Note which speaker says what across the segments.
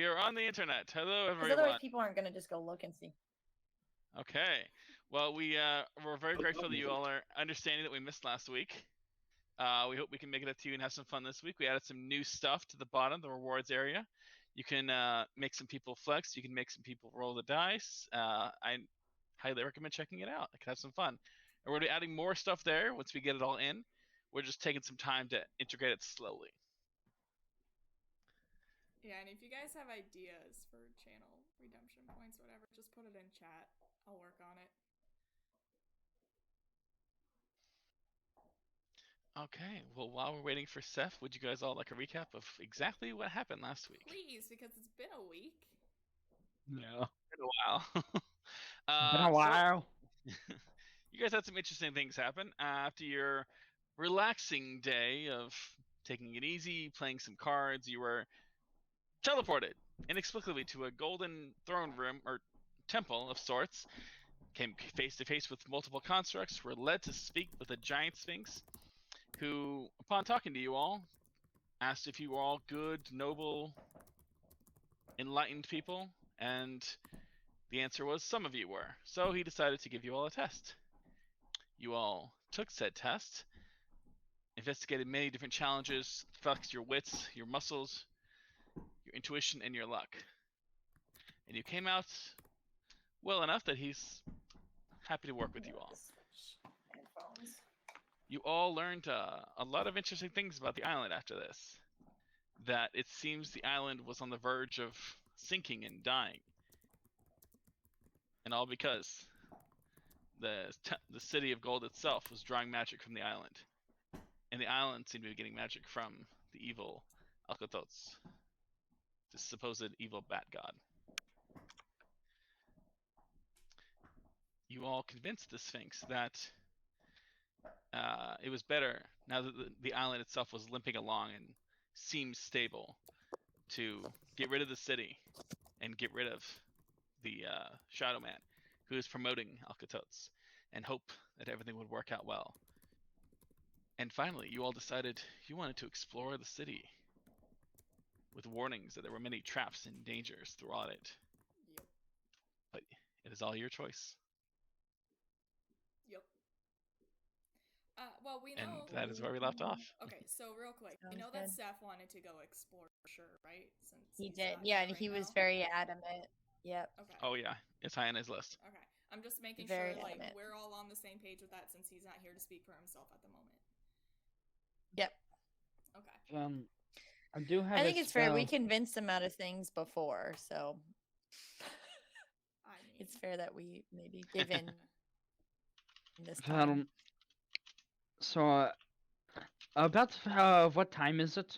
Speaker 1: You're on the internet. Hello,
Speaker 2: Because otherwise,
Speaker 1: everyone.
Speaker 2: people aren't gonna just go look and see.
Speaker 1: Okay. Well, we're very grateful that you all are understanding that we missed last week. We hope we can make it up to you and have some fun this week. We added some new stuff to the bottom, the rewards area. You can make some people flex. You can make some people roll the dice. I highly recommend checking it out. I can have some fun. And we're going to be adding more stuff there once we get it all in. We're just taking some time to integrate it slowly.
Speaker 3: Yeah, and if you guys have ideas for channel redemption points or whatever, just put it in chat. I'll work on it.
Speaker 1: Okay, well, while we're waiting for Seth, would you guys all like a recap of exactly what happened last week?
Speaker 3: Please, because it's been a week.
Speaker 4: Yeah.
Speaker 1: Been a while.
Speaker 4: Been a while.
Speaker 1: You guys had some interesting things happen after your relaxing day of taking it easy, playing some cards. You were teleported inexplicably to a golden throne room or temple of sorts. Came face to face with multiple constructs. Were led to speak with a giant sphinx, who, upon talking to you all, asked if you were all good, noble, enlightened people, and the answer was some of you were. So he decided to give you all a test. You all took said test, investigated many different challenges, flexed your wits, your muscles, your intuition, and your luck. And you came out well enough that he's happy to work with you all.
Speaker 2: Headphones.
Speaker 1: You all learned a lot of interesting things about the island after this. That it seems the island was on the verge of sinking and dying. And all because the city of gold itself was drawing magic from the island. And the island seemed to be getting magic from the evil Alcatots, the supposed evil bat god. You all convinced the Sphinx that it was better, now that the island itself was limping along and seemed stable, to get rid of the city and get rid of the Shadow Man, who is promoting Alcatots, and hope that everything would work out well. And finally, you all decided you wanted to explore the city, with warnings that there were many traps and dangers throughout it.
Speaker 3: Yep.
Speaker 1: But it is all your choice.
Speaker 3: Yep. Well, we know.
Speaker 1: And that is where we left off.
Speaker 3: Okay, so real quick, you know that Seth wanted to go explore for sure, right? Since
Speaker 2: He
Speaker 3: he's
Speaker 2: did,
Speaker 3: not
Speaker 2: yeah,
Speaker 3: here
Speaker 2: and
Speaker 3: right
Speaker 2: he was
Speaker 3: now.
Speaker 2: very adamant. Yep.
Speaker 3: Okay.
Speaker 1: Oh yeah, it's high on his list.
Speaker 3: Okay. I'm just making
Speaker 2: Very
Speaker 3: sure
Speaker 2: adamant.
Speaker 3: we're all on the same page with that since he's not here to speak for himself at the moment.
Speaker 2: Yep.
Speaker 3: Okay.
Speaker 4: I do have.
Speaker 2: I think it's fair. We convinced him out of things before, so
Speaker 3: I mean,
Speaker 2: it's fair that we maybe give in this time.
Speaker 4: So, about what time is it?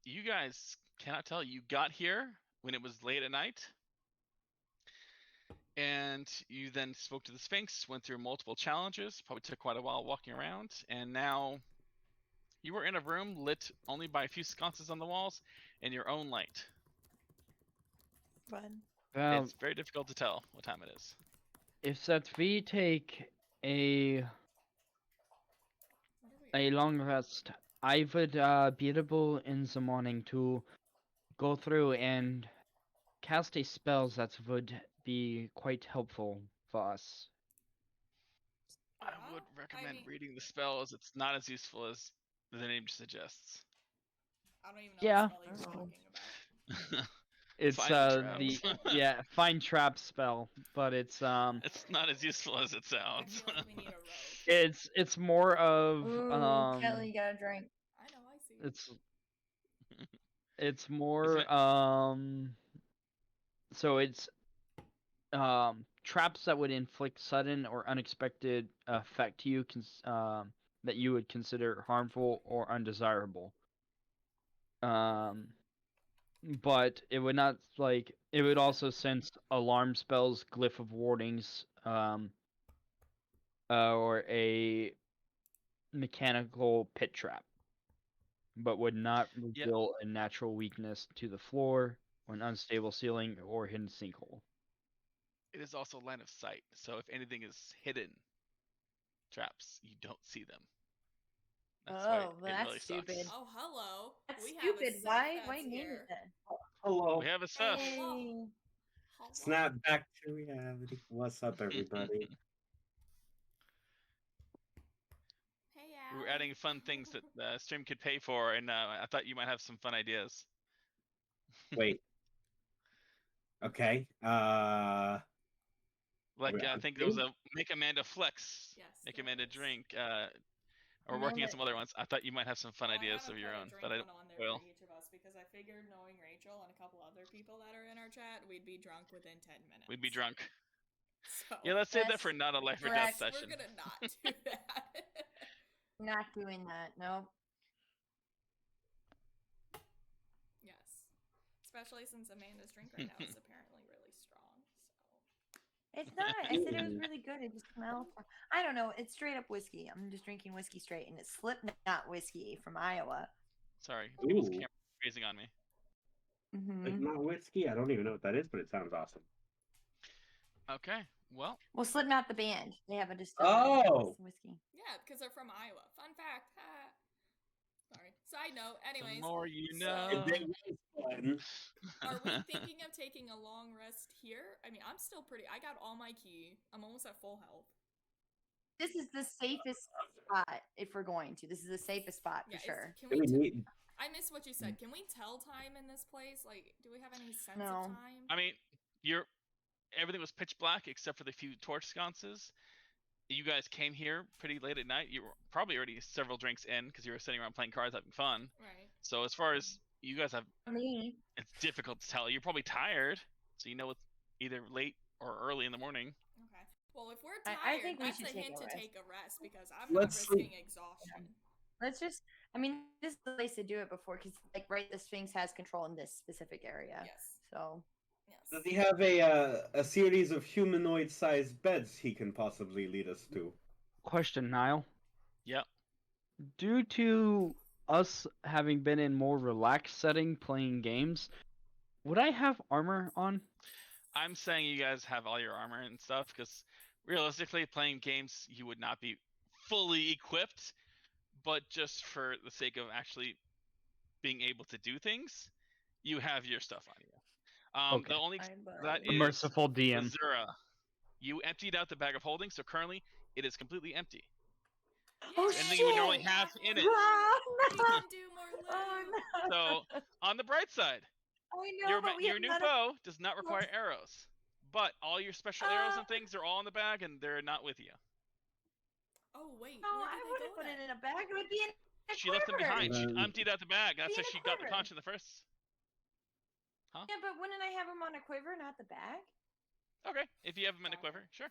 Speaker 1: You guys cannot tell. You got here when it was late at night, and you then spoke to the Sphinx, went through multiple challenges, probably took quite a while walking around, and now you were in a room lit only by a few sconces on the walls and your own light.
Speaker 2: Fun.
Speaker 1: It's very difficult to tell what time it is.
Speaker 4: If that we take a long rest, I would be able in the morning to go through and cast a spell that would be quite helpful for us.
Speaker 1: I would recommend reading the spells. It's not as useful as the name suggests.
Speaker 3: I don't even know what spell you're talking about.
Speaker 4: It's the find trap spell, but it's
Speaker 1: it's not as useful as it sounds.
Speaker 3: We need a rogue.
Speaker 4: It's more of
Speaker 2: Ooh, Kelly, you got a drink.
Speaker 3: I know, I see.
Speaker 4: It's more so it's traps that would inflict sudden or unexpected effect to you that you would consider harmful or undesirable. But it would not it would also sense alarm spells, glyph of wardings, or a mechanical pit trap, but would not reveal a natural weakness to the floor, or an unstable ceiling, or hidden sinkhole.
Speaker 1: It is also line of sight, so if anything is hidden traps, you don't see them. That's why
Speaker 2: Oh, well,
Speaker 1: it
Speaker 2: that's
Speaker 1: really
Speaker 2: stupid.
Speaker 1: sucks.
Speaker 3: Oh, hello.
Speaker 2: That's
Speaker 3: We
Speaker 2: stupid.
Speaker 3: have a
Speaker 2: Why?
Speaker 3: Seth
Speaker 2: Why
Speaker 3: that's
Speaker 2: name it
Speaker 3: here.
Speaker 2: that?
Speaker 5: Hello.
Speaker 1: We have a Seth.
Speaker 2: Hey.
Speaker 3: Hello.
Speaker 5: Snap back to reality. What's up, everybody?
Speaker 3: Hey,
Speaker 1: We were
Speaker 3: Allie.
Speaker 1: adding fun things that the stream could pay for, and I thought you might have some fun ideas.
Speaker 5: Wait. Okay.
Speaker 1: Like
Speaker 5: we
Speaker 1: I
Speaker 5: on
Speaker 1: think there was
Speaker 5: two?
Speaker 1: a make Amanda flex,
Speaker 3: Yes,
Speaker 1: make
Speaker 3: there
Speaker 1: Amanda
Speaker 3: is.
Speaker 1: drink, or working on
Speaker 2: Amanda-
Speaker 1: some other ones. I thought you might have some fun
Speaker 3: Well,
Speaker 1: ideas
Speaker 3: I
Speaker 1: of
Speaker 3: haven't
Speaker 1: your
Speaker 3: put a
Speaker 1: own,
Speaker 3: drink
Speaker 1: but I
Speaker 3: one on there
Speaker 1: will.
Speaker 3: for each of us because I figured knowing Rachel and a couple other people that are in our chat, we'd be drunk within 10 minutes.
Speaker 1: We'd be drunk.
Speaker 3: So
Speaker 1: Yeah, let's save that
Speaker 2: That's
Speaker 1: for not a life or death
Speaker 2: correct.
Speaker 1: session.
Speaker 3: we're gonna not do that.
Speaker 2: Not doing that. No.
Speaker 3: Yes. Especially since Amanda's drink right now is apparently really strong. So
Speaker 2: It's not. I said it was really good. It just smells. I don't know. It's straight up whiskey. I'm just drinking whiskey straight, and it's Slipknot whiskey from Iowa.
Speaker 1: Sorry, people's
Speaker 5: Ooh.
Speaker 1: camera raising on me.
Speaker 5: Like
Speaker 2: Mm-hmm.
Speaker 5: not whiskey. I don't even know what that is, but it sounds awesome.
Speaker 1: Okay, well,
Speaker 2: Well, Slipknot the band. They have a distillery.
Speaker 5: Oh.
Speaker 2: Whiskey.
Speaker 3: yeah, because they're from Iowa. Fun fact. Ha. Sorry. Side note. Anyways.
Speaker 1: the more you
Speaker 3: so-
Speaker 1: know.
Speaker 5: If it was fun.
Speaker 3: Are we thinking of taking a long rest here? I mean, I'm still pretty. I got all my key. I'm almost at full health.
Speaker 2: This is the safest spot if we're going to. This is the safest spot for
Speaker 3: Yeah.
Speaker 2: sure.
Speaker 3: Can
Speaker 5: Do
Speaker 3: we?
Speaker 5: we need?
Speaker 3: I missed what you said. Can we tell time in this place? Like, do we have any sense
Speaker 2: No.
Speaker 3: of time?
Speaker 1: I mean, everything was pitch black except for the few torch sconces. You guys came here pretty late at night. You were probably already several drinks in because you were sitting around playing cards, having fun.
Speaker 3: Right.
Speaker 1: So as far as you guys have,
Speaker 2: Me.
Speaker 1: it's difficult to tell. You're probably tired, so you know it's either late or early in the morning.
Speaker 3: Okay. Well, if we're
Speaker 2: I
Speaker 3: tired,
Speaker 2: think we
Speaker 3: that's
Speaker 2: should
Speaker 3: a
Speaker 2: take
Speaker 3: hint
Speaker 2: a
Speaker 3: to
Speaker 2: rest.
Speaker 3: take a rest because I'm
Speaker 5: Let's
Speaker 3: not
Speaker 5: sleep.
Speaker 3: risking exhaustion.
Speaker 2: Let's just. I mean, this is the place to do it before, because like right, the Sphinx has control in this specific area.
Speaker 3: Yes.
Speaker 2: So.
Speaker 3: Yes.
Speaker 5: Does he have a series of humanoid-sized beds he can possibly lead us to?
Speaker 4: Question, Niall.
Speaker 1: Yep.
Speaker 4: Due to us having been in more relaxed setting playing games, would I have armor on?
Speaker 1: I'm saying you guys have all your armor and stuff because realistically, playing games you would not be fully equipped, but just for the sake of actually being able to do things, you have your stuff on you.
Speaker 4: Okay.
Speaker 1: The only
Speaker 2: I
Speaker 1: that
Speaker 4: The
Speaker 1: is
Speaker 4: merciful DM.
Speaker 1: Azura. You emptied out the bag of holding, so currently it is completely empty.
Speaker 2: Oh,
Speaker 1: So anything you would normally
Speaker 2: shit!
Speaker 1: have in it.
Speaker 2: Oh,
Speaker 3: We
Speaker 2: no.
Speaker 3: can do more loot.
Speaker 2: Oh, no.
Speaker 1: So on the bright side,
Speaker 2: I know, but we
Speaker 1: your
Speaker 2: have
Speaker 1: new
Speaker 2: none of-
Speaker 1: bow does not require arrows, but all your special arrows and things are all in the bag and they're not with you.
Speaker 3: Oh wait,
Speaker 2: No,
Speaker 3: where
Speaker 2: I
Speaker 3: did
Speaker 2: would
Speaker 3: they
Speaker 2: have
Speaker 3: go
Speaker 2: put
Speaker 3: then?
Speaker 2: it in a bag. It would be in a
Speaker 1: She left them
Speaker 2: quiver.
Speaker 1: behind. She
Speaker 5: Um,
Speaker 1: emptied out the bag. That's
Speaker 2: be
Speaker 1: how
Speaker 2: in a
Speaker 1: she got the
Speaker 2: quiver.
Speaker 1: conch in the first.
Speaker 2: Yeah, but wouldn't I have them on a quiver, not the bag?
Speaker 1: Okay, if you have them in a
Speaker 3: Got it.
Speaker 1: quiver, sure.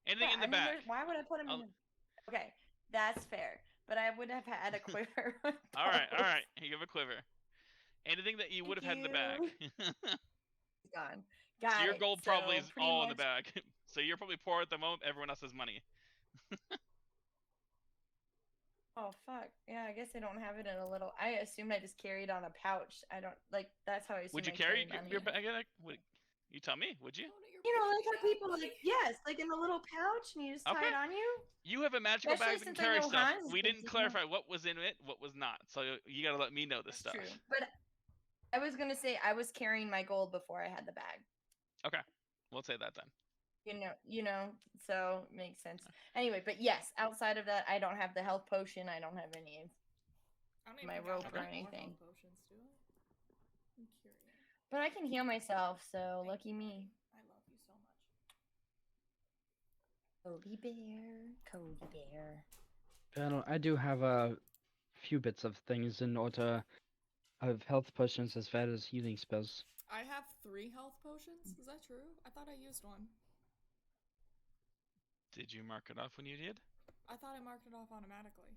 Speaker 1: Anything
Speaker 2: Yeah,
Speaker 1: in the
Speaker 2: I mean,
Speaker 1: bag.
Speaker 2: why would I put them
Speaker 1: I'll-
Speaker 2: in? Okay, that's fair. But I would have had a quiver. with
Speaker 1: All right, all
Speaker 2: those.
Speaker 1: right. You have a quiver. Anything that you would have had in the bag.
Speaker 2: Gone.
Speaker 1: So
Speaker 2: Got
Speaker 1: your
Speaker 2: it.
Speaker 1: gold probably
Speaker 2: So
Speaker 1: is
Speaker 2: pretty
Speaker 1: all in the
Speaker 2: much-
Speaker 1: bag. So you're probably poor at the moment. Everyone else has money.
Speaker 2: Oh fuck. Yeah, I guess I don't have it in a little. I assumed I just carried on a pouch. I don't like. That's how I assume
Speaker 1: Would you
Speaker 2: I
Speaker 1: carry
Speaker 2: money.
Speaker 1: your bag? You tell me. Would you?
Speaker 3: Go to your
Speaker 2: You know, like
Speaker 3: baby
Speaker 2: how people
Speaker 3: daddy.
Speaker 2: like yes, like in a little pouch, and you just tie
Speaker 1: Okay.
Speaker 2: it on you.
Speaker 1: You have a magical
Speaker 2: Especially
Speaker 1: bag that can
Speaker 2: since I
Speaker 1: carry
Speaker 2: know
Speaker 1: stuff.
Speaker 2: Hans
Speaker 1: We
Speaker 2: is
Speaker 1: didn't
Speaker 2: just
Speaker 1: clarify what was in it, what was not. So you gotta let me know this
Speaker 2: That's
Speaker 1: stuff.
Speaker 2: true. But I was gonna say I was carrying my gold before I had the bag.
Speaker 1: Okay, we'll say that then.
Speaker 2: You know, so makes sense. Anyway, but yes, outside of that, I don't have the health potion. I don't have any.
Speaker 3: I don't even
Speaker 2: my
Speaker 3: think I
Speaker 2: rope
Speaker 3: have
Speaker 2: or
Speaker 3: any more
Speaker 2: anything.
Speaker 3: health potions, do I? I'm curious.
Speaker 2: But I can heal myself, so
Speaker 3: Thank
Speaker 2: lucky
Speaker 3: you,
Speaker 2: me.
Speaker 3: buddy. I love you so much.
Speaker 2: Cody Bear, Cody Bear.
Speaker 4: I do have a few bits of things in order of health potions as well as healing spells.
Speaker 3: I have 3 health potions. Is that true? I thought I used one.
Speaker 1: Did you mark it off when you did?
Speaker 3: I thought I marked it off automatically.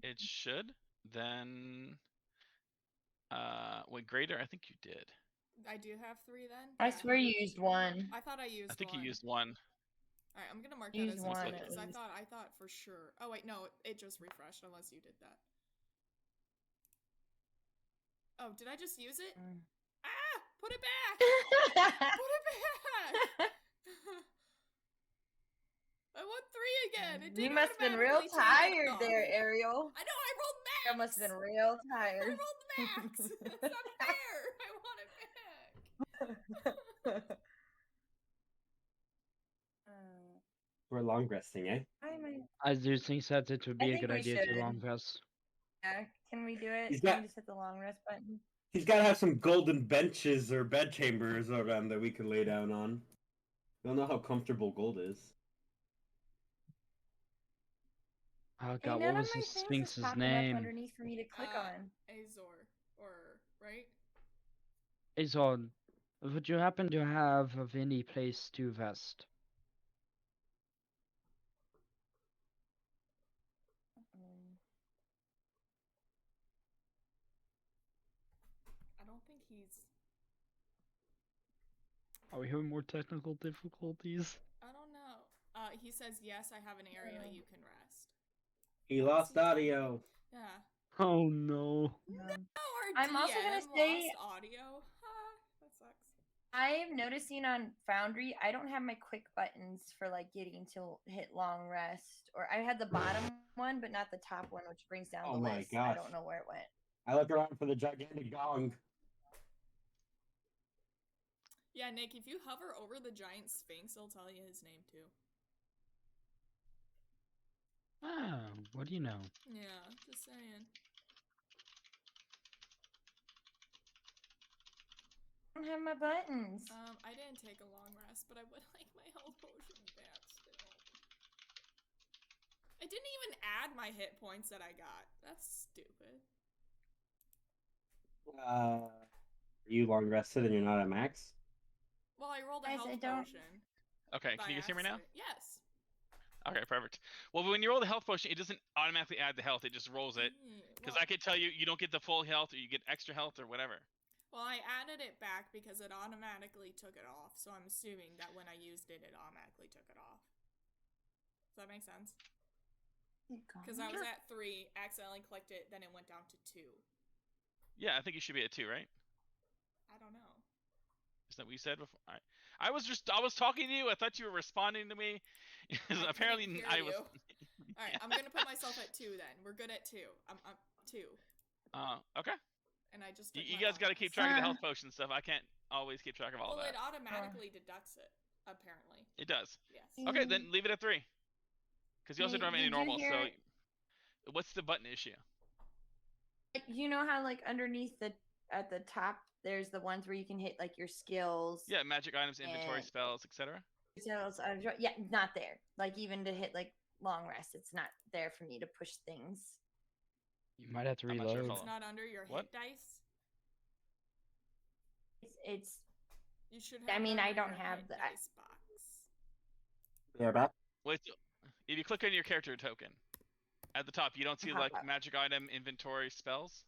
Speaker 1: It should. Then, what greater? I think you did.
Speaker 3: I do have 3 then.
Speaker 2: I
Speaker 3: Yeah.
Speaker 2: swear you used one.
Speaker 3: I thought I used.
Speaker 1: I think
Speaker 3: one.
Speaker 1: you used one.
Speaker 3: All right, I'm gonna mark
Speaker 2: Use
Speaker 3: that as
Speaker 2: one,
Speaker 3: one
Speaker 2: at
Speaker 3: because I
Speaker 2: least.
Speaker 3: thought for sure. Oh wait, no, it just refreshed unless you did that. Oh, did I just use it?
Speaker 2: Mm.
Speaker 3: Ah! Put it back! Put it back! I won 3 again. It
Speaker 2: You
Speaker 3: didn't
Speaker 2: must have been real
Speaker 3: automatically take it
Speaker 2: tired
Speaker 3: off.
Speaker 2: there, Ariel.
Speaker 3: I know, I rolled max.
Speaker 2: You must have been real
Speaker 3: I
Speaker 2: tired.
Speaker 3: rolled max. That's not fair. I want it back.
Speaker 5: We're long resting, eh?
Speaker 2: Why am I?
Speaker 4: I do think that it would
Speaker 2: I
Speaker 4: be a
Speaker 2: think
Speaker 4: good
Speaker 2: we
Speaker 4: idea to
Speaker 2: should.
Speaker 4: long rest.
Speaker 2: Yeah, can we do it?
Speaker 5: He's
Speaker 2: Can
Speaker 5: got-
Speaker 2: we just hit the long rest button?
Speaker 5: He's got to have some golden benches or bed chambers around that we can lay down on. Don't know how comfortable gold is.
Speaker 4: Oh
Speaker 2: Hey,
Speaker 4: god,
Speaker 2: none
Speaker 4: what
Speaker 2: of
Speaker 4: was
Speaker 2: my
Speaker 4: the
Speaker 2: things is
Speaker 4: Sphinx's
Speaker 2: popping up
Speaker 4: name?
Speaker 2: underneath for me to click on.
Speaker 3: Azor, or right?
Speaker 4: Azod, would you happen to have of any place to vest?
Speaker 3: I don't think he's.
Speaker 4: Are we having more technical difficulties?
Speaker 3: I don't know. He says yes. I have an area you can rest.
Speaker 5: He lost audio.
Speaker 3: Yeah.
Speaker 4: Oh no.
Speaker 3: Our
Speaker 2: I'm also gonna
Speaker 3: DM
Speaker 2: say-
Speaker 3: lost audio. That sucks.
Speaker 2: I'm noticing on Foundry, I don't have my quick buttons for like getting to hit long rest. Or I had the bottom one, but not the top one, which brings down
Speaker 5: Oh
Speaker 2: the
Speaker 5: my
Speaker 2: list. I
Speaker 5: gosh.
Speaker 2: don't know where it went.
Speaker 5: I look around for the gigantic gong.
Speaker 3: Yeah, Nick, if you hover over the giant sphinx, it'll tell you his name too.
Speaker 4: Ah, what do you know?
Speaker 3: Yeah, just saying.
Speaker 2: I don't have my buttons.
Speaker 3: I didn't take a long rest, but I would like my health potion back still. I didn't even add my hit points that I got. That's stupid.
Speaker 5: Are you long rested and you're not at max?
Speaker 3: Well, I rolled a
Speaker 2: Guys,
Speaker 3: health
Speaker 2: I don't-
Speaker 3: potion.
Speaker 1: Okay,
Speaker 3: by
Speaker 1: can you guys hear me now?
Speaker 3: accident. Yes.
Speaker 1: Okay, perfect. Well, when you roll the health potion, it doesn't automatically add the health; it just rolls it. Because
Speaker 3: Well,
Speaker 1: I could tell you, you don't get the full health, or you get extra health, or whatever.
Speaker 3: well, I added it back because it automatically took it off. So I'm assuming that when I used it, it automatically took it off. Does that make sense? Because I was at 3, accidentally clicked it, then it went down to 2.
Speaker 1: Yeah, I think you should be at 2, right?
Speaker 3: I don't know.
Speaker 1: Isn't that what you said before? I was talking to you. I thought you were responding to me.
Speaker 3: I
Speaker 1: Apparently,
Speaker 3: couldn't hear
Speaker 1: I was.
Speaker 3: you. All right, I'm gonna put myself at 2 then. We're good at 2. I'm 2,
Speaker 1: Okay.
Speaker 3: and I just.
Speaker 1: You guys got to keep track of the health potion stuff. I can't always keep track of all
Speaker 3: Well,
Speaker 1: that.
Speaker 3: it automatically deducts it. Apparently.
Speaker 1: It does.
Speaker 3: Yes.
Speaker 1: Okay, then leave it at 3. Because you also don't have any
Speaker 2: Did you
Speaker 1: normal.
Speaker 2: hear-
Speaker 1: So, what's the button issue?
Speaker 2: You know how like underneath at the top there's the ones where you can hit like your skills.
Speaker 1: Yeah, magic items, inventory,
Speaker 2: And-
Speaker 1: spells, etc.
Speaker 2: Skills, yeah, not there. Like even to hit like long rest, it's not there for me to push things.
Speaker 4: You might have to
Speaker 1: I'm not sure if
Speaker 4: reload.
Speaker 1: I'll-
Speaker 3: It's not under your
Speaker 1: What?
Speaker 3: hit dice.
Speaker 2: It's
Speaker 3: You should.
Speaker 2: I
Speaker 3: Have it
Speaker 2: mean, I
Speaker 3: under
Speaker 2: don't
Speaker 3: your
Speaker 2: have
Speaker 3: hit
Speaker 2: the-
Speaker 3: dice box.
Speaker 5: Yeah, back.
Speaker 1: Wait, so if you click on your character token at the top, you don't see like magic item, inventory, spells.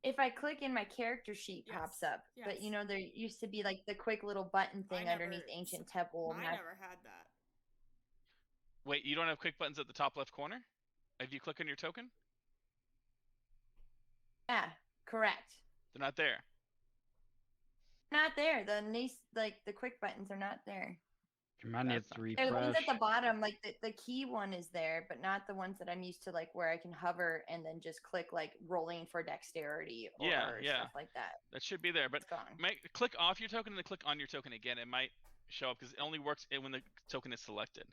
Speaker 2: if I click in my character sheet pops
Speaker 3: Yes,
Speaker 2: up. But you
Speaker 3: yes.
Speaker 2: know there used to be like the quick little button thing underneath
Speaker 3: never-
Speaker 2: Ancient Temple.
Speaker 3: I never had that.
Speaker 1: Wait, you don't have quick buttons at the top left corner? If you click on your token,
Speaker 2: Yeah, correct.
Speaker 1: they're not there.
Speaker 2: Not there. The quick buttons are not there.
Speaker 4: You might need
Speaker 1: That's
Speaker 4: to
Speaker 1: not-
Speaker 2: They're the ones
Speaker 4: refresh.
Speaker 2: at the bottom, like the key one is there, but not the ones that I'm used to, like where I can hover and then just click like rolling for dexterity or
Speaker 1: Yeah.
Speaker 2: stuff like that.
Speaker 1: That should be there, but
Speaker 2: It's gone.
Speaker 1: click off your token and then click on your token again. It might show up because it only works when the token is selected.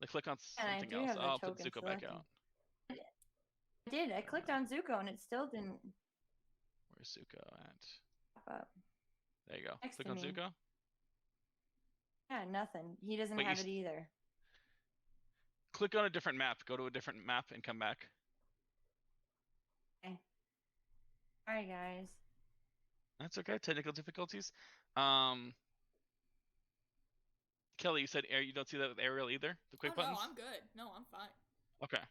Speaker 1: Like click on
Speaker 2: And I
Speaker 1: something
Speaker 2: do
Speaker 1: else.
Speaker 2: have the
Speaker 1: I'll put
Speaker 2: token
Speaker 1: Zuko back
Speaker 2: selected.
Speaker 1: out.
Speaker 2: I did. I clicked on Zuko and it still didn't
Speaker 1: Where's Zuko at?
Speaker 2: pop up.
Speaker 1: There you go.
Speaker 2: Next
Speaker 1: Click
Speaker 2: to
Speaker 1: on
Speaker 2: me.
Speaker 1: Zuko.
Speaker 2: Yeah, nothing. He doesn't
Speaker 1: Wait, you
Speaker 2: have
Speaker 1: s-
Speaker 2: it either.
Speaker 1: Click on a different map. Go to a different map and come back.
Speaker 2: Alright, guys.
Speaker 1: That's okay. Technical difficulties. Kelly, you said you don't see that with Ariel either. The quick
Speaker 3: Oh,
Speaker 1: buttons.
Speaker 3: no, I'm good. No, I'm fine.
Speaker 1: Okay.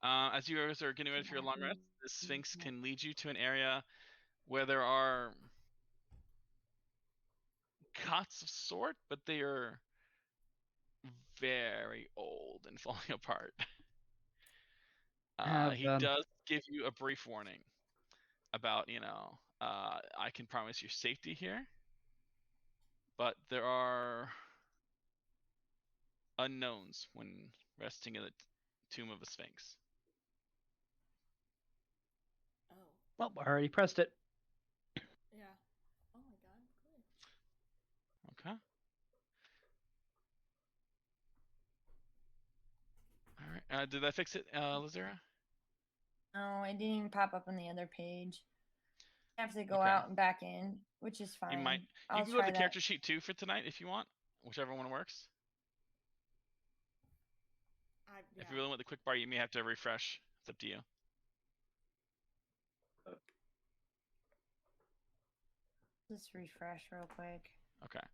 Speaker 1: As you guys are getting ready for your long rest, the Sphinx can lead you to an area where there are cots of sort, but they are very old and falling apart. He does give you a brief warning about, I can promise you safety here, but there are unknowns when resting in the tomb of a sphinx.
Speaker 3: Oh,
Speaker 4: Well, I already pressed it.
Speaker 3: yeah. Oh my god, good.
Speaker 1: Okay. All right. Did that fix it, Lazera?
Speaker 2: No, it didn't even pop up on the other page. I have to go
Speaker 1: Okay.
Speaker 2: out and back in, which is fine.
Speaker 1: You might. You
Speaker 2: I'll
Speaker 1: can go to
Speaker 2: try
Speaker 1: the
Speaker 2: that.
Speaker 1: character sheet too for tonight if you want, whichever one works.
Speaker 3: Yeah.
Speaker 1: If you're willing with the quick bar, you may have to refresh. It's up to you.
Speaker 2: Just refresh real quick.
Speaker 1: Okay.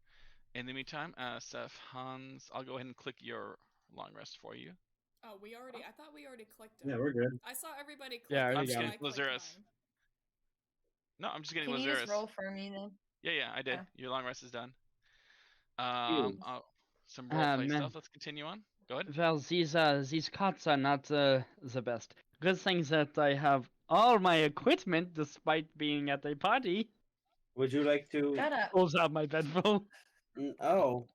Speaker 1: In the meantime, Seth, Hans, I'll go ahead and click your long rest for you.
Speaker 3: Oh, I thought we already clicked it.
Speaker 5: Yeah, we're good.
Speaker 3: I saw everybody click
Speaker 4: Yeah,
Speaker 3: it,
Speaker 4: I'm
Speaker 3: so
Speaker 1: getting
Speaker 3: I clicked
Speaker 1: Lazarus.
Speaker 3: mine.
Speaker 1: No, I'm just getting
Speaker 2: Can you
Speaker 1: Lazarus.
Speaker 2: just roll for me then?
Speaker 1: Yeah, I did.
Speaker 2: Oh.
Speaker 1: Your long rest is done.
Speaker 5: Ew.
Speaker 1: Some roleplay
Speaker 4: man.
Speaker 1: stuff. Let's continue on. Go ahead.
Speaker 4: Well, these cards are not the best. Good thing that I have all my equipment despite being at a party.
Speaker 5: Would you like to?
Speaker 2: Shut up.
Speaker 4: Pulls out my bedroll.
Speaker 5: Oh,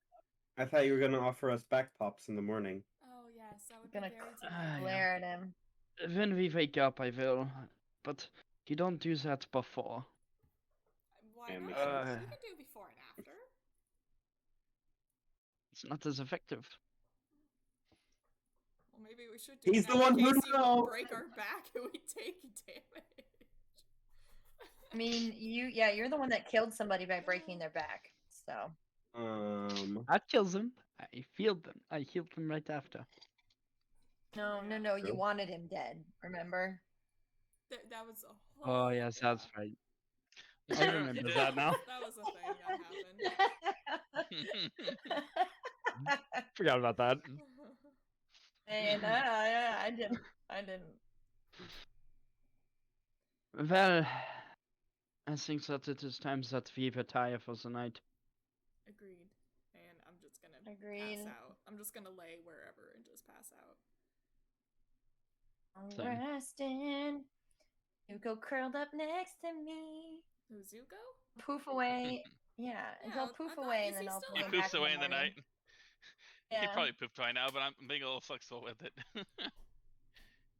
Speaker 5: I thought you were gonna offer us back pops in the morning.
Speaker 3: Oh yes, that would
Speaker 2: I'm gonna
Speaker 3: be very
Speaker 4: Ah,
Speaker 3: delightful.
Speaker 4: yeah.
Speaker 2: glare at him.
Speaker 4: When we wake up, I will. But you don't do that before.
Speaker 3: Why
Speaker 5: Yeah,
Speaker 3: not?
Speaker 5: makes sense.
Speaker 3: You can do before and after.
Speaker 4: It's not as effective.
Speaker 3: Well, maybe we should do
Speaker 5: He's
Speaker 3: it
Speaker 5: the
Speaker 3: now
Speaker 5: one
Speaker 3: in
Speaker 5: who
Speaker 3: case you
Speaker 5: knows.
Speaker 3: break our back and we take damage.
Speaker 2: I mean, you're the one that killed somebody by breaking their back. So
Speaker 4: That kills them. I healed them. I healed them right after.
Speaker 2: no, you
Speaker 5: True.
Speaker 2: wanted him dead. Remember?
Speaker 3: That was a whole.
Speaker 4: Oh yes, that's right. I
Speaker 1: Sure,
Speaker 4: remember
Speaker 1: you
Speaker 4: that now.
Speaker 3: That was a thing that happened.
Speaker 4: Forgot about that.
Speaker 2: And I didn't.
Speaker 4: Well, I think that it is time that we retire for the night.
Speaker 3: Agreed. And I'm just gonna
Speaker 2: Agreed.
Speaker 3: pass out. I'm just gonna lay wherever and just pass out.
Speaker 2: I'm
Speaker 4: Same.
Speaker 2: resting. You go curled up next to me.
Speaker 3: Zuko?
Speaker 2: Poof away. Yeah, and
Speaker 3: Yeah,
Speaker 2: he'll poof
Speaker 3: I thought-
Speaker 2: away,
Speaker 3: is
Speaker 2: and then
Speaker 3: he
Speaker 2: I'll
Speaker 3: still
Speaker 2: pull
Speaker 1: He
Speaker 2: him
Speaker 3: alive?
Speaker 2: back
Speaker 1: poofs away in the
Speaker 2: morning.
Speaker 1: night. He
Speaker 2: Yeah.
Speaker 1: probably pooped by now, but I'm being a little flexible with it.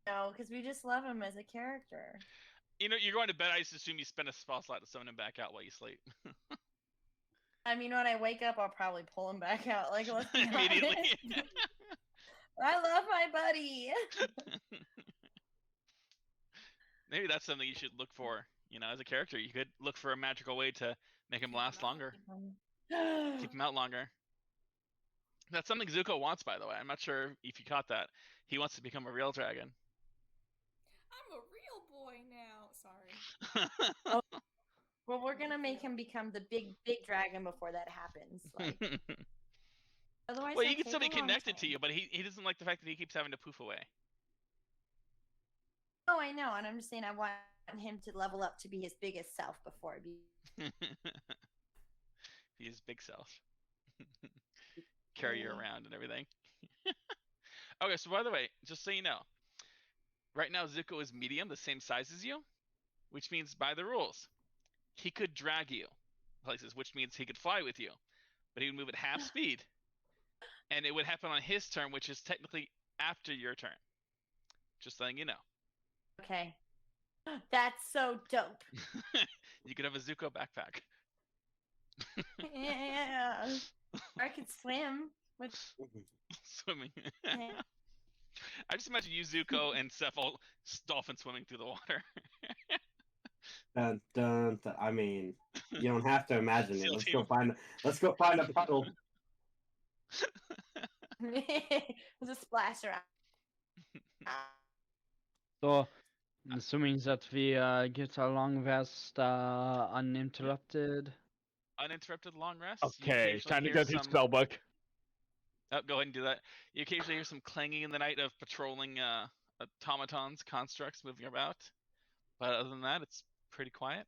Speaker 2: No, because we just love him as a character.
Speaker 1: You know, you're going to bed. I just assume you spend a spell slot to summon him back out while you sleep.
Speaker 2: I mean, when I wake up, I'll probably pull him back out. Like, let's be
Speaker 1: Immediately.
Speaker 2: honest. I love my buddy.
Speaker 1: Maybe that's something you should look for. You know, as a character, you could look for a magical way to make him
Speaker 3: Keep him
Speaker 1: last
Speaker 3: out.
Speaker 1: longer, keep him out longer. That's something Zuko wants, by the way. I'm not sure if you caught that. He wants to become a real dragon.
Speaker 3: I'm a real boy now. Sorry.
Speaker 2: Well, we're gonna make him become the big dragon before that happens. Like, otherwise,
Speaker 1: Well,
Speaker 2: he'll
Speaker 1: he can
Speaker 2: take
Speaker 1: still be
Speaker 2: a long
Speaker 1: connected to
Speaker 2: time.
Speaker 1: you, but he doesn't like the fact that he keeps having to poof away.
Speaker 2: Oh, I know, and I'm just saying I want him to level up to be his biggest self before he
Speaker 1: His big self. Carry you around and everything. Okay, so by the way, just so you know, right now Zuko is medium, the same size as you, which means by the rules, he could drag you places, which means he could fly with you, but he would move at half speed, and it would happen on his turn, which is technically after your turn. Just letting you know.
Speaker 2: Okay. That's so dope.
Speaker 1: You could have a Zuko backpack.
Speaker 2: Yeah. I could swim with.
Speaker 1: Swimming.
Speaker 2: Yeah.
Speaker 1: I just imagine you, Zuko, and Seth all dolphin swimming through the water.
Speaker 5: Dun, dun, dun. I mean, you don't have to imagine it.
Speaker 1: Seal
Speaker 5: Let's
Speaker 1: team.
Speaker 5: go find a puddle.
Speaker 2: There's a splash around.
Speaker 4: So, I'm assuming that we get a long rest uninterrupted.
Speaker 1: Uninterrupted long rest. You
Speaker 6: Okay,
Speaker 1: occasionally
Speaker 6: time to
Speaker 1: hear
Speaker 6: go through
Speaker 1: some-
Speaker 6: spellbook.
Speaker 1: Oh, go ahead and do that. You occasionally hear some clanging in the night of patrolling automatons, constructs moving about. But other than that, it's pretty quiet.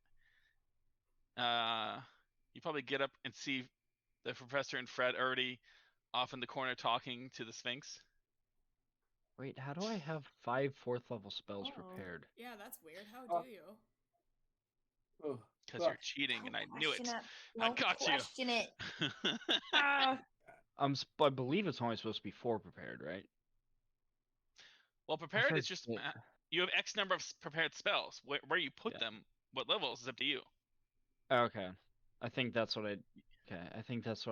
Speaker 1: You probably get up and see the professor and Fred already off in the corner talking to the Sphinx.
Speaker 4: Wait, how do I have 5 4th level spells
Speaker 3: Oh.
Speaker 4: prepared?
Speaker 3: Yeah, that's weird. How
Speaker 5: Oh.
Speaker 3: do you?
Speaker 5: Oh,
Speaker 1: because
Speaker 5: Look.
Speaker 1: you're cheating, and I
Speaker 2: Don't
Speaker 1: knew it.
Speaker 2: question
Speaker 1: I
Speaker 2: Don't
Speaker 1: got you.
Speaker 2: question it. Ah.
Speaker 4: I believe it's only supposed to be 4 prepared, right?
Speaker 1: Well, prepared is just
Speaker 4: forget.
Speaker 1: you have X number of prepared spells. Where you put
Speaker 4: Yeah.
Speaker 1: them, what levels is up to you.
Speaker 4: Okay. I think that's what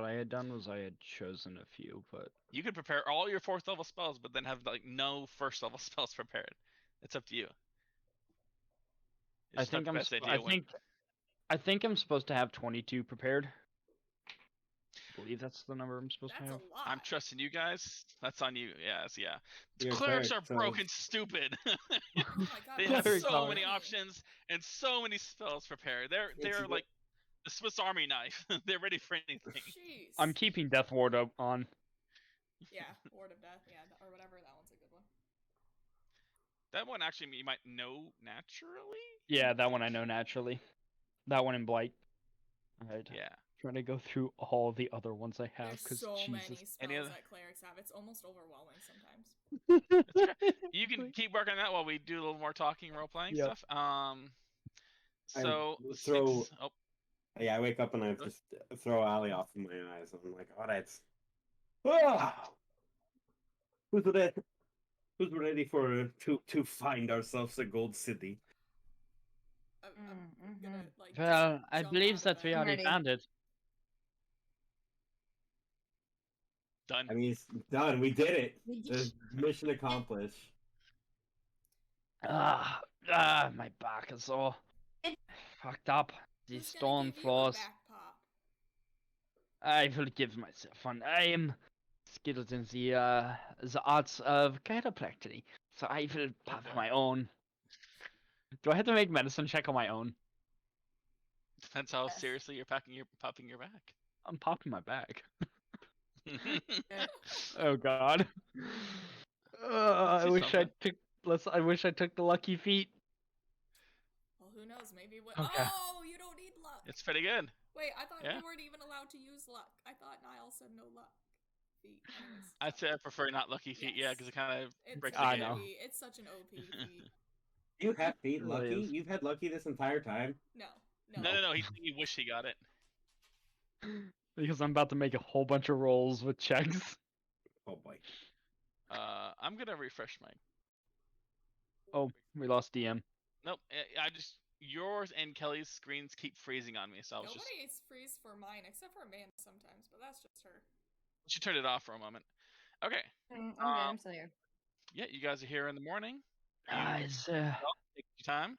Speaker 4: I had done was I had chosen a few, but
Speaker 1: You could prepare all your 4th level spells, but then have like no 1st level spells prepared. It's up to you. It's
Speaker 4: I
Speaker 1: just not
Speaker 4: think
Speaker 1: the
Speaker 4: I'm
Speaker 1: best idea when
Speaker 4: I think I'm supposed to have 22 prepared. I believe that's the number I'm supposed to
Speaker 3: That's a
Speaker 4: have.
Speaker 3: lot.
Speaker 1: I'm trusting you guys. That's on you. Yes, yeah.
Speaker 5: You're
Speaker 1: Clerics
Speaker 5: cleric,
Speaker 1: are
Speaker 5: so-
Speaker 1: broken stupid.
Speaker 3: Oh my god.
Speaker 1: They
Speaker 3: but
Speaker 1: have
Speaker 4: Clerics
Speaker 1: so
Speaker 4: are.
Speaker 1: many options and so many spells prepared. They're like the Swiss Army knife. They're ready for anything.
Speaker 3: Jeez.
Speaker 4: I'm keeping Death Ward up on.
Speaker 3: Yeah, Ward of Death, yeah, or whatever. That one's a good one.
Speaker 1: That one actually you might know naturally.
Speaker 4: Yeah, that one I know naturally. That one in Blight. Alright.
Speaker 1: Yeah.
Speaker 4: Trying to go through all the other ones I have
Speaker 3: There's
Speaker 4: because
Speaker 3: so
Speaker 4: Jesus.
Speaker 3: many
Speaker 1: Any
Speaker 3: spells
Speaker 1: other-
Speaker 3: that clerics have. It's almost overwhelming sometimes.
Speaker 1: You can keep working on that while we do a little more talking, role playing
Speaker 4: Yep.
Speaker 1: stuff. So
Speaker 5: throw-
Speaker 1: Sphinx. Oh,
Speaker 5: Yeah, I wake up and I just throw Ali off of my eyes. I'm like, oh, that's. Ah! Who's ready for to find ourselves a gold city?
Speaker 3: I'm gonna like.
Speaker 4: Well,
Speaker 3: just
Speaker 4: I
Speaker 3: jump
Speaker 4: believe
Speaker 3: out of
Speaker 4: that we
Speaker 3: bed.
Speaker 4: already
Speaker 2: Ready.
Speaker 4: found it.
Speaker 1: done.
Speaker 5: I mean, it's done. We did it.
Speaker 2: We did
Speaker 5: The mission accomplished.
Speaker 4: My back is all
Speaker 2: It-
Speaker 4: fucked up. These
Speaker 3: Who's gonna
Speaker 4: stone
Speaker 3: give you a
Speaker 4: floors.
Speaker 3: back pop?
Speaker 4: I will give myself one. I am skilled in the arts of chiropractic, so I will pop
Speaker 1: boy.
Speaker 4: my own. Do I have to make medicine check on my own?
Speaker 1: Depends how
Speaker 2: Yes.
Speaker 1: seriously you're popping your back.
Speaker 4: I'm popping my back. Oh God. I
Speaker 1: Do
Speaker 4: wish I
Speaker 1: something.
Speaker 4: took. I wish I took the lucky feet.
Speaker 3: Well, who knows? Maybe what?
Speaker 4: Okay.
Speaker 3: Oh, you don't need luck.
Speaker 1: It's pretty good.
Speaker 3: Wait, I thought
Speaker 1: Yeah.
Speaker 3: we weren't even allowed to use luck. I thought Niall said no luck. Feet. Anyways,
Speaker 1: I'd say I prefer not lucky feet, yeah,
Speaker 3: Yes.
Speaker 1: because it kind of
Speaker 3: it's
Speaker 1: breaks
Speaker 3: an
Speaker 1: the
Speaker 4: I
Speaker 1: game.
Speaker 4: know.
Speaker 3: OP. It's such an OP feat.
Speaker 5: You have feet
Speaker 4: It really
Speaker 5: lucky.
Speaker 4: is.
Speaker 5: You've had lucky this entire time.
Speaker 3: No,
Speaker 1: No. He wished he got it.
Speaker 4: Because I'm about to make a whole bunch of rolls with checks.
Speaker 5: Oh boy.
Speaker 1: I'm gonna refresh my.
Speaker 4: Oh, we lost DM.
Speaker 1: Nope. I just yours and Kelly's screens keep freezing on me, so I was just.
Speaker 3: Nobody freeze for mine except for Amanda sometimes, but that's just her.
Speaker 1: She turned it off for a moment. Okay.
Speaker 2: I'm good. I'm still here.
Speaker 1: Yeah, you guys are here in the morning.
Speaker 4: Is
Speaker 1: Take your time.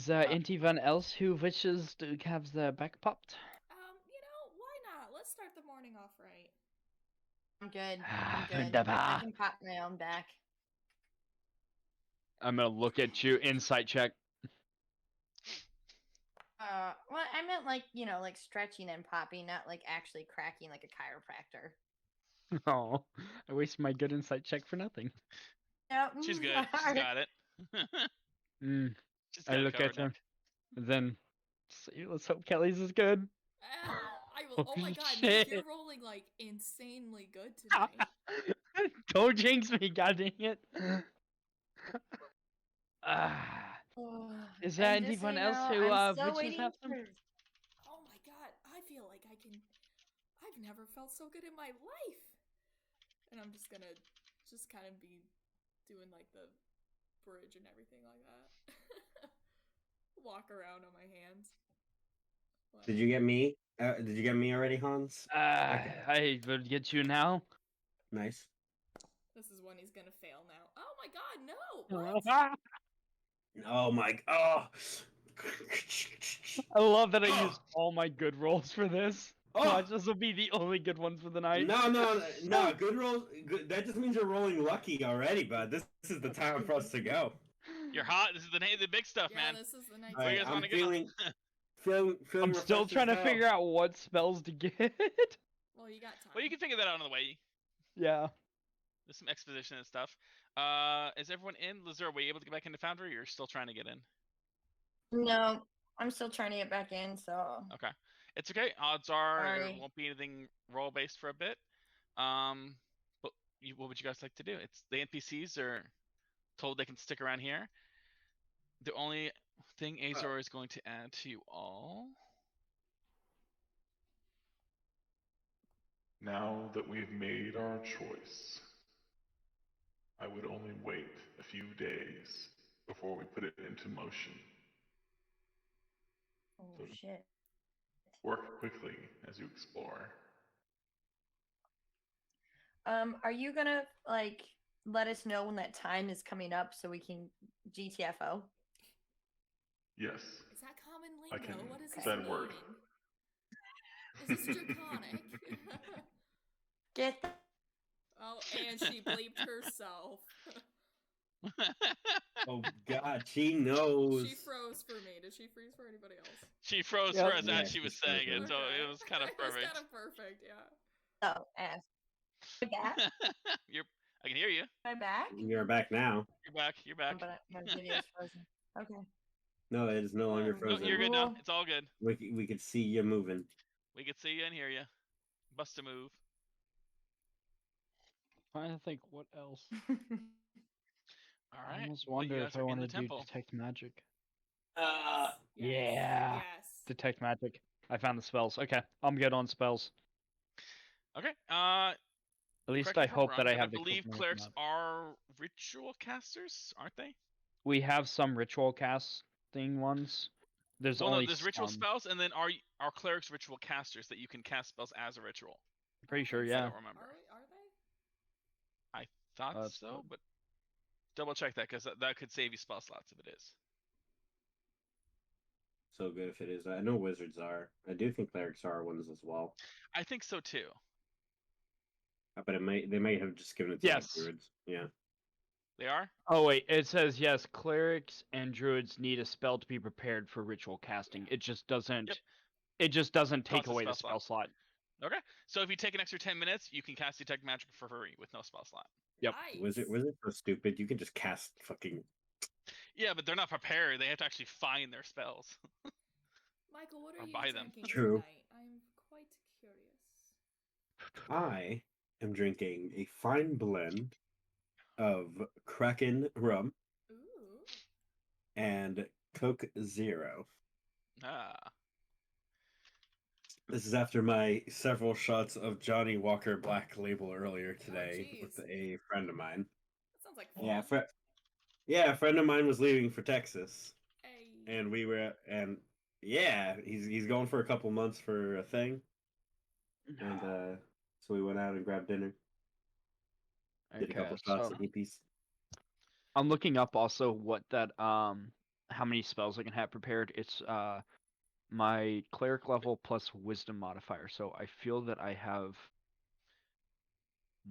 Speaker 4: anyone else who wishes to have their back popped?
Speaker 3: Why not? Let's start the morning off right.
Speaker 2: I'm good.
Speaker 4: Ah,
Speaker 2: I'm good. I
Speaker 4: wunderbar.
Speaker 2: can pop my own back.
Speaker 4: I'm gonna look at you. Insight check.
Speaker 2: Well, I meant like like stretching and popping, not like actually cracking like a chiropractor.
Speaker 4: Oh, I waste my good insight check for nothing.
Speaker 2: Yeah,
Speaker 1: She's good. She's got it.
Speaker 4: Mm,
Speaker 1: She's
Speaker 4: I
Speaker 1: got it
Speaker 4: look
Speaker 1: covered,
Speaker 4: at her.
Speaker 1: Nick.
Speaker 4: Then, see, let's hope Kelly's is good.
Speaker 3: I will. Oh my
Speaker 4: Holy
Speaker 3: god, Nick, you're
Speaker 4: shit.
Speaker 3: rolling like insanely good tonight.
Speaker 4: Don't jinx me, god dang it. Ah, is there
Speaker 2: And just so
Speaker 4: anyone
Speaker 2: you
Speaker 4: else
Speaker 2: know,
Speaker 4: who
Speaker 2: I'm still
Speaker 4: wishes
Speaker 2: waiting
Speaker 4: have them?
Speaker 2: for-
Speaker 3: Oh my god, I feel like I can. I've never felt so good in my life. And I'm just gonna kind of be doing like the bridge and everything like that. Walk around on my hands. What?
Speaker 5: Did you get me? Did you get me already, Hans?
Speaker 4: I will get you now.
Speaker 5: Nice.
Speaker 3: This is when he's gonna fail now. Oh my god, no! What?
Speaker 5: Oh my. Oh.
Speaker 4: I love that I used all my good rolls for this.
Speaker 5: Oh!
Speaker 4: Watch, this will be the only good ones for the night.
Speaker 5: No. Good roll. Good, that just means you're rolling lucky already, bud. This is the time for us to go.
Speaker 1: You're hot. This is the big stuff,
Speaker 3: Yeah,
Speaker 1: man.
Speaker 3: this is the night.
Speaker 1: Where you
Speaker 5: Alright,
Speaker 1: guys want
Speaker 5: I'm
Speaker 1: to go?
Speaker 5: feeling.
Speaker 4: I'm still
Speaker 5: refreshed
Speaker 4: trying
Speaker 5: as
Speaker 4: to
Speaker 5: hell.
Speaker 4: figure out what spells to get.
Speaker 3: Well, you got time.
Speaker 1: Well, you can figure that out on the way.
Speaker 4: Yeah.
Speaker 1: There's some exposition and stuff. Is everyone in? Lazur, were you able to get back into Foundry, or you're still trying to get in?
Speaker 2: No, I'm still trying to get back in. So
Speaker 1: Okay. It's okay. Odds are
Speaker 2: Sorry.
Speaker 1: it won't be anything role-based for a bit. But what would you guys like to do? It's the NPCs are told they can stick around here. The only thing Azor is going to add to you all.
Speaker 6: Now that we've made our choice, I would only wait a few days before we put it into motion.
Speaker 2: Oh
Speaker 6: So
Speaker 2: shit.
Speaker 6: work quickly as you explore.
Speaker 2: Are you gonna like let us know when that time is coming up so we can GTFO?
Speaker 6: Yes,
Speaker 3: Is that common
Speaker 6: I
Speaker 3: lingo?
Speaker 6: can
Speaker 3: What does this
Speaker 6: send
Speaker 3: mean?
Speaker 6: word.
Speaker 3: Is this draconic?
Speaker 2: Get that.
Speaker 3: Oh, and she bleeped herself.
Speaker 5: Oh God, she knows.
Speaker 3: She froze for me. Did she freeze for anybody else?
Speaker 1: She froze
Speaker 4: Yep.
Speaker 1: for us
Speaker 5: Yeah,
Speaker 1: as she was
Speaker 5: she's
Speaker 1: saying it,
Speaker 5: frozen.
Speaker 1: so it was kind of
Speaker 3: It was
Speaker 1: perfect.
Speaker 3: kind of perfect, yeah.
Speaker 2: Oh, ass. Am I back?
Speaker 1: I can hear you.
Speaker 2: Am I back?
Speaker 5: You're back now.
Speaker 1: You're back. You're back.
Speaker 2: But my video's frozen. Okay.
Speaker 5: No, it is no longer
Speaker 2: Oh,
Speaker 1: No,
Speaker 5: frozen.
Speaker 1: you're good now.
Speaker 2: Cool.
Speaker 1: It's all good.
Speaker 5: We could see you moving.
Speaker 1: We can see you and hear you. Bust a move.
Speaker 4: Trying to think what else.
Speaker 1: All
Speaker 4: I
Speaker 1: right.
Speaker 4: almost
Speaker 1: well, you
Speaker 4: wonder
Speaker 1: guys
Speaker 4: if I
Speaker 1: are in
Speaker 4: want
Speaker 1: the
Speaker 4: to do
Speaker 1: temple.
Speaker 4: detect magic.
Speaker 3: Yes.
Speaker 4: Yeah.
Speaker 3: Yes.
Speaker 4: Detect magic. I found the spells. Okay, I'm good on spells.
Speaker 1: Okay.
Speaker 4: At least
Speaker 1: Correct me
Speaker 4: I
Speaker 1: if I'm
Speaker 4: hope
Speaker 1: wrong,
Speaker 4: that I
Speaker 1: but I
Speaker 4: have the
Speaker 1: believe
Speaker 4: equipment
Speaker 1: clerics
Speaker 4: enough.
Speaker 1: are ritual casters, aren't they?
Speaker 4: We have some ritual casting ones. There's
Speaker 1: Well, no,
Speaker 4: only
Speaker 1: there's ritual
Speaker 4: some.
Speaker 1: spells, and then are clerics ritual casters that you can cast spells as a ritual?
Speaker 4: Pretty sure,
Speaker 3: think
Speaker 1: I
Speaker 4: yeah.
Speaker 1: don't remember.
Speaker 3: Are they?
Speaker 1: I thought
Speaker 4: That's
Speaker 1: so,
Speaker 4: cool.
Speaker 1: but double check that because that could save you spell slots if it is.
Speaker 5: So good if it is. I know wizards are. I do think clerics are ones as well.
Speaker 1: I think so too.
Speaker 5: But they may have just given it to like
Speaker 4: Yes.
Speaker 5: druids. Yeah.
Speaker 1: They are?
Speaker 4: Oh wait, it says yes. Clerics and druids need a spell to be prepared for ritual casting. It just doesn't.
Speaker 1: Yep.
Speaker 4: It just doesn't take
Speaker 1: Costs a
Speaker 4: away the
Speaker 1: spell
Speaker 4: spell slot.
Speaker 1: Okay. So if you take an extra 10 minutes, you can cast Detect Magic for free with no spell slot.
Speaker 4: Yep.
Speaker 3: Nice.
Speaker 5: Wizards are stupid. You can just cast fucking.
Speaker 1: Yeah, but they're not prepared. They have to actually find their spells.
Speaker 3: Michael, what
Speaker 1: Or
Speaker 3: are you
Speaker 1: buy them.
Speaker 3: drinking
Speaker 5: True.
Speaker 3: tonight? I'm quite curious.
Speaker 5: I am drinking a fine blend of Kraken rum
Speaker 3: Ooh.
Speaker 5: and Coke Zero.
Speaker 1: Ah.
Speaker 5: This is after my several shots of Johnny Walker Black Label earlier today
Speaker 3: jeez.
Speaker 5: with a friend of mine.
Speaker 3: That sounds like fun.
Speaker 5: Yeah, a friend of mine was leaving for Texas,
Speaker 3: Hey.
Speaker 5: and he's going for a couple months for a thing, and so we went out and grabbed dinner, did a couple shots
Speaker 4: so
Speaker 5: of hippies.
Speaker 4: I'm looking up also what that how many spells I can have prepared. It's my cleric level plus wisdom modifier. So I feel that I have.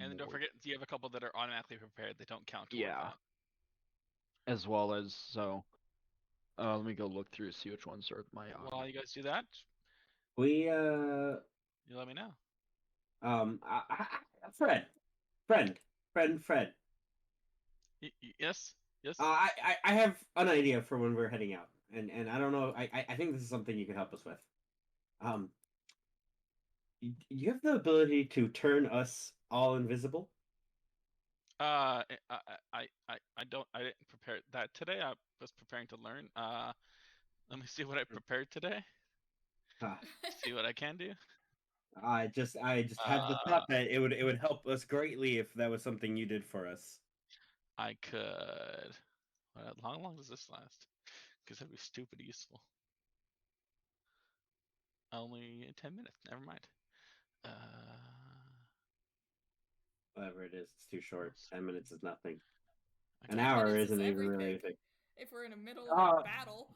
Speaker 1: And then don't
Speaker 4: more,
Speaker 1: forget, you have a couple that are automatically prepared. They don't count toward
Speaker 4: Yeah.
Speaker 1: that.
Speaker 4: as well as so. Let me go look through see which ones are my.
Speaker 1: While you guys do that,
Speaker 5: We
Speaker 1: you let me know.
Speaker 5: Fred.
Speaker 1: Yes? Yes?
Speaker 5: I have an idea for when we're heading out, and I don't know. I think this is something you can help us with. You have the ability to turn us all invisible.
Speaker 1: I didn't prepare that today. I was preparing to learn. Let me see what I prepared today. See what I can do.
Speaker 5: I just had the thought that it would help us greatly if that was something you did for us.
Speaker 1: I could. How long does this last? Because that'd be stupid useful. Only 10 minutes. Never mind.
Speaker 5: Whatever it is, it's too short. 10 minutes is nothing.
Speaker 1: Okay.
Speaker 5: An
Speaker 3: 10
Speaker 5: hour
Speaker 3: minutes is
Speaker 5: isn't even really
Speaker 3: everything.
Speaker 5: anything.
Speaker 3: If we're in the middle of a battle.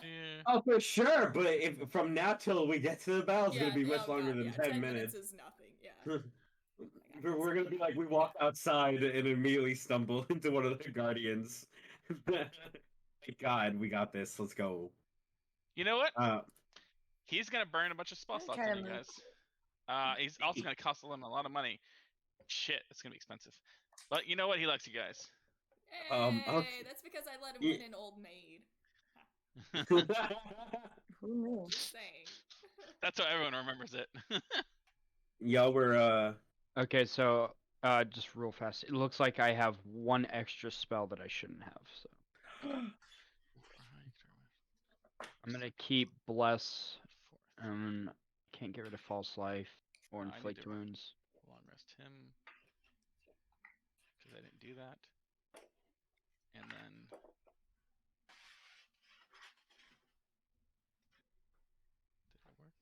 Speaker 1: Yeah.
Speaker 5: Oh, for sure. But if from now till we get to the battle, it's gonna be much longer than 10 minutes.
Speaker 3: Is nothing. Yeah.
Speaker 5: We're gonna be like, we walk outside and immediately stumble into one of the guardians. Thank God, we got this. Let's go.
Speaker 1: You know what? He's gonna burn a bunch of spell
Speaker 2: I'm
Speaker 1: slots
Speaker 2: trying
Speaker 1: on
Speaker 2: to
Speaker 1: you
Speaker 2: move.
Speaker 1: guys. He's also gonna cost them a lot of money. Shit, it's gonna be expensive. But you know what? He likes you guys.
Speaker 3: Hey,
Speaker 5: Okay.
Speaker 3: that's because I let him win an old maid.
Speaker 2: Who knew?
Speaker 3: Just saying.
Speaker 1: That's how everyone remembers it.
Speaker 5: Y'all were
Speaker 4: Okay, so just real fast. It looks like I have one extra spell that I shouldn't have. So I'm gonna keep bless.
Speaker 1: Fourth.
Speaker 4: Can't get rid of false life or
Speaker 1: I need
Speaker 4: inflict
Speaker 1: to
Speaker 4: wounds.
Speaker 1: long rest him because I didn't do that. And then did it work?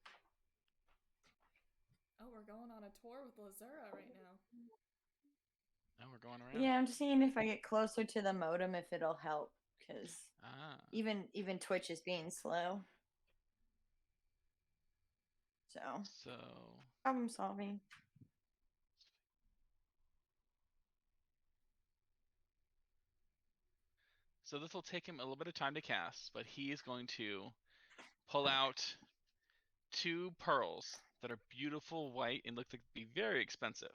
Speaker 3: Oh, we're going on a tour with Lazura right now.
Speaker 1: Now we're going around.
Speaker 2: Yeah, I'm just seeing if I get closer to the modem if it'll help, because
Speaker 1: Ah.
Speaker 2: even Twitch is being slow. So
Speaker 1: So
Speaker 2: problem solving.
Speaker 1: So this will take him a little bit of time to cast, but he is going to pull out 2 pearls that are beautiful white and look like to be very expensive.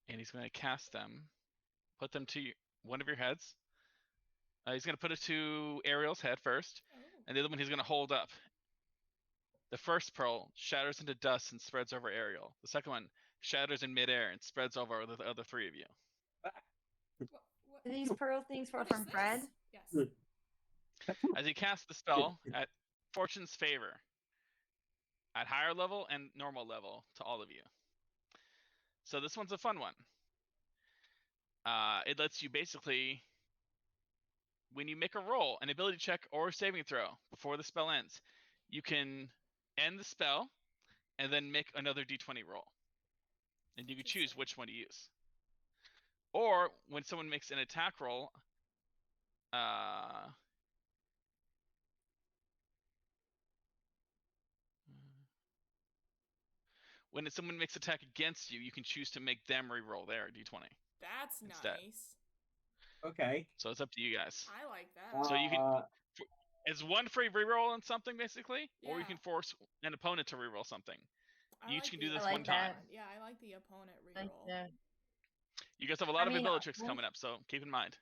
Speaker 1: And he's going to cast them, put them to one of your heads. He's going to put it to Ariel's head first,
Speaker 3: Oh.
Speaker 1: and the other one he's going to hold up. The first pearl shatters into dust and spreads over Ariel. The second one shatters in midair and spreads over the other 3 of you.
Speaker 3: What,
Speaker 2: Are these pearl things
Speaker 3: what
Speaker 2: from
Speaker 3: is
Speaker 2: Fred?
Speaker 3: this? Yes.
Speaker 1: As you cast the spell at Fortune's favor, at higher level and normal level to all of you. So this one's a fun one. It lets you basically, when you make a roll, an ability check or a saving throw before the spell ends, you can end the spell and then make another d20 roll. And you can choose which one to use. Or when someone makes an attack roll, when someone makes attack against you, you can choose to make them re-roll their d20.
Speaker 3: That's
Speaker 1: instead.
Speaker 3: nice.
Speaker 5: Okay.
Speaker 1: So it's up to you guys.
Speaker 3: I like that.
Speaker 1: So you can, it's one free reroll on something basically, or you
Speaker 3: Yeah.
Speaker 1: can force an opponent to reroll something.
Speaker 3: I
Speaker 1: You
Speaker 3: like
Speaker 1: each can
Speaker 3: the
Speaker 1: do this
Speaker 2: I like
Speaker 1: one time.
Speaker 2: that.
Speaker 3: Yeah, I like the opponent
Speaker 2: Like
Speaker 3: reroll.
Speaker 2: the
Speaker 1: You guys have a lot of
Speaker 2: mean,
Speaker 1: ability tricks
Speaker 2: one-
Speaker 1: coming up, so keep in mind.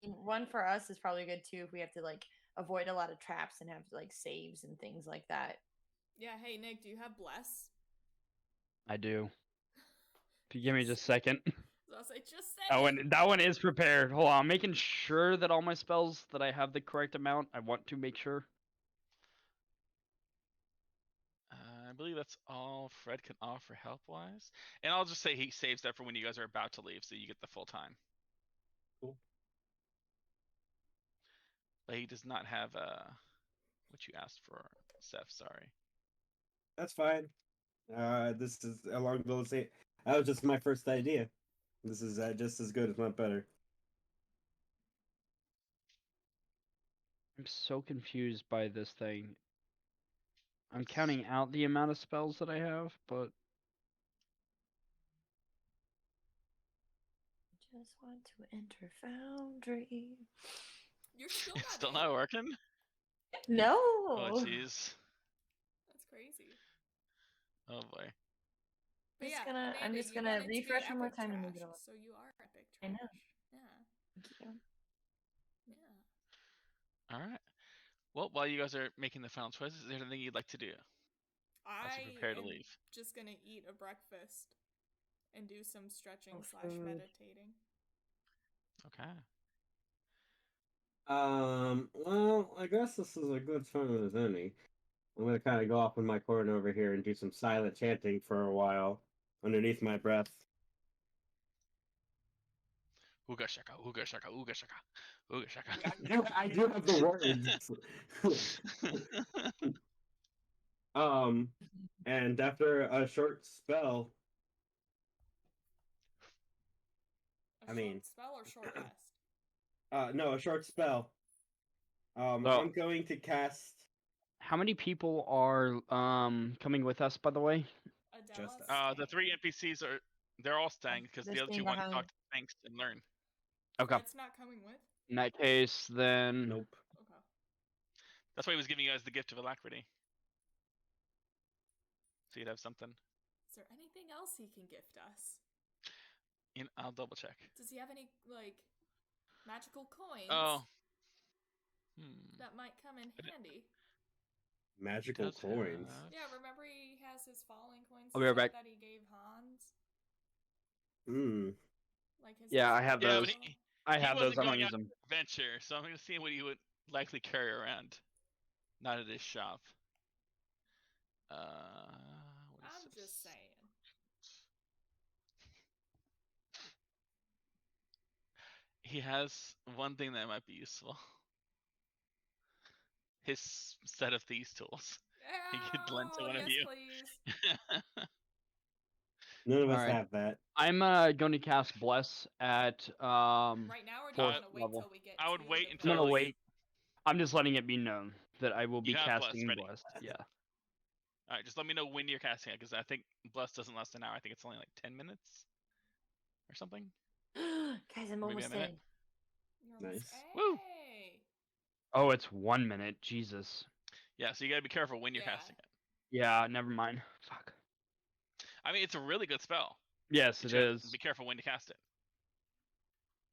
Speaker 2: one for us is probably good too if we have to like avoid a lot of traps and have like saves and things like that.
Speaker 3: Yeah, hey Nick, do you have bless?
Speaker 4: I do. If you give me just a second.
Speaker 3: So I'll say just say it.
Speaker 4: That one is prepared. Hold on, I'm making sure that all my spells that I have the correct amount. I want to make sure.
Speaker 1: I believe that's all Fred can offer help-wise. And I'll just say he saves that for when you guys are about to leave, so you get the full time.
Speaker 5: Cool.
Speaker 1: But he does not have what you asked for, Seth. Sorry.
Speaker 5: That's fine. This is along those same. That was just my first idea. This is just as good, if not better.
Speaker 4: I'm so confused by this thing. I'm counting out the amount of spells that I have, but
Speaker 2: Just want to enter Foundry.
Speaker 3: You're still
Speaker 1: It's
Speaker 3: not
Speaker 1: still
Speaker 3: in.
Speaker 1: not working?
Speaker 2: No.
Speaker 1: Oh, jeez.
Speaker 3: That's crazy.
Speaker 1: Oh, boy.
Speaker 3: But yeah,
Speaker 2: I'm
Speaker 3: Amanda,
Speaker 2: just
Speaker 3: you
Speaker 2: gonna
Speaker 3: wanted to be
Speaker 2: refresh one more
Speaker 3: epic
Speaker 2: time and move
Speaker 3: trash,
Speaker 2: it over.
Speaker 3: So you are epic
Speaker 2: I
Speaker 3: trash.
Speaker 2: know.
Speaker 3: Yeah. Yeah.
Speaker 1: All right. Well, while you guys are making the final choices, is there anything you'd like to do? As you prepare to
Speaker 3: am
Speaker 1: leave.
Speaker 3: just gonna eat a breakfast and do some stretching
Speaker 2: Oh,
Speaker 3: /
Speaker 2: food.
Speaker 3: meditating.
Speaker 1: Okay.
Speaker 5: Well, I guess this is a good time as any. I'm gonna kind of go off in my corner over here and do some silent chanting for a while, underneath my breath.
Speaker 1: Ooga shaka, ooga shaka, ooga shaka, ooga shaka.
Speaker 5: I do have the words. And after a short spell,
Speaker 3: A
Speaker 5: I
Speaker 3: short
Speaker 5: mean-
Speaker 3: spell or short rest?
Speaker 5: no, a short spell.
Speaker 4: Oh.
Speaker 5: I'm going to cast.
Speaker 4: how many people are coming with us, by the way?
Speaker 3: Adela's
Speaker 1: The 3 NPCs they're all staying because
Speaker 2: They're
Speaker 1: the other 2
Speaker 2: staying
Speaker 1: want to
Speaker 2: behind.
Speaker 1: talk to Thanks and learn.
Speaker 4: Okay.
Speaker 3: Fred's not coming with?
Speaker 4: In that case, then
Speaker 5: Nope.
Speaker 3: Okay.
Speaker 1: That's why he was giving you guys the gift of alacrity. So you'd have something.
Speaker 3: Is there anything else he can gift us?
Speaker 1: I'll double check.
Speaker 3: Does he have any, like, magical coins
Speaker 1: Oh.
Speaker 3: that might come in handy?
Speaker 5: Magical
Speaker 1: Does
Speaker 5: coins.
Speaker 1: have-
Speaker 3: Yeah, remember he has his falling coins
Speaker 4: I'll be right
Speaker 3: and stuff
Speaker 4: back.
Speaker 3: that he gave Hans?
Speaker 5: Hmm.
Speaker 3: Like his
Speaker 4: Yeah, I have
Speaker 1: Yeah,
Speaker 4: those.
Speaker 1: but
Speaker 4: I
Speaker 1: he
Speaker 4: have
Speaker 1: wasn't
Speaker 4: those. I don't
Speaker 1: going
Speaker 4: use
Speaker 1: out
Speaker 4: them.
Speaker 1: on an adventure, so I'm going to see what he would likely carry around. Not at his shop. What is
Speaker 3: I'm
Speaker 1: this?
Speaker 3: just saying.
Speaker 1: He has one thing that might be useful. His set of these tools. He could lend to
Speaker 3: Oh,
Speaker 1: one of
Speaker 3: yes,
Speaker 1: you.
Speaker 3: please.
Speaker 5: None of us
Speaker 4: Alright.
Speaker 5: have that.
Speaker 4: I'm going to cast Bless at
Speaker 3: Right now, or do you
Speaker 4: fourth
Speaker 3: want to wait
Speaker 4: level.
Speaker 3: till we get
Speaker 1: I would
Speaker 3: to
Speaker 1: wait
Speaker 3: the
Speaker 1: until
Speaker 4: I'm gonna
Speaker 3: place?
Speaker 4: wait. I'm just letting it be known that I will be
Speaker 1: You have Bless
Speaker 4: casting
Speaker 1: ready.
Speaker 4: Blessed. Yeah.
Speaker 1: All right, just let me know when you're casting it, because I think Bless doesn't last an hour. I think it's only like 10 minutes or something.
Speaker 2: Guys, I'm
Speaker 1: Maybe a
Speaker 2: almost
Speaker 1: minute.
Speaker 2: in.
Speaker 3: You're almost,
Speaker 5: Nice.
Speaker 1: Woo!
Speaker 3: hey.
Speaker 4: Oh, it's 1 minute. Jesus.
Speaker 1: Yeah, so you gotta be careful when you're
Speaker 3: Yeah.
Speaker 1: casting it.
Speaker 4: Yeah, never mind. Fuck.
Speaker 1: I mean, it's a really good spell.
Speaker 4: Yes,
Speaker 1: You
Speaker 4: it
Speaker 1: just have to
Speaker 4: is.
Speaker 1: be careful when to cast it.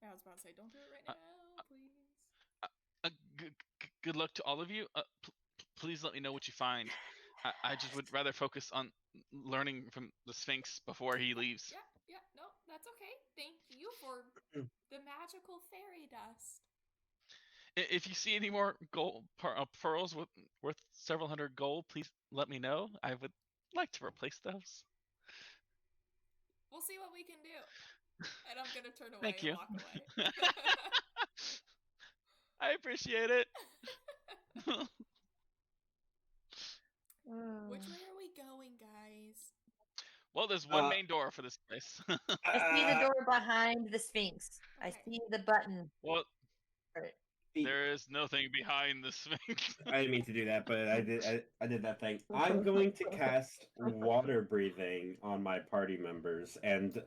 Speaker 3: I was about to say, don't do it right now, please.
Speaker 1: Good luck to all of you. Please let me know what you find. I just would rather focus on learning from the Sphinx before he leaves.
Speaker 3: Yeah, no, that's okay. Thank you for the magical fairy dust.
Speaker 1: If you see any more gold pearls worth several hundred gold, please let me know. I would like to replace those.
Speaker 3: We'll see what we can do. And I'm gonna turn away
Speaker 1: Thank
Speaker 3: and
Speaker 1: you.
Speaker 3: walk away.
Speaker 1: I appreciate it.
Speaker 3: Which way are we going, guys?
Speaker 1: Well, there's one main door for this place.
Speaker 2: I see the door behind the Sphinx. I
Speaker 3: Okay.
Speaker 2: see the button.
Speaker 1: Well,
Speaker 2: for it.
Speaker 1: there is nothing behind the Sphinx.
Speaker 5: I didn't mean to do that, but I did that thing. I'm going to cast water breathing on my party members, and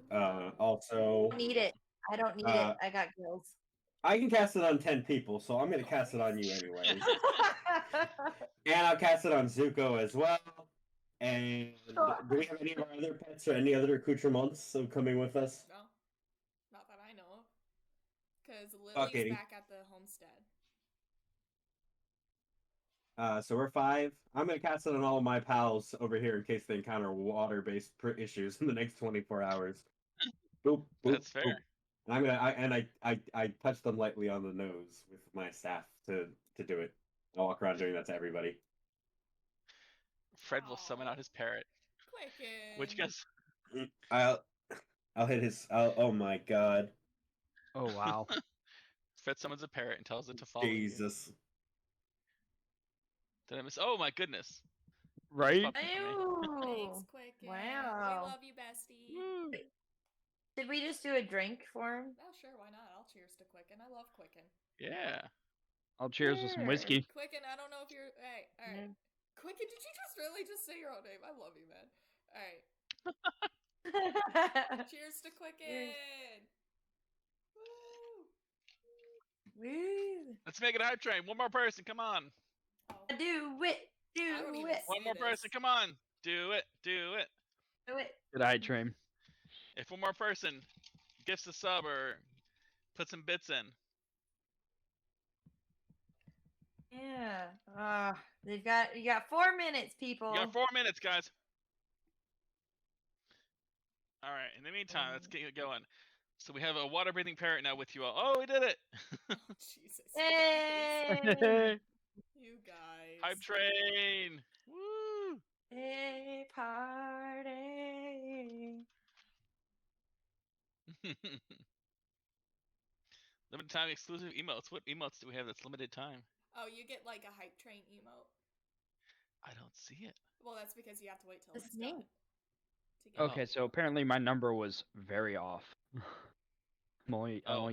Speaker 5: also
Speaker 2: I don't need it. I don't need it. I got gills.
Speaker 5: I can cast it on 10 people, so I'm going to cast it on you anyways. And I'll cast it on Zuko as well. And do we have any of our other pets or any other accoutrements coming with us?
Speaker 3: No, not that I know of. Because
Speaker 5: Fuck,
Speaker 3: Lily's
Speaker 5: Katie.
Speaker 3: back at the homestead.
Speaker 5: So we're 5. I'm going to cast it on all of my pals over here in case they encounter water-based issues in the next 24 hours. Boop, boop,
Speaker 1: That's fair.
Speaker 5: boop. And I touch them lightly on the nose with my staff to do it. I'll walk around doing that to everybody.
Speaker 1: Fred will summon out his parrot.
Speaker 3: Quicken.
Speaker 1: Which guys?
Speaker 5: I'll hit his. Oh my god.
Speaker 4: Oh wow.
Speaker 1: Fred summons a parrot and tells it to follow
Speaker 5: Jesus.
Speaker 1: you. Did I miss? Oh my goodness.
Speaker 4: Right?
Speaker 1: Puppy for me.
Speaker 3: Thanks, Quicken.
Speaker 2: Wow.
Speaker 3: We love you, bestie.
Speaker 1: Woo.
Speaker 2: Did we just do a drink for him?
Speaker 3: Oh, sure, why not? I'll cheers to Quicken. I love Quicken.
Speaker 1: Yeah.
Speaker 4: I'll cheers with some
Speaker 2: Sure.
Speaker 4: whiskey.
Speaker 3: Quicken, I don't know if you're. Hey, alright. Quicken, did you just really just say your own name? I love you, man. Alright. Cheers to Quicken. Woo.
Speaker 2: Woo.
Speaker 1: Let's make it a hype train. One more person. Come on.
Speaker 3: Oh.
Speaker 2: Do it.
Speaker 3: I don't
Speaker 2: Do
Speaker 3: even
Speaker 2: it.
Speaker 1: One
Speaker 3: see
Speaker 1: more
Speaker 3: this.
Speaker 1: person. Come on. Do it. Do it.
Speaker 2: Do it.
Speaker 4: Good eye train.
Speaker 1: If one more person gifts a sub or put some bits in.
Speaker 2: Yeah. You got 4 minutes, people.
Speaker 1: You got 4 minutes, guys. All right. In the meantime, let's get going. So we have a water breathing parrot now with you all. Oh, we did it.
Speaker 3: Oh, Jesus.
Speaker 2: Yay!
Speaker 3: You guys.
Speaker 1: Hype train. Woo.
Speaker 2: Hey, party.
Speaker 1: Limited time exclusive emotes. What emotes do we have that's limited time?
Speaker 3: Oh, you get like a hype train emote.
Speaker 1: I don't see it.
Speaker 3: Well, that's because you have to wait till
Speaker 2: The
Speaker 3: it's
Speaker 2: snake.
Speaker 3: done. To get
Speaker 4: Okay,
Speaker 3: it.
Speaker 4: so apparently my number was very off. I
Speaker 1: Oh.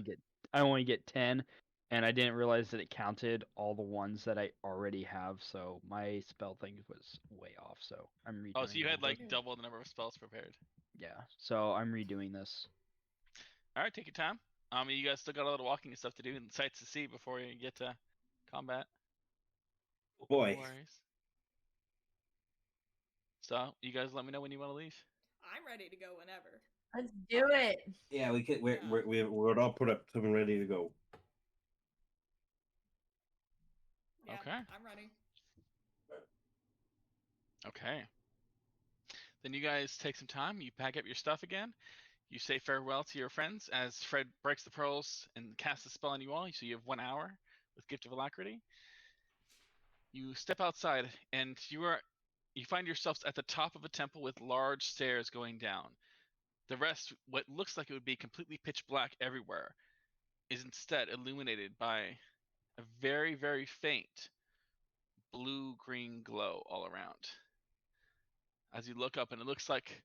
Speaker 4: only get 10, and I didn't realize that it counted all the ones that I already have, so my spell thing was way off. So I'm redoing.
Speaker 1: Oh, so you had
Speaker 4: it.
Speaker 1: like double the number of spells prepared.
Speaker 4: Yeah, so I'm redoing this.
Speaker 1: All right, take your time. You guys still got a lot of walking and stuff to do and sights to see before you get to combat.
Speaker 5: Boy.
Speaker 1: No worries. So you guys let me know when you want to leave.
Speaker 3: I'm ready to go whenever.
Speaker 2: Let's do it.
Speaker 5: Yeah, we could.
Speaker 3: Yeah.
Speaker 5: We're all put up to and ready to go.
Speaker 3: Yeah,
Speaker 1: Okay.
Speaker 3: I'm ready.
Speaker 1: Okay. Then you guys take some time. You pack up your stuff again. You say farewell to your friends as Fred breaks the pearls and casts a spell on you all. So you have 1 hour with Gift of Alacrity. You step outside, and you find yourselves at the top of a temple with large stairs going down. The rest, what looks like it would be completely pitch black everywhere, is instead illuminated by a very, very faint blue-green glow all around. As you look up, and it looks like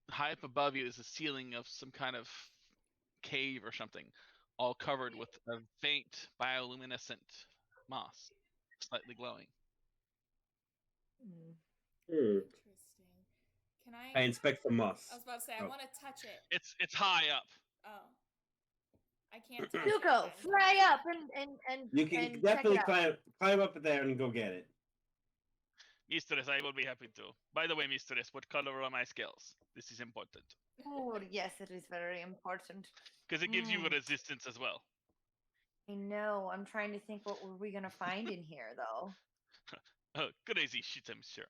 Speaker 1: high up above you is the ceiling of some kind of cave or something, all covered with a faint bioluminescent moss, slightly glowing.
Speaker 3: Interesting. Can
Speaker 5: I inspect the moss.
Speaker 3: I was about to say, I want to touch it.
Speaker 1: It's high up.
Speaker 3: Oh. I can't touch it.
Speaker 2: Zuko,
Speaker 3: then.
Speaker 2: fly up and
Speaker 5: You can
Speaker 2: and
Speaker 5: definitely
Speaker 2: check it out.
Speaker 5: climb up there and go get it.
Speaker 1: Mistress, I will be happy to. By the way, Mistress, what color are my scales? This is important.
Speaker 2: Oh, yes, it is very important.
Speaker 1: Because it gives you a resistance as well.
Speaker 2: I know. I'm trying to think what were we gonna find in here though.
Speaker 1: Oh, crazy shit, I'm sure.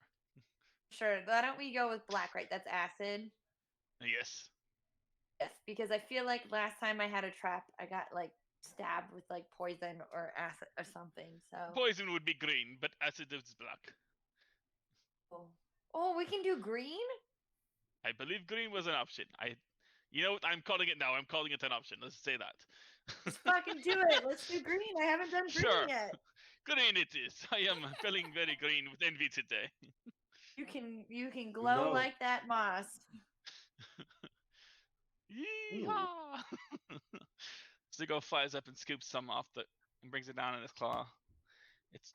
Speaker 2: Sure, why don't we go with black, right? That's acid.
Speaker 1: Yes.
Speaker 2: Yes, because I feel like last time I had a trap, I got like stabbed with like poison or acid or something. So
Speaker 1: Poison would be green, but acid is black.
Speaker 2: Oh, we can do green?
Speaker 1: I believe green was an option. You know what? I'm calling it now. I'm calling it an option. Let's say that.
Speaker 2: Let's fucking do it. Let's do green. I haven't done green
Speaker 1: Sure.
Speaker 2: yet.
Speaker 1: Green it is. I am feeling very green with envy today.
Speaker 2: You can glow
Speaker 5: No.
Speaker 2: like that moss.
Speaker 1: Yeehaw! Zigo flies up and scoops some off and brings it down in his claw. It's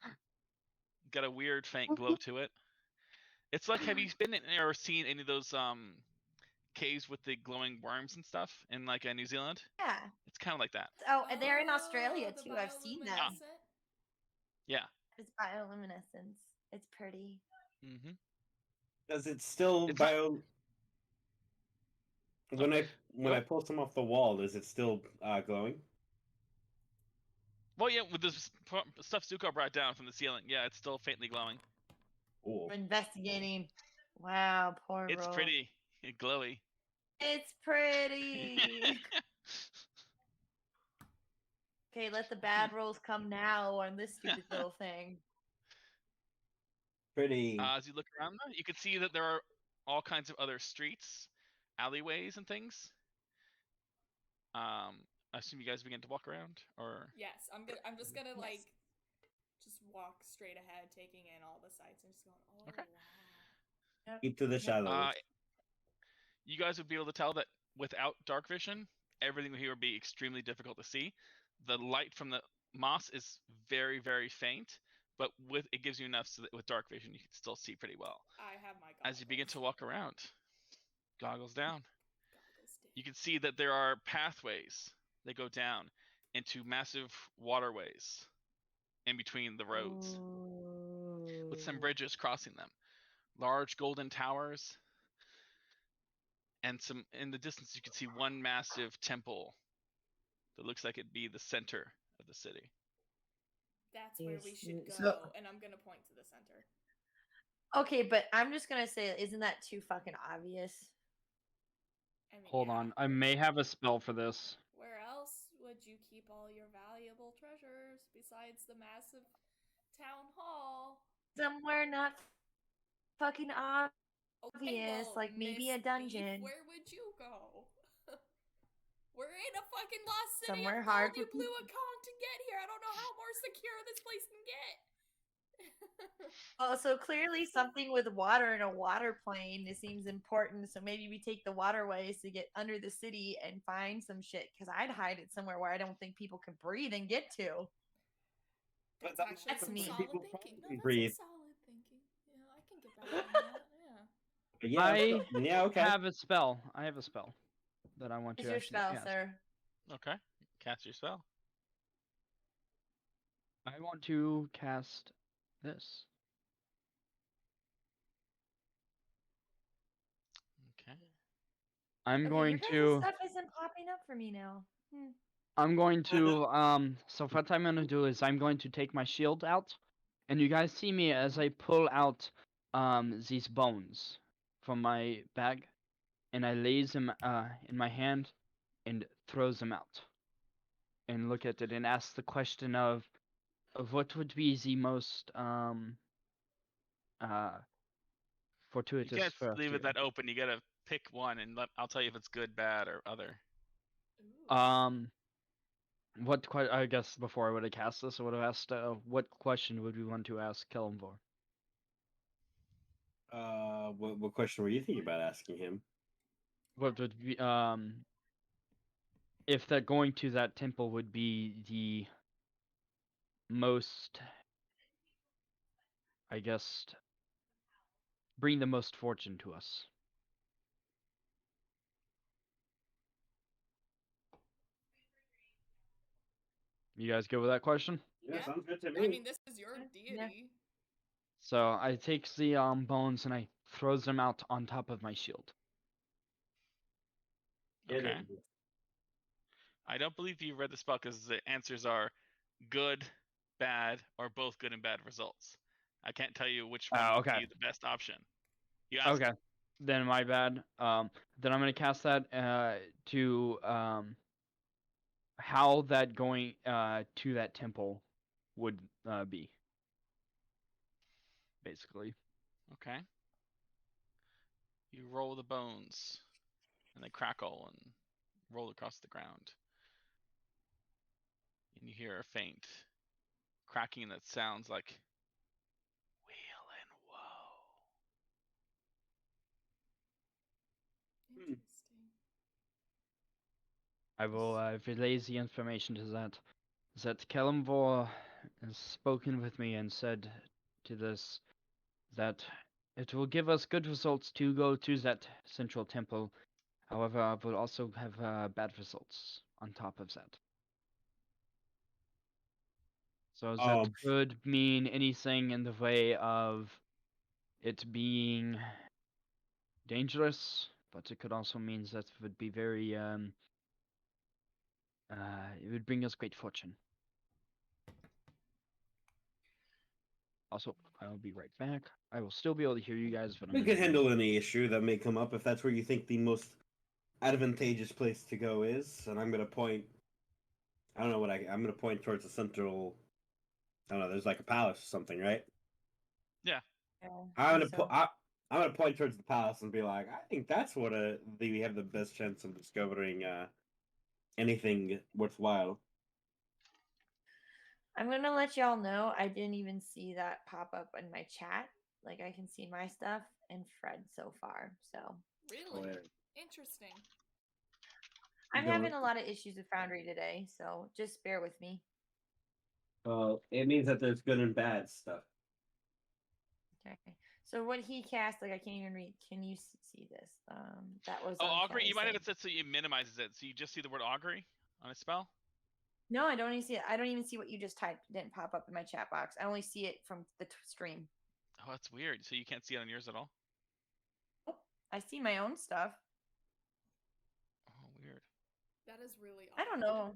Speaker 1: got a weird faint glow to it. It's like, have you been in or seen any of those caves with the glowing worms and stuff in like New Zealand?
Speaker 2: Yeah.
Speaker 1: It's kind of like that.
Speaker 2: Oh, and they're in Australia
Speaker 3: the
Speaker 2: too. I've seen them.
Speaker 3: bioluminescent?
Speaker 1: Yeah.
Speaker 2: It's bioluminescence. It's pretty.
Speaker 1: Mm-hmm.
Speaker 5: Does it still
Speaker 1: It's not-
Speaker 5: bio? When I pull some off the wall, is it still glowing?
Speaker 1: Well, yeah, with this stuff Zuko brought down from the ceiling, yeah, it's still faintly glowing.
Speaker 5: Cool.
Speaker 2: We're investigating. Wow, poor
Speaker 1: It's
Speaker 2: Ro.
Speaker 1: pretty glowy.
Speaker 2: It's pretty. Okay, let the bad rolls come now on this stupid little thing.
Speaker 5: Pretty.
Speaker 1: As you look around, though, you can see that there are all kinds of other streets, alleyways, and things. I assume you guys begin to walk around, or
Speaker 3: Yes, I'm just gonna
Speaker 2: Yes.
Speaker 3: like just walk straight ahead, taking in all the sights and just going, oh
Speaker 1: Okay.
Speaker 3: wow.
Speaker 5: Into the shadows.
Speaker 1: you guys would be able to tell that without dark vision, everything here would be extremely difficult to see. The light from the moss is very, very faint, but it gives you enough so that with dark vision you can still see pretty well.
Speaker 3: I have my goggles.
Speaker 1: As you begin to walk around, goggles down,
Speaker 3: Goggles down.
Speaker 1: you can see that there are pathways that go down into massive waterways in between the roads, with some bridges crossing them. Large golden towers, and some in the distance you can see one massive temple that looks like it'd be the center of the city.
Speaker 3: That's where we should go,
Speaker 2: So-
Speaker 3: and I'm gonna point to the center.
Speaker 2: Okay, but I'm just gonna say, isn't that too fucking obvious?
Speaker 3: I mean,
Speaker 4: Hold
Speaker 3: yeah.
Speaker 4: on, I may have a spell for this.
Speaker 3: Where else would you keep all your valuable treasures besides the massive town hall?
Speaker 2: Somewhere not fucking obvious,
Speaker 3: Okay, well,
Speaker 2: like maybe a
Speaker 3: Miss Thief,
Speaker 2: dungeon.
Speaker 3: where would you go? We're in a fucking lost city.
Speaker 2: Somewhere
Speaker 3: I've
Speaker 2: hard
Speaker 3: called you
Speaker 2: for
Speaker 3: blew
Speaker 2: people.
Speaker 3: a conch to get here. I don't know how more secure this place can get.
Speaker 2: Oh, so clearly something with water and a water plane. It seems important. So maybe we take the waterways to get under the city and find some shit. Because I'd hide it somewhere where I don't think people can breathe and get to.
Speaker 3: That's
Speaker 5: But
Speaker 3: actually
Speaker 2: that's
Speaker 3: some
Speaker 2: me.
Speaker 3: solid
Speaker 5: People
Speaker 3: thinking. No,
Speaker 5: can
Speaker 3: that's
Speaker 5: breathe.
Speaker 3: some solid thinking. Yeah, I can get back on that. Yeah.
Speaker 5: Yeah.
Speaker 4: I
Speaker 5: Yeah. Okay.
Speaker 4: have a spell. I have a spell that I want
Speaker 2: What's
Speaker 4: to
Speaker 2: your
Speaker 4: actually
Speaker 2: spell,
Speaker 4: cast.
Speaker 2: sir?
Speaker 1: Okay, cast your spell.
Speaker 4: I want to cast this.
Speaker 1: Okay.
Speaker 4: I'm
Speaker 2: Okay,
Speaker 4: going
Speaker 2: your guys'
Speaker 4: to.
Speaker 2: stuff isn't popping up for me now.
Speaker 4: I'm going to. So what I'm gonna do is I'm going to take my shield out, and you guys see me as I pull out these bones from my bag, and I lays them in my hand and throws them out. and look at it and ask the question of what would be the most
Speaker 1: You
Speaker 4: fortuitous
Speaker 1: can't
Speaker 4: for us
Speaker 1: leave
Speaker 4: here.
Speaker 1: it that open. You gotta pick one, and I'll tell you if it's good, bad, or other.
Speaker 3: Ooh.
Speaker 4: I guess before I would have cast this, I would have asked, what question would we want to ask Kellenvor?
Speaker 5: What question were you thinking about asking him?
Speaker 4: What would be, if that going to that temple would be the most, I guess, bring the most fortune to us. You guys go with that question?
Speaker 5: Yeah,
Speaker 3: Yeah.
Speaker 5: sounds good to
Speaker 3: I
Speaker 5: me.
Speaker 3: mean, this is your deity.
Speaker 4: So I take the bones and I throws them out on top of my shield.
Speaker 1: Okay. I don't believe you read the spell because the answers are good, bad, or both good and bad results. I can't tell you which one would
Speaker 4: Okay.
Speaker 1: be the best option. You asked.
Speaker 4: Okay. Then my bad. Then I'm gonna cast that to how that going to that temple would be. Basically.
Speaker 1: Okay. You roll the bones, and they crackle and roll across the ground. And you hear a faint cracking that sounds like wheel and woe.
Speaker 3: Interesting.
Speaker 4: I will relay the information to that Kellenvor has spoken with me and said to this that it will give us good results to go to that central temple. However, I will also have bad results on top of that. So that could mean anything in the way of it being dangerous, but it could also mean that it would be very it would bring us great fortune. Also, I'll be right back. I will still be able to hear you guys, but
Speaker 5: We could handle any issue that may come up if that's where you think the most advantageous place to go is. And I'm gonna point. I don't know what I'm gonna point towards the central. I don't know. There's like a palace or something, right?
Speaker 1: Yeah.
Speaker 5: I'm gonna point towards the palace and be like, I think that's what we have the best chance of discovering anything worthwhile.
Speaker 2: I'm gonna let y'all know I didn't even see that pop up in my chat. Like I can see my stuff and Fred so far. So
Speaker 3: Really interesting.
Speaker 2: I'm having a lot of issues with Foundry today, so just bear with me.
Speaker 5: Well, it means that there's good and bad stuff.
Speaker 2: Okay. So what he cast, like I can't even read. Can you see this? That was.
Speaker 1: Augury.
Speaker 2: Kelly's
Speaker 1: You might have
Speaker 2: thing.
Speaker 1: it set so it minimizes it, so you just see the word augury on a spell.
Speaker 2: No, I don't even see it. I don't even see what you just typed. It didn't pop up in my chat box. I only see it from the stream.
Speaker 1: Oh, that's weird. So you can't see it on yours at all.
Speaker 2: Oh, I see my own stuff.
Speaker 1: Oh, weird.
Speaker 3: That is really odd.
Speaker 2: I don't know.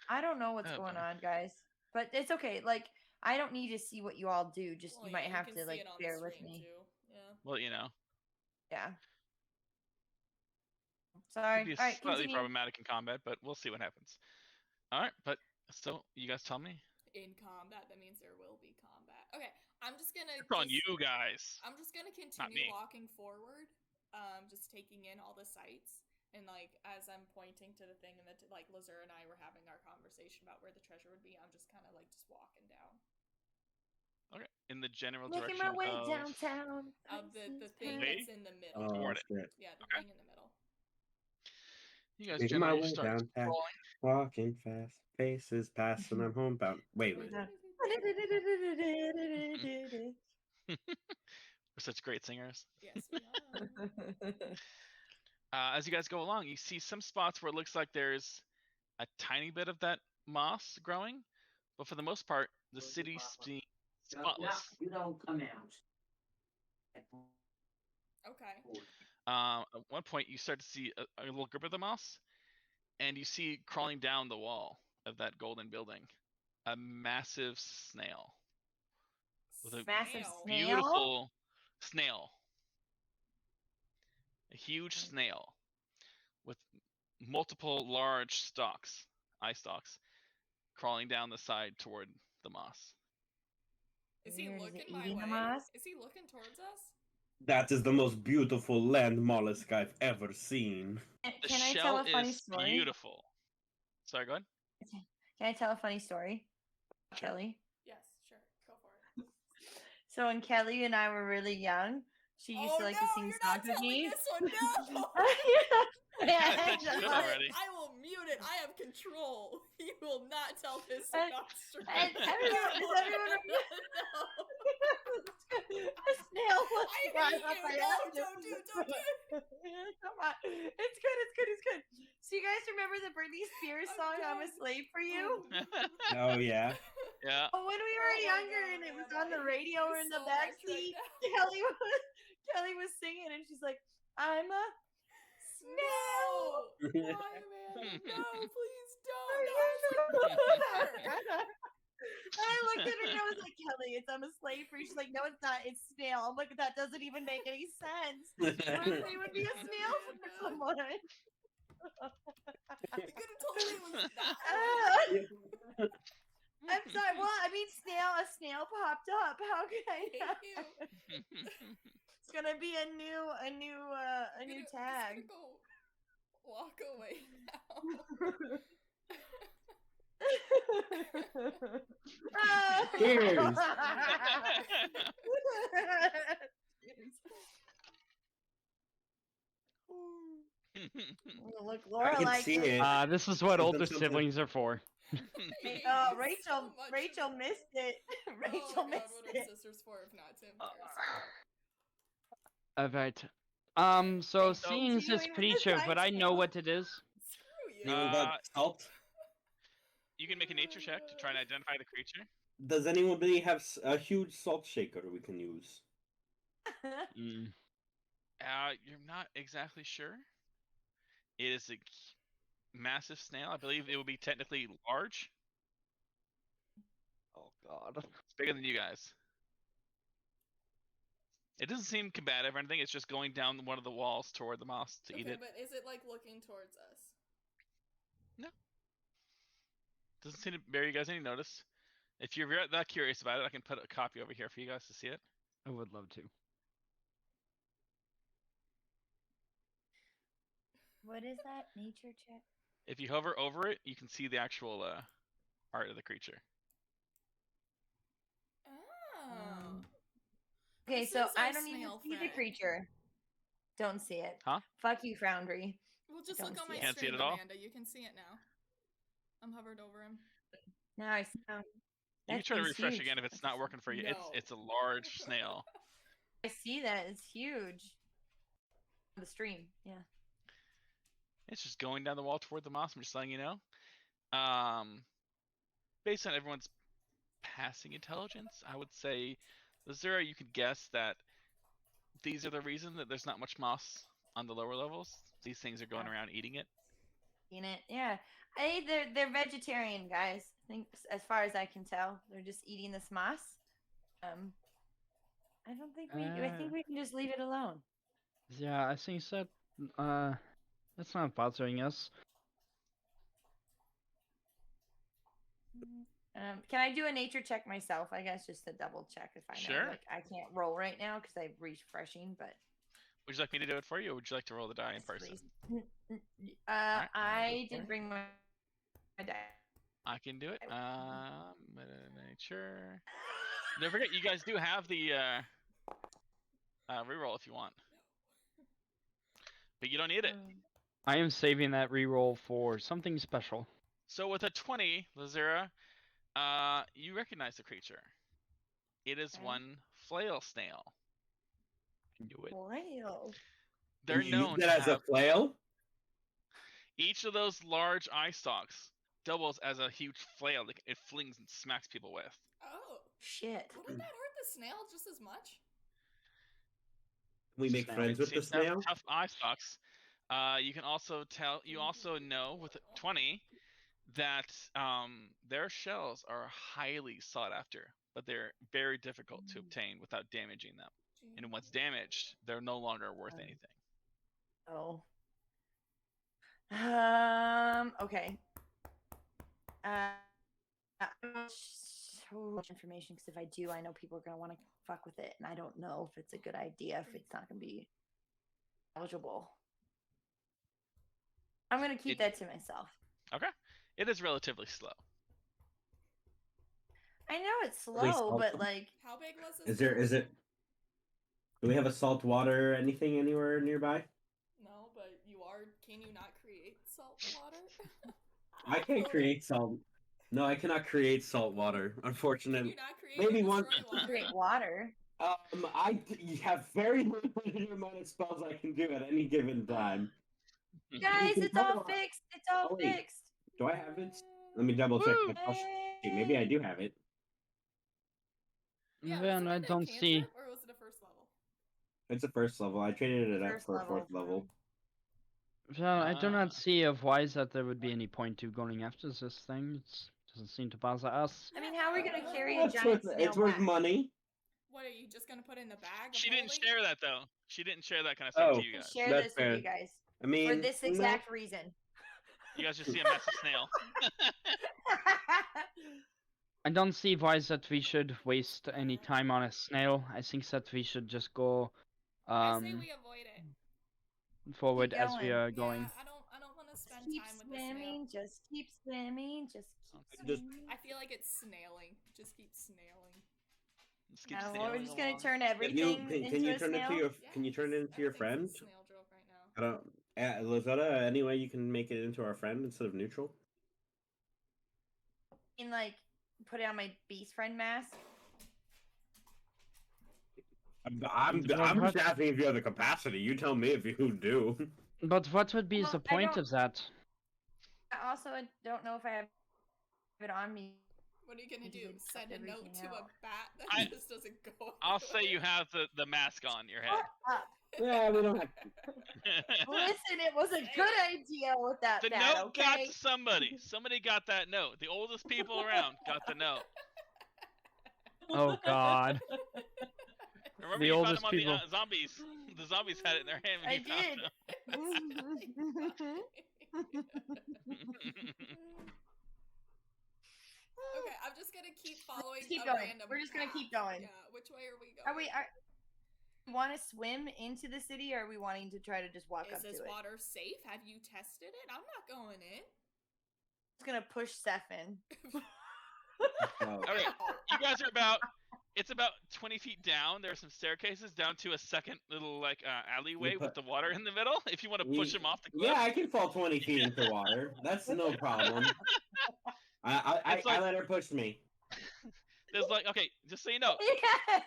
Speaker 2: I don't know what's going on, guys. But it's okay. Like I don't need to see what you all do. Just you might have to like bear with me.
Speaker 3: Too. Yeah.
Speaker 1: Well, you know.
Speaker 2: Yeah. Sorry.
Speaker 1: It'd be
Speaker 2: all right,
Speaker 1: slightly
Speaker 2: continue.
Speaker 1: problematic in combat, but we'll see what happens. All right, but still, you guys tell me.
Speaker 3: In combat, that means there will be combat. Okay, I'm just gonna.
Speaker 1: It's on you guys.
Speaker 3: I'm just gonna continue walking forward, just taking in all the sights, and like as I'm pointing to the thing, and like Lazur and I were having our conversation about where the treasure would be. I'm just kind of like just walking down.
Speaker 1: Okay, in the general
Speaker 2: Making
Speaker 1: direction
Speaker 2: my way
Speaker 1: of
Speaker 2: downtown.
Speaker 3: Of the thing that's in the middle.
Speaker 1: Toward it.
Speaker 3: Yeah, the thing in the middle.
Speaker 1: You guys generally start scrolling.
Speaker 5: Walking fast, faces passing, I'm homebound. Wait.
Speaker 1: We're such great singers.
Speaker 3: Yes, we are.
Speaker 1: As you guys go along, you see some spots where it looks like there's a tiny bit of that moss growing, but for the most part, the city seems spotless.
Speaker 7: You don't come out.
Speaker 3: Okay.
Speaker 1: At one point, you start to see a little grip of the moss, and you see crawling down the wall of that golden building a massive snail with a beautiful snail, a huge snail with multiple large eye stalks, crawling down the side toward the moss.
Speaker 3: Is he
Speaker 2: Weird. Is it
Speaker 3: looking my
Speaker 2: eating the
Speaker 3: way?
Speaker 2: moss?
Speaker 3: Is he looking towards us?
Speaker 5: That is the most beautiful land mollusk I've ever seen.
Speaker 1: The
Speaker 2: Can I
Speaker 1: shell
Speaker 2: tell a funny
Speaker 1: is
Speaker 2: story?
Speaker 1: beautiful. Sorry, go ahead.
Speaker 2: Can I tell a funny story?
Speaker 1: Sure.
Speaker 2: Kelly.
Speaker 3: Yes, sure. Go for it.
Speaker 2: So when Kelly and I were really young, she used to like to sing
Speaker 3: you're
Speaker 2: songs
Speaker 3: not
Speaker 2: with
Speaker 3: telling
Speaker 2: me.
Speaker 3: this one, no!
Speaker 1: I bet you could
Speaker 3: Mute it.
Speaker 1: already.
Speaker 3: I will mute it. I have control. You will not tell this
Speaker 2: And-
Speaker 3: on stream.
Speaker 2: and everyone- does everyone
Speaker 3: no.
Speaker 2: A snail was
Speaker 3: I
Speaker 2: right
Speaker 3: hate
Speaker 2: up
Speaker 3: you.
Speaker 2: my
Speaker 3: No,
Speaker 2: ass.
Speaker 3: don't do it.
Speaker 2: Come on. It's good. So you guys remember the Britney Spears
Speaker 3: I'm
Speaker 2: song "I'm a
Speaker 3: done.
Speaker 2: Slave for You"?
Speaker 5: Oh yeah.
Speaker 1: Yeah.
Speaker 2: Oh, when we were
Speaker 3: Oh my
Speaker 2: younger
Speaker 3: God,
Speaker 2: and it was
Speaker 3: man,
Speaker 2: on the
Speaker 3: I hate
Speaker 2: radio or
Speaker 3: you
Speaker 2: in the
Speaker 3: so
Speaker 2: back
Speaker 3: much right
Speaker 2: seat,
Speaker 3: now.
Speaker 2: Kelly was singing and she's like, "I'm a snail."
Speaker 3: No! Why, man? No, please don't. No,
Speaker 2: And I looked at her and I was like, "Kelly, it's I'm a slave for you." She's like, "No, it's not. It's snail." I'm like, "That doesn't even make any sense. It would be a snail for someone."
Speaker 3: You could have told me it was that one.
Speaker 2: I'm sorry. Well, I mean, a snail popped up. How can I?
Speaker 3: Thank you.
Speaker 2: It's gonna be a new
Speaker 3: I'm
Speaker 2: tag.
Speaker 3: just gonna go walk away now.
Speaker 5: Cheers.
Speaker 2: Look,
Speaker 5: I
Speaker 2: Laura
Speaker 5: can
Speaker 2: likes
Speaker 5: see
Speaker 2: it.
Speaker 5: it.
Speaker 4: This is what
Speaker 5: Something,
Speaker 4: older
Speaker 5: something.
Speaker 4: siblings are for.
Speaker 3: I hate you
Speaker 2: Rachel,
Speaker 3: so much.
Speaker 2: Rachel missed it.
Speaker 3: Oh
Speaker 2: Rachel
Speaker 3: my God,
Speaker 2: missed
Speaker 3: what are
Speaker 2: it.
Speaker 3: sisters for if not to embarrass?
Speaker 4: Alright. So
Speaker 1: So-
Speaker 4: seeing
Speaker 2: Do you
Speaker 4: this
Speaker 2: even
Speaker 4: creature,
Speaker 2: decide
Speaker 4: would I know
Speaker 2: to?
Speaker 4: what it is?
Speaker 3: Screw you.
Speaker 5: Anyone got salt?
Speaker 1: You can make a nature check to try and identify the creature.
Speaker 5: Does anybody have a huge salt shaker we can use?
Speaker 4: Mm.
Speaker 1: You're not exactly sure. It is a massive snail. I believe it would be technically large.
Speaker 4: Oh god.
Speaker 1: It's bigger than you guys. It doesn't seem combative or anything. It's just going down one of the walls toward the moss to eat
Speaker 3: Okay,
Speaker 1: it.
Speaker 3: but is it like looking towards us?
Speaker 1: Doesn't seem to bear you guys any notice. If you're that curious about it, I can put a copy over here for you guys to see it.
Speaker 4: I would love to.
Speaker 2: What is that? Nature check?
Speaker 1: If you hover over it, you can see the actual art of the creature.
Speaker 3: Oh.
Speaker 2: Okay,
Speaker 3: This
Speaker 2: so
Speaker 3: is
Speaker 2: I
Speaker 3: our
Speaker 2: don't even
Speaker 3: snail
Speaker 2: see the
Speaker 3: friend.
Speaker 2: creature. Don't see it.
Speaker 1: Huh?
Speaker 2: Fuck you, Foundry.
Speaker 3: Well, just
Speaker 2: don't
Speaker 3: look on
Speaker 2: see
Speaker 3: my
Speaker 2: it.
Speaker 1: Can't see it
Speaker 3: stream,
Speaker 1: at all?
Speaker 3: Amanda. You can see it now. I'm hovered over him.
Speaker 2: Now I see.
Speaker 1: You can try to
Speaker 2: thing's
Speaker 1: refresh
Speaker 2: huge.
Speaker 1: again if it's not working for you.
Speaker 3: No.
Speaker 1: It's a large snail.
Speaker 2: I see that. It's huge. The stream, yeah.
Speaker 1: It's just going down the wall toward the moss. I'm just letting you know. Based on everyone's passing intelligence, I would say, Lazura, you could guess that these are the reason that there's not much moss on the lower levels. These things are going around eating it.
Speaker 2: Seen it, yeah. They're vegetarian, guys. I think, as far as I can tell, they're just eating this moss. I don't think I think we can just leave it alone.
Speaker 4: Yeah, I think that that's not bothering us.
Speaker 2: Can I do a nature check myself? I guess just to double check if I know.
Speaker 1: Sure.
Speaker 2: Like I can't roll right now because I'm refreshing, but
Speaker 1: Would you like me to do it for you, or would you like to roll the die in
Speaker 2: yes,
Speaker 1: person?
Speaker 2: please.
Speaker 1: I'll
Speaker 2: I
Speaker 1: go for
Speaker 2: did
Speaker 1: it.
Speaker 2: bring my die.
Speaker 1: I can do it. Nature. Don't forget, you guys do have the reroll if you want, but you don't need it.
Speaker 4: I am saving that reroll for something special.
Speaker 1: So with a 20, Lazura, you recognize the creature. It is
Speaker 2: Okay.
Speaker 1: one flail snail.
Speaker 4: Can do it.
Speaker 2: Wow.
Speaker 1: They're
Speaker 5: Can you
Speaker 1: known
Speaker 5: use it
Speaker 1: to
Speaker 5: as a
Speaker 1: have
Speaker 5: flail?
Speaker 1: each of those large eye stalks doubles as a huge flail that it flings and smacks people with.
Speaker 3: Oh.
Speaker 2: Shit.
Speaker 3: Wouldn't that hurt the snail just as much?
Speaker 5: We make
Speaker 4: Snail.
Speaker 5: friends with the
Speaker 1: Seems to have
Speaker 5: snail.
Speaker 1: tough eye stalks. You can also tell. You also know with a 20 that their shells are highly sought after, but they're very difficult to obtain without damaging them. And once damaged, they're no longer worth anything.
Speaker 2: Oh. Okay. I don't want so much information because if I do, I know people are gonna want to fuck with it, and I don't know if it's a good idea if it's not gonna be eligible. I'm gonna keep that to myself.
Speaker 1: Okay. It is relatively slow.
Speaker 2: I know it's slow, but like,
Speaker 3: how big was this?
Speaker 5: Is it? Do we have a salt water anything anywhere nearby?
Speaker 3: No, but you are. Can you not create salt water?
Speaker 5: I can't create salt. No, I cannot create salt water. Unfortunately,
Speaker 3: Can you not create
Speaker 5: maybe
Speaker 3: and
Speaker 5: one.
Speaker 3: destroy water?
Speaker 2: create water.
Speaker 5: I have very limited amount of spells I can do at any given time.
Speaker 2: Guys, it's all fixed. It's all
Speaker 5: Oh, wait.
Speaker 2: fixed.
Speaker 5: Do I have it? Let me double check my spell sheet. Maybe I do have it.
Speaker 3: Yeah,
Speaker 4: Then
Speaker 3: wasn't
Speaker 4: I
Speaker 3: it a
Speaker 4: don't see.
Speaker 3: cantrip, or was it a first level?
Speaker 5: It's a first level. I traded it up
Speaker 2: First
Speaker 5: for a
Speaker 2: level.
Speaker 5: fourth level.
Speaker 4: Well, I do
Speaker 1: Ah.
Speaker 4: not see of why is that there would be any point to going after this thing. It doesn't seem to bother us.
Speaker 2: I mean, how are we gonna carry a
Speaker 5: It's
Speaker 2: giant
Speaker 5: worth,
Speaker 2: snail
Speaker 5: it's worth
Speaker 2: back?
Speaker 5: money.
Speaker 3: What are you just gonna put in the bag?
Speaker 1: She
Speaker 3: of
Speaker 1: didn't
Speaker 3: holding?
Speaker 1: share that though. She didn't share that kind of stuff
Speaker 5: Oh.
Speaker 1: to you guys.
Speaker 2: Share
Speaker 5: That's
Speaker 2: this
Speaker 5: fair.
Speaker 2: with you guys
Speaker 5: I mean,
Speaker 2: for this exact reason.
Speaker 1: You guys just see a massive snail.
Speaker 4: I don't see why is that we should waste any time on a snail. I think that we should just go
Speaker 3: I say we avoid it.
Speaker 4: forward
Speaker 2: Keep
Speaker 4: as we
Speaker 2: going.
Speaker 4: are going.
Speaker 3: Yeah, I don't want to spend
Speaker 2: Keep
Speaker 3: time with the snail.
Speaker 2: swimming. Just keep swimming. Just keep
Speaker 5: Just-
Speaker 2: swimming.
Speaker 3: I feel like it's snailing. Just keep snailing.
Speaker 1: Just keep
Speaker 2: No, we're
Speaker 1: sailing
Speaker 2: just gonna
Speaker 1: along.
Speaker 2: turn
Speaker 5: Can
Speaker 2: everything
Speaker 5: you
Speaker 2: into a
Speaker 5: turn it to
Speaker 2: snail.
Speaker 5: your Can you turn it into your friend?
Speaker 3: Everything's a snail joke right now.
Speaker 5: I don't. Lizetta, any way you can make it into our friend instead of neutral?
Speaker 2: And like put it on my beast friend mask.
Speaker 5: I'm just asking if you have the capacity. You tell me if you do.
Speaker 4: But what would be
Speaker 2: Well,
Speaker 4: the
Speaker 2: I
Speaker 4: point
Speaker 2: don't-
Speaker 4: of that?
Speaker 2: I also don't know if I have it on me.
Speaker 3: What are you gonna
Speaker 2: Because
Speaker 3: do?
Speaker 2: it
Speaker 3: Send a
Speaker 2: fucked
Speaker 3: note
Speaker 2: everything
Speaker 3: to a
Speaker 2: out.
Speaker 3: bat that
Speaker 1: I-
Speaker 3: just doesn't go.
Speaker 1: I'll say you have the mask on your head.
Speaker 2: Shut up.
Speaker 5: Yeah, we don't have.
Speaker 2: Listen, it was a good idea with that
Speaker 1: The
Speaker 2: bat,
Speaker 1: note got
Speaker 2: okay?
Speaker 1: to somebody. Somebody got that note. The oldest people around got the note.
Speaker 4: Oh God.
Speaker 1: Remember
Speaker 4: The
Speaker 1: you found
Speaker 4: oldest
Speaker 1: them on
Speaker 4: people.
Speaker 1: the zombies. The zombies had it in their hand when
Speaker 2: I
Speaker 1: you found
Speaker 2: did.
Speaker 3: Okay, I'm just gonna keep following
Speaker 2: keep
Speaker 3: a
Speaker 2: going.
Speaker 3: random
Speaker 2: We're just gonna
Speaker 3: path.
Speaker 2: keep going.
Speaker 3: Yeah, which way are we going?
Speaker 2: Are we want to swim into the city, or are we wanting to try to just walk
Speaker 3: Is
Speaker 2: up to
Speaker 3: this
Speaker 2: it?
Speaker 3: water safe? Have you tested it? I'm not going in.
Speaker 2: Just gonna push Seth in.
Speaker 5: Oh.
Speaker 1: Okay, you guys are about. It's about 20 feet down. There are some staircases down to a second little like alleyway with the water in the middle. If you want to push him off the cliff.
Speaker 5: Yeah, I can fall 20 feet into water. That's no problem. I
Speaker 1: It's like-
Speaker 5: let her push me.
Speaker 1: There's like okay, just so you know,
Speaker 2: Yes.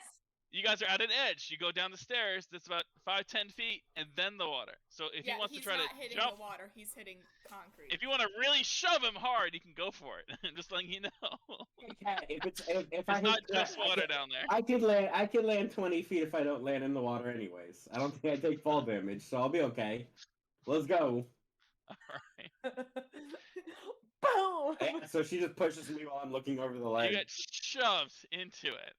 Speaker 1: you guys are at an edge. You go down the stairs. That's about 5-10 feet, and then the water. So if he wants to
Speaker 3: he's
Speaker 1: try
Speaker 3: not
Speaker 1: to
Speaker 3: hitting
Speaker 1: jump,
Speaker 3: the water. He's hitting concrete.
Speaker 1: if you want to really shove him hard, you can go for it. I'm just letting you know.
Speaker 5: If
Speaker 1: It's not just water down there.
Speaker 5: I could land 20 feet if I don't land in the water anyways. I don't think I take fall damage, so I'll be okay. Let's go.
Speaker 1: All right.
Speaker 2: Boom.
Speaker 5: Yeah, so she just pushes me while I'm looking over the
Speaker 1: You
Speaker 5: ledge.
Speaker 1: get shoved into it.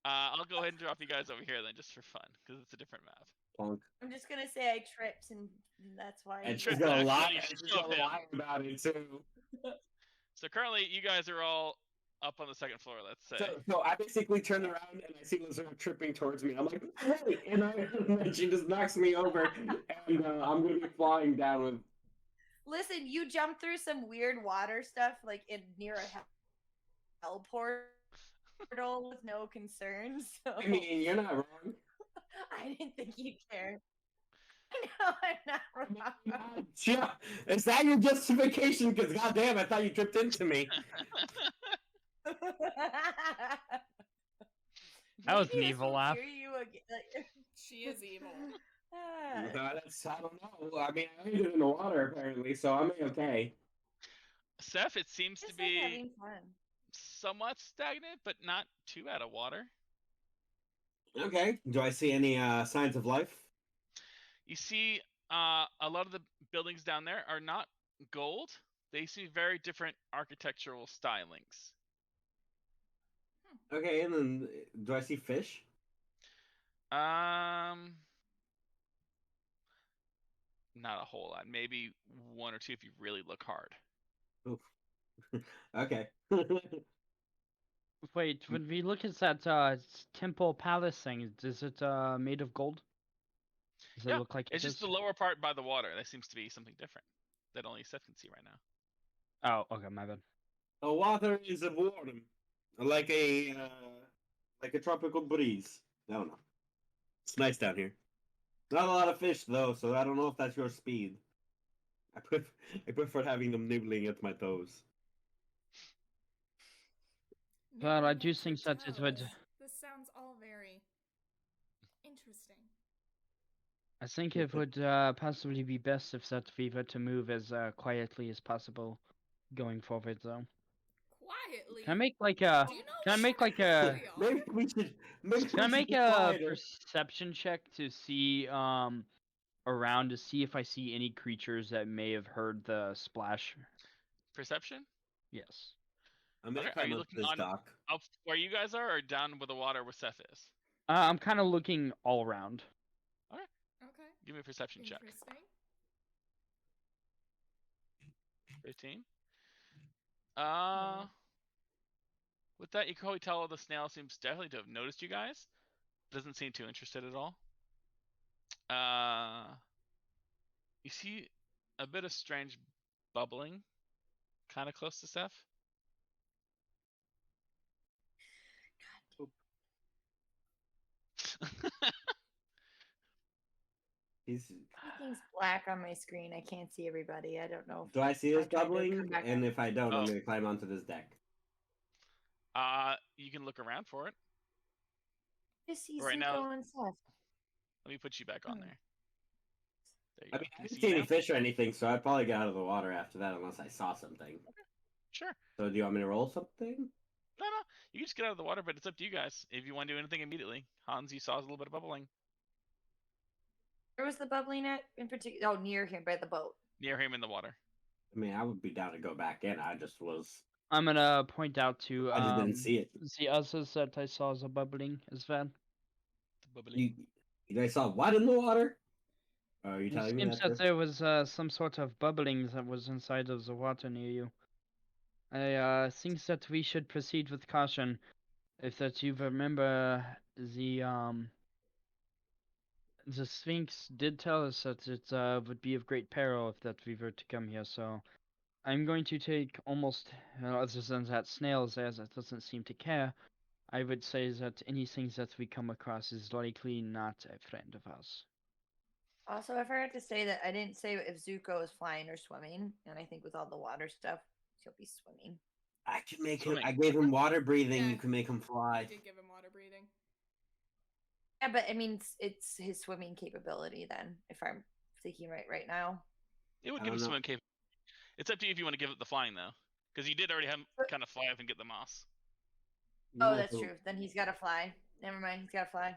Speaker 1: I'll go ahead and drop you guys over here then, just for fun, because it's a different map.
Speaker 5: Plunk.
Speaker 2: I'm just gonna say I tripped, and that's why.
Speaker 5: And
Speaker 2: he-
Speaker 5: she's
Speaker 1: Tripped
Speaker 5: gonna
Speaker 1: actually
Speaker 5: lie. She's
Speaker 1: shove
Speaker 5: gonna
Speaker 1: him.
Speaker 5: lie about it too.
Speaker 1: So currently, you guys are all up on the second floor. Let's say.
Speaker 5: So I basically turn around and I see Lizard tripping towards me. I'm like, hey! And then she just knocks me over, and I'm gonna be flying down with.
Speaker 2: Listen, you jumped through some weird water stuff, like in near a hell portal with no concerns. So
Speaker 5: I mean, you're not wrong.
Speaker 2: I didn't think you'd care. No, I'm not wrong.
Speaker 5: Yeah, is that your justification? Because goddamn, I thought you tripped into me.
Speaker 4: That was an
Speaker 2: Maybe this
Speaker 4: evil
Speaker 2: will
Speaker 4: laugh.
Speaker 2: cure you again, like-
Speaker 3: She is evil.
Speaker 2: Ah.
Speaker 5: I don't know. I mean, I landed in the water apparently, so I'm okay.
Speaker 1: Seth, it seems to
Speaker 2: Just like
Speaker 1: be
Speaker 2: having fun.
Speaker 1: somewhat stagnant, but not too out of water.
Speaker 5: Okay. Do I see any signs of life?
Speaker 1: You see, a lot of the buildings down there are not gold. They see very different architectural stylings.
Speaker 5: Okay, and then do I see fish?
Speaker 1: Not a whole lot. Maybe one or two if you really look hard.
Speaker 5: Okay.
Speaker 4: Wait, when we look at that temple palace thing, is it made of gold? Does it
Speaker 1: Yeah,
Speaker 4: look like
Speaker 1: it's
Speaker 4: it
Speaker 1: just
Speaker 4: is?
Speaker 1: the lower part by the water. That seems to be something different that only Seth can see right now.
Speaker 4: Oh, okay, my bad.
Speaker 5: The water is warm, like a tropical breeze. I don't know. It's nice down here. Not a lot of fish though, so I don't know if that's your speed. I prefer having them nibbling at my toes.
Speaker 4: Well, I
Speaker 3: Nibbling
Speaker 4: do
Speaker 3: at your
Speaker 4: think that it would.
Speaker 3: toes. This sounds all very interesting.
Speaker 4: I think it would possibly be best if that we were to move as quietly as possible going forward, though.
Speaker 3: Quietly.
Speaker 4: Can I make like a?
Speaker 3: Do you know
Speaker 4: Can I
Speaker 3: what
Speaker 4: make
Speaker 3: kind
Speaker 4: like
Speaker 3: of
Speaker 4: a?
Speaker 3: people we are?
Speaker 5: Maybe we should. Maybe
Speaker 4: Can I
Speaker 5: we should
Speaker 4: make
Speaker 5: be
Speaker 4: a
Speaker 5: quieter.
Speaker 4: perception check to see around to see if I see any creatures that may have heard the splash?
Speaker 1: Perception?
Speaker 4: Yes.
Speaker 5: I'm gonna
Speaker 1: Okay, are
Speaker 5: climb
Speaker 1: you
Speaker 5: up
Speaker 1: looking
Speaker 5: this
Speaker 1: on
Speaker 5: dock.
Speaker 1: up where you guys are, or down with the water where Seth is?
Speaker 4: I'm kind of looking all around.
Speaker 1: Okay,
Speaker 3: Okay.
Speaker 1: give me a perception check.
Speaker 3: Interesting.
Speaker 1: 15.
Speaker 3: Hmm.
Speaker 1: With that, you can probably tell the snail seems definitely to have noticed you guys. Doesn't seem too interested at all. You see a bit of strange bubbling, kind of close to Seth.
Speaker 5: He's.
Speaker 2: Everything's black on my screen. I can't see everybody. I don't know.
Speaker 5: Do I see this
Speaker 2: I tried to
Speaker 5: bubbling?
Speaker 2: come back
Speaker 5: And
Speaker 2: up.
Speaker 5: if I don't,
Speaker 1: Oh.
Speaker 5: I'm gonna climb onto this deck.
Speaker 1: You can look around for it.
Speaker 2: Just see
Speaker 1: Right now-
Speaker 2: Zuko and Seth.
Speaker 1: Let me put you back on
Speaker 2: Oh.
Speaker 1: there. There you
Speaker 5: I
Speaker 1: go.
Speaker 5: mean, I
Speaker 1: Can you
Speaker 5: didn't
Speaker 1: see
Speaker 5: see
Speaker 1: me
Speaker 5: any
Speaker 1: now?
Speaker 5: fish or anything, so I'd probably get out of the water after that unless I saw something.
Speaker 1: Sure.
Speaker 5: So do you want me to roll something?
Speaker 1: No. You can just get out of the water, but it's up to you guys. If you want to do anything immediately. Hans, you saw a little bit of bubbling
Speaker 2: Where was the bubbling at in particular? Oh, near him by the boat.
Speaker 1: near him in the water.
Speaker 5: I mean, I would be down to go back in. I just was.
Speaker 4: I'm gonna point out to
Speaker 5: I just didn't see it.
Speaker 4: the others that I saw the bubbling as well.
Speaker 1: The bubbling.
Speaker 5: You guys saw what in the water? Are you
Speaker 4: It
Speaker 5: telling me
Speaker 4: seems
Speaker 5: that?
Speaker 4: that there was some sort of bubbling that was inside of the water near you. I think that we should proceed with caution. If that you remember the Sphinx did tell us that it would be of great peril if that we were to come here, so I'm going to take almost, other than that snails there that doesn't seem to care, I would say that anything that we come across is likely not a friend of ours.
Speaker 2: Also, I forgot to say that I didn't say if Zuko is flying or swimming, and I think with all the water stuff, he'll be swimming.
Speaker 5: I can make him.
Speaker 1: Swimming.
Speaker 5: I gave him water breathing.
Speaker 3: Yeah.
Speaker 5: You can make him
Speaker 3: I
Speaker 5: fly.
Speaker 3: did give him water breathing.
Speaker 2: Yeah, but I mean, it's his swimming capability then, if I'm thinking right now.
Speaker 1: It would
Speaker 5: I
Speaker 1: give him
Speaker 5: don't know.
Speaker 1: swimming capability. It's up to you if you want to give it the flying though, because you did already have him kind of fly up and get the moss.
Speaker 2: Oh,
Speaker 5: No,
Speaker 2: that's
Speaker 5: so
Speaker 2: true. Then he's got to fly. Never mind, he's got to fly.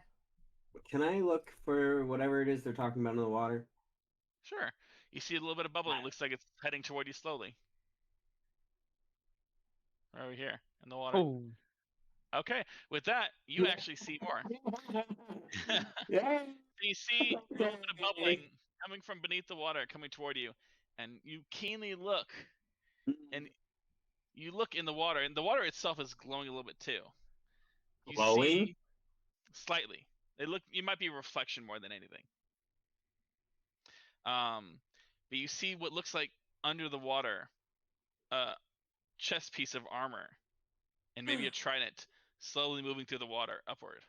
Speaker 5: Can I look for whatever it is they're talking about in the water?
Speaker 1: Sure. You see a little bit of bubbling. It looks like it's heading toward you slowly. Right over here in the water.
Speaker 4: Oh,
Speaker 1: Okay. With that, you actually see more.
Speaker 5: Yeah.
Speaker 1: You see a little bit of bubbling coming from beneath the water, coming toward you, and you keenly look, and you look in the water, and the water itself is glowing a little bit too. You
Speaker 5: Glowing?
Speaker 1: see slightly. It might be a reflection more than anything. But you see what looks like under the water a chest piece of armor and maybe a trident slowly moving through the water upward.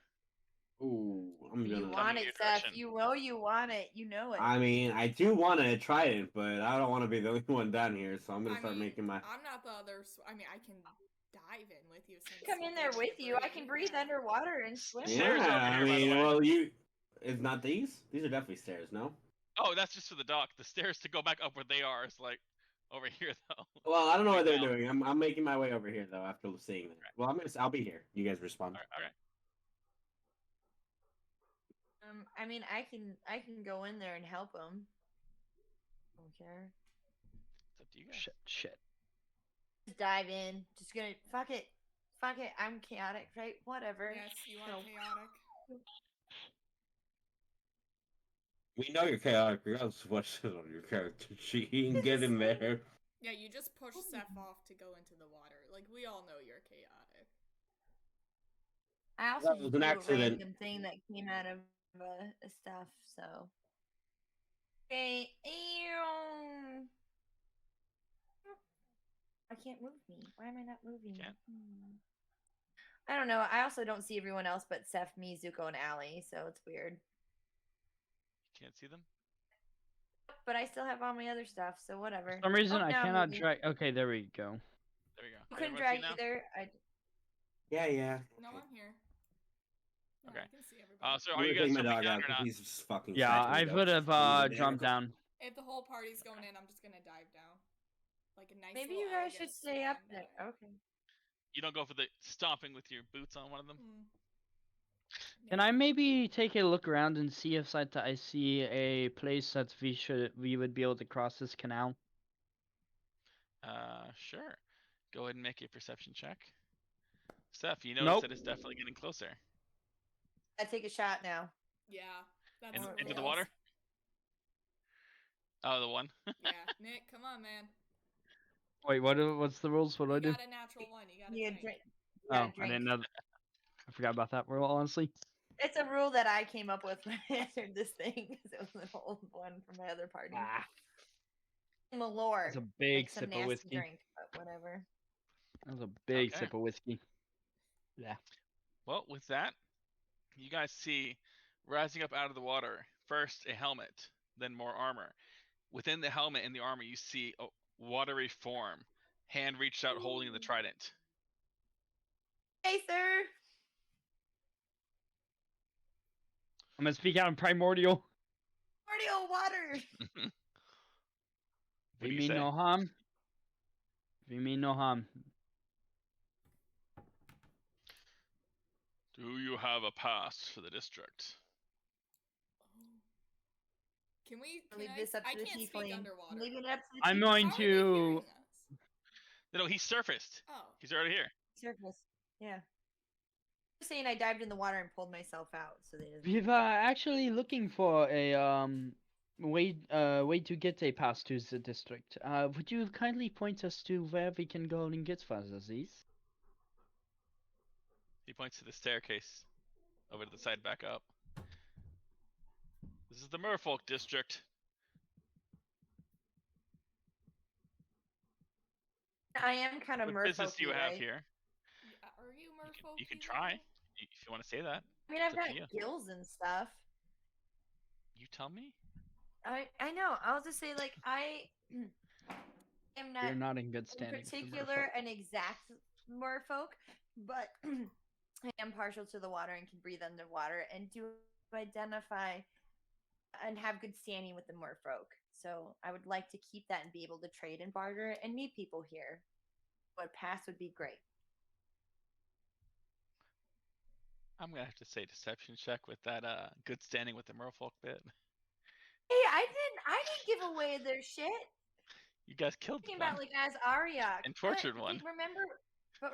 Speaker 5: Ooh, I'm
Speaker 2: You
Speaker 5: gonna.
Speaker 2: want
Speaker 1: your
Speaker 2: it, Seth.
Speaker 1: direction.
Speaker 2: You know you want it. You know it.
Speaker 5: I mean, I do want to try it, but I don't want to be the only one down here, so I'm gonna
Speaker 3: I
Speaker 5: start
Speaker 3: mean,
Speaker 5: making my.
Speaker 3: I'm not the other. I mean, I can dive in with you. Since
Speaker 2: Come in there
Speaker 3: you
Speaker 2: with you. I can breathe
Speaker 3: yeah.
Speaker 2: underwater and swim.
Speaker 1: Stairs
Speaker 5: Yeah,
Speaker 1: over
Speaker 5: I
Speaker 1: here, by the
Speaker 5: mean,
Speaker 1: way.
Speaker 5: well, you. It's not these. These are definitely stairs, no?
Speaker 1: Oh, that's just for the dock. The stairs to go back up where they are is like over here though.
Speaker 5: Well, I don't know what they're
Speaker 1: Down.
Speaker 5: doing. I'm making my way over here though after seeing that. Well, I'll be here. You guys respond.
Speaker 1: All right.
Speaker 2: I mean, I can go in there and help him. Don't care.
Speaker 1: It's up to you guys.
Speaker 4: shit.
Speaker 2: Just dive in. Just gonna fuck it. Fuck it. I'm chaotic, right? Whatever.
Speaker 3: Yes, you are
Speaker 2: No.
Speaker 3: chaotic.
Speaker 5: We know you're chaotic regardless of what's on your character sheet. You can get in there.
Speaker 3: Yeah, you just push Seth off to go into the water. Like we all know you're chaotic.
Speaker 2: I also
Speaker 5: That
Speaker 2: just
Speaker 5: was an
Speaker 2: blew a
Speaker 5: accident.
Speaker 2: random thing that came out of stuff. So okay, ew. I can't move me. Why am I not moving?
Speaker 1: Can't.
Speaker 2: I don't know. I also don't see everyone else but Seth, me, Zuko, and Allie, so it's weird.
Speaker 1: Can't see them.
Speaker 2: But I still have all my other stuff, so whatever.
Speaker 4: For some reason,
Speaker 2: Oh,
Speaker 4: I
Speaker 2: now I'm
Speaker 4: cannot
Speaker 2: moving.
Speaker 4: drag. Okay, there we go.
Speaker 1: There we go.
Speaker 2: You
Speaker 1: Can
Speaker 2: couldn't
Speaker 1: everyone see
Speaker 2: drag
Speaker 1: now?
Speaker 2: either.
Speaker 5: Yeah.
Speaker 3: No,
Speaker 5: Okay.
Speaker 3: I'm here. No,
Speaker 1: Okay.
Speaker 3: I can see everybody.
Speaker 1: So
Speaker 5: I'm
Speaker 1: are you
Speaker 5: gonna
Speaker 1: guys
Speaker 5: take my
Speaker 1: jumping
Speaker 5: dog
Speaker 1: down
Speaker 5: out
Speaker 1: or
Speaker 5: because
Speaker 1: not?
Speaker 5: he's just fucking.
Speaker 4: Yeah,
Speaker 5: shaking me
Speaker 4: I
Speaker 5: down.
Speaker 4: would have jumped down.
Speaker 3: If the whole party's going in, I'm just gonna dive down. Like a nice
Speaker 2: Maybe
Speaker 3: little
Speaker 2: you guys should
Speaker 3: elegant
Speaker 2: stay up
Speaker 3: swan
Speaker 2: there.
Speaker 3: dive.
Speaker 2: Okay.
Speaker 1: You don't go for the stomping with your boots on one of them.
Speaker 4: Can I maybe take a look around and see if I see a place that we would be able to cross this canal?
Speaker 1: Sure. Go ahead and make a perception check. Steph, you notice
Speaker 4: Nope.
Speaker 1: that it's definitely getting closer.
Speaker 2: I take a shot now.
Speaker 3: Yeah, that's
Speaker 1: Into the
Speaker 3: rules.
Speaker 1: water? Oh, the one.
Speaker 3: Yeah, Nick, come on, man.
Speaker 4: Wait, what's the rules? What do I
Speaker 3: You
Speaker 4: do?
Speaker 3: got a natural one. You gotta
Speaker 2: You
Speaker 3: drink.
Speaker 2: drink.
Speaker 4: Oh, I didn't know. I forgot about that rule, honestly.
Speaker 2: It's a rule that I came up with when I entered this thing because it was an old one from my other party. Malore.
Speaker 4: That's a big
Speaker 2: like some
Speaker 4: sip of
Speaker 2: nasty
Speaker 4: whiskey.
Speaker 2: drink, but whatever.
Speaker 4: That was a big
Speaker 1: Okay.
Speaker 4: sip of whiskey. Yeah.
Speaker 1: Well, with that, you guys see rising up out of the water first a helmet, then more armor. Within the helmet and the armor, you see a watery form, hand reached out holding the trident.
Speaker 2: Hey, sir.
Speaker 4: I'm gonna speak out in primordial.
Speaker 2: Primordial water.
Speaker 1: What do you
Speaker 4: mean
Speaker 1: say?
Speaker 4: no harm. We mean no harm.
Speaker 1: Do you have a pass for the district?
Speaker 3: Can we?
Speaker 2: I'll leave this up to
Speaker 3: I
Speaker 2: the
Speaker 3: can't speak
Speaker 2: tiefling.
Speaker 3: underwater.
Speaker 2: Leaving it up to the
Speaker 4: I'm
Speaker 2: tiefling.
Speaker 4: going
Speaker 3: How are they hearing
Speaker 4: to.
Speaker 3: us?
Speaker 1: No, he surfaced.
Speaker 3: Oh.
Speaker 1: He's already here.
Speaker 2: Surface. Yeah. Just saying, I dived in the water and pulled myself out, so they didn't.
Speaker 4: We're actually looking for a way to get a pass to the district. Would you kindly point us to where we can go and get these?
Speaker 1: He points to the staircase over to the side back up. This is the Merfolk district.
Speaker 2: I am kind of
Speaker 1: What
Speaker 2: merfolky,
Speaker 1: business do you have
Speaker 2: right?
Speaker 1: here?
Speaker 3: Yeah, are you merfolk?
Speaker 1: You can try if you want to say that.
Speaker 2: I mean, I've
Speaker 1: It's up
Speaker 2: got
Speaker 1: to you.
Speaker 2: gills and stuff.
Speaker 1: You tell me.
Speaker 2: I know. I'll just say, like, I am not
Speaker 4: We're not in good
Speaker 2: in
Speaker 4: standing. with the
Speaker 2: particular
Speaker 4: merfolk.
Speaker 2: an exact merfolk, but I am partial to the water and can breathe underwater and do identify and have good standing with the merfolk. So I would like to keep that and be able to trade and barter and meet people here. But pass would be great.
Speaker 1: I'm gonna have to say deception check with that good standing with the merfolk bit.
Speaker 2: Hey, I didn't give away their shit.
Speaker 1: You guys killed
Speaker 2: Talking
Speaker 1: one
Speaker 2: about like as Arya
Speaker 1: and tortured one.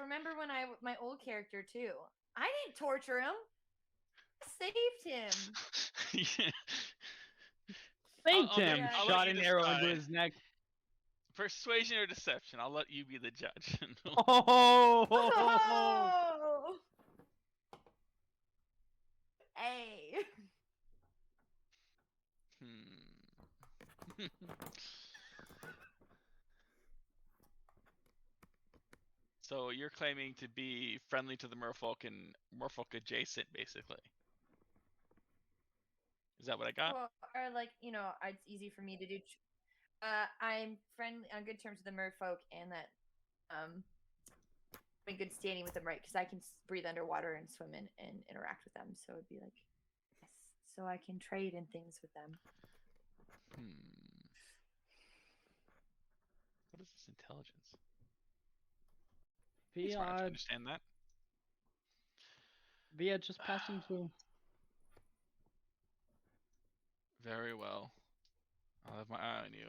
Speaker 2: Remember when my old character too. I didn't torture him. I saved him.
Speaker 4: Thanked
Speaker 1: I'll
Speaker 4: him.
Speaker 1: let
Speaker 4: Shot
Speaker 1: you
Speaker 4: an arrow into
Speaker 1: decide.
Speaker 4: his neck.
Speaker 1: Persuasion or deception? I'll let you be the judge.
Speaker 4: Oh!
Speaker 2: Oh! Hey.
Speaker 1: So you're claiming to be friendly to the merfolk and merfolk adjacent, basically. Is that what I got?
Speaker 2: Well, or like, it's easy for me to do. I'm friendly on good terms with the merfolk, and that in good standing with them, right? Because I can breathe underwater and swim in and interact with them. So it'd be like, yes. So I can trade and things with them.
Speaker 1: What is this intelligence?
Speaker 4: We
Speaker 1: Smart enough to
Speaker 4: are
Speaker 1: understand that.
Speaker 4: just passing through.
Speaker 1: Very well. I'll have my eye on you.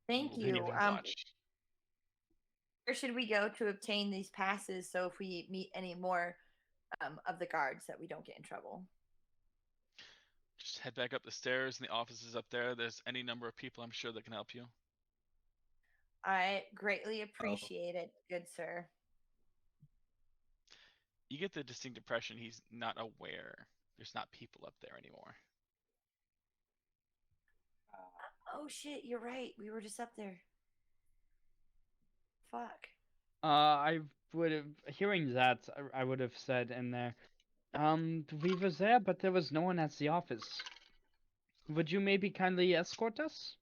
Speaker 2: Thank
Speaker 1: We'll
Speaker 2: you.
Speaker 1: keep watch.
Speaker 2: Where should we go to obtain these passes? So if we meet any more of the guards, that we don't get in trouble.
Speaker 1: Just head back up the stairs and the offices up there. There's any number of people I'm sure that can help you.
Speaker 2: I greatly appreciate it, good sir.
Speaker 1: You get the distinct impression he's not aware. There's not people up there anymore.
Speaker 2: Oh shit, you're right. We were just up there. Fuck.
Speaker 4: I would have hearing that I would have said in there. We were there, but there was no one at the office. Would you maybe kindly escort us?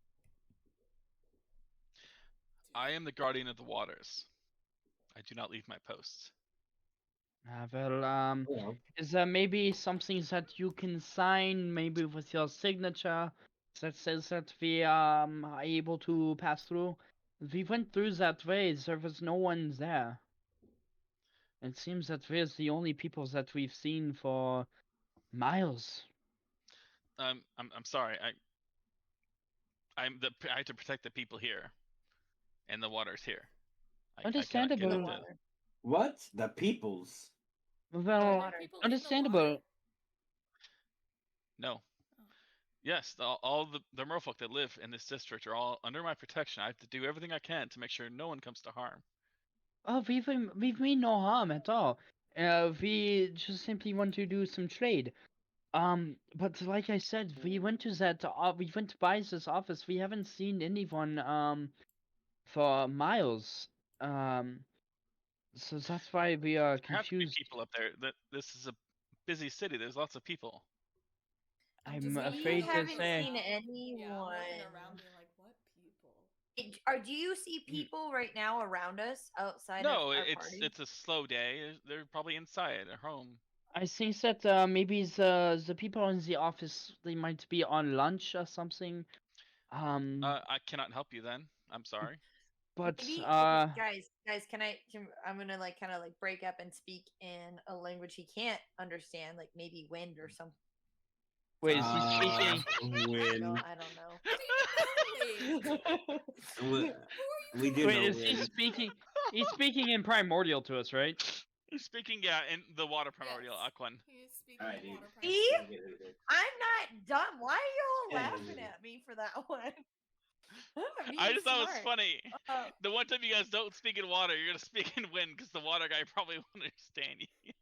Speaker 1: I am the guardian of the waters. I do not leave my posts.
Speaker 4: Well,
Speaker 5: Well,
Speaker 4: is there maybe something that you can sign, maybe with your signature, that says that we are able to pass through? We went through that way. There was no one there. It seems that we're the only people that we've seen for miles.
Speaker 1: I'm sorry. I have to protect the people here, and the waters here. I cannot get
Speaker 4: Understandable.
Speaker 1: up to.
Speaker 5: what? The peoples?
Speaker 3: Are
Speaker 4: Well,
Speaker 3: there people in the
Speaker 4: understandable.
Speaker 3: water?
Speaker 1: No. Yes, all the merfolk that live in this district are all under my protection. I have to do everything I can to make sure no one comes to harm.
Speaker 4: Oh, we've mean no harm at all. We just simply want to do some trade. But like I said, we went to we went by this office. We haven't seen anyone for miles. So that's why we are
Speaker 1: There have to be
Speaker 4: confused.
Speaker 1: people up there. That this is a busy city. There's lots of people.
Speaker 4: I'm
Speaker 3: just looking
Speaker 4: afraid to
Speaker 2: haven't
Speaker 4: say.
Speaker 2: seen
Speaker 3: Yeah, I'm
Speaker 2: anyone.
Speaker 3: looking around being like, what people?
Speaker 2: Do you see people right now around us outside
Speaker 1: No,
Speaker 2: of our
Speaker 1: it's
Speaker 2: party?
Speaker 1: it's a slow day. They're probably inside at home.
Speaker 4: I think that maybe the people in the office, they might be on lunch or something.
Speaker 1: I cannot help you then. I'm sorry.
Speaker 4: But
Speaker 2: Maybe okay, guys, I'm gonna like kind of like break up and speak in a language he can't understand, like maybe wind or something.
Speaker 4: wait, is he speaking?
Speaker 5: When
Speaker 2: No, I don't know.
Speaker 5: we do
Speaker 4: Wait,
Speaker 5: know
Speaker 4: is he
Speaker 5: when.
Speaker 4: speaking? He's speaking in primordial to us, right?
Speaker 1: He's speaking, in the water primordial
Speaker 3: Yes.
Speaker 1: Aquan.
Speaker 3: He is speaking
Speaker 5: Alright,
Speaker 3: in
Speaker 5: dude.
Speaker 3: water
Speaker 2: See?
Speaker 3: price.
Speaker 2: I'm not dumb. Why are you all
Speaker 5: Yeah.
Speaker 2: laughing at me for that one? I'm
Speaker 1: I
Speaker 2: being
Speaker 1: just thought it was
Speaker 2: smart.
Speaker 1: funny.
Speaker 2: Oh.
Speaker 1: The one time you guys don't speak in water, you're gonna speak in wind because the water guy probably won't understand you.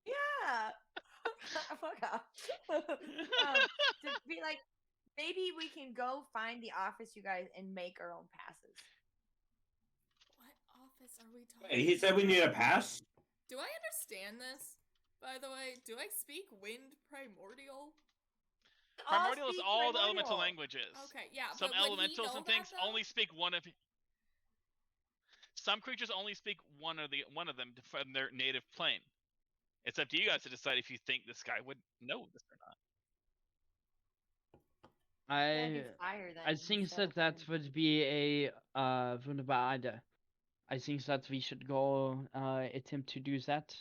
Speaker 2: Yeah. Fuck off. To be like, maybe we can go find the office, you guys, and make our own passes.
Speaker 3: What office are we talking
Speaker 5: Wait, he said we need a
Speaker 3: about?
Speaker 5: pass?
Speaker 3: Do I understand this? By the way, do I speak wind primordial?
Speaker 1: Primordial is
Speaker 2: speak
Speaker 1: all the elemental
Speaker 2: primordial.
Speaker 1: languages.
Speaker 3: Okay, yeah.
Speaker 1: Some
Speaker 3: but would he
Speaker 1: elementals
Speaker 3: know
Speaker 1: and things
Speaker 3: that, though?
Speaker 1: only speak one of. Some creatures only speak one of them from their native plane. It's up to you guys to decide if you think this guy would know this or not.
Speaker 2: That'd be fire then.
Speaker 4: I think
Speaker 2: instead of
Speaker 4: that
Speaker 2: wind.
Speaker 4: would be a wunderbar idea. I think that we should go attempt to do that.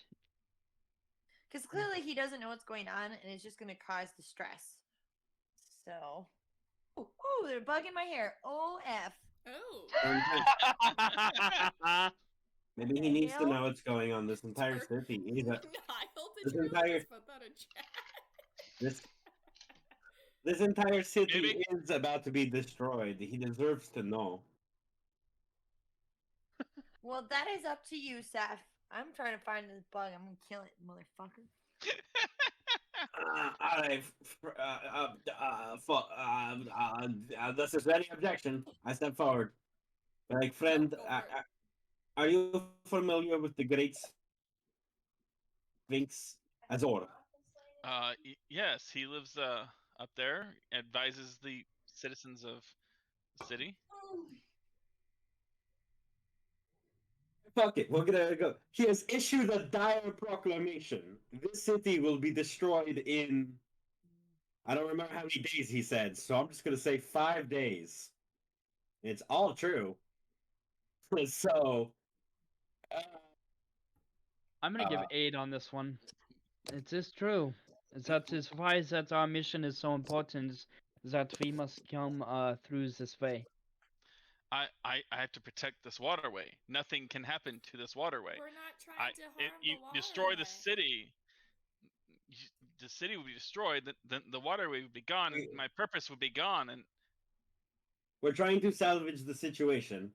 Speaker 2: Because clearly he doesn't know what's going on, and it's just going to cause distress. So, oh, they're bugging my hair. OF.
Speaker 3: Oh.
Speaker 5: Maybe he needs to know what's going on. This entire city.
Speaker 3: Niall,
Speaker 5: this
Speaker 3: did you
Speaker 5: entire-
Speaker 3: just put that in chat?
Speaker 5: This entire city
Speaker 1: Maybe.
Speaker 5: is about to be destroyed. He deserves to know.
Speaker 2: Well, that is up to you, Seth. I'm trying to find this bug. I'm going to kill it, motherfucker.
Speaker 5: This is any objection. I step forward. Like, friend,
Speaker 3: Go for it.
Speaker 5: are you familiar with the Great Sphinx Azor?
Speaker 1: Yes, he lives up there, advises the citizens of the city.
Speaker 5: Fuck it, we're gonna go. He has issued a dire proclamation. This city will be destroyed in. I don't remember how many days he said, so I'm just gonna say 5 days. It's all true. So.
Speaker 4: I'm gonna give 8 on this one. It is true. That is why that our mission is so important. That we must come through this way.
Speaker 1: I have to protect this waterway. Nothing can happen to this waterway.
Speaker 3: We're not trying to harm
Speaker 1: You
Speaker 3: the
Speaker 1: destroy the
Speaker 3: waterway.
Speaker 1: city. The city would be destroyed. The waterway would be gone. And my purpose would be gone. And
Speaker 5: We're trying to salvage the situation.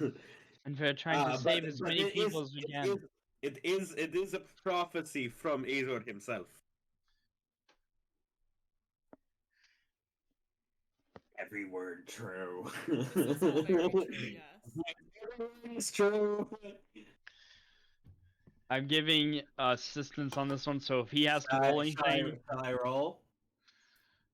Speaker 4: And we're trying to save as many people as we can.
Speaker 5: It is a prophecy from Azor himself. Every word true.
Speaker 3: This is all very true, yes.
Speaker 5: It's true.
Speaker 4: I'm giving assistance on this one, so if he has to roll anything,
Speaker 5: Shall I roll?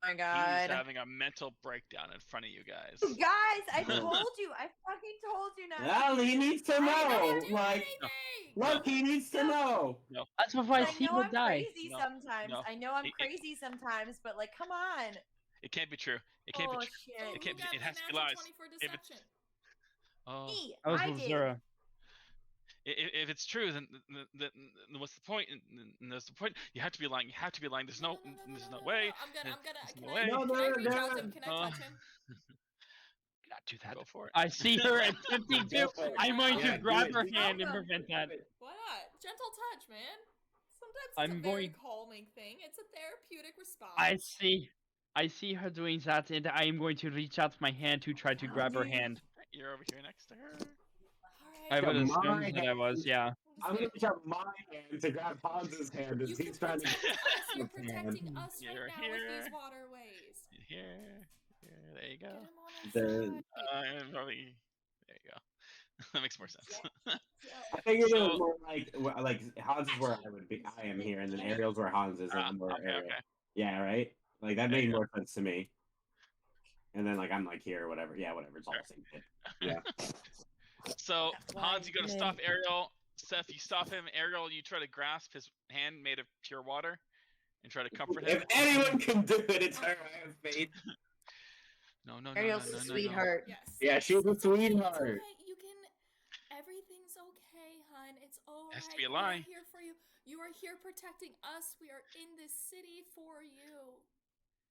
Speaker 2: Oh my
Speaker 1: He's
Speaker 2: god.
Speaker 1: having a mental breakdown in front of you guys.
Speaker 2: You guys, I told you. I fucking told you not.
Speaker 5: Well, he needs to
Speaker 3: I
Speaker 5: know.
Speaker 3: didn't do
Speaker 5: Like,
Speaker 3: anything!
Speaker 5: look, he needs to know.
Speaker 4: that's why
Speaker 2: I
Speaker 4: he
Speaker 2: know
Speaker 4: would
Speaker 2: I'm
Speaker 4: die.
Speaker 2: crazy
Speaker 1: No,
Speaker 2: sometimes.
Speaker 1: no.
Speaker 2: I know I'm
Speaker 1: It-
Speaker 2: crazy sometimes, but like, come on.
Speaker 1: It can't be true. It can't
Speaker 2: Oh
Speaker 1: be true.
Speaker 2: shit.
Speaker 3: Who
Speaker 1: It can't be.
Speaker 3: got
Speaker 1: It
Speaker 3: the
Speaker 1: has to be
Speaker 3: natural
Speaker 1: lies.
Speaker 3: 20 for
Speaker 1: If it's-
Speaker 3: deception?
Speaker 1: Oh,
Speaker 2: Me,
Speaker 4: That was
Speaker 2: I did.
Speaker 4: Lazura.
Speaker 1: if it's true, then what's the point? And there's the point. You have to be lying. You have to be lying. There's no way.
Speaker 3: I'm gonna,
Speaker 1: There's
Speaker 3: can
Speaker 1: no
Speaker 3: I,
Speaker 1: way.
Speaker 5: No,
Speaker 3: can I
Speaker 5: no,
Speaker 3: reach
Speaker 5: no,
Speaker 3: out to him? Can I
Speaker 1: no.
Speaker 3: touch him?
Speaker 4: Not do that.
Speaker 1: Go for it.
Speaker 4: I see her attempting to.
Speaker 5: Go for it.
Speaker 4: I'm going
Speaker 5: Yeah,
Speaker 4: to
Speaker 5: do
Speaker 4: grab
Speaker 5: it,
Speaker 4: her
Speaker 5: do it.
Speaker 4: hand and
Speaker 2: Welcome.
Speaker 4: prevent that.
Speaker 3: Why not? Gentle touch, man. Sometimes it's
Speaker 4: I'm
Speaker 3: a very
Speaker 4: going-
Speaker 3: calming thing. It's a therapeutic response.
Speaker 4: I see her doing that, and I am going to reach out my hand to try to grab her hand.
Speaker 1: You're over here next to her.
Speaker 4: I
Speaker 3: Alright.
Speaker 4: would
Speaker 5: Yeah, my
Speaker 4: assume that I was, yeah.
Speaker 5: I'm gonna reach out my hand to grab Hans's hand as
Speaker 3: You
Speaker 5: he's
Speaker 3: can
Speaker 5: trying to.
Speaker 3: protect us. You're
Speaker 5: his hand.
Speaker 3: protecting us right
Speaker 1: You're
Speaker 3: now
Speaker 1: here.
Speaker 3: with these waterways.
Speaker 1: Here. There you
Speaker 3: Get
Speaker 1: go.
Speaker 3: him on our
Speaker 5: The-
Speaker 3: side.
Speaker 1: Probably. There you go. That makes more sense.
Speaker 5: I figured it was
Speaker 1: So-
Speaker 5: more like Hans is where I would be. I am here, and then Ariel's where Hans is, and I'm where
Speaker 1: okay,
Speaker 5: Ariel.
Speaker 1: okay.
Speaker 5: Yeah, right. Like that
Speaker 1: There you
Speaker 5: made
Speaker 1: go.
Speaker 5: more sense to me. And then like I'm like here or whatever. Yeah, whatever. It's all the same shit. Yeah.
Speaker 1: So
Speaker 2: That's why
Speaker 1: Hans, you go to
Speaker 2: I'm
Speaker 1: stop
Speaker 2: in.
Speaker 1: Ariel. Seth, you stop him. Ariel, you try to grasp his hand made of pure water and try to comfort him.
Speaker 5: If anyone can do it, it's her. I have faith.
Speaker 1: No.
Speaker 2: Ariel's a sweetheart.
Speaker 3: Yes.
Speaker 5: Yeah, she's a
Speaker 3: it's okay,
Speaker 5: sweetheart.
Speaker 3: It's okay. You can. Everything's okay, hun. It's alright.
Speaker 1: Has to be a
Speaker 3: We
Speaker 1: lie.
Speaker 3: are here for you. You are here protecting us. We are in this city for you.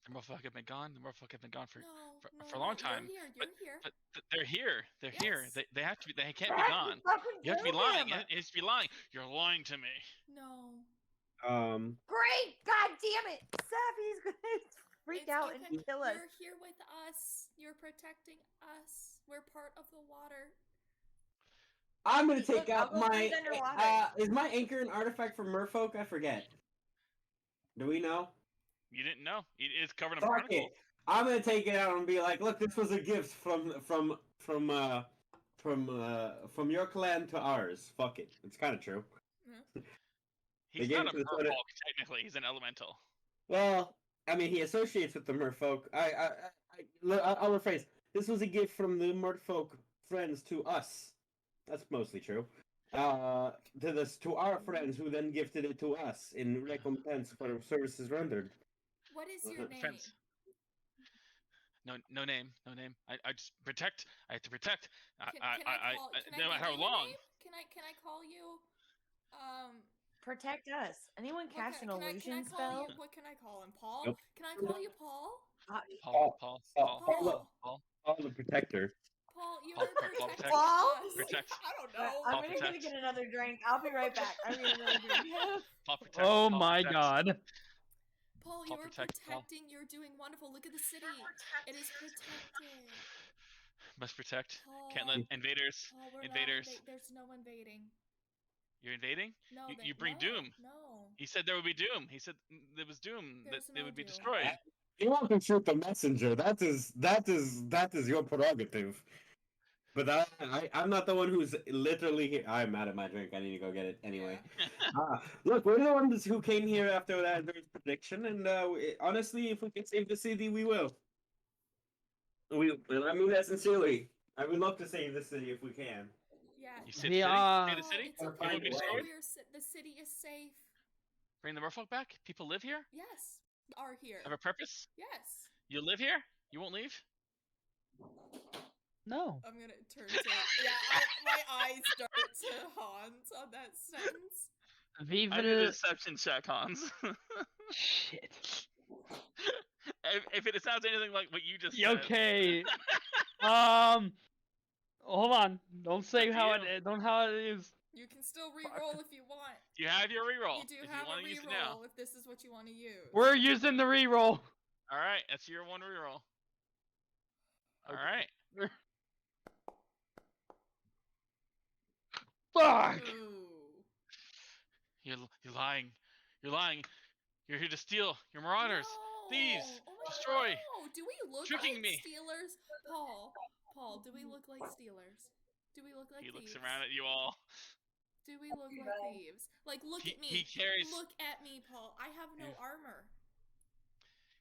Speaker 1: The motherfucker have been gone. The motherfucker have been gone for
Speaker 3: No,
Speaker 1: for-
Speaker 3: no,
Speaker 1: for a long
Speaker 3: no,
Speaker 1: time,
Speaker 3: You're here.
Speaker 1: but they're here. They're here.
Speaker 3: Yes.
Speaker 1: They have to be. They can't be gone. You have to be lying. It has to be lying. You're lying to me.
Speaker 3: No.
Speaker 2: Great! God damn it! Seth, he's gonna freak
Speaker 3: It's
Speaker 2: out
Speaker 3: okay.
Speaker 2: and kill us.
Speaker 3: You're here with us. You're protecting us. We're part of the water.
Speaker 5: I'm gonna
Speaker 2: Look,
Speaker 5: take
Speaker 2: I'll
Speaker 5: out
Speaker 2: go
Speaker 5: my.
Speaker 2: breathe underwater.
Speaker 5: Is my anchor an artifact from Merfolk? I forget. Do we know?
Speaker 1: You didn't know. It is covered in
Speaker 5: Fuck
Speaker 1: barnacles.
Speaker 5: it. I'm gonna take it out and be like, look, this was a gift from your clan to ours. Fuck it. It's kind of true.
Speaker 1: He's
Speaker 5: gave
Speaker 1: not
Speaker 5: it
Speaker 1: a
Speaker 5: to the toilet.
Speaker 1: merfolk technically. He's an elemental.
Speaker 5: Well, I mean, he associates with the Merfolk. I'll rephrase. This was a gift from the Merfolk friends to us. That's mostly true. To our friends, who then gifted it to us in recompense for services rendered.
Speaker 3: What is your name?
Speaker 1: Friends. No name. I just protect. I have to protect. No matter how long.
Speaker 3: Can I call you?
Speaker 2: Protect us. Anyone cast an
Speaker 3: can I
Speaker 2: illusion
Speaker 3: call
Speaker 2: spell?
Speaker 3: you? What can I call him? Paul?
Speaker 5: Nope.
Speaker 3: Can I call you Paul?
Speaker 5: Paul the Protector.
Speaker 3: Paul, you
Speaker 1: Paul,
Speaker 3: are
Speaker 1: Paul,
Speaker 3: protecting
Speaker 2: Paul?
Speaker 3: us.
Speaker 1: Protect.
Speaker 3: I don't
Speaker 2: Right,
Speaker 3: know.
Speaker 2: I'm
Speaker 1: Paul
Speaker 2: gonna
Speaker 1: protect.
Speaker 2: get another drink. I'll be right back. I'm getting another drink.
Speaker 1: Paul protect.
Speaker 4: Oh
Speaker 1: Paul
Speaker 4: my
Speaker 1: protect.
Speaker 4: god.
Speaker 3: Paul,
Speaker 1: Paul
Speaker 3: you are
Speaker 1: protect, Paul.
Speaker 3: protecting. You're doing wonderful. Look at the city. It is protected.
Speaker 1: Must protect.
Speaker 3: Paul,
Speaker 1: Can't let invaders.
Speaker 3: Paul, we're
Speaker 1: invaders.
Speaker 3: Not there's no invading.
Speaker 1: You're invading?
Speaker 3: No,
Speaker 1: You bring doom.
Speaker 3: No.
Speaker 1: He said there would be doom. He said there was doom.
Speaker 3: There's
Speaker 1: that they
Speaker 3: no
Speaker 1: would be
Speaker 3: doom.
Speaker 1: destroyed.
Speaker 5: You want to shoot the messenger? That is your prerogative. But I'm not the one who's literally here. I'm out of my drink. I need to go get it anyway.
Speaker 3: Yeah.
Speaker 5: Look, we're the ones who came here after that prediction, and honestly, if we can save the city, we will. I mean that sincerely. I would love to save the city if we can.
Speaker 3: Yeah.
Speaker 1: You said
Speaker 4: We
Speaker 1: city?
Speaker 4: are-
Speaker 1: Say the city?
Speaker 3: It's
Speaker 5: Or
Speaker 3: okay.
Speaker 1: It won't be destroyed?
Speaker 3: The city is safe.
Speaker 1: Bring the merfolk back? People live here?
Speaker 3: Yes. Are here.
Speaker 1: Have a purpose?
Speaker 3: Yes.
Speaker 1: You live here? You won't leave?
Speaker 4: No.
Speaker 3: I'm gonna turn to my eyes start to Hans on that sentence.
Speaker 1: I need a deception check, Hans.
Speaker 4: Shit.
Speaker 1: if it sounds anything like what you just said.
Speaker 4: Okay. Hold on. Don't say
Speaker 1: Up to
Speaker 4: how
Speaker 1: you.
Speaker 4: don't how it is.
Speaker 3: You can still re-roll if you want.
Speaker 1: You have your reroll.
Speaker 3: You do
Speaker 1: if
Speaker 3: have
Speaker 1: you want
Speaker 3: a
Speaker 1: to use it now.
Speaker 3: re-roll if this is what you want to use.
Speaker 4: We're using the reroll.
Speaker 1: Alright, that's your one reroll. Alright.
Speaker 4: Fuck.
Speaker 3: Ooh.
Speaker 1: You're lying. You're lying. You're here to steal. You're marauders. Thieves.
Speaker 3: Oh my
Speaker 1: Destroy.
Speaker 3: God, no. Do we look
Speaker 1: Tricking
Speaker 3: like
Speaker 1: me.
Speaker 3: stealers? Paul, do we look like stealers? Do we look like
Speaker 1: He
Speaker 3: thieves?
Speaker 1: looks around at you all.
Speaker 3: Do we look like thieves? Like, look at me.
Speaker 1: He carries.
Speaker 3: Look at me, Paul. I have no armor.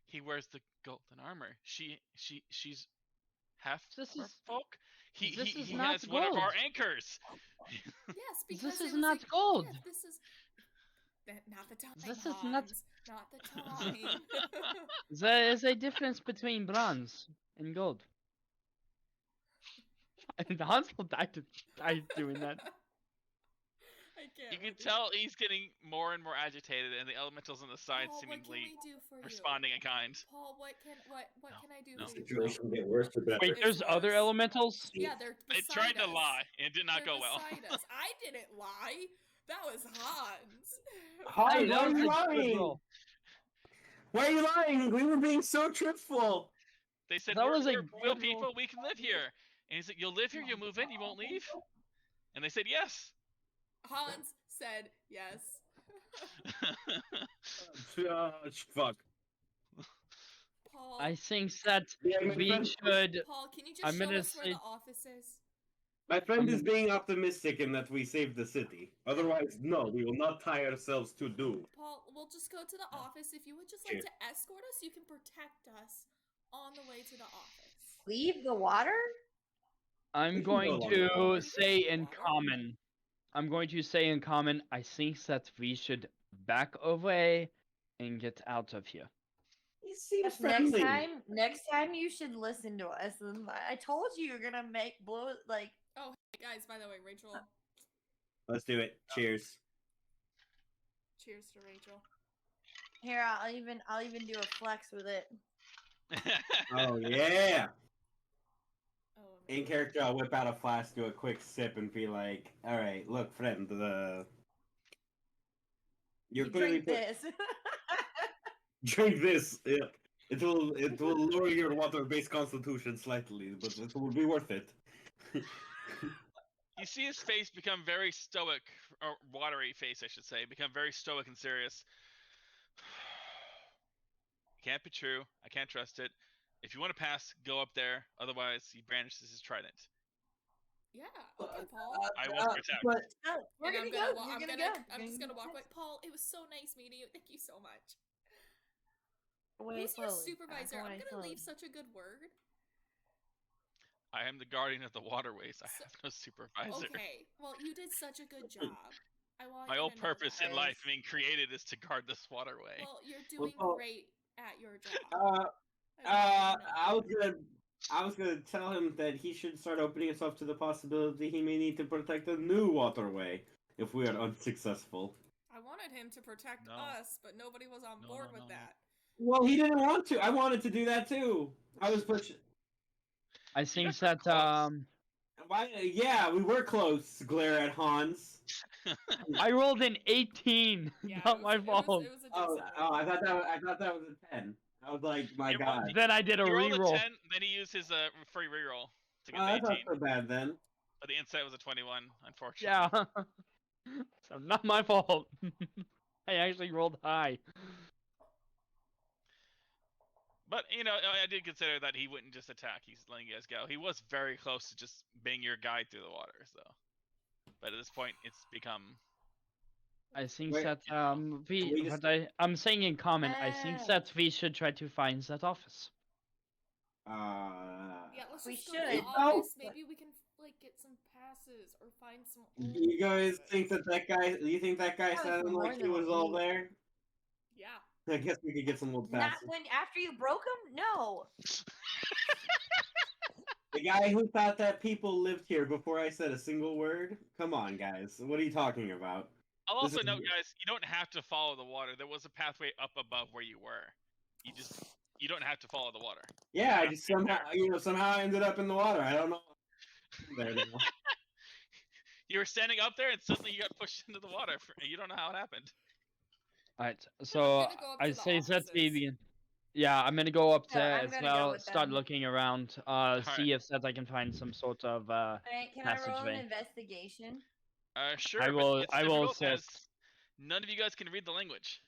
Speaker 1: He wears the golden armor. She's half
Speaker 4: This
Speaker 1: our
Speaker 4: is-
Speaker 1: folk. He
Speaker 4: this is
Speaker 1: he
Speaker 4: not
Speaker 1: has one of our
Speaker 4: gold.
Speaker 1: anchors.
Speaker 3: Yes, because
Speaker 4: This
Speaker 3: it
Speaker 4: is
Speaker 3: was
Speaker 4: not
Speaker 3: like,
Speaker 4: gold.
Speaker 3: Yes, this is not the time.
Speaker 4: This is not-
Speaker 3: Hans. Not the time.
Speaker 4: There is a difference between bronze and gold. And Hans will die doing that.
Speaker 3: I can't.
Speaker 1: You can
Speaker 3: with it.
Speaker 1: tell he's getting more and more agitated, and the elementals on the side
Speaker 3: Paul, what can
Speaker 1: seemingly
Speaker 3: we do for you?
Speaker 1: responding in kind.
Speaker 3: Paul, what can I do
Speaker 1: No.
Speaker 3: for you?
Speaker 5: Situation get worse or better.
Speaker 4: Wait,
Speaker 3: It's
Speaker 4: there's other
Speaker 3: worse.
Speaker 4: elementals?
Speaker 3: Yeah, they're
Speaker 1: They
Speaker 3: beside
Speaker 1: tried to
Speaker 3: us.
Speaker 1: lie, and it did not
Speaker 3: They're
Speaker 1: go well.
Speaker 3: beside us. I didn't lie. That was Hans.
Speaker 5: Hi,
Speaker 4: Hey,
Speaker 5: why
Speaker 4: that
Speaker 5: are
Speaker 4: was
Speaker 5: you
Speaker 4: a good
Speaker 5: lying?
Speaker 4: roll.
Speaker 5: Why are you lying? We were being so truthful.
Speaker 1: They said,
Speaker 4: That
Speaker 1: we're,
Speaker 4: was a
Speaker 1: we're real
Speaker 4: good roll.
Speaker 1: people, we can live here. And he said, you'll live here, you'll move in, you won't leave? And they said, yes.
Speaker 3: Hans said yes.
Speaker 5: Fuck.
Speaker 3: Paul,
Speaker 4: I think that
Speaker 5: Yeah, my
Speaker 4: we
Speaker 5: friend-
Speaker 4: should.
Speaker 3: Paul, can you just
Speaker 4: I'm
Speaker 3: show
Speaker 4: gonna
Speaker 3: us where
Speaker 4: say-
Speaker 3: the office is?
Speaker 5: My friend is being optimistic in that we saved the city. Otherwise, no, we will not tie ourselves to doom.
Speaker 3: Paul, we'll just go to the office. If you would just like
Speaker 5: Cheers.
Speaker 3: to escort us, you can protect us on the way to the office.
Speaker 2: Leave the water?
Speaker 4: I'm
Speaker 5: can
Speaker 4: going
Speaker 5: go
Speaker 4: to
Speaker 3: along.
Speaker 4: say in
Speaker 3: Water?
Speaker 4: common. I'm going to say in common. I think that we should back away and get out of here.
Speaker 5: He seems
Speaker 2: Next
Speaker 5: friendly.
Speaker 2: time you should listen to us. And I told you you're gonna blow like.
Speaker 3: Oh, hey guys, by the way, Rachel.
Speaker 5: Let's do it. Cheers.
Speaker 3: Cheers to Rachel.
Speaker 2: Here, I'll even do a flex with it.
Speaker 5: Oh yeah.
Speaker 3: Oh,
Speaker 5: In
Speaker 3: amazing.
Speaker 5: character, I'll whip out a flask, do a quick sip, and be like, "All right, look, friend, you're
Speaker 2: You
Speaker 5: clearly
Speaker 2: drink this.
Speaker 5: drink this. Yeah. It will lower your water-based constitution slightly, but it will be worth it."
Speaker 1: You see his face become very stoic, or watery face, I should say, become very stoic and serious. Can't be true. I can't trust it. If you want to pass, go up there. Otherwise, he brandishes his trident.
Speaker 3: Yeah, okay, Paul.
Speaker 1: I will protect.
Speaker 5: But
Speaker 2: No, we're
Speaker 3: And
Speaker 2: gonna
Speaker 3: I'm
Speaker 2: go.
Speaker 3: gonna, wa-
Speaker 2: You're
Speaker 3: I'm
Speaker 2: gonna
Speaker 3: gonna,
Speaker 2: go.
Speaker 3: I'm
Speaker 2: You're
Speaker 3: just gonna
Speaker 2: gonna
Speaker 3: walk away. Paul, it was so nice meeting you. Thank you so much.
Speaker 2: Away
Speaker 3: Who's your
Speaker 2: slowly.
Speaker 3: supervisor? I'm
Speaker 2: Away
Speaker 3: gonna
Speaker 2: slowly.
Speaker 3: leave such a good word.
Speaker 1: I am the guardian of the waterways. I
Speaker 3: So-
Speaker 1: have no supervisor.
Speaker 3: Okay, well, you did such a good job. I want
Speaker 1: My
Speaker 3: you
Speaker 1: whole
Speaker 3: to know
Speaker 1: purpose
Speaker 3: that.
Speaker 1: in life, being created, is to guard this waterway.
Speaker 3: Well, you're doing
Speaker 5: Paul-
Speaker 3: great at your job.
Speaker 5: uh,
Speaker 3: I want you to know
Speaker 5: I was gonna tell him that he should start opening himself to the possibility he may need to protect a new waterway if we are unsuccessful.
Speaker 3: I wanted him to protect
Speaker 1: No.
Speaker 3: us, but nobody was on
Speaker 1: No,
Speaker 3: board
Speaker 1: no,
Speaker 3: with
Speaker 1: no, no.
Speaker 3: that.
Speaker 5: Well, he didn't want to. I wanted to do that too. I was pushing.
Speaker 4: I think
Speaker 1: guys were
Speaker 4: that
Speaker 1: close.
Speaker 5: Why? Yeah, we were close. Glare at Hans.
Speaker 4: I rolled an 18.
Speaker 3: Yeah,
Speaker 4: Not my fault.
Speaker 3: It was a
Speaker 5: Oh,
Speaker 3: decent
Speaker 5: oh!
Speaker 3: roll.
Speaker 5: I thought that was a 10. I was like, my
Speaker 1: You rolled-
Speaker 5: God.
Speaker 4: Then I did a
Speaker 1: He rolled a
Speaker 4: reroll.
Speaker 1: 10, then he used his free reroll to get
Speaker 5: Oh,
Speaker 1: the
Speaker 5: that's not
Speaker 1: 18.
Speaker 5: so bad then.
Speaker 1: But the insight was a 21, unfortunately.
Speaker 4: Yeah. So not my fault. I actually rolled high.
Speaker 1: But, you know, I did consider that he wouldn't just attack. He's letting you guys go. He was very close to just being your guide through the water, so. But at this point, it's become.
Speaker 4: I think
Speaker 5: Wait,
Speaker 4: that
Speaker 5: we just-
Speaker 4: I'm saying in common. I think
Speaker 2: Ah.
Speaker 4: that we should try to find that office.
Speaker 3: Yeah, let's
Speaker 2: We
Speaker 3: just go to the
Speaker 2: should.
Speaker 3: office. Maybe we can like get some passes or find some.
Speaker 5: You guys think that guy? You think that guy
Speaker 2: That was
Speaker 5: sounded
Speaker 2: more
Speaker 5: like he
Speaker 2: than
Speaker 5: was
Speaker 2: what
Speaker 5: all
Speaker 2: we-
Speaker 5: there?
Speaker 3: Yeah.
Speaker 5: I guess we could get some old
Speaker 2: Not
Speaker 5: passes.
Speaker 2: when after you broke them. No.
Speaker 5: The guy who thought that people lived here before I said a single word? Come on, guys. What are you talking about?
Speaker 1: I'll
Speaker 5: This
Speaker 1: also
Speaker 5: is-
Speaker 1: note, guys, you don't have to follow the water. There was a pathway up above where you were. You don't have to follow the water.
Speaker 5: Yeah, I just somehow I ended up in the water. I don't know. There now.
Speaker 1: You were standing up there and suddenly you got pushed into the water. You don't know how it happened.
Speaker 4: Alright, so
Speaker 3: gonna go up
Speaker 4: I
Speaker 3: to the
Speaker 4: say that we
Speaker 3: offices.
Speaker 4: begin. Yeah, I'm gonna go up
Speaker 2: Yeah,
Speaker 4: there
Speaker 2: I'm
Speaker 4: as
Speaker 2: gonna go
Speaker 4: well.
Speaker 2: with
Speaker 4: Start
Speaker 2: them.
Speaker 4: looking around. See if that I can find some sort of
Speaker 2: Alright, can I roll an
Speaker 4: Passageway.
Speaker 2: investigation?
Speaker 1: Sure.
Speaker 4: I
Speaker 1: but
Speaker 4: will-
Speaker 1: it's
Speaker 4: I will
Speaker 1: difficult as
Speaker 4: assist.
Speaker 1: None of you guys can read the language.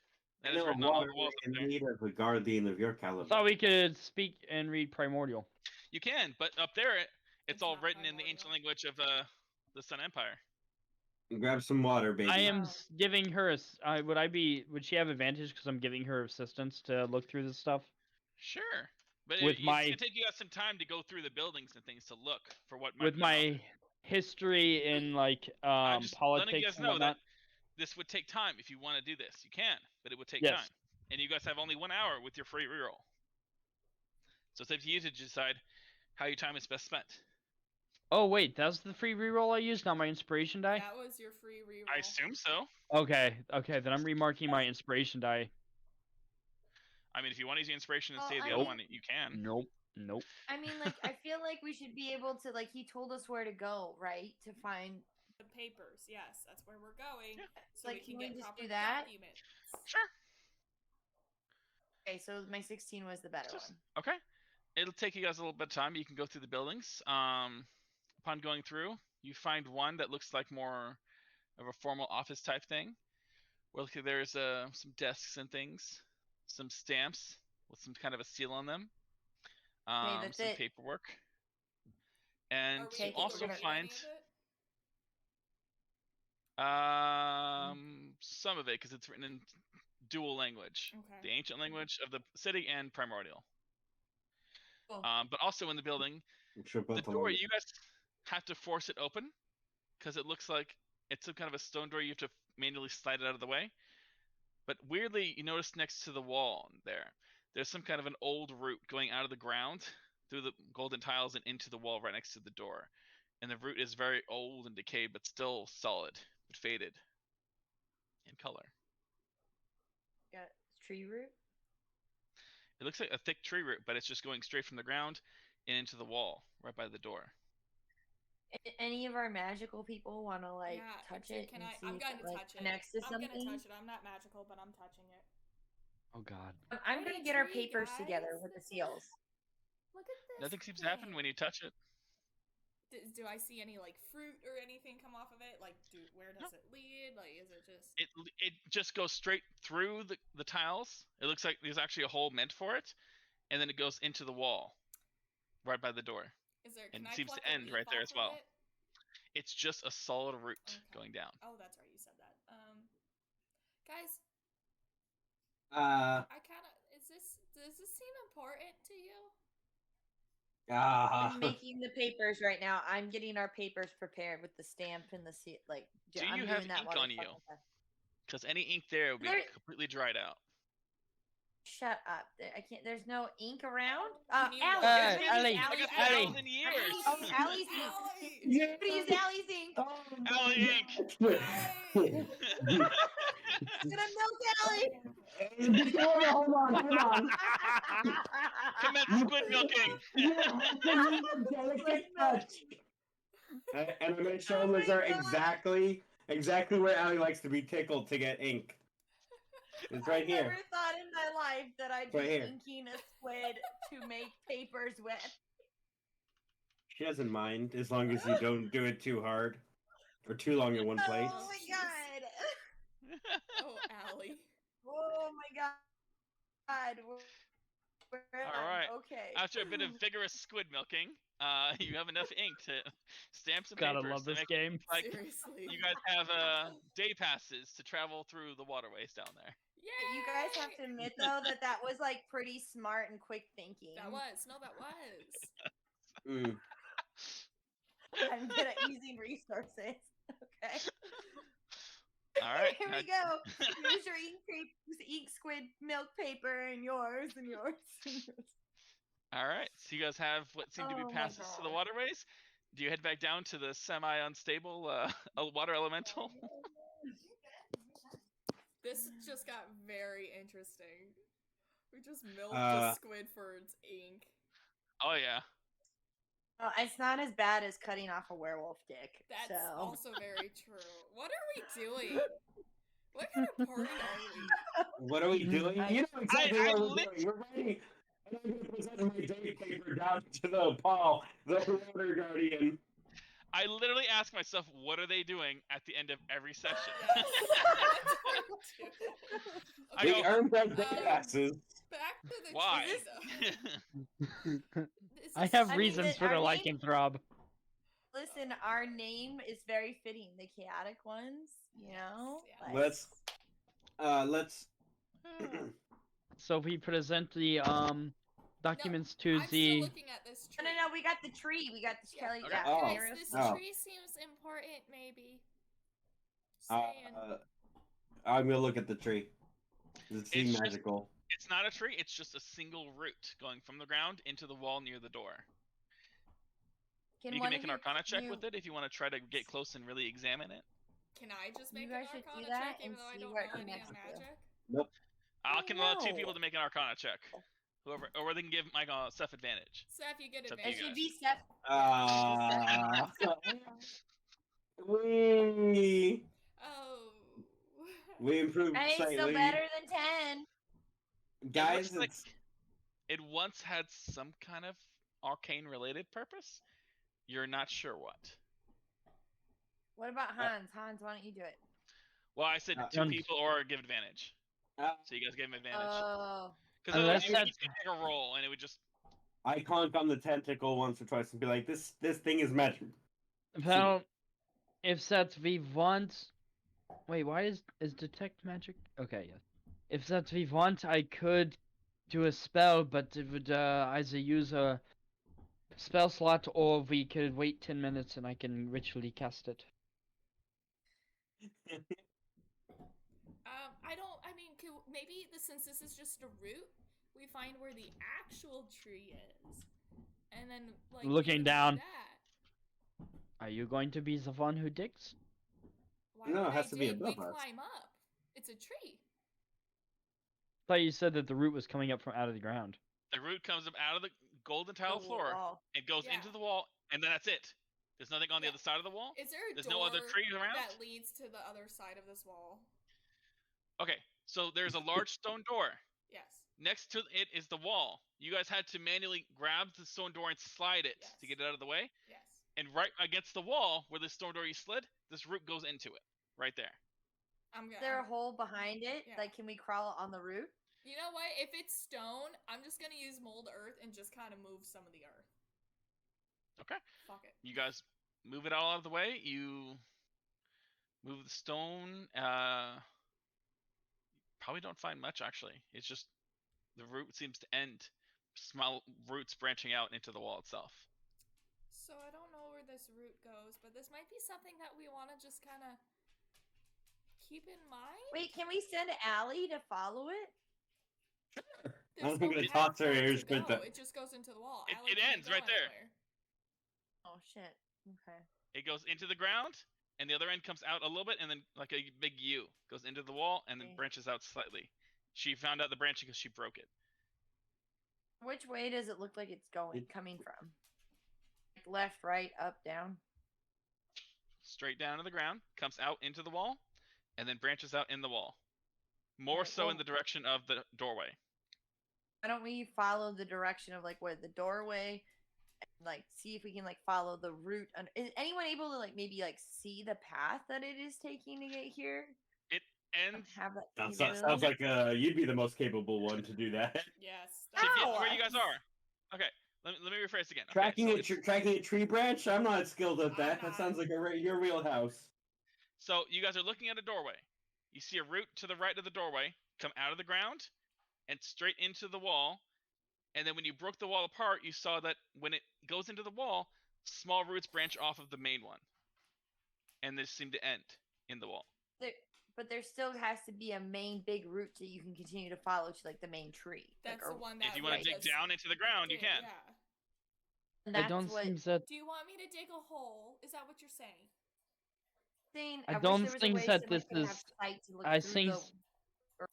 Speaker 5: I
Speaker 1: That is
Speaker 5: know
Speaker 1: written on all
Speaker 5: water
Speaker 1: the walls up
Speaker 5: in
Speaker 1: there.
Speaker 5: need of a guardian of your
Speaker 4: I
Speaker 5: caliber.
Speaker 4: thought we could speak and read primordial.
Speaker 1: You can, but up there it's all
Speaker 3: not
Speaker 1: written in the ancient
Speaker 3: primordial.
Speaker 1: language of the Sun Empire.
Speaker 5: Grab some water, baby.
Speaker 4: I am giving her. Would she have advantage because I'm giving her assistance to look through this stuff?
Speaker 1: Sure, but
Speaker 4: With
Speaker 1: it's
Speaker 4: my-
Speaker 1: gonna take you guys some time to go through the buildings and things to look for what might
Speaker 4: With
Speaker 1: be about
Speaker 4: my history in like
Speaker 1: I'm just letting you
Speaker 4: politics
Speaker 1: guys
Speaker 4: and
Speaker 1: know
Speaker 4: whatnot.
Speaker 1: that this would take time. If you want to do this, you can, but it would take
Speaker 4: Yes.
Speaker 1: time. And you guys have only 1 hour with your free reroll. So it's up to you to decide how your time is best spent.
Speaker 4: Oh wait, that's the free reroll I used, not my inspiration die.
Speaker 3: That was your free reroll.
Speaker 1: I assume so.
Speaker 4: Okay, then I'm remarking my inspiration die.
Speaker 1: I mean, if you want to use your inspiration and
Speaker 2: Well,
Speaker 1: save the
Speaker 2: I
Speaker 1: other
Speaker 2: mean-
Speaker 1: one, you can.
Speaker 4: Nope.
Speaker 2: I mean, like, I feel like we should be able to, like, he told us where to go, right? To find.
Speaker 3: The papers, yes, that's where we're going.
Speaker 1: Yeah.
Speaker 3: So
Speaker 2: Like,
Speaker 3: we
Speaker 2: can
Speaker 3: can
Speaker 2: we
Speaker 3: get
Speaker 2: just
Speaker 3: proper
Speaker 2: do that?
Speaker 3: documents.
Speaker 1: Sure.
Speaker 2: Okay, so my 16 was the better
Speaker 1: Just-
Speaker 2: one.
Speaker 1: Okay. It'll take you guys a little bit of time. You can go through the buildings. Upon going through, you find one that looks like more of a formal office type thing. Where there's some desks and things, some stamps with some kind of a seal on them,
Speaker 2: that's
Speaker 1: some
Speaker 2: it.
Speaker 1: paperwork,
Speaker 3: Are
Speaker 1: and
Speaker 3: we
Speaker 1: you
Speaker 2: Take it,
Speaker 3: able
Speaker 1: also
Speaker 3: to
Speaker 2: we're
Speaker 3: read
Speaker 1: find
Speaker 3: any of it?
Speaker 1: some of it because it's written in dual language, the
Speaker 3: Okay.
Speaker 1: ancient language of the city and primordial.
Speaker 2: Cool.
Speaker 1: But also in the building,
Speaker 5: I'm sure
Speaker 1: the
Speaker 5: both
Speaker 1: door,
Speaker 5: along.
Speaker 1: you guys have to force it open because it looks like it's some kind of a stone door. You have to manually slide it out of the way. But weirdly, you notice next to the wall there's some kind of an old root going out of the ground through the golden tiles and into the wall right next to the door. And the root is very old and decayed, but still solid, but faded in color.
Speaker 2: Got tree root.
Speaker 1: It looks like a thick tree root, but it's just going straight from the ground and into the wall right by the door.
Speaker 2: Any of our magical people want to like
Speaker 3: Yeah,
Speaker 2: touch
Speaker 3: actually,
Speaker 2: it
Speaker 3: can
Speaker 2: and
Speaker 3: I?
Speaker 2: see
Speaker 3: I'm
Speaker 2: if
Speaker 3: going
Speaker 2: it
Speaker 3: to
Speaker 2: like
Speaker 3: touch it.
Speaker 2: connects to
Speaker 3: I'm
Speaker 2: something?
Speaker 3: gonna touch it. I'm not magical, but I'm touching it.
Speaker 4: Oh god.
Speaker 2: I'm
Speaker 3: Pretty
Speaker 2: gonna get our
Speaker 3: tree,
Speaker 2: papers together
Speaker 3: guys.
Speaker 2: with the seals.
Speaker 3: Look at this.
Speaker 1: Nothing seems to happen when you touch it.
Speaker 3: Do I see any like fruit or anything come off of it? Like, where does it lead? Like, is it just?
Speaker 1: It just goes straight through the tiles. It looks like there's actually a hole meant for it, and then it goes into the wall, right by the door.
Speaker 3: Is there?
Speaker 1: And
Speaker 3: Can
Speaker 1: it
Speaker 3: I
Speaker 1: seems to
Speaker 3: pluck a
Speaker 1: end
Speaker 3: leaf
Speaker 1: right there
Speaker 3: off
Speaker 1: as
Speaker 3: of
Speaker 1: well.
Speaker 3: it?
Speaker 1: It's just a solid root
Speaker 3: Okay.
Speaker 1: going down.
Speaker 3: Oh, that's right. You said that. Guys,
Speaker 5: Uh,
Speaker 3: I kind of. Does this seem important to you?
Speaker 2: I'm making the papers right now. I'm getting our papers prepared with the stamp and the seal. Like,
Speaker 1: Do
Speaker 2: I'm
Speaker 1: you
Speaker 2: doing
Speaker 1: have
Speaker 2: that
Speaker 1: ink
Speaker 2: while
Speaker 1: on
Speaker 2: they're
Speaker 1: you?
Speaker 2: fucking stuff.
Speaker 1: Because any ink there will be
Speaker 2: There-
Speaker 1: completely dried out.
Speaker 2: Shut up! I can't. There's no ink around.
Speaker 3: Can you
Speaker 2: Allie,
Speaker 3: look?
Speaker 2: I'm gonna
Speaker 4: Allie,
Speaker 2: use
Speaker 1: I
Speaker 2: Allie's
Speaker 1: got
Speaker 2: ink.
Speaker 4: Allie.
Speaker 1: 1,000 years.
Speaker 2: I'm gonna use Allie's ink.
Speaker 3: Allie!
Speaker 5: yeah.
Speaker 2: I'm gonna use Allie's ink.
Speaker 1: Allie ink.
Speaker 3: Allie!
Speaker 2: I'm gonna milk Allie.
Speaker 5: Hold on.
Speaker 1: Commence squid milking.
Speaker 5: Delicate touch. And I'm gonna show
Speaker 2: Oh
Speaker 5: Lazar
Speaker 2: my God.
Speaker 5: exactly where Allie likes to be tickled to get ink. It's right
Speaker 2: I
Speaker 5: here.
Speaker 2: never thought in my life that I'd be
Speaker 5: Right here.
Speaker 2: inking a squid to make papers with.
Speaker 5: She doesn't mind as long as you don't do it too hard or too long in one place.
Speaker 2: Oh my god.
Speaker 3: Oh, Allie.
Speaker 2: Oh my god. Where am
Speaker 1: All
Speaker 2: I?
Speaker 1: right.
Speaker 2: Okay.
Speaker 1: After a bit of vigorous squid milking, you have enough ink to stamp some
Speaker 4: Gotta
Speaker 1: papers.
Speaker 4: love
Speaker 1: to
Speaker 4: this
Speaker 1: make-
Speaker 4: game.
Speaker 1: Like,
Speaker 3: Seriously.
Speaker 1: you guys have day passes to travel through the waterways down there.
Speaker 3: Yay!
Speaker 2: You guys have to admit though that was like pretty smart and quick thinking.
Speaker 3: That was. No, that was.
Speaker 5: Mm.
Speaker 2: I'm good at using resources. Okay.
Speaker 1: All right.
Speaker 2: Here we go. Here's your ink squid milk paper and yours and yours. And yours.
Speaker 1: All right. So you guys have what seem to be
Speaker 2: Oh my
Speaker 1: passes to the
Speaker 2: God.
Speaker 1: waterways. Do you head back down to the semi-unstable water elemental?
Speaker 3: This just got very interesting. We just milked
Speaker 5: Uh,
Speaker 3: the squid for its ink.
Speaker 1: Oh yeah.
Speaker 2: Oh, it's not as bad as cutting off a werewolf dick.
Speaker 3: That's
Speaker 2: so.
Speaker 3: also very true. What are we doing? What kind of party are we?
Speaker 5: What are we doing? You know exactly
Speaker 1: I
Speaker 5: what we're
Speaker 1: lit-
Speaker 5: doing. We're writing. And I'm going to present my date paper down to the Paul, the water guardian.
Speaker 1: I literally ask myself, what are they doing at the end of every session?
Speaker 3: Yes. That's what I do.
Speaker 1: I
Speaker 5: We
Speaker 1: go,
Speaker 5: earned our day passes.
Speaker 3: Back to the
Speaker 1: why?
Speaker 3: tree, though.
Speaker 4: I have
Speaker 2: I mean,
Speaker 4: reasons for
Speaker 2: our
Speaker 4: the
Speaker 2: name-
Speaker 4: lycanthrope.
Speaker 2: Listen, our name is very fitting. The chaotic ones, you know.
Speaker 3: Yes.
Speaker 5: Let's.
Speaker 4: So we present the documents to
Speaker 3: I'm still
Speaker 4: the.
Speaker 3: looking at this tree.
Speaker 2: No. We got the tree. We got the
Speaker 3: Yeah.
Speaker 2: Kelly.
Speaker 1: Okay.
Speaker 2: Yeah.
Speaker 5: Oh.
Speaker 3: Guys,
Speaker 2: Ariel's
Speaker 3: this
Speaker 2: tree.
Speaker 5: Oh.
Speaker 3: tree seems important, maybe. Saying.
Speaker 5: I'm gonna look at the tree. Does it seem
Speaker 1: It's just-
Speaker 5: magical?
Speaker 1: It's not a tree. It's just a single root going from the ground into the wall near the door. You can
Speaker 2: one
Speaker 1: make
Speaker 2: of
Speaker 1: an
Speaker 2: you-
Speaker 1: Arcana check
Speaker 2: you-
Speaker 1: with it if you want to try to get close and really examine it.
Speaker 3: Can I just
Speaker 2: You
Speaker 3: make
Speaker 2: guys
Speaker 3: an
Speaker 2: should do
Speaker 3: Arcana
Speaker 2: that
Speaker 3: check, even
Speaker 2: and
Speaker 3: though I
Speaker 2: see
Speaker 3: don't
Speaker 2: where it
Speaker 3: know any
Speaker 2: connects
Speaker 3: of
Speaker 2: to.
Speaker 3: magic?
Speaker 5: Nope.
Speaker 1: I can allow 2
Speaker 2: no.
Speaker 1: people to make an Arcana check. Whoever, or they can give Mike Seth advantage.
Speaker 3: Seth, you get
Speaker 1: It's up to
Speaker 2: It
Speaker 1: you
Speaker 3: advantage.
Speaker 2: should be Seth.
Speaker 5: we improved
Speaker 2: Hey,
Speaker 5: slightly.
Speaker 2: still better than 10.
Speaker 5: Guys,
Speaker 1: it looks like it once had some kind of arcane related purpose. You're not sure what.
Speaker 2: What about Hans? Hans, why don't you do it?
Speaker 1: Well, I said 2 people or give advantage. So you guys gave him advantage.
Speaker 2: Oh.
Speaker 1: Because
Speaker 4: Unless
Speaker 1: otherwise you
Speaker 4: that's-
Speaker 1: could take a roll and it would just.
Speaker 5: I clunk on the tentacle once or twice and be like, "This thing is magic."
Speaker 4: Well, if that's V1, wait, why is detect magic? Okay, yes. If that's V1, I could do a spell, but it would either use a spell slot or we could wait 10 minutes and I can ritually cast it.
Speaker 3: I mean, maybe since this is just a root, we find where the actual tree is, and then like
Speaker 4: Looking
Speaker 3: use
Speaker 4: down.
Speaker 3: That.
Speaker 4: Are you going to be the one who digs?
Speaker 3: Why
Speaker 5: No,
Speaker 3: would
Speaker 5: it has
Speaker 3: I
Speaker 5: to be
Speaker 3: dig?
Speaker 5: above
Speaker 3: We
Speaker 5: us.
Speaker 3: climb up. It's a tree.
Speaker 4: I thought you said that the root was coming up from out of the ground.
Speaker 1: The root comes up out of the golden tile
Speaker 2: The
Speaker 1: floor.
Speaker 2: wall.
Speaker 1: It goes
Speaker 3: Yeah.
Speaker 1: into the wall, and then that's it. There's nothing on the
Speaker 3: Yeah.
Speaker 1: other side of the wall.
Speaker 3: Is there a
Speaker 1: There's
Speaker 3: door
Speaker 1: no other trees around.
Speaker 3: that leads to the other side of this wall?
Speaker 1: Okay, so there's a large stone door.
Speaker 3: Yes.
Speaker 1: Next to it is the wall. You guys had to manually grab the stone door and slide it to get it out of the way.
Speaker 3: Yes.
Speaker 1: And right against the wall where the stone door you slid, this root goes into it. Right there.
Speaker 3: I'm gonna.
Speaker 2: Is there a hole behind it?
Speaker 3: Yeah.
Speaker 2: Like, can we crawl on the roof?
Speaker 3: You know what? If it's stone, I'm just gonna use mold earth and just kind of move some of the earth.
Speaker 1: Okay.
Speaker 3: Fuck it.
Speaker 1: You guys move it all out of the way. You move the stone. Probably don't find much actually. It's just the root seems to end. Small roots branching out into the wall itself.
Speaker 3: So I don't know where this route goes, but this might be something that we want to just kind of keep in mind.
Speaker 2: Wait, can we send Allie to follow it?
Speaker 3: There's
Speaker 5: I'm
Speaker 3: no
Speaker 5: gonna
Speaker 3: path
Speaker 5: toss her
Speaker 3: for it
Speaker 5: ears,
Speaker 3: to
Speaker 5: but
Speaker 3: go.
Speaker 5: the-
Speaker 3: It just goes into the wall.
Speaker 1: It-
Speaker 3: Allie
Speaker 1: it
Speaker 3: can't
Speaker 1: ends
Speaker 3: go
Speaker 1: right there.
Speaker 3: anywhere.
Speaker 2: Oh shit. Okay.
Speaker 1: It goes into the ground, and the other end comes out a little bit, and then like a big U goes into the wall, and then
Speaker 2: Okay.
Speaker 1: branches out slightly. She found out the branching because she broke it.
Speaker 2: Which way does it look like it's going? Coming from? Like left, right, up, down.
Speaker 1: Straight down to the ground, comes out into the wall, and then branches out in the wall. More
Speaker 2: Alright,
Speaker 1: so in
Speaker 2: well-
Speaker 1: the direction of the doorway.
Speaker 2: Why don't we follow the direction of like where the doorway, and like see if we can like follow the route? Is anyone able to like maybe like see the path that it is taking to get here?
Speaker 1: And
Speaker 2: Have that
Speaker 5: Sounds
Speaker 2: capability?
Speaker 5: like you'd be the most capable one to do that.
Speaker 3: Yes.
Speaker 1: to get
Speaker 2: Ow!
Speaker 1: where you guys are. Okay, let me rephrase again. Okay,
Speaker 5: Tracking
Speaker 1: so
Speaker 5: a tracking a tree branch. I'm not skilled at that.
Speaker 3: I'm
Speaker 5: That sounds
Speaker 3: not.
Speaker 5: like your wheelhouse.
Speaker 1: So you guys are looking at a doorway. You see a root to the right of the doorway come out of the ground and straight into the wall. And then when you broke the wall apart, you saw that when it goes into the wall, small roots branch off of the main one. And they seem to end in the wall.
Speaker 2: But there still has to be a main big route that you can continue to follow to like the main tree.
Speaker 3: That's
Speaker 2: like,
Speaker 3: the one that
Speaker 1: If you want to dig
Speaker 3: leads us-
Speaker 1: down into the ground, you can.
Speaker 3: Yeah.
Speaker 2: and
Speaker 4: I
Speaker 2: that's
Speaker 4: don't
Speaker 2: what
Speaker 4: think that.
Speaker 3: Do you want me to dig a hole? Is that what you're saying?
Speaker 2: thing.
Speaker 4: I
Speaker 2: wish
Speaker 4: don't
Speaker 2: there was a
Speaker 4: think
Speaker 2: way
Speaker 4: that
Speaker 2: somebody
Speaker 4: this
Speaker 2: could have
Speaker 4: is-
Speaker 2: sight to look
Speaker 4: I
Speaker 2: through
Speaker 4: think
Speaker 2: the-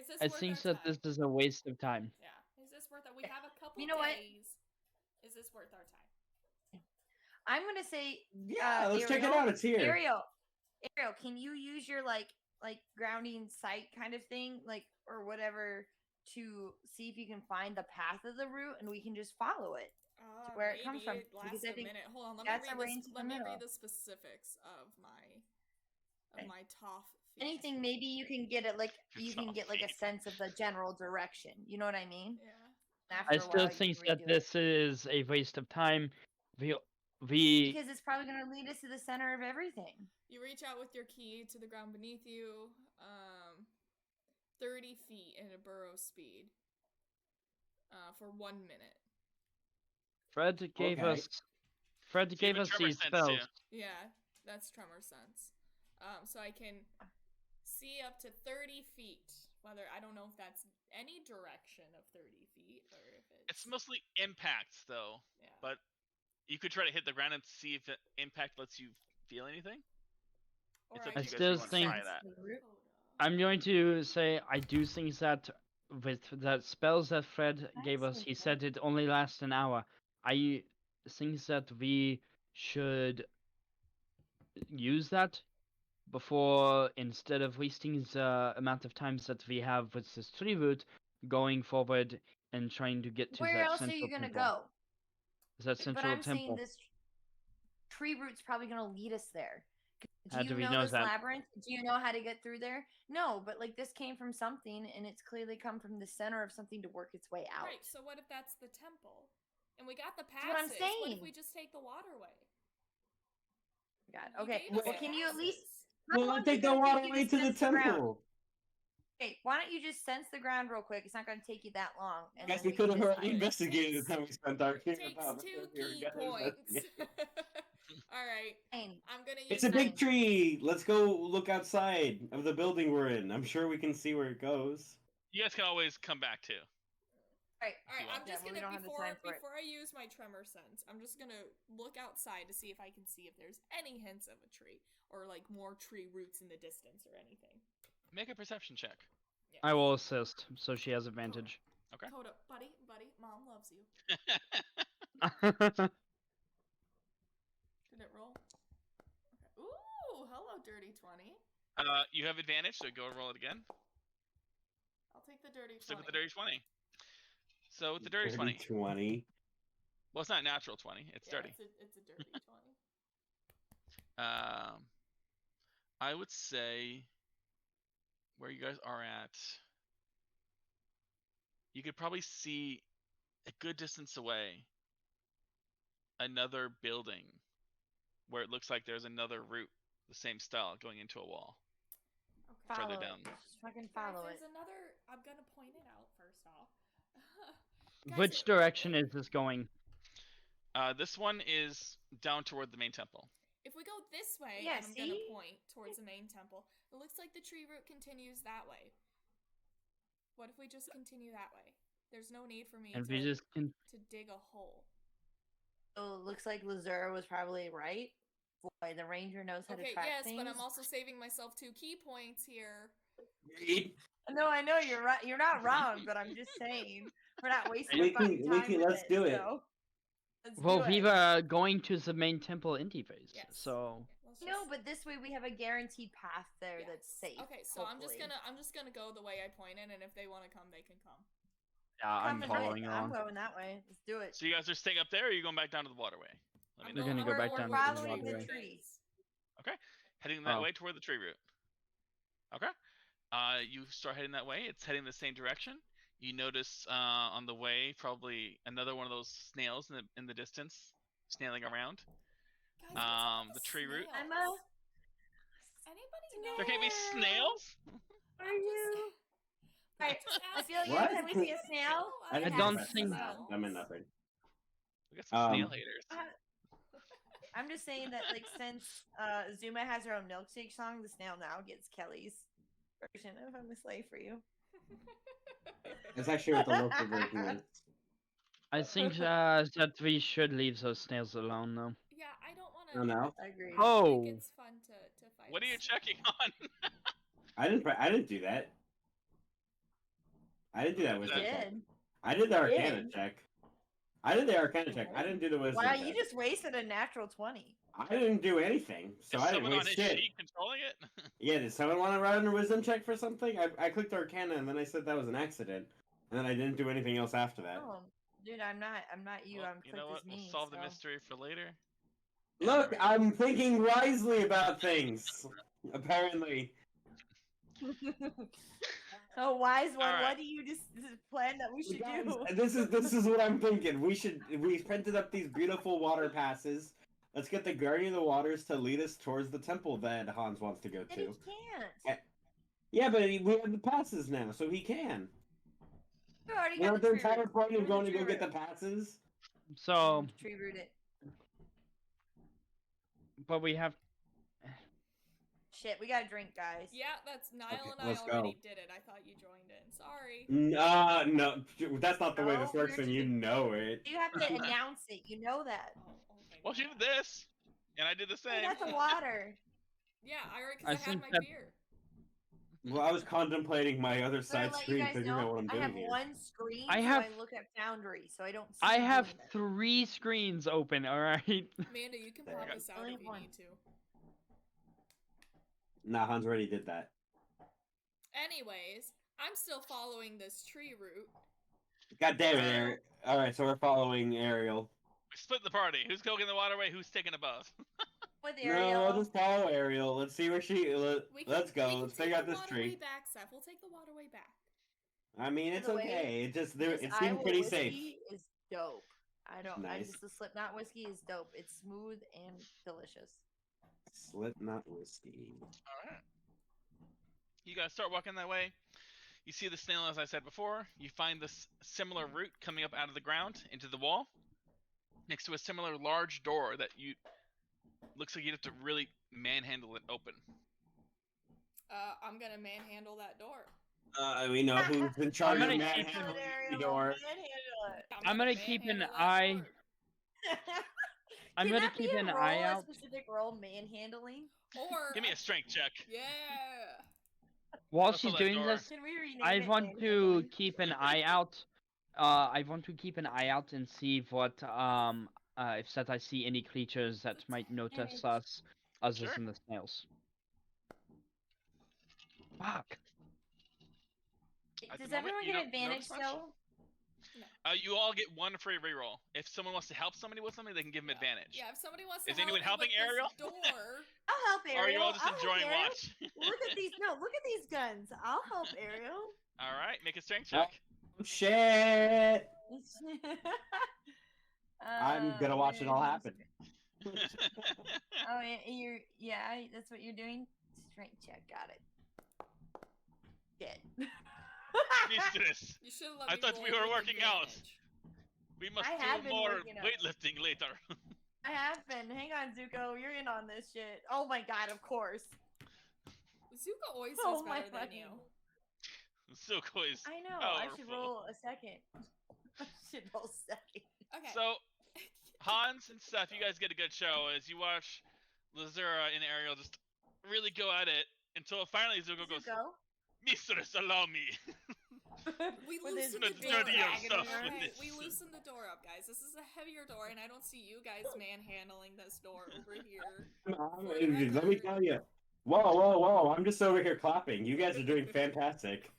Speaker 3: Is this
Speaker 4: I
Speaker 3: worth
Speaker 4: think
Speaker 3: our
Speaker 4: that
Speaker 3: time?
Speaker 4: this is a waste of time.
Speaker 3: Yeah. Is this worth it? We have a couple
Speaker 2: You know what?
Speaker 3: days. Is this worth our time?
Speaker 2: I'm gonna say,
Speaker 5: Yeah, let's check it
Speaker 2: Ariel-
Speaker 5: out. It's here.
Speaker 2: Ariel, can you use your like grounding sight kind of thing, like or whatever, to see if you can find the path of the route, and we can just follow it? where it comes from.
Speaker 3: Maybe it
Speaker 2: Because
Speaker 3: lasts
Speaker 2: I
Speaker 3: a
Speaker 2: think
Speaker 3: minute. Hold on,
Speaker 2: that's a range in the
Speaker 3: let me
Speaker 2: middle.
Speaker 3: read the specifics of my Toph feat.
Speaker 2: Anything, maybe you can get it like you
Speaker 1: It's
Speaker 2: can
Speaker 1: all
Speaker 2: get like a
Speaker 1: feet.
Speaker 2: sense of the general direction. You know what I mean?
Speaker 3: Yeah.
Speaker 2: After
Speaker 4: I
Speaker 2: a
Speaker 4: still
Speaker 2: while, you
Speaker 4: think
Speaker 2: can
Speaker 4: that
Speaker 2: redo it.
Speaker 4: this is a waste of time. We
Speaker 2: Because it's probably going to lead us to the center of everything.
Speaker 3: You reach out with your key to the ground beneath you, 30 feet in a burrow speed, for 1 minute.
Speaker 4: Fred gave
Speaker 5: Okay.
Speaker 4: us
Speaker 1: tremor
Speaker 4: these
Speaker 1: sense,
Speaker 4: spells.
Speaker 1: too.
Speaker 3: Yeah, that's tremor sense. So I can see up to 30 feet. Whether I don't know if that's any direction of 30 feet or if
Speaker 1: It's mostly impacts, though.
Speaker 3: Yeah.
Speaker 1: But you could try to hit the ground and see if the impact lets you feel anything.
Speaker 3: Or
Speaker 1: It's up
Speaker 3: I
Speaker 1: to you
Speaker 3: could
Speaker 1: guys if you
Speaker 4: still
Speaker 1: want to
Speaker 4: think-
Speaker 1: try that.
Speaker 4: I'm going to say I do think that with the spells that Fred gave us, he said it only lasts an hour. I think that we should use that before, instead of wasting the amount of times that we have with this tree route, going forward and trying to get to
Speaker 2: Where
Speaker 4: that
Speaker 2: else are
Speaker 4: central
Speaker 2: you going to
Speaker 4: temple.
Speaker 2: go?
Speaker 4: That
Speaker 2: But
Speaker 4: central
Speaker 2: I'm
Speaker 4: temple.
Speaker 2: saying this tree route's probably going to lead us there.
Speaker 4: How
Speaker 2: Do
Speaker 4: do
Speaker 2: you
Speaker 4: we
Speaker 2: know
Speaker 4: know
Speaker 2: this
Speaker 4: that?
Speaker 2: labyrinth? Do you know how to get through there? No, but like this came from something, and it's clearly come from the center of something to work its way out.
Speaker 3: Right, so what if that's the temple? And we got the
Speaker 2: That's what I'm
Speaker 3: passes. What
Speaker 2: saying.
Speaker 3: if we just take the waterway?
Speaker 2: God.
Speaker 3: You
Speaker 2: Okay.
Speaker 3: gave us
Speaker 2: Well, can you at least?
Speaker 3: passes.
Speaker 2: How
Speaker 5: Well,
Speaker 2: long
Speaker 5: take
Speaker 2: does
Speaker 5: the
Speaker 2: it take
Speaker 5: water
Speaker 2: you
Speaker 5: way to the
Speaker 2: sense ground?
Speaker 5: temple.
Speaker 2: Okay, why don't you just sense the ground real quick? It's not going to take you that long. And
Speaker 5: Guess
Speaker 2: then
Speaker 5: we could have
Speaker 2: just
Speaker 5: already
Speaker 2: hide.
Speaker 5: investigated the time we spent our here.
Speaker 3: Takes
Speaker 5: about
Speaker 3: 2
Speaker 5: it. We were
Speaker 3: key
Speaker 5: gonna
Speaker 3: points.
Speaker 5: investigate.
Speaker 3: Alright,
Speaker 2: Fine.
Speaker 3: I'm gonna use
Speaker 5: It's a big
Speaker 3: my-
Speaker 5: tree. Let's go look outside of the building we're in. I'm sure we can see where it goes.
Speaker 1: You guys can always come back too.
Speaker 2: Right.
Speaker 3: Alright, I'm
Speaker 2: Yeah,
Speaker 3: just
Speaker 2: well, we
Speaker 3: gonna,
Speaker 2: don't have the time for it.
Speaker 3: before I use my tremor sense, I'm just gonna look outside to see if I can see if there's any hints of a tree, or like more tree roots in the distance or anything.
Speaker 1: Make a perception check.
Speaker 3: Yes.
Speaker 4: I will assist, so she has advantage.
Speaker 1: Okay.
Speaker 3: Coda, buddy, mom loves you. Did it roll? Okay. Ooh, hello, dirty 20.
Speaker 1: You have advantage, so go and roll it again.
Speaker 3: I'll take the dirty 20.
Speaker 1: Stick with the dirty 20. So with the dirty 20.
Speaker 5: 20.
Speaker 1: Well, it's not natural 20. It's dirty.
Speaker 3: It's a dirty 20.
Speaker 1: I would say where you guys are at, you could probably see a good distance away another building where it looks like there's another route, the same style, going into a wall.
Speaker 3: Okay.
Speaker 1: Further
Speaker 2: Follow
Speaker 1: down.
Speaker 2: it. Just fucking
Speaker 3: Guys,
Speaker 2: follow
Speaker 3: there's
Speaker 2: it.
Speaker 3: another. I'm gonna point it out first off. Guys,
Speaker 4: Which direction is this going?
Speaker 1: This one is down toward the main temple.
Speaker 3: If we go this way,
Speaker 2: Yeah,
Speaker 3: and I'm gonna
Speaker 2: see?
Speaker 3: point towards the main temple, it looks like the tree route continues that way. What if we just continue that way? There's no need for me
Speaker 4: And
Speaker 3: to,
Speaker 4: we just can.
Speaker 3: to dig a hole.
Speaker 2: So it looks like Lazura was probably right. Boy, the ranger knows how to
Speaker 3: Okay,
Speaker 2: track
Speaker 3: yes,
Speaker 2: things.
Speaker 3: but I'm also saving myself 2 key points here.
Speaker 2: No, I know you're right. You're not wrong, but I'm just saying we're not wasting
Speaker 5: We
Speaker 2: our fucking
Speaker 5: can- we
Speaker 2: time
Speaker 5: can-
Speaker 2: with
Speaker 5: let's do it.
Speaker 2: So let's
Speaker 4: Well,
Speaker 2: do
Speaker 4: we
Speaker 2: it.
Speaker 4: were going to the main temple anyways,
Speaker 3: Yes.
Speaker 4: so.
Speaker 3: Let's
Speaker 2: No,
Speaker 3: just-
Speaker 2: but this way we have a guaranteed path there that's
Speaker 3: yes.
Speaker 2: safe.
Speaker 3: Okay, so I'm
Speaker 2: hopefully.
Speaker 3: just gonna go the way I pointed, and if they want to come, they can come.
Speaker 4: Yeah, I'm
Speaker 2: Coming right.
Speaker 4: following
Speaker 2: I'm
Speaker 4: along.
Speaker 2: going that way. Let's do it.
Speaker 1: So you guys are staying up there, or are you going back down to the waterway? Let me
Speaker 4: We're
Speaker 1: know.
Speaker 4: gonna go back down to the
Speaker 2: following the
Speaker 4: waterway.
Speaker 2: tree.
Speaker 1: Heading that
Speaker 4: Oh.
Speaker 1: way toward the tree route. Okay. You start heading that way. It's heading the same direction. You notice on the way probably another one of those snails in the distance, snailing around.
Speaker 3: Guys, what's up with
Speaker 1: The tree route.
Speaker 3: snails?
Speaker 2: Emma,
Speaker 3: Anybody know?
Speaker 1: There can't be
Speaker 2: Snail.
Speaker 1: snails.
Speaker 2: are you? Right. I feel like
Speaker 5: What?
Speaker 2: anytime we see a snail,
Speaker 5: I
Speaker 4: I
Speaker 5: didn't
Speaker 4: don't
Speaker 5: press
Speaker 4: think-
Speaker 5: that. I meant nothing.
Speaker 1: We got some snail
Speaker 5: Um,
Speaker 1: haters.
Speaker 2: I'm just saying that like since Zuma has her own milkshake song, the snail now gets Kelly's version of "I'm a Slave for You."
Speaker 5: That's actually what the local version is.
Speaker 4: I think that we should leave those snails alone, though.
Speaker 3: Yeah, I don't want
Speaker 5: Oh
Speaker 3: to.
Speaker 5: no,
Speaker 2: I agree.
Speaker 3: I
Speaker 4: Oh,
Speaker 3: think it's fun to fight.
Speaker 1: What are you
Speaker 3: a snail.
Speaker 1: checking on?
Speaker 5: I didn't do that. I didn't do that wisdom check.
Speaker 2: Did.
Speaker 5: I did the Arcana
Speaker 2: Did.
Speaker 5: check. I did the Arcana check. I didn't do the wisdom
Speaker 2: Wow,
Speaker 5: check.
Speaker 2: you just wasted a natural 20.
Speaker 5: I didn't do anything, so
Speaker 1: Is
Speaker 5: I didn't
Speaker 1: someone on
Speaker 5: waste
Speaker 1: his
Speaker 5: shit.
Speaker 1: sheet controlling it?
Speaker 5: Yeah, did someone want to run a wisdom check for something? I clicked Arcana and then I said that was an accident, and then I didn't do anything else after that.
Speaker 2: Oh, Dude, I'm not you.
Speaker 1: Well,
Speaker 2: I'm
Speaker 1: you
Speaker 2: clicked
Speaker 1: know what?
Speaker 2: as
Speaker 1: We'll
Speaker 2: me.
Speaker 1: solve the
Speaker 2: so.
Speaker 1: mystery for later.
Speaker 5: Look,
Speaker 1: Anyway.
Speaker 5: I'm thinking wisely about things. Apparently.
Speaker 2: Oh, wise one.
Speaker 1: Alright.
Speaker 2: What do you just plan that we should
Speaker 5: Guys,
Speaker 2: do?
Speaker 5: this is what I'm thinking. We printed up these beautiful water passes. Let's get the Guardian of the Waters to lead us towards the temple that Hans wants to go
Speaker 2: And he
Speaker 5: to.
Speaker 2: can't.
Speaker 5: Yeah, but we have the passes now, so he can.
Speaker 2: You already
Speaker 5: We're
Speaker 2: got
Speaker 5: at
Speaker 2: the
Speaker 5: the
Speaker 2: tree
Speaker 5: entire
Speaker 2: root.
Speaker 5: point
Speaker 2: Go
Speaker 5: of
Speaker 2: to the
Speaker 5: going to
Speaker 2: tree
Speaker 5: go get the
Speaker 2: root.
Speaker 5: passes.
Speaker 4: So,
Speaker 2: Tree root it.
Speaker 4: but we have.
Speaker 2: Shit, we gotta drink, guys.
Speaker 3: Yeah, that's Niall
Speaker 5: Okay,
Speaker 3: and I
Speaker 5: let's
Speaker 3: already
Speaker 5: go.
Speaker 3: did it. I thought you joined in. Sorry.
Speaker 5: No, that's not the way this
Speaker 2: No,
Speaker 5: works,
Speaker 2: you're
Speaker 5: and you
Speaker 2: just-
Speaker 5: know it.
Speaker 2: You have to announce it. You know that.
Speaker 3: Oh, okay.
Speaker 1: Well, she did this, and I did the
Speaker 2: Hey,
Speaker 1: same.
Speaker 2: that's a water.
Speaker 3: Yeah,
Speaker 4: I
Speaker 3: because I had
Speaker 4: think
Speaker 3: my
Speaker 4: that-
Speaker 3: beer.
Speaker 5: Well, I was contemplating my other
Speaker 2: So I
Speaker 5: side
Speaker 2: let you
Speaker 5: screen,
Speaker 2: guys
Speaker 5: figuring out
Speaker 2: know
Speaker 5: what I'm
Speaker 2: I
Speaker 5: doing
Speaker 2: have
Speaker 5: here.
Speaker 2: one screen,
Speaker 4: I
Speaker 2: so
Speaker 4: have-
Speaker 2: I look at Foundry, so I don't see
Speaker 4: I
Speaker 2: you
Speaker 4: have
Speaker 2: doing it.
Speaker 4: 3 screens open. All right.
Speaker 3: Amanda, you can pop us out
Speaker 2: Only
Speaker 3: if you
Speaker 2: one.
Speaker 3: need to.
Speaker 5: Nah, Hans already did that.
Speaker 3: Anyways, I'm still following this tree route.
Speaker 5: God damn it, Ariel. Alright, so we're following Ariel.
Speaker 1: We split the party. Who's going the waterway? Who's taking a bus?
Speaker 2: With
Speaker 5: No,
Speaker 2: Ariel.
Speaker 5: just follow Ariel. Let's see where let's go. Let's figure out this
Speaker 3: Take the
Speaker 5: tree.
Speaker 3: waterway back, Seth. We'll take the waterway back.
Speaker 5: I mean, it's
Speaker 2: By the way,
Speaker 5: okay. It just
Speaker 2: This
Speaker 5: it
Speaker 2: Iowa
Speaker 5: seemed pretty
Speaker 2: whiskey
Speaker 5: safe.
Speaker 2: is dope.
Speaker 5: Nice.
Speaker 2: The Slipknot whiskey is dope. It's smooth and delicious.
Speaker 5: Slipknot whiskey.
Speaker 1: Alright. You guys start walking that way. You see the snail, as I said before. You find this similar route coming up out of the ground into the wall, next to a similar large door that looks like you'd have to really manhandle it open.
Speaker 3: I'm gonna manhandle that door.
Speaker 5: We know who's in charge of
Speaker 4: gonna keep
Speaker 5: manhandling
Speaker 2: Ariel,
Speaker 5: the door.
Speaker 2: manhandle it.
Speaker 4: I'm gonna keep an
Speaker 3: manhandle that
Speaker 4: eye-
Speaker 3: door.
Speaker 4: I'm
Speaker 2: Can
Speaker 4: gonna
Speaker 2: that
Speaker 4: keep
Speaker 2: be a
Speaker 4: an
Speaker 2: role,
Speaker 4: eye
Speaker 2: a
Speaker 4: out.
Speaker 2: specific role, manhandling?
Speaker 3: Or
Speaker 1: Give me a strength check.
Speaker 3: Yeah.
Speaker 4: While
Speaker 1: Let's
Speaker 4: she's
Speaker 1: hold that
Speaker 4: doing
Speaker 1: door.
Speaker 4: this,
Speaker 2: Can we rename
Speaker 4: I
Speaker 2: it
Speaker 4: want to
Speaker 2: manhandling?
Speaker 4: keep an eye out. I want to keep an eye out and see what if that I see any creatures that might notice
Speaker 2: Advantage.
Speaker 4: us other
Speaker 1: Sure.
Speaker 4: than the snails. Fuck.
Speaker 1: At the
Speaker 2: Does
Speaker 1: moment,
Speaker 2: everyone
Speaker 1: you
Speaker 2: get
Speaker 1: don't
Speaker 2: advantage
Speaker 1: notice much.
Speaker 2: still?
Speaker 1: You all get one free reroll. If someone wants to help somebody with something, they can give them advantage.
Speaker 3: Yeah, if somebody wants to
Speaker 1: Is
Speaker 3: help
Speaker 1: anyone
Speaker 3: me
Speaker 1: helping
Speaker 3: with this
Speaker 1: Ariel?
Speaker 3: door,
Speaker 2: I'll help Ariel.
Speaker 1: Or are you all just
Speaker 2: I'll help
Speaker 1: enjoying
Speaker 2: Ariel.
Speaker 1: watch?
Speaker 2: Look at these. No, look at these guns. I'll help Ariel.
Speaker 1: Alright, make a strength check.
Speaker 5: Oh, shit!
Speaker 2: Uh,
Speaker 5: I'm gonna watch it all happen.
Speaker 2: Oh, yeah, that's what you're doing. Strength check, got it. Shit.
Speaker 1: Mistress,
Speaker 3: you should have let
Speaker 1: I
Speaker 3: me
Speaker 1: thought
Speaker 3: roll
Speaker 1: we were
Speaker 3: with
Speaker 1: working out.
Speaker 3: advantage.
Speaker 1: we must
Speaker 2: I have
Speaker 1: do
Speaker 2: been
Speaker 1: more
Speaker 2: working out.
Speaker 1: weightlifting later.
Speaker 2: I have been. Hang on, Zuko. You're in on this shit. Oh my god, of course.
Speaker 3: Zuko always
Speaker 2: Oh
Speaker 3: does
Speaker 2: my
Speaker 3: better than
Speaker 2: fucking-
Speaker 3: you.
Speaker 1: Zuko is
Speaker 2: I know.
Speaker 1: powerful.
Speaker 2: I should roll a second. I should roll second.
Speaker 3: Okay.
Speaker 1: So, Hans and Seth, you guys get a good show as you watch Lazura and Ariel just really go at it until finally Zuko goes,
Speaker 2: Zuko.
Speaker 1: Mistress, allow me.
Speaker 3: We
Speaker 2: With his
Speaker 3: loosened the
Speaker 1: big
Speaker 3: door
Speaker 1: dirty
Speaker 3: up.
Speaker 1: stuff
Speaker 3: Okay,
Speaker 1: with
Speaker 3: we
Speaker 1: this.
Speaker 3: loosened the door up, guys. This is a heavier door, and I don't see you guys manhandling this door over here.
Speaker 5: Let me tell you. Whoa! I'm just over here clapping. You guys are doing fantastic.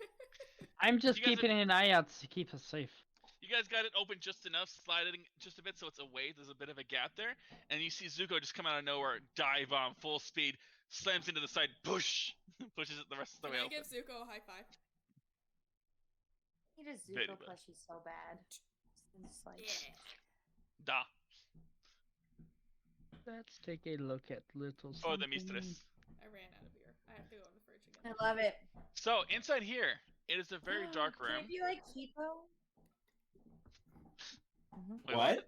Speaker 4: I'm just
Speaker 1: You guys are-
Speaker 4: keeping an eye out to keep us safe.
Speaker 1: You guys got it open just enough, sliding just a bit so it's away. There's a bit of a gap there. And you see Zuko just come out of nowhere, dive on full speed, slams into the side, push, pushes it the rest of the
Speaker 3: Can
Speaker 1: way
Speaker 3: I
Speaker 1: open.
Speaker 3: give Zuko a high five?
Speaker 2: He does
Speaker 1: Very
Speaker 2: Zuko
Speaker 1: bad.
Speaker 2: plushies so bad. It's like,
Speaker 1: Da.
Speaker 4: Let's take a look at little.
Speaker 1: For the
Speaker 4: something.
Speaker 1: mistress.
Speaker 3: I ran out of beer. I have to go in the fridge again.
Speaker 2: I love it.
Speaker 1: So, inside here, it is a very dark
Speaker 2: Can
Speaker 1: room.
Speaker 2: it be like Kipo?
Speaker 1: Wait,
Speaker 5: What?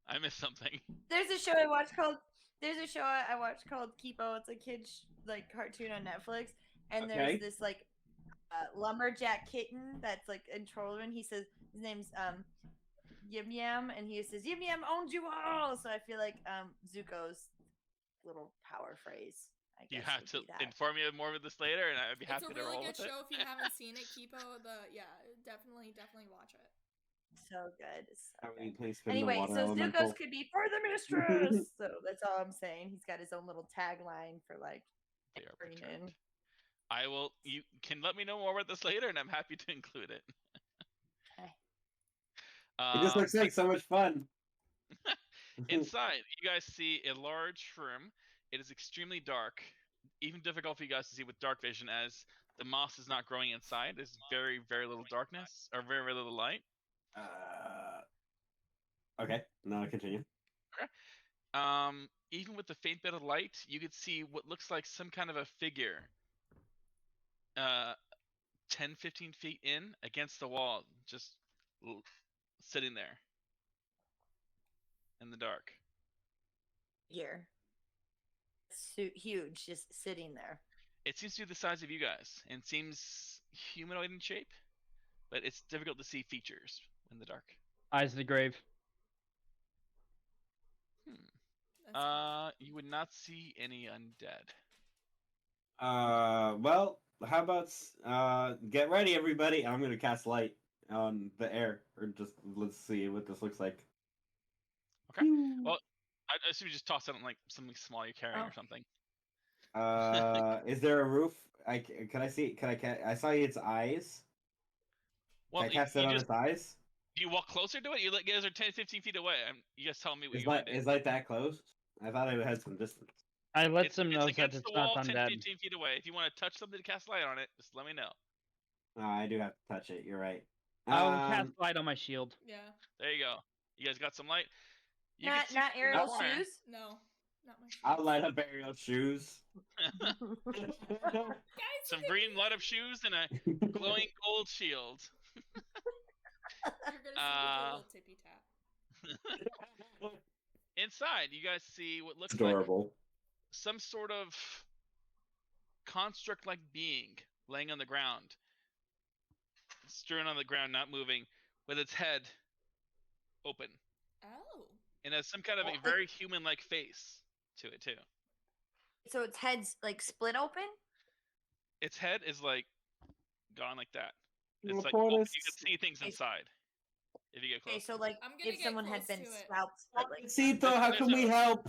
Speaker 1: I missed something.
Speaker 2: There's a show I watched called. There's a show I watched called Kipo. It's a kid's like cartoon on Netflix, and
Speaker 5: Okay.
Speaker 2: there's this like lumberjack kitten that's like in Trollman. He says his name's Yim Yam, and he says Yim Yam owns you all. So I feel like Zuko's little power phrase. I guess
Speaker 1: You have
Speaker 2: would
Speaker 1: to
Speaker 2: be that.
Speaker 1: inform me more of this later, and I'd be
Speaker 3: It's
Speaker 1: happy
Speaker 3: a
Speaker 1: to
Speaker 3: really
Speaker 1: roll
Speaker 3: good
Speaker 1: with
Speaker 3: show
Speaker 1: it.
Speaker 3: if you haven't seen it. Kipo, definitely watch it.
Speaker 2: So good. So
Speaker 5: How many
Speaker 2: good.
Speaker 5: places from the
Speaker 2: Anyway,
Speaker 5: water
Speaker 2: so
Speaker 5: elemental?
Speaker 2: Zuko's could be for the mistress. So that's all I'm saying. He's got his own little tagline for like
Speaker 1: They are
Speaker 2: bringing
Speaker 1: returned.
Speaker 2: in.
Speaker 1: I will. You can let me know more about this later, and I'm happy to include it.
Speaker 2: Okay.
Speaker 5: It just looks like so much fun.
Speaker 1: Inside, you guys see a large room. It is extremely dark, even difficult for you guys to see with dark vision, as the moss is not growing inside. There's very, very little darkness, or very, very little light.
Speaker 5: Okay, now continue.
Speaker 1: Even with the faint bit of light, you could see what looks like some kind of a figure 10, 15 feet in against the wall, just sitting there in the dark.
Speaker 2: Here. Huge, just sitting there.
Speaker 1: It seems to be the size of you guys and seems humanoid in shape, but it's difficult to see features in the dark.
Speaker 4: Eyes of the grave.
Speaker 1: You would not see any undead.
Speaker 5: Well, how about get ready, everybody. I'm gonna cast light on the air, or just let's see what this looks like.
Speaker 1: Okay. Well, I assume you just toss it on like something small you're carrying or something.
Speaker 5: Is there a roof? Can I see? I saw its eyes.
Speaker 1: Well,
Speaker 5: can I cast it on its eyes?
Speaker 1: Do you walk closer to it? You guys are 10, 15 feet away. You guys tell me what
Speaker 5: is
Speaker 1: you want to do.
Speaker 5: Is light that close? I thought it had some distance.
Speaker 4: I let them know
Speaker 1: it's
Speaker 4: that
Speaker 1: against
Speaker 4: it's
Speaker 1: the wall,
Speaker 4: not
Speaker 1: 10,
Speaker 4: undead.
Speaker 1: 15 feet away. If you want to touch something to cast light on it, just let me know.
Speaker 5: Oh, I do have to touch it. You're right.
Speaker 4: I'll cast light on my shield.
Speaker 3: Yeah.
Speaker 1: There you go. You guys got some light? You
Speaker 2: not Ariel's shoes?
Speaker 3: No. Not my shoes.
Speaker 5: I'll light up Ariel's shoes.
Speaker 3: Guys,
Speaker 1: some green light up shoes and a glowing gold shield.
Speaker 3: You're gonna see a little tippy tap.
Speaker 1: Inside, you guys see what looks
Speaker 5: adorable.
Speaker 1: Like some sort of construct-like being laying on the ground, strewn on the ground, not moving, with its head open.
Speaker 3: Oh.
Speaker 1: And has some kind of a very human-like face to it too.
Speaker 2: So its head's like split open?
Speaker 1: Its head is like gone like that. It's like
Speaker 5: open.
Speaker 1: You can see things inside if you get close.
Speaker 2: Okay, so like if someone had been scalped, like
Speaker 5: Cito, how can we help?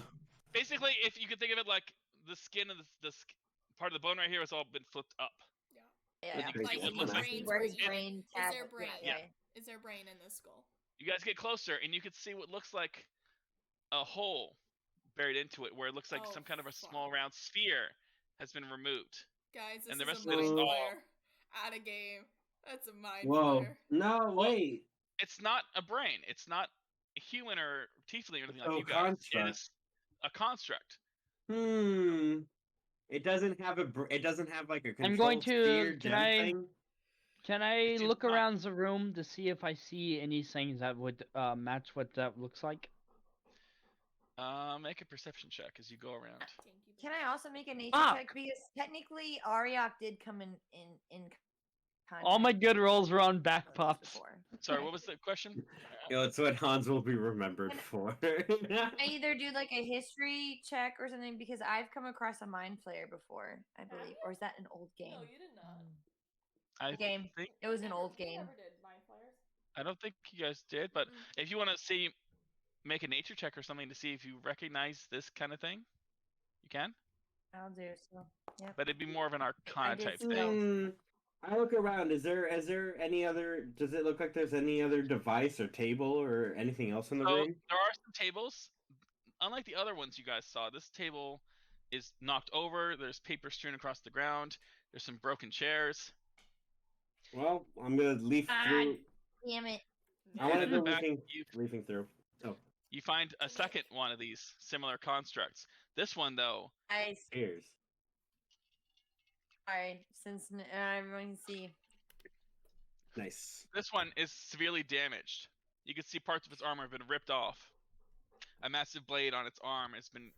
Speaker 1: Basically, if you could think of it like the skin of the part of the bone right here has all been flipped up.
Speaker 2: Yeah.
Speaker 3: Like
Speaker 1: it looks like
Speaker 2: where his brain
Speaker 3: is there brain?
Speaker 2: Yeah.
Speaker 3: Is there brain in this skull?
Speaker 1: You guys get closer and you can see what looks like a hole buried into it, where it looks like some kind of a small round sphere has been removed.
Speaker 3: Guys, this
Speaker 1: and the
Speaker 3: is
Speaker 1: rest
Speaker 3: a
Speaker 1: of it is
Speaker 3: mind
Speaker 1: all...
Speaker 3: player at a game. That's a mind
Speaker 5: Whoa!
Speaker 3: player.
Speaker 5: No, wait.
Speaker 1: It's not a brain. It's not a human or tiefling or anything like you guys.
Speaker 5: Construct.
Speaker 1: It is a construct.
Speaker 5: It doesn't have It doesn't have like a control
Speaker 4: I'm going to.
Speaker 5: sphere thing?
Speaker 4: Can I look around the room to see if I see anything that would match what that looks like?
Speaker 1: Make a perception check as you go around.
Speaker 2: Can I also make a nature check? Because technically Ariok did come in contact.
Speaker 4: All my good rolls were on back pops.
Speaker 1: Sorry, what was the question?
Speaker 5: It's what Hans will be remembered for.
Speaker 2: I either do like a history check or something, because I've come across a mind flayer before, I believe. Or is that an old game?
Speaker 3: No, you did not.
Speaker 2: It was an old game.
Speaker 3: Never did mind flayers.
Speaker 1: I don't think you guys did, but if you want to see, make a nature check or something to see if you recognize this kind of thing, you can.
Speaker 2: I'll do so. Yeah.
Speaker 1: But it'd be more of an arcana type thing.
Speaker 5: I look around. Is there any other? Does it look like there's any other device or table or anything else in the room?
Speaker 1: There are some tables. Unlike the other ones you guys saw, this table is knocked over. There's paper strewn across the ground. There's some broken chairs.
Speaker 5: Well, I'm gonna leaf through.
Speaker 2: Damn it!
Speaker 5: I want to go leafing through. Oh.
Speaker 1: You find a second one of these similar constructs. This one, though,
Speaker 5: Cheers.
Speaker 2: Alright, since everyone can see.
Speaker 5: Nice.
Speaker 1: This one is severely damaged. You can see parts of its armor have been ripped off. A massive blade on its arm has been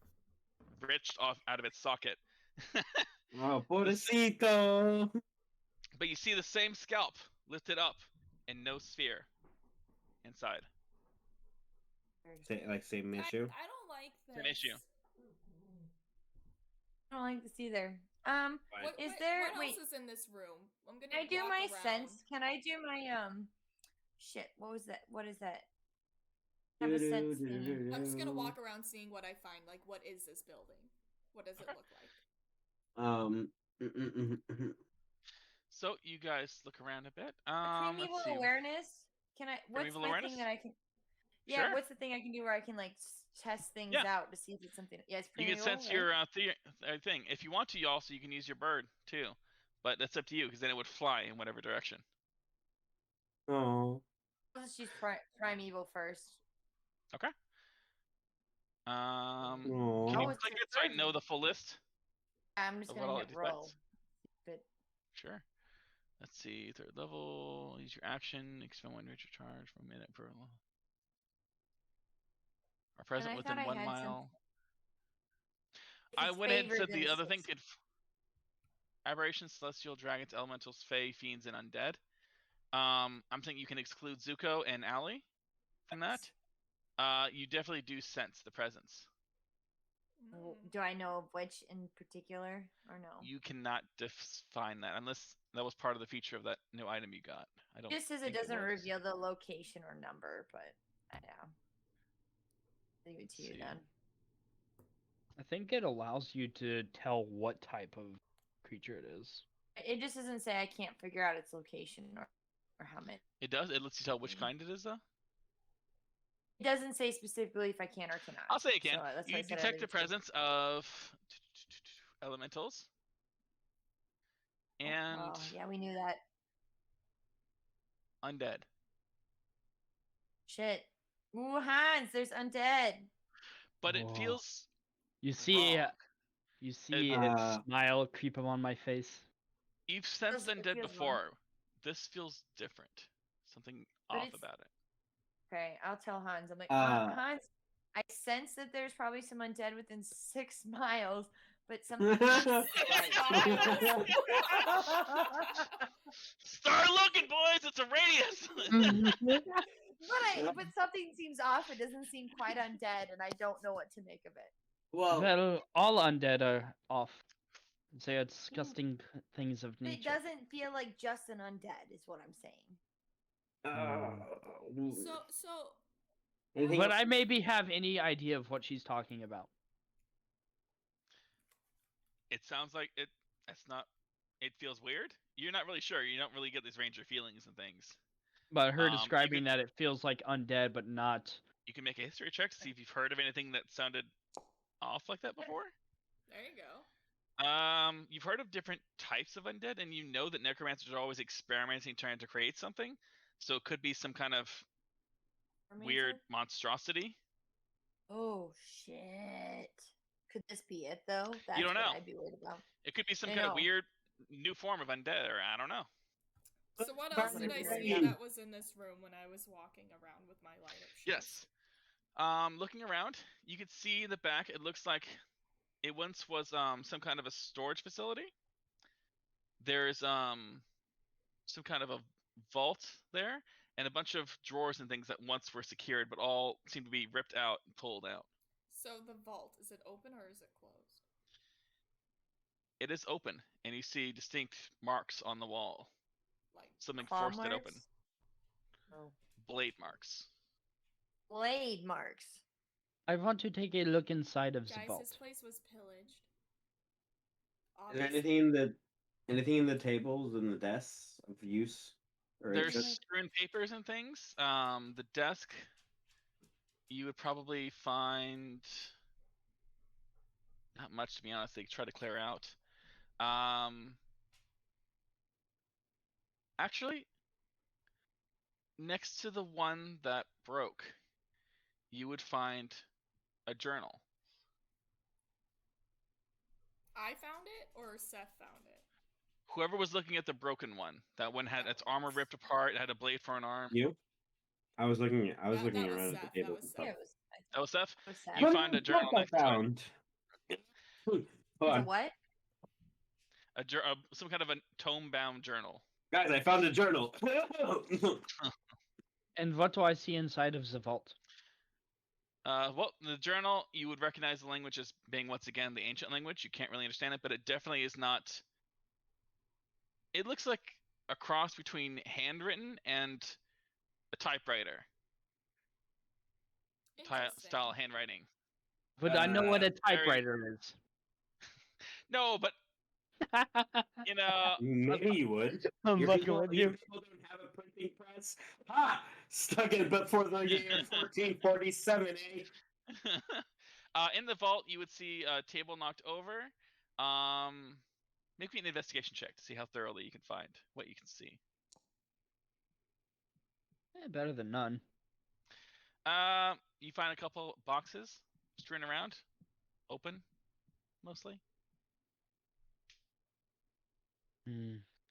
Speaker 1: wrenched off out of its socket.
Speaker 5: Oh, pobrecito!
Speaker 1: But you see the same scalp lifted up and no sphere inside.
Speaker 5: Same issue?
Speaker 3: I don't like this.
Speaker 1: Same issue.
Speaker 2: I don't like this either.
Speaker 3: What else is in this room? I'm gonna.
Speaker 2: Can I do
Speaker 3: walk
Speaker 2: my
Speaker 3: around.
Speaker 2: sense? Can I do my Shit. What was that? What is that? I have a sense thingy.
Speaker 3: I'm just gonna walk around seeing what I find. Like, what is this building? What does it look like?
Speaker 1: So you guys look around a bit.
Speaker 2: Primeval
Speaker 1: Let's see.
Speaker 2: awareness. Can I? What's
Speaker 1: Primeval
Speaker 2: my
Speaker 1: awareness?
Speaker 2: thing that I can? Yeah,
Speaker 1: Sure.
Speaker 2: what's the thing I can do where I can like test things
Speaker 1: Yeah.
Speaker 2: out to see if it's something? Yeah, it's
Speaker 1: You can
Speaker 2: primeval,
Speaker 1: sense
Speaker 2: right?
Speaker 1: your thing. If you want to, you also can use your bird too, but that's up to you because then it would fly in whatever direction.
Speaker 5: Oh.
Speaker 2: Let's choose primeval first.
Speaker 1: Okay.
Speaker 5: Oh.
Speaker 1: Can you
Speaker 2: Oh, it's
Speaker 1: click
Speaker 2: a
Speaker 1: it so I
Speaker 2: third
Speaker 1: know
Speaker 2: one.
Speaker 1: the full list
Speaker 2: I'm just
Speaker 1: of
Speaker 2: gonna
Speaker 1: what all
Speaker 2: hit
Speaker 1: it
Speaker 2: roll.
Speaker 1: detects?
Speaker 2: But
Speaker 1: Sure. Let's see, third level. Use your action. Expend one nature charge for a minute per level. Are present
Speaker 2: I
Speaker 1: within
Speaker 2: thought I
Speaker 1: 1
Speaker 2: had
Speaker 1: mile.
Speaker 2: if
Speaker 1: I
Speaker 2: it's
Speaker 1: went ahead and
Speaker 2: favored,
Speaker 1: said
Speaker 2: then
Speaker 1: the
Speaker 2: it's
Speaker 1: other thing
Speaker 2: 6.
Speaker 1: could aberrations, celestial, dragons, elementals, fae, fiends, and undead. I'm thinking you can exclude Zuko and Allie from that. You definitely do sense the presence.
Speaker 2: Do I know of which in particular or no?
Speaker 1: You cannot define that unless that was part of the feature of that new item you got. I don't.
Speaker 2: It just says it
Speaker 1: think
Speaker 2: doesn't
Speaker 1: was.
Speaker 2: reveal the location or number, but yeah. Leave it to you
Speaker 1: See.
Speaker 2: then.
Speaker 4: I think it allows you to tell what type of creature it is.
Speaker 2: It just doesn't say I can't figure out its location or how many.
Speaker 1: It does. It lets you tell which kind it is, though.
Speaker 2: It doesn't say specifically if I can or cannot.
Speaker 1: I'll say it can.
Speaker 2: So that's why
Speaker 1: You
Speaker 2: I said I
Speaker 1: detect
Speaker 2: leave
Speaker 1: the
Speaker 2: it to you.
Speaker 1: presence of elementals and
Speaker 2: Oh, yeah, we knew that.
Speaker 1: undead.
Speaker 2: Shit. Ooh, Hans, there's undead.
Speaker 1: But it
Speaker 4: Whoa.
Speaker 1: feels
Speaker 4: You see,
Speaker 1: wrong.
Speaker 4: you see its
Speaker 5: Uh,
Speaker 4: smile creep on my face.
Speaker 1: You've sensed
Speaker 2: It
Speaker 1: undead
Speaker 2: feels
Speaker 1: before.
Speaker 2: wrong.
Speaker 1: This feels different. Something
Speaker 2: But
Speaker 1: off
Speaker 2: it's-
Speaker 1: about it.
Speaker 2: Okay, I'll tell Hans. I'm like,
Speaker 5: Uh.
Speaker 2: Hans, I sense that there's probably some undead within 6 miles, but some.
Speaker 1: Start looking, boys! It's a radius!
Speaker 2: But something seems off. It doesn't seem quite undead, and I don't know what to make of it.
Speaker 5: Well,
Speaker 4: All undead are off. They are disgusting things of
Speaker 2: But it
Speaker 4: nature.
Speaker 2: doesn't feel like just an undead, is what I'm saying.
Speaker 3: So
Speaker 5: anything
Speaker 4: But
Speaker 5: else?
Speaker 4: I maybe have any idea of what she's talking about.
Speaker 1: It sounds like it. That's not. It feels weird. You're not really sure. You don't really get these ranger feelings and things.
Speaker 4: But her
Speaker 1: You
Speaker 4: describing
Speaker 1: can,
Speaker 4: that it feels like undead, but not.
Speaker 1: you can make a history check to see if you've heard of anything that sounded off like that before.
Speaker 3: there you go.
Speaker 1: You've heard of different types of undead, and you know that necromancers are always experimenting, trying to create something. So it could be some kind of weird monstrosity.
Speaker 2: Oh shit! Could this be it though? That's
Speaker 1: You don't
Speaker 2: what
Speaker 1: know.
Speaker 2: I'd be worried about.
Speaker 1: It could be some
Speaker 2: I
Speaker 1: kind of
Speaker 2: know.
Speaker 1: weird new form of undead, or I don't know.
Speaker 3: So what else did I see that was in this room when I was walking around with my light up shield?
Speaker 1: Yes. Looking around, you could see the back. It looks like it once was some kind of a storage facility. There's some kind of a vault there, and a bunch of drawers and things that once were secured, but all seem to be ripped out and pulled out.
Speaker 3: So the vault, is it open or is it closed?
Speaker 1: It is open, and you see distinct marks on the wall.
Speaker 3: Like
Speaker 1: Something
Speaker 2: Claw
Speaker 1: forced it open.
Speaker 2: marks? Oh.
Speaker 1: Blade marks.
Speaker 2: Blade marks.
Speaker 4: I want to take a look inside of the
Speaker 3: guys,
Speaker 4: vault.
Speaker 3: this place was pillaged.
Speaker 5: Is there
Speaker 3: Obviously.
Speaker 5: anything in the tables and the desks of use? Or
Speaker 1: There's
Speaker 5: interest?
Speaker 1: strewn papers and things. The desk, you would probably find not much, to be honest. They try to clear out. Actually, next to the one that broke, you would find a journal.
Speaker 3: I found it or Seth found it?
Speaker 1: Whoever was looking at the broken one, that one had its armor ripped apart, it had a blade for an arm.
Speaker 5: You? I was looking
Speaker 3: That was
Speaker 5: around
Speaker 3: Seth,
Speaker 5: at the table.
Speaker 3: that was
Speaker 2: Yeah,
Speaker 3: Seth.
Speaker 2: it was.
Speaker 1: That was Seth?
Speaker 2: It was sad.
Speaker 1: You find a journal
Speaker 5: I
Speaker 1: next to it.
Speaker 5: found. Hold
Speaker 2: It's a
Speaker 5: on.
Speaker 2: what?
Speaker 1: Some kind of a tome-bound journal.
Speaker 5: Guys, I found a journal.
Speaker 4: And what do I see inside of the vault?
Speaker 1: Well, the journal, you would recognize the language as being, once again, the ancient language. You can't really understand it, but it definitely is not... It looks like a cross between handwritten and a typewriter
Speaker 3: Interesting.
Speaker 1: style handwriting.
Speaker 4: Would I know what a
Speaker 1: very-
Speaker 4: typewriter is?
Speaker 1: No, but You know,
Speaker 5: Maybe you would.
Speaker 4: I'm
Speaker 5: Your
Speaker 4: fucking
Speaker 5: people,
Speaker 4: with
Speaker 5: your
Speaker 4: you.
Speaker 5: people don't have a printing press. Ha! Stuck in before the year 1447, eh?
Speaker 1: in the vault, you would see a table knocked over. Make me an investigation check to see how thoroughly you can find what you can see.
Speaker 4: Better than none.
Speaker 1: You find a couple boxes strewn around, open, mostly.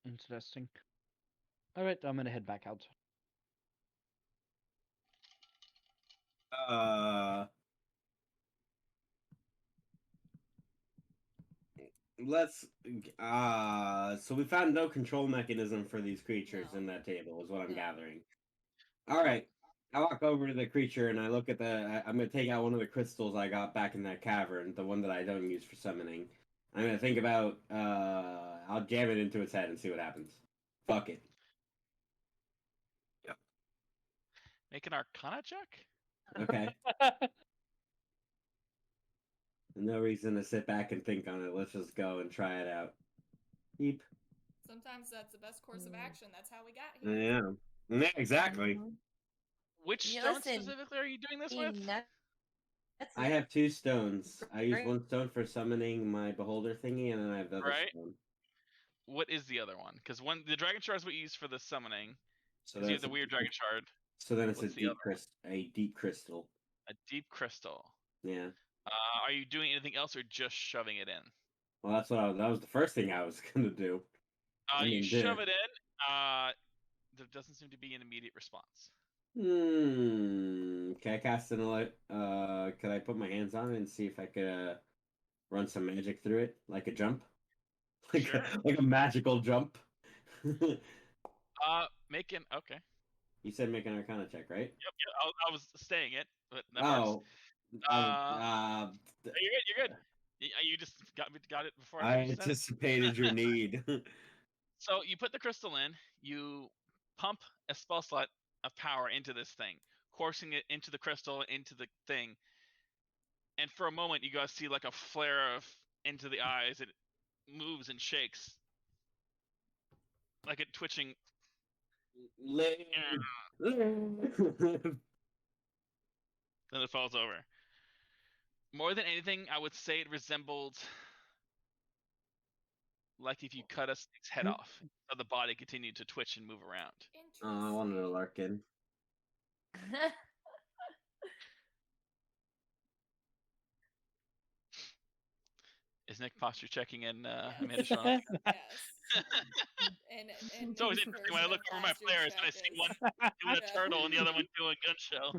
Speaker 4: Interesting. Alright, I'm gonna head back out.
Speaker 5: Let's so we found no control mechanism for these creatures
Speaker 3: No.
Speaker 5: in that table is what I'm
Speaker 3: No.
Speaker 5: gathering. All right, I walk over to the creature and I look at I'm gonna take out one of the crystals I got back in that cavern, the one that I don't use for summoning. I'm gonna think about I'll jam it into its head and see what happens. Fuck it.
Speaker 1: Make an Arcana check.
Speaker 5: Okay. No reason to sit back and think on it. Let's just go and try it out. Beep.
Speaker 3: Sometimes that's the best course of action. That's how we got here.
Speaker 5: Yeah. Yeah, exactly.
Speaker 1: Which
Speaker 2: Yeah,
Speaker 1: stone
Speaker 2: listen,
Speaker 1: specifically are you doing this
Speaker 2: Being
Speaker 1: with?
Speaker 2: nuts.
Speaker 5: I have 2 stones. I use one stone for summoning my beholder thingy, and then I have the other
Speaker 1: Right.
Speaker 5: stone.
Speaker 1: What is the other one? Because the dragon shard is what you use for the summoning.
Speaker 5: So
Speaker 1: Because you have
Speaker 5: that's
Speaker 1: the weird dragon shard.
Speaker 5: So then it's
Speaker 1: What's the other
Speaker 5: a deep crystal.
Speaker 1: A deep crystal.
Speaker 5: Yeah.
Speaker 1: Are you doing anything else or just shoving it in?
Speaker 5: Well, that was the first thing I was gonna do.
Speaker 1: You shove it in. There doesn't seem to be an immediate response.
Speaker 5: Can I cast an could I put my hands on it and see if I could run some magic through it, like a jump,
Speaker 1: Sure.
Speaker 5: like a magical jump?
Speaker 1: Make an okay.
Speaker 5: You said make an Arcana check, right?
Speaker 1: Yep. I was staying it, but that works. You're good. You just got it before
Speaker 5: I
Speaker 1: you said it.
Speaker 5: anticipated your need.
Speaker 1: So you put the crystal in. You pump a spell slot of power into this thing, coursing it into the crystal, into the thing. And for a moment, you guys see like a flare of into the eyes. It moves and shakes, like it twitching. Then it falls over. More than anything, I would say it resembled like if you cut a snake's head off, so the body continued to twitch and move around.
Speaker 5: I wanted a Larkin.
Speaker 1: Is Nick posture checking in Amanda
Speaker 3: Yes.
Speaker 1: Shaw?
Speaker 3: And
Speaker 1: It's always
Speaker 3: Nick's
Speaker 1: interesting when I
Speaker 3: version
Speaker 1: look
Speaker 3: of
Speaker 1: over my
Speaker 3: posture
Speaker 1: players and I
Speaker 3: check
Speaker 1: see
Speaker 3: is-
Speaker 1: one doing a turtle and the other one doing a gun show.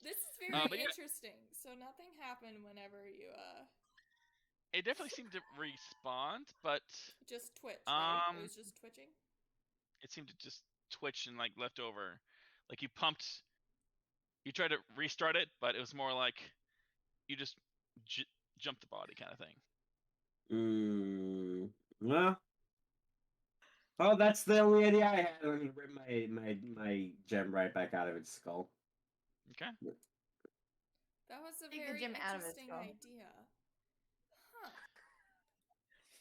Speaker 3: This is very
Speaker 1: but yeah.
Speaker 3: interesting. So nothing happened whenever you
Speaker 1: It definitely seemed to respond, but
Speaker 3: just twitch, right? It was just twitching.
Speaker 1: it seemed to just twitch and like left over. Like you tried to restart it, but it was more like you just jumped the body kind of thing.
Speaker 5: Well, oh, that's the only idea I had. I'm gonna rip my gem right back out of its skull.
Speaker 1: Okay.
Speaker 3: That was a
Speaker 2: Take the
Speaker 3: very
Speaker 2: gem out of its
Speaker 3: interesting
Speaker 2: skull.
Speaker 3: idea. Huh.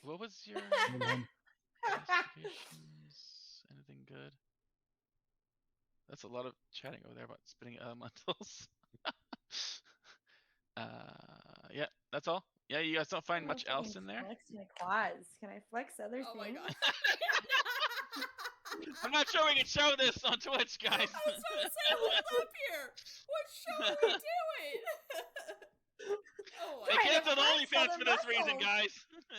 Speaker 1: What was your investigations? Anything good? That's a lot of chatting over there about spinning elementals. Yeah, that's all. Yeah, you guys don't find much else in there?
Speaker 2: Flex my quads. Can I flex other
Speaker 3: Oh my
Speaker 2: things?
Speaker 3: god.
Speaker 1: I'm not sure we can show this on Twitch, guys.
Speaker 3: I was about to say, hold up here. What show are we doing? Oh my
Speaker 1: They
Speaker 2: Trying to
Speaker 1: canceled
Speaker 2: flex
Speaker 1: OnlyFans
Speaker 2: other
Speaker 1: for this reason,
Speaker 2: muscles.
Speaker 1: guys.
Speaker 2: I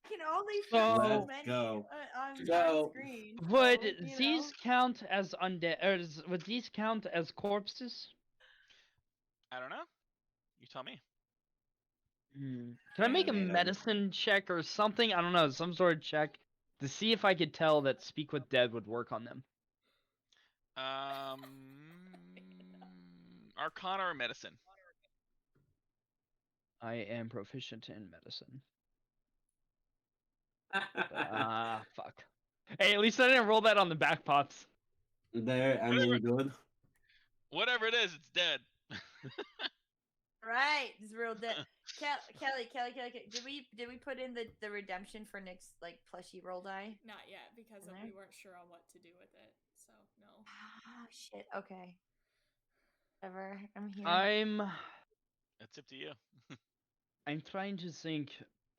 Speaker 2: can only
Speaker 4: So-
Speaker 2: flex so
Speaker 5: Let's
Speaker 2: many
Speaker 5: go.
Speaker 2: on
Speaker 5: So-
Speaker 2: screen.
Speaker 4: Would
Speaker 2: so, you
Speaker 4: these
Speaker 2: know.
Speaker 4: count as undead? Or would these count as corpses?
Speaker 1: I don't know. You tell me.
Speaker 4: Can I make a
Speaker 5: Made 'em.
Speaker 4: medicine check or something? I don't know, some sort of check to see if I could tell that Speak with Dead would work on them.
Speaker 1: Arcana or medicine?
Speaker 4: I am proficient in medicine. Fuck. Hey, at least I didn't roll that on the back pops.
Speaker 5: There, I mean, good.
Speaker 1: Whatever it is, it's dead.
Speaker 2: Right, it's real dead. Kelly, did we put in the redemption for Nick's like plushie roll die?
Speaker 3: Not yet, because
Speaker 2: In
Speaker 3: we
Speaker 2: there?
Speaker 3: weren't sure on what to do with it. So no.
Speaker 2: Ah, shit. Okay. Whatever. I'm here.
Speaker 1: It's up to you.
Speaker 4: I'm trying to think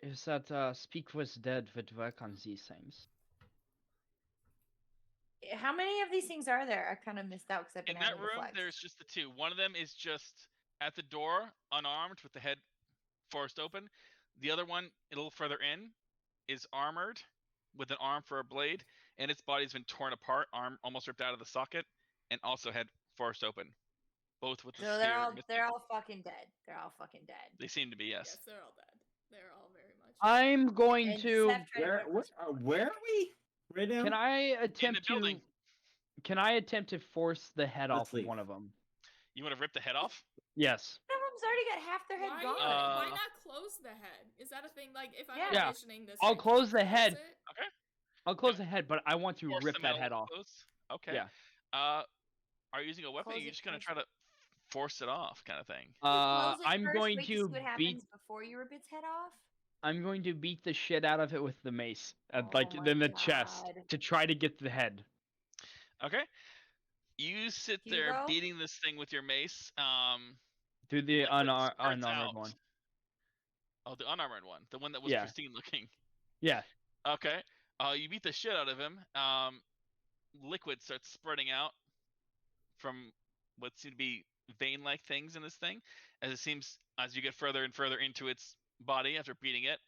Speaker 4: if that Speak Was Dead would work on these things.
Speaker 2: How many of these things are there? I kind of missed out because I've been
Speaker 1: In that
Speaker 2: having to
Speaker 1: room,
Speaker 2: flex.
Speaker 1: there's just the two. One of them is just at the door, unarmed, with the head forced open. The other one, a little further in, is armored with an arm for a blade, and its body's been torn apart, arm almost ripped out of the socket, and also head forced open. Both with the
Speaker 2: So
Speaker 1: spear.
Speaker 2: they're all fucking dead. They're all fucking dead.
Speaker 1: They seem to be, yes.
Speaker 3: Yes, they're all dead. They're all very much.
Speaker 4: I'm going
Speaker 2: And
Speaker 4: to.
Speaker 2: Seth tried to-
Speaker 5: Where are we right now?
Speaker 4: Can I attempt to?
Speaker 1: building.
Speaker 4: Can I attempt to force the head
Speaker 5: Let's
Speaker 4: off
Speaker 5: leave.
Speaker 4: of one of them?
Speaker 1: You want to rip the head off?
Speaker 4: Yes.
Speaker 2: One of them's already got half their head
Speaker 3: Why,
Speaker 2: gone.
Speaker 3: why not close the head? Is that a thing? Like, if I'm
Speaker 2: Yeah.
Speaker 3: envisioning this,
Speaker 4: I'll
Speaker 3: right,
Speaker 4: close
Speaker 3: can I
Speaker 4: the head.
Speaker 3: it?
Speaker 1: Okay.
Speaker 4: I'll close the head, but I want to
Speaker 1: Force
Speaker 4: rip
Speaker 1: the
Speaker 4: that
Speaker 1: metal
Speaker 4: head off.
Speaker 1: close? Okay.
Speaker 4: Yeah.
Speaker 1: Are you using a weapon? Or are
Speaker 2: Close
Speaker 1: you
Speaker 2: it,
Speaker 1: just gonna
Speaker 2: close
Speaker 1: try to force it off, kind of thing?
Speaker 2: Close it
Speaker 4: I'm
Speaker 2: first,
Speaker 4: going
Speaker 2: wait to
Speaker 4: to
Speaker 2: see what
Speaker 4: beat.
Speaker 2: happens before you rip its head off.
Speaker 4: I'm going to beat the shit out of it with the mace,
Speaker 2: Oh
Speaker 4: like
Speaker 2: my
Speaker 4: in the chest,
Speaker 2: God.
Speaker 4: to try to get the head.
Speaker 1: Okay. You sit there
Speaker 2: Hugo?
Speaker 1: beating this thing with your mace.
Speaker 4: Do the
Speaker 1: liquid spurts
Speaker 4: unarmored
Speaker 1: out.
Speaker 4: one.
Speaker 1: Oh, the unarmored one, the one that was
Speaker 4: Yeah.
Speaker 1: pristine looking.
Speaker 4: Yeah.
Speaker 1: Okay. You beat the shit out of him. Liquid starts spurting out from what seem to be vein-like things in this thing, as it seems as you get further and further into its body after beating it.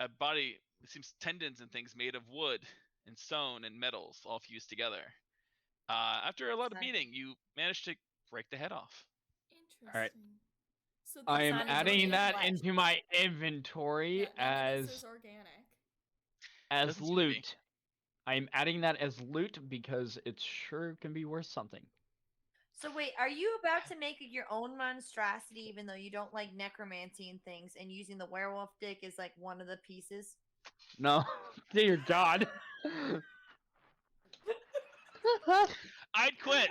Speaker 1: It seems tendons and things made of wood and stone and metals all fused together. After a lot of beating, you manage to break the head off.
Speaker 3: Interesting.
Speaker 4: Alright.
Speaker 3: So
Speaker 4: I am
Speaker 2: Sounded
Speaker 4: adding
Speaker 2: really
Speaker 4: that
Speaker 2: flesh.
Speaker 4: into my inventory
Speaker 3: yeah, none of this
Speaker 4: as
Speaker 3: is organic.
Speaker 1: Doesn't seem to be.
Speaker 4: loot. I'm adding that as loot because it sure can be worth something.
Speaker 2: So wait, are you about to make your own monstrosity even though you don't like necromancy and things, and using the werewolf dick as like one of the pieces?
Speaker 4: No, dear God.
Speaker 1: I'd quit.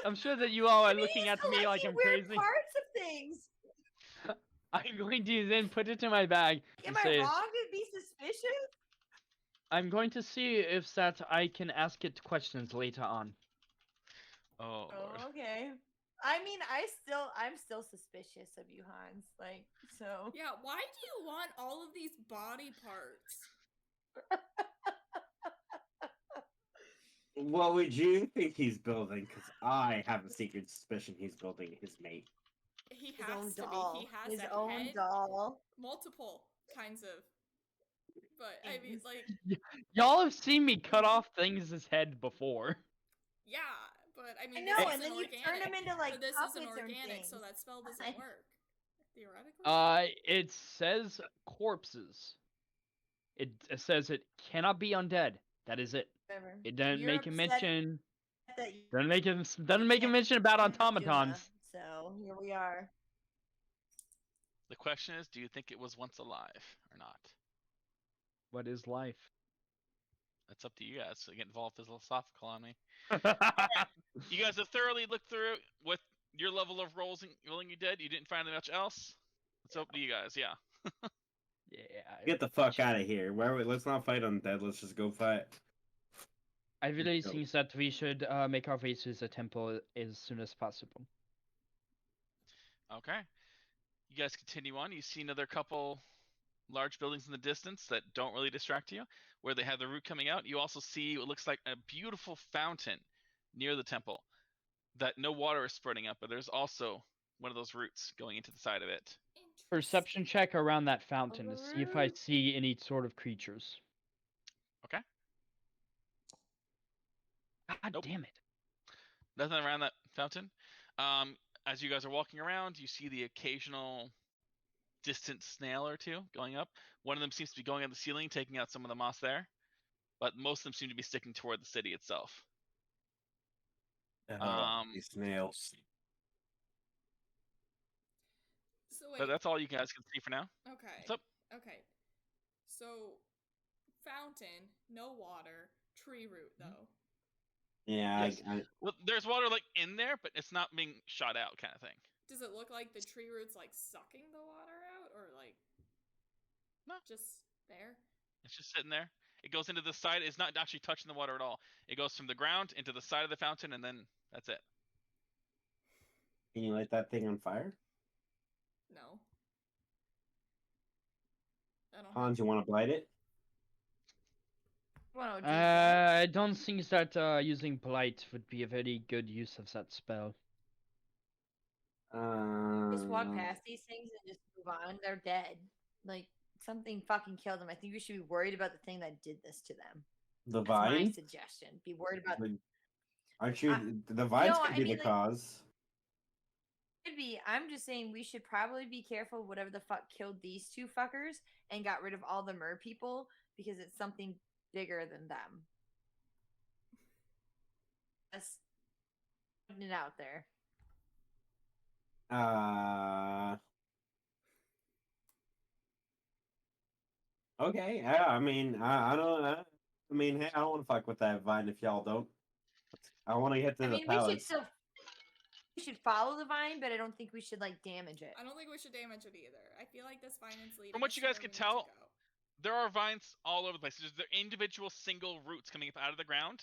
Speaker 4: I'm sure that you all are looking at me like I'm
Speaker 2: weird
Speaker 4: crazy.
Speaker 2: Parts of things.
Speaker 4: I'm going to then put it in my bag
Speaker 2: Am
Speaker 4: and
Speaker 2: I
Speaker 4: say,
Speaker 2: wrong to be suspicious?
Speaker 4: I'm going to see if that I can ask it questions later on.
Speaker 1: Oh, Lord.
Speaker 2: Okay. I mean, I'm still suspicious of you, Hans. Like, so.
Speaker 3: Yeah, why do you want all of these body parts?
Speaker 5: What would you think he's building? Because I have a secret suspicion he's building his mate.
Speaker 3: He
Speaker 2: His
Speaker 3: has
Speaker 2: own
Speaker 3: to
Speaker 2: doll.
Speaker 3: be. He has
Speaker 2: His
Speaker 3: a
Speaker 2: own
Speaker 3: head.
Speaker 2: doll.
Speaker 3: Multiple kinds of. But I mean, like,
Speaker 4: Y'all have seen me cut off things' head before.
Speaker 3: yeah, but I
Speaker 2: I
Speaker 3: mean,
Speaker 2: know,
Speaker 3: this
Speaker 2: and
Speaker 3: isn't
Speaker 2: then you
Speaker 3: organic.
Speaker 2: turn them into like
Speaker 3: But this isn't
Speaker 2: puppets or
Speaker 3: organic,
Speaker 2: things.
Speaker 3: so that spell doesn't
Speaker 2: I-
Speaker 3: work. Theoretically.
Speaker 4: It says corpses. It says it cannot be undead. That is it.
Speaker 2: Whatever.
Speaker 4: It doesn't
Speaker 2: You're
Speaker 4: make a
Speaker 2: upset
Speaker 4: mention.
Speaker 2: that you
Speaker 4: Doesn't make a
Speaker 2: can't
Speaker 4: mention about
Speaker 2: find Duma,
Speaker 4: automatons.
Speaker 2: So here we are.
Speaker 1: The question is, do you think it was once alive or not?
Speaker 4: What is life?
Speaker 1: That's up to you guys. So get involved philosophical on me. You guys have thoroughly looked through with your level of rolling you did. You didn't find much else. It's up to you guys. Yeah.
Speaker 4: Yeah.
Speaker 5: Get the fuck out of here. Let's not fight undead. Let's just go fight.
Speaker 4: I really
Speaker 5: go.
Speaker 4: think that we should make our way to the temple as soon as possible.
Speaker 1: Okay. You guys continue on. You see another couple large buildings in the distance that don't really distract you, where they have the route coming out. You also see what looks like a beautiful fountain near the temple that no water is spurting up, but there's also one of those roots going into the side of it.
Speaker 4: Perception check around that fountain to see if I see any sort of creatures.
Speaker 1: Okay.
Speaker 4: God
Speaker 1: Nope.
Speaker 4: damn it.
Speaker 1: Nothing around that fountain. As you guys are walking around, you see the occasional distant snail or two going up. One of them seems to be going on the ceiling, taking out some of the moss there, but most of them seem to be sticking toward the city itself.
Speaker 5: These snails.
Speaker 3: So wait.
Speaker 1: But that's all you guys can see for now.
Speaker 3: Okay.
Speaker 1: What's up?
Speaker 3: Okay. So, fountain, no water, tree root though.
Speaker 5: Yeah,
Speaker 1: Yes. Well, there's water like in there, but it's not being shot out, kind of thing.
Speaker 3: Does it look like the tree roots like sucking the water out, or like
Speaker 1: No.
Speaker 3: just there?
Speaker 1: It's just sitting there. It goes into the side. It's not actually touching the water at all. It goes from the ground into the side of the fountain, and then that's it.
Speaker 5: Can you light that thing on fire?
Speaker 3: No. I don't
Speaker 5: Hans, you want to light it?
Speaker 2: Well,
Speaker 4: I don't think that using blight would be a very good use of that spell.
Speaker 2: just walk past these things and just move on. They're dead. Like something fucking killed them. I think we should be worried about the thing that did this to them.
Speaker 5: The
Speaker 2: That's my
Speaker 5: vine?
Speaker 2: suggestion. Be worried about.
Speaker 5: Aren't you? The vines
Speaker 2: No,
Speaker 5: could
Speaker 2: I
Speaker 5: be
Speaker 2: mean,
Speaker 5: the
Speaker 2: like-
Speaker 5: cause.
Speaker 2: Could be. I'm just saying we should probably be careful. Whatever the fuck killed these two fuckers and got rid of all the mer people because it's something bigger than them. Just putting it out there.
Speaker 5: Okay. Yeah. I mean, I don't. I mean, hey, I don't want to fuck with that vine if y'all don't. I want to get to
Speaker 2: I
Speaker 5: the
Speaker 2: mean, we
Speaker 5: palace.
Speaker 2: should still. We should follow the vine, but I don't think we should like damage it.
Speaker 3: I don't think we should damage it either. I feel like this vine is leading.
Speaker 1: From what
Speaker 3: us
Speaker 1: you
Speaker 3: to
Speaker 1: guys
Speaker 3: where
Speaker 1: can
Speaker 3: we need to
Speaker 1: tell,
Speaker 3: go.
Speaker 1: there are vines all over the place. There's individual single roots coming up out of the ground,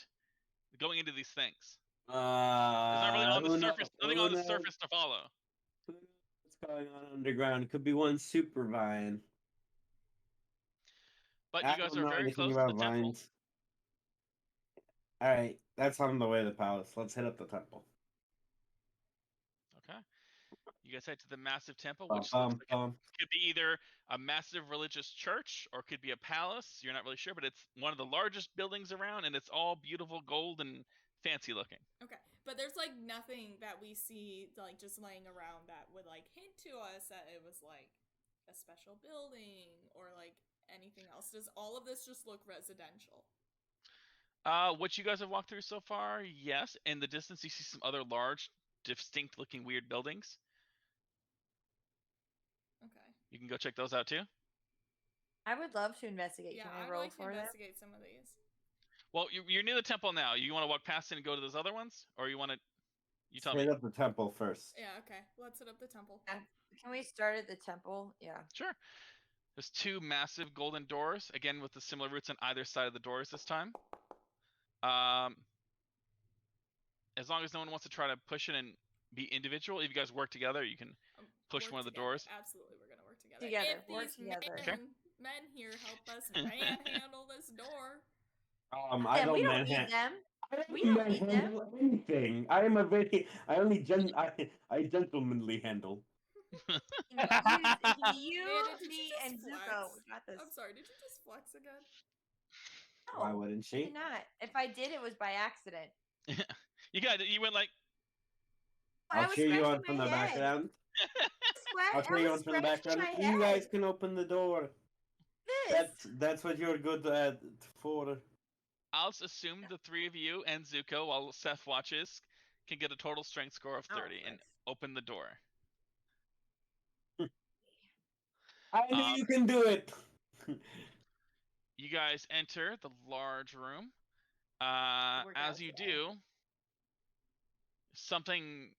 Speaker 1: going into these things. There's not really on the surface. Nothing on the surface to follow.
Speaker 5: Who knows what's going on underground? It could be one super vine.
Speaker 1: But
Speaker 5: I
Speaker 1: you guys
Speaker 5: don't
Speaker 1: are
Speaker 5: know
Speaker 1: very
Speaker 5: anything
Speaker 1: close to the
Speaker 5: about
Speaker 1: temple.
Speaker 5: vines. All right, that's on the way to the palace. Let's hit up the temple.
Speaker 1: Okay. You guys head to the massive temple,
Speaker 5: Bum,
Speaker 1: which
Speaker 5: bum,
Speaker 1: looks like
Speaker 5: bum.
Speaker 1: it could be either a massive religious church or it could be a palace. You're not really sure, but it's one of the largest buildings around, and it's all beautiful gold and fancy looking.
Speaker 3: Okay, but there's like nothing that we see like just laying around that would like hint to us that it was like a special building or like anything else. Does all of this just look residential?
Speaker 1: What you guys have walked through so far, yes. In the distance, you see some other large, distinct-looking weird buildings.
Speaker 3: Okay.
Speaker 1: You can go check those out too.
Speaker 2: I would love to investigate.
Speaker 3: Yeah,
Speaker 2: Can I
Speaker 3: I'd
Speaker 2: roll
Speaker 3: like to
Speaker 2: for that?
Speaker 3: investigate some of these.
Speaker 1: Well, you're near the temple now. You want to walk past it and go to those other ones, or you want to? You tell
Speaker 5: Hit
Speaker 1: me.
Speaker 5: up the temple first.
Speaker 3: Yeah, okay. Let's hit up the temple.
Speaker 2: Yeah. Can we start at the temple? Yeah.
Speaker 1: Sure. There's two massive golden doors, again with the similar roots on either side of the doors this time. As long as no one wants to try to push it and be individual, if you guys work together, you can push
Speaker 3: Work
Speaker 1: one of the
Speaker 3: together.
Speaker 1: doors.
Speaker 3: Absolutely, we're gonna work together. If
Speaker 2: Work
Speaker 3: these
Speaker 2: together.
Speaker 1: Okay.
Speaker 3: men here help us manhandle this door.
Speaker 5: I
Speaker 2: Yeah,
Speaker 5: don't
Speaker 2: we don't
Speaker 5: manhandle.
Speaker 2: need them.
Speaker 5: I
Speaker 2: We
Speaker 5: don't
Speaker 2: don't need them.
Speaker 5: manhandle anything. I am a very. I only I gentlemanly handle.
Speaker 2: You,
Speaker 3: Amanda, did
Speaker 2: me,
Speaker 3: you just
Speaker 2: and
Speaker 3: flex?
Speaker 2: Zuko. We got this.
Speaker 3: I'm sorry, did you just flex again?
Speaker 2: No,
Speaker 5: Why wouldn't
Speaker 2: I
Speaker 5: she?
Speaker 2: did not. If I did, it was by accident.
Speaker 1: You got it. You went like.
Speaker 2: I
Speaker 5: I'll
Speaker 2: was
Speaker 5: cheer you on
Speaker 2: scratching
Speaker 5: from
Speaker 2: my
Speaker 5: the
Speaker 2: head.
Speaker 5: background.
Speaker 2: I
Speaker 5: I'll cheer you on from the background.
Speaker 2: scratching my
Speaker 5: You guys
Speaker 2: head.
Speaker 5: can open the door. That's what you're good at for.
Speaker 1: I'll assume the three of you and Zuko, while Seth watches, can get a total strength score of 30 and open the door.
Speaker 5: I knew you can do it.
Speaker 1: You guys enter the large room.
Speaker 2: Work out
Speaker 1: As you
Speaker 2: today.
Speaker 1: do, something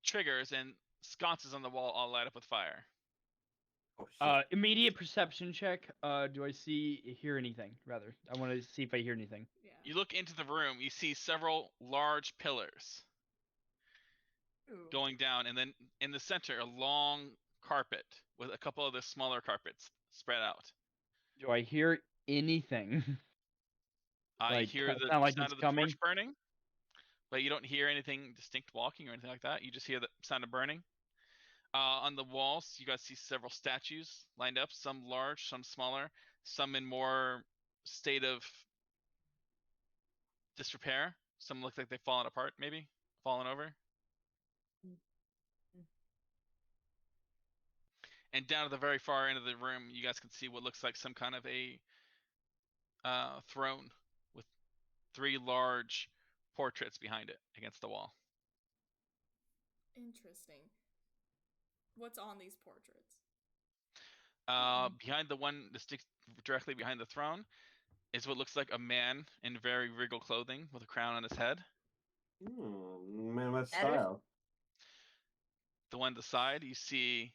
Speaker 1: triggers and sconces on the wall all light up with fire.
Speaker 5: Oh, shit.
Speaker 4: Immediate perception check. Do I hear anything? Rather, I want to see if I hear anything.
Speaker 3: Yeah.
Speaker 1: You look into the room. You see several large pillars
Speaker 2: Ooh.
Speaker 1: going down, and then in the center, a long carpet with a couple other smaller carpets spread out.
Speaker 4: Do I hear anything?
Speaker 1: You
Speaker 4: Like,
Speaker 1: hear the
Speaker 4: sound like
Speaker 1: sound
Speaker 4: it's
Speaker 1: of the
Speaker 4: coming?
Speaker 1: torch burning, but you don't hear anything distinct walking or anything like that. You just hear the sound of burning. On the walls, you guys see several statues lined up, some large, some smaller, some in more state of disrepair. Some look like they've fallen apart, maybe fallen over. And down at the very far end of the room, you guys can see what looks like some kind of a throne with three large portraits behind it against the wall.
Speaker 3: Interesting. What's on these portraits?
Speaker 1: Behind the one that sticks directly behind the throne is what looks like a man in very regal clothing with a crown on his head.
Speaker 5: Man, what
Speaker 2: Better.
Speaker 5: style?
Speaker 1: The one to the side, you see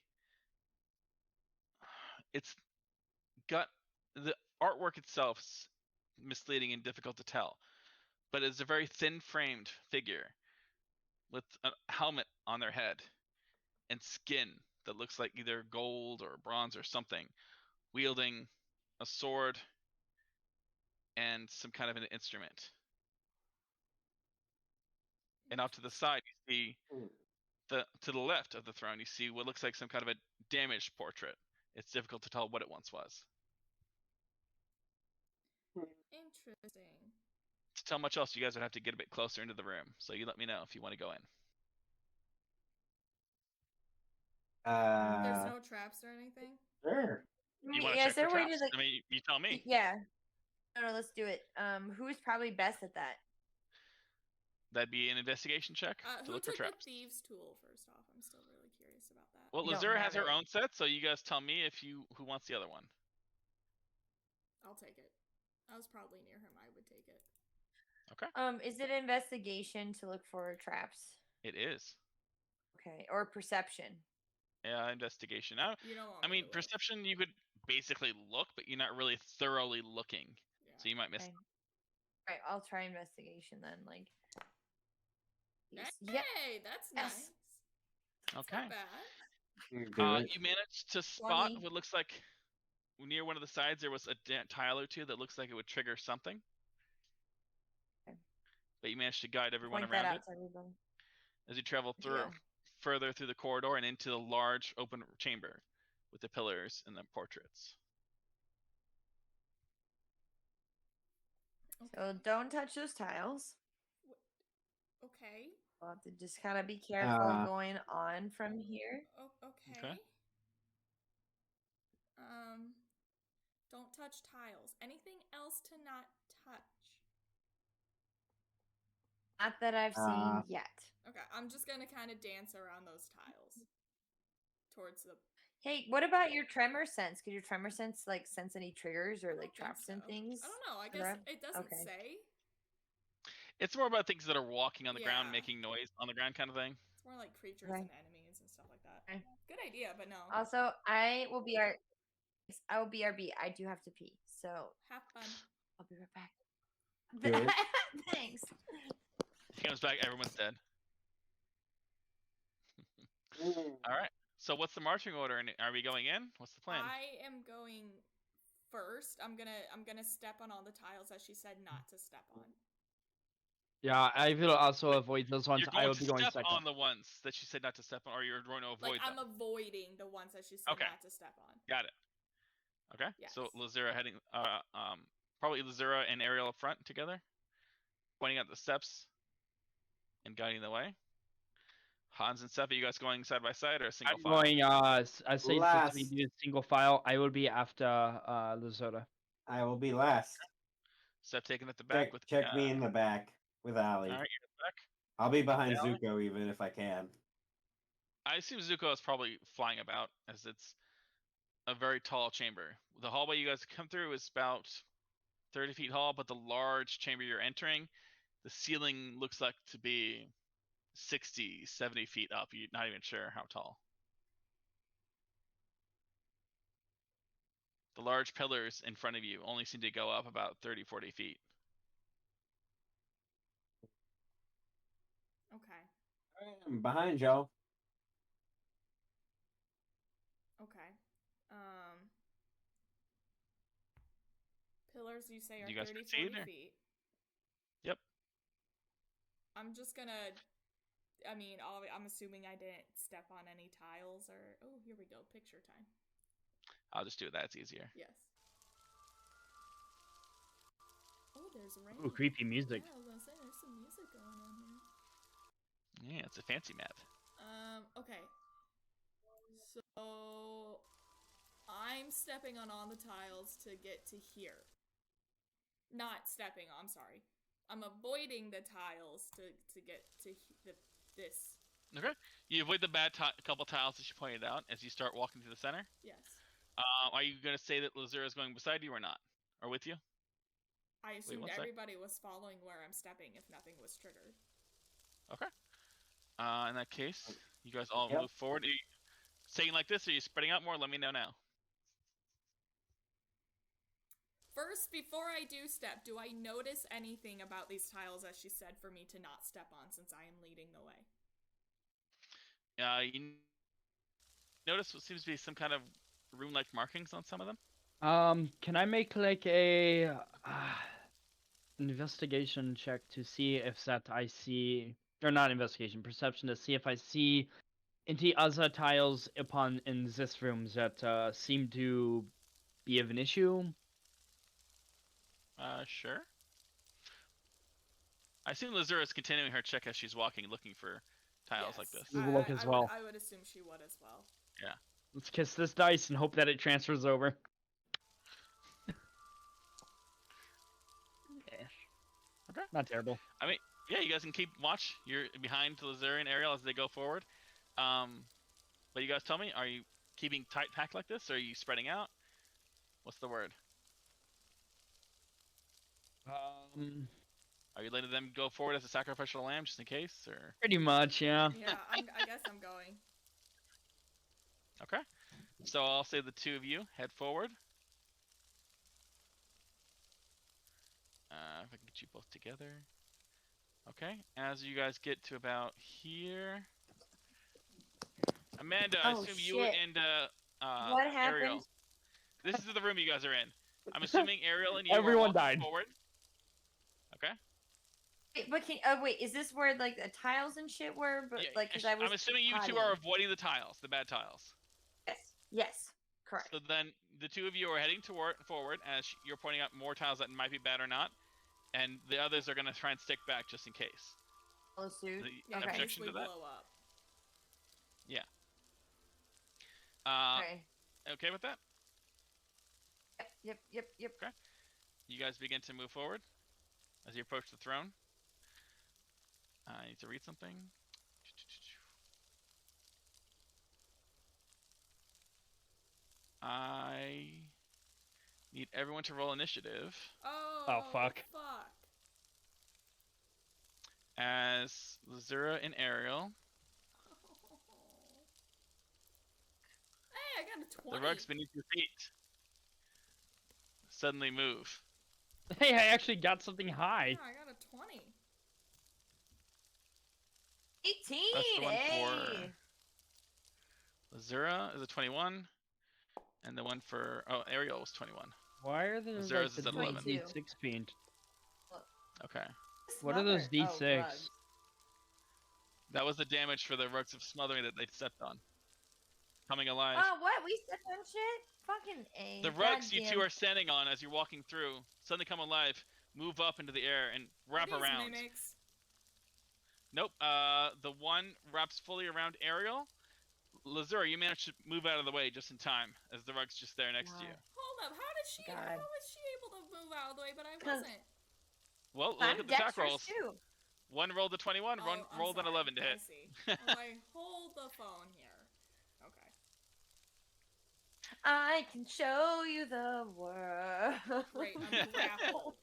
Speaker 1: it's got the artwork itself is misleading and difficult to tell, but it's a very thin-framed figure with a helmet on their head and skin that looks like either gold or bronze or something, wielding a sword and some kind of an instrument. And off to the side, you see to the left of the throne, you see what looks like some kind of a damaged portrait. It's difficult to tell what it once was.
Speaker 3: Interesting.
Speaker 1: To tell much else, you guys would have to get a bit closer into the room. So you let me know if you want to go in.
Speaker 3: There's no traps or anything?
Speaker 5: Sure.
Speaker 1: You want to
Speaker 2: Yeah,
Speaker 1: check
Speaker 2: is there
Speaker 1: for
Speaker 2: a way
Speaker 1: traps?
Speaker 2: to like?
Speaker 1: I mean, you tell me.
Speaker 2: Yeah. No, let's do it. Who's probably best at that?
Speaker 1: That'd be an investigation check to
Speaker 3: Who
Speaker 1: look for
Speaker 3: took the
Speaker 1: traps.
Speaker 3: thieves' tool first off? I'm still really curious about that.
Speaker 1: Well,
Speaker 2: We don't
Speaker 1: Lazura has
Speaker 2: have
Speaker 1: her
Speaker 2: it.
Speaker 1: own set, so you guys tell me if who wants the other one.
Speaker 3: I'll take it. I was probably near him. I would take it.
Speaker 1: Okay.
Speaker 2: Is it investigation to look for traps?
Speaker 1: It is.
Speaker 2: Okay, or perception?
Speaker 1: Yeah, investigation.
Speaker 3: You don't want
Speaker 1: I
Speaker 3: me
Speaker 1: mean,
Speaker 3: to look.
Speaker 1: perception, you could basically look, but you're not really thoroughly looking.
Speaker 3: Yeah.
Speaker 1: So you might miss.
Speaker 2: Okay. All right, I'll try investigation then. Like.
Speaker 3: Hey,
Speaker 2: Yep.
Speaker 3: that's
Speaker 2: Yes.
Speaker 3: nice. That's
Speaker 1: Okay.
Speaker 3: not bad.
Speaker 5: Do it.
Speaker 1: You managed to spot
Speaker 2: 20.
Speaker 1: what looks like near one of the sides there was a tile or two that looks like it would trigger something.
Speaker 2: Okay.
Speaker 1: But you managed to guide everyone
Speaker 2: Point that
Speaker 1: around
Speaker 2: out
Speaker 1: it
Speaker 2: to everybody.
Speaker 1: as you travel through
Speaker 2: Yeah.
Speaker 1: further through the corridor and into the large open chamber with the pillars and the portraits.
Speaker 2: So don't touch those tiles.
Speaker 3: Okay.
Speaker 2: We'll have to just kind of be careful going on from here.
Speaker 3: Okay. Don't touch tiles. Anything else to not touch?
Speaker 2: Not that I've seen yet.
Speaker 3: Okay, I'm just gonna kind of dance around those tiles towards the.
Speaker 2: Hey, what about your tremor sense? Could your tremor sense like sense any triggers or like traps and things?
Speaker 3: I don't know. I guess it doesn't say.
Speaker 1: It's more about things that are walking on the ground,
Speaker 3: Yeah.
Speaker 1: making noise on the ground, kind of thing.
Speaker 3: It's more like creatures
Speaker 2: Okay.
Speaker 3: and enemies and stuff like that.
Speaker 2: Okay.
Speaker 3: Good idea, but no.
Speaker 2: Also, I will be BRB. I do have to pee, so
Speaker 3: Have fun.
Speaker 2: I'll be right back.
Speaker 5: Good.
Speaker 2: Thanks.
Speaker 1: He comes back, everyone's dead. All right. So what's the marching order? And are we going in? What's the plan?
Speaker 3: I am going first. I'm gonna step on all the tiles that she said not to step on.
Speaker 4: Yeah, I will also avoid those ones.
Speaker 1: You're going
Speaker 4: I will
Speaker 1: to
Speaker 4: be going
Speaker 1: step
Speaker 4: second.
Speaker 1: on the ones that she said not to step on, or you're going to avoid
Speaker 3: Like I'm
Speaker 1: them.
Speaker 3: avoiding the ones that she said
Speaker 1: Okay.
Speaker 3: not to step on.
Speaker 1: Got it. Okay.
Speaker 3: Yes.
Speaker 1: So Lazura heading, probably Lazura and Ariel up front together, pointing out the steps and guiding the way. Hans and Seth, are you guys going side by side or a single
Speaker 4: I'm
Speaker 1: file?
Speaker 4: going, I say
Speaker 5: Last.
Speaker 4: since we do single file, I will be after Lazota.
Speaker 5: I will be last.
Speaker 1: Seth taking at the back with.
Speaker 5: Check me in the back with Ali.
Speaker 1: All right, you're in the back.
Speaker 5: I'll be behind
Speaker 1: Ali?
Speaker 5: Zuko even if I can.
Speaker 1: I assume Zuko is probably flying about, as it's a very tall chamber. The hallway you guys come through is about 30 feet tall, but the large chamber you're entering, the ceiling looks like to be 60, 70 feet up. You're not even sure how tall. The large pillars in front of you only seem to go up about 30, 40 feet.
Speaker 3: Okay.
Speaker 5: I'm behind y'all.
Speaker 3: Okay. Pillars you say are
Speaker 1: You guys
Speaker 3: 30,
Speaker 1: proceed,
Speaker 3: 40
Speaker 1: or-
Speaker 3: feet.
Speaker 1: Yep.
Speaker 3: I'm just gonna. I mean, I'm assuming I didn't step on any tiles or. Oh, here we go. Picture time.
Speaker 1: I'll just do it. That's easier.
Speaker 3: Yes. Oh, there's rain.
Speaker 4: Ooh, creepy music.
Speaker 3: Yeah, I was gonna say there's some music going on here.
Speaker 1: Yeah, it's a fancy map.
Speaker 3: Okay. So I'm stepping on all the tiles to get to here. Not stepping, I'm sorry. I'm avoiding the tiles to get to this.
Speaker 1: Okay. You avoid the bad couple tiles that she pointed out as you start walking through the center.
Speaker 3: Yes.
Speaker 1: Are you going to say that Lazura is going beside you or not? Or with you?
Speaker 3: I assumed
Speaker 1: 1 sec.
Speaker 3: everybody was following where I'm stepping if nothing was triggered.
Speaker 1: Okay. In that case, you guys all
Speaker 5: Yep.
Speaker 1: move forward. Are you staying like this, or are you spreading out more? Let me know now.
Speaker 3: First, before I do step, do I notice anything about these tiles, as she said, for me to not step on since I am leading the way?
Speaker 1: You notice what seems to be some kind of rune-like markings on some of them.
Speaker 4: Can I make like a investigation check to see if that I see, or not investigation, perception to see if I see any other tiles in this room that seem to be of an issue?
Speaker 1: Sure. I assume Lazura is continuing her check as she's walking, looking for tiles like this.
Speaker 4: We will look as well.
Speaker 3: I would assume she would as well.
Speaker 1: Yeah.
Speaker 4: Let's kiss this dice and hope that it transfers over.
Speaker 1: Okay.
Speaker 4: Not terrible.
Speaker 1: I mean, yeah, you guys can keep watch. You're behind Lazura and Ariel as they go forward. But you guys tell me, are you keeping tight packed like this, or are you spreading out? What's the word? Are you letting them go forward as a sacrificial lamb just in case, or?
Speaker 4: Pretty much, yeah.
Speaker 3: Yeah, I guess I'm going.
Speaker 1: Okay. So I'll say the two of you head forward. If I can get you both together. Okay. As you guys get to about here, Amanda, I
Speaker 2: Oh,
Speaker 1: assume you
Speaker 2: shit.
Speaker 1: and
Speaker 2: What
Speaker 1: Ariel.
Speaker 2: happened?
Speaker 1: This is the room you guys are in. I'm assuming Ariel and you
Speaker 4: Everyone
Speaker 1: are walking
Speaker 4: died.
Speaker 1: forward. Okay.
Speaker 2: But wait, is this where like the tiles and shit were? But
Speaker 1: Yeah,
Speaker 2: like, because I was.
Speaker 1: I'm assuming you two
Speaker 2: potty.
Speaker 1: are avoiding the tiles, the bad tiles.
Speaker 2: Yes. Yes. Correct.
Speaker 1: So then the two of you are heading forward as you're pointing out more tiles that might be bad or not, and the others are going to try and stick back just in case.
Speaker 2: Follow suit.
Speaker 1: The
Speaker 3: Yeah, in
Speaker 2: Okay.
Speaker 3: case
Speaker 1: objection
Speaker 3: we
Speaker 1: to that?
Speaker 3: blow up.
Speaker 1: Yeah.
Speaker 2: Okay.
Speaker 1: Okay with that?
Speaker 2: Yep.
Speaker 1: Okay. You guys begin to move forward as you approach the throne. I need to read something. I need everyone to roll initiative
Speaker 3: Oh,
Speaker 4: fuck.
Speaker 1: as Lazura and Ariel.
Speaker 3: Hey, I got a 20.
Speaker 1: The rugs beneath your feet suddenly move.
Speaker 4: Hey, I actually got something high.
Speaker 3: Yeah, I got a 20.
Speaker 2: 18.
Speaker 1: That's the one for
Speaker 2: Hey.
Speaker 1: Lazura is a 21, and the one for Ariel was 21.
Speaker 4: Why are there
Speaker 1: Zera's
Speaker 4: like
Speaker 1: is
Speaker 4: the
Speaker 1: at 11.
Speaker 4: D6 paint?
Speaker 1: Okay,
Speaker 4: What are those
Speaker 2: Smother.
Speaker 4: D6?
Speaker 2: Oh, rugs.
Speaker 1: that was the damage for the rugs of smothering that they stepped on. Coming alive.
Speaker 2: Oh, what? We stepped on shit? Fucking A.
Speaker 1: The rugs you
Speaker 2: Goddamn.
Speaker 1: two are standing on as you're walking through suddenly come alive, move up into the air, and wrap
Speaker 3: Are these
Speaker 1: around.
Speaker 3: Mimics?
Speaker 1: Nope. The one wraps fully around Ariel. Lazura, you managed to move out of the way just in time, as the rug's just there next to you.
Speaker 3: Hold up, how
Speaker 2: God.
Speaker 3: was she able to move out of the way, but I
Speaker 2: 'Cause-
Speaker 3: wasn't?
Speaker 1: Well, look
Speaker 2: I'm
Speaker 1: at the attack
Speaker 2: dexterous
Speaker 1: rolls.
Speaker 2: too.
Speaker 1: One rolled a 21,
Speaker 3: Oh,
Speaker 1: one
Speaker 3: I'm
Speaker 1: rolled an
Speaker 3: sorry.
Speaker 1: 11 to
Speaker 3: I
Speaker 1: hit.
Speaker 3: see. I was like, hold the phone here. Okay.
Speaker 2: I can show you the world.
Speaker 3: Great, I'm grappled.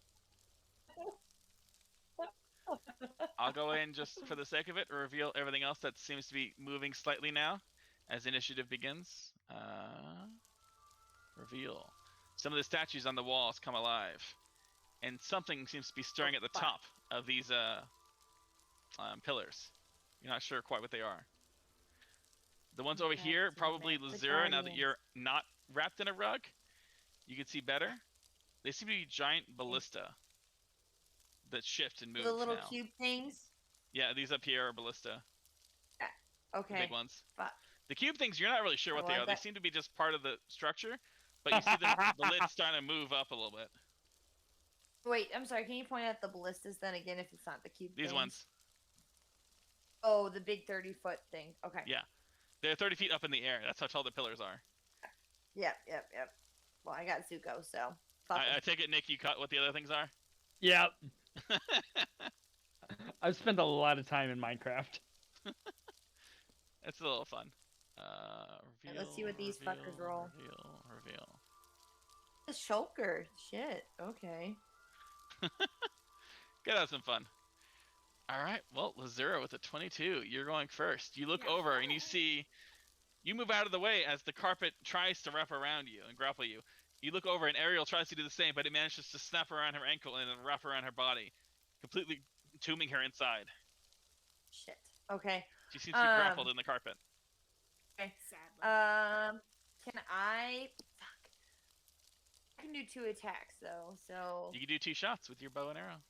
Speaker 1: I'll go in just for the sake of it, reveal everything else that seems to be moving slightly now as initiative begins. Reveal. Some of the statues on the walls come alive, and something seems to be stirring at the
Speaker 2: fuck.
Speaker 1: top of these pillars. You're not sure quite what they are. The ones over
Speaker 2: Okay,
Speaker 1: here,
Speaker 2: so
Speaker 1: probably
Speaker 2: that's the
Speaker 1: Lazura, now that
Speaker 2: guardians.
Speaker 1: you're not wrapped in a rug, you can see better. They seem to be giant ballista that shift and move
Speaker 2: The little
Speaker 1: now.
Speaker 2: cube things.
Speaker 1: Yeah, these up here are ballista. The
Speaker 2: Okay.
Speaker 1: big ones.
Speaker 2: Fuck.
Speaker 1: The cube things, you're not really sure what
Speaker 2: Oh,
Speaker 1: they
Speaker 2: I
Speaker 1: are. They
Speaker 2: bet-
Speaker 1: seem to be just part of the structure, but you see the lid's starting to move up a little bit.
Speaker 2: Wait, I'm sorry. Can you point out the ballistas then again if it's not the cube?
Speaker 1: These
Speaker 2: things?
Speaker 1: ones,
Speaker 2: Oh, the big 30-foot thing. Okay.
Speaker 1: Yeah. they're 30 feet up in the air. That's how tall the pillars are.
Speaker 2: Yep. Well, I got Zuko, so. Fuck
Speaker 1: I
Speaker 2: 'em.
Speaker 1: take it, Nick, you caught what the other things are?
Speaker 4: Yep. I've spent a lot of time in Minecraft.
Speaker 1: It's a little fun. Reveal,
Speaker 2: let's see what these fuckers roll.
Speaker 1: Reveal.
Speaker 2: The shulker. Shit. Okay.
Speaker 1: Gotta have some fun. All right. Well, Lazura with a 22. You're going first. You look
Speaker 3: Yeah.
Speaker 1: over and you see. You move out of the way as the carpet tries to wrap around you and grapple you. You look over and Ariel tries to do the same, but it manages to snap around her ankle and then wrap around her body, completely entombing her inside.
Speaker 2: Shit. Okay.
Speaker 1: She seems to be grappled in the carpet.
Speaker 2: Okay.
Speaker 3: Sadly.
Speaker 2: Can I? Fuck. I can do 2 attacks though, so.
Speaker 1: You can do 2 shots with your bow and arrow.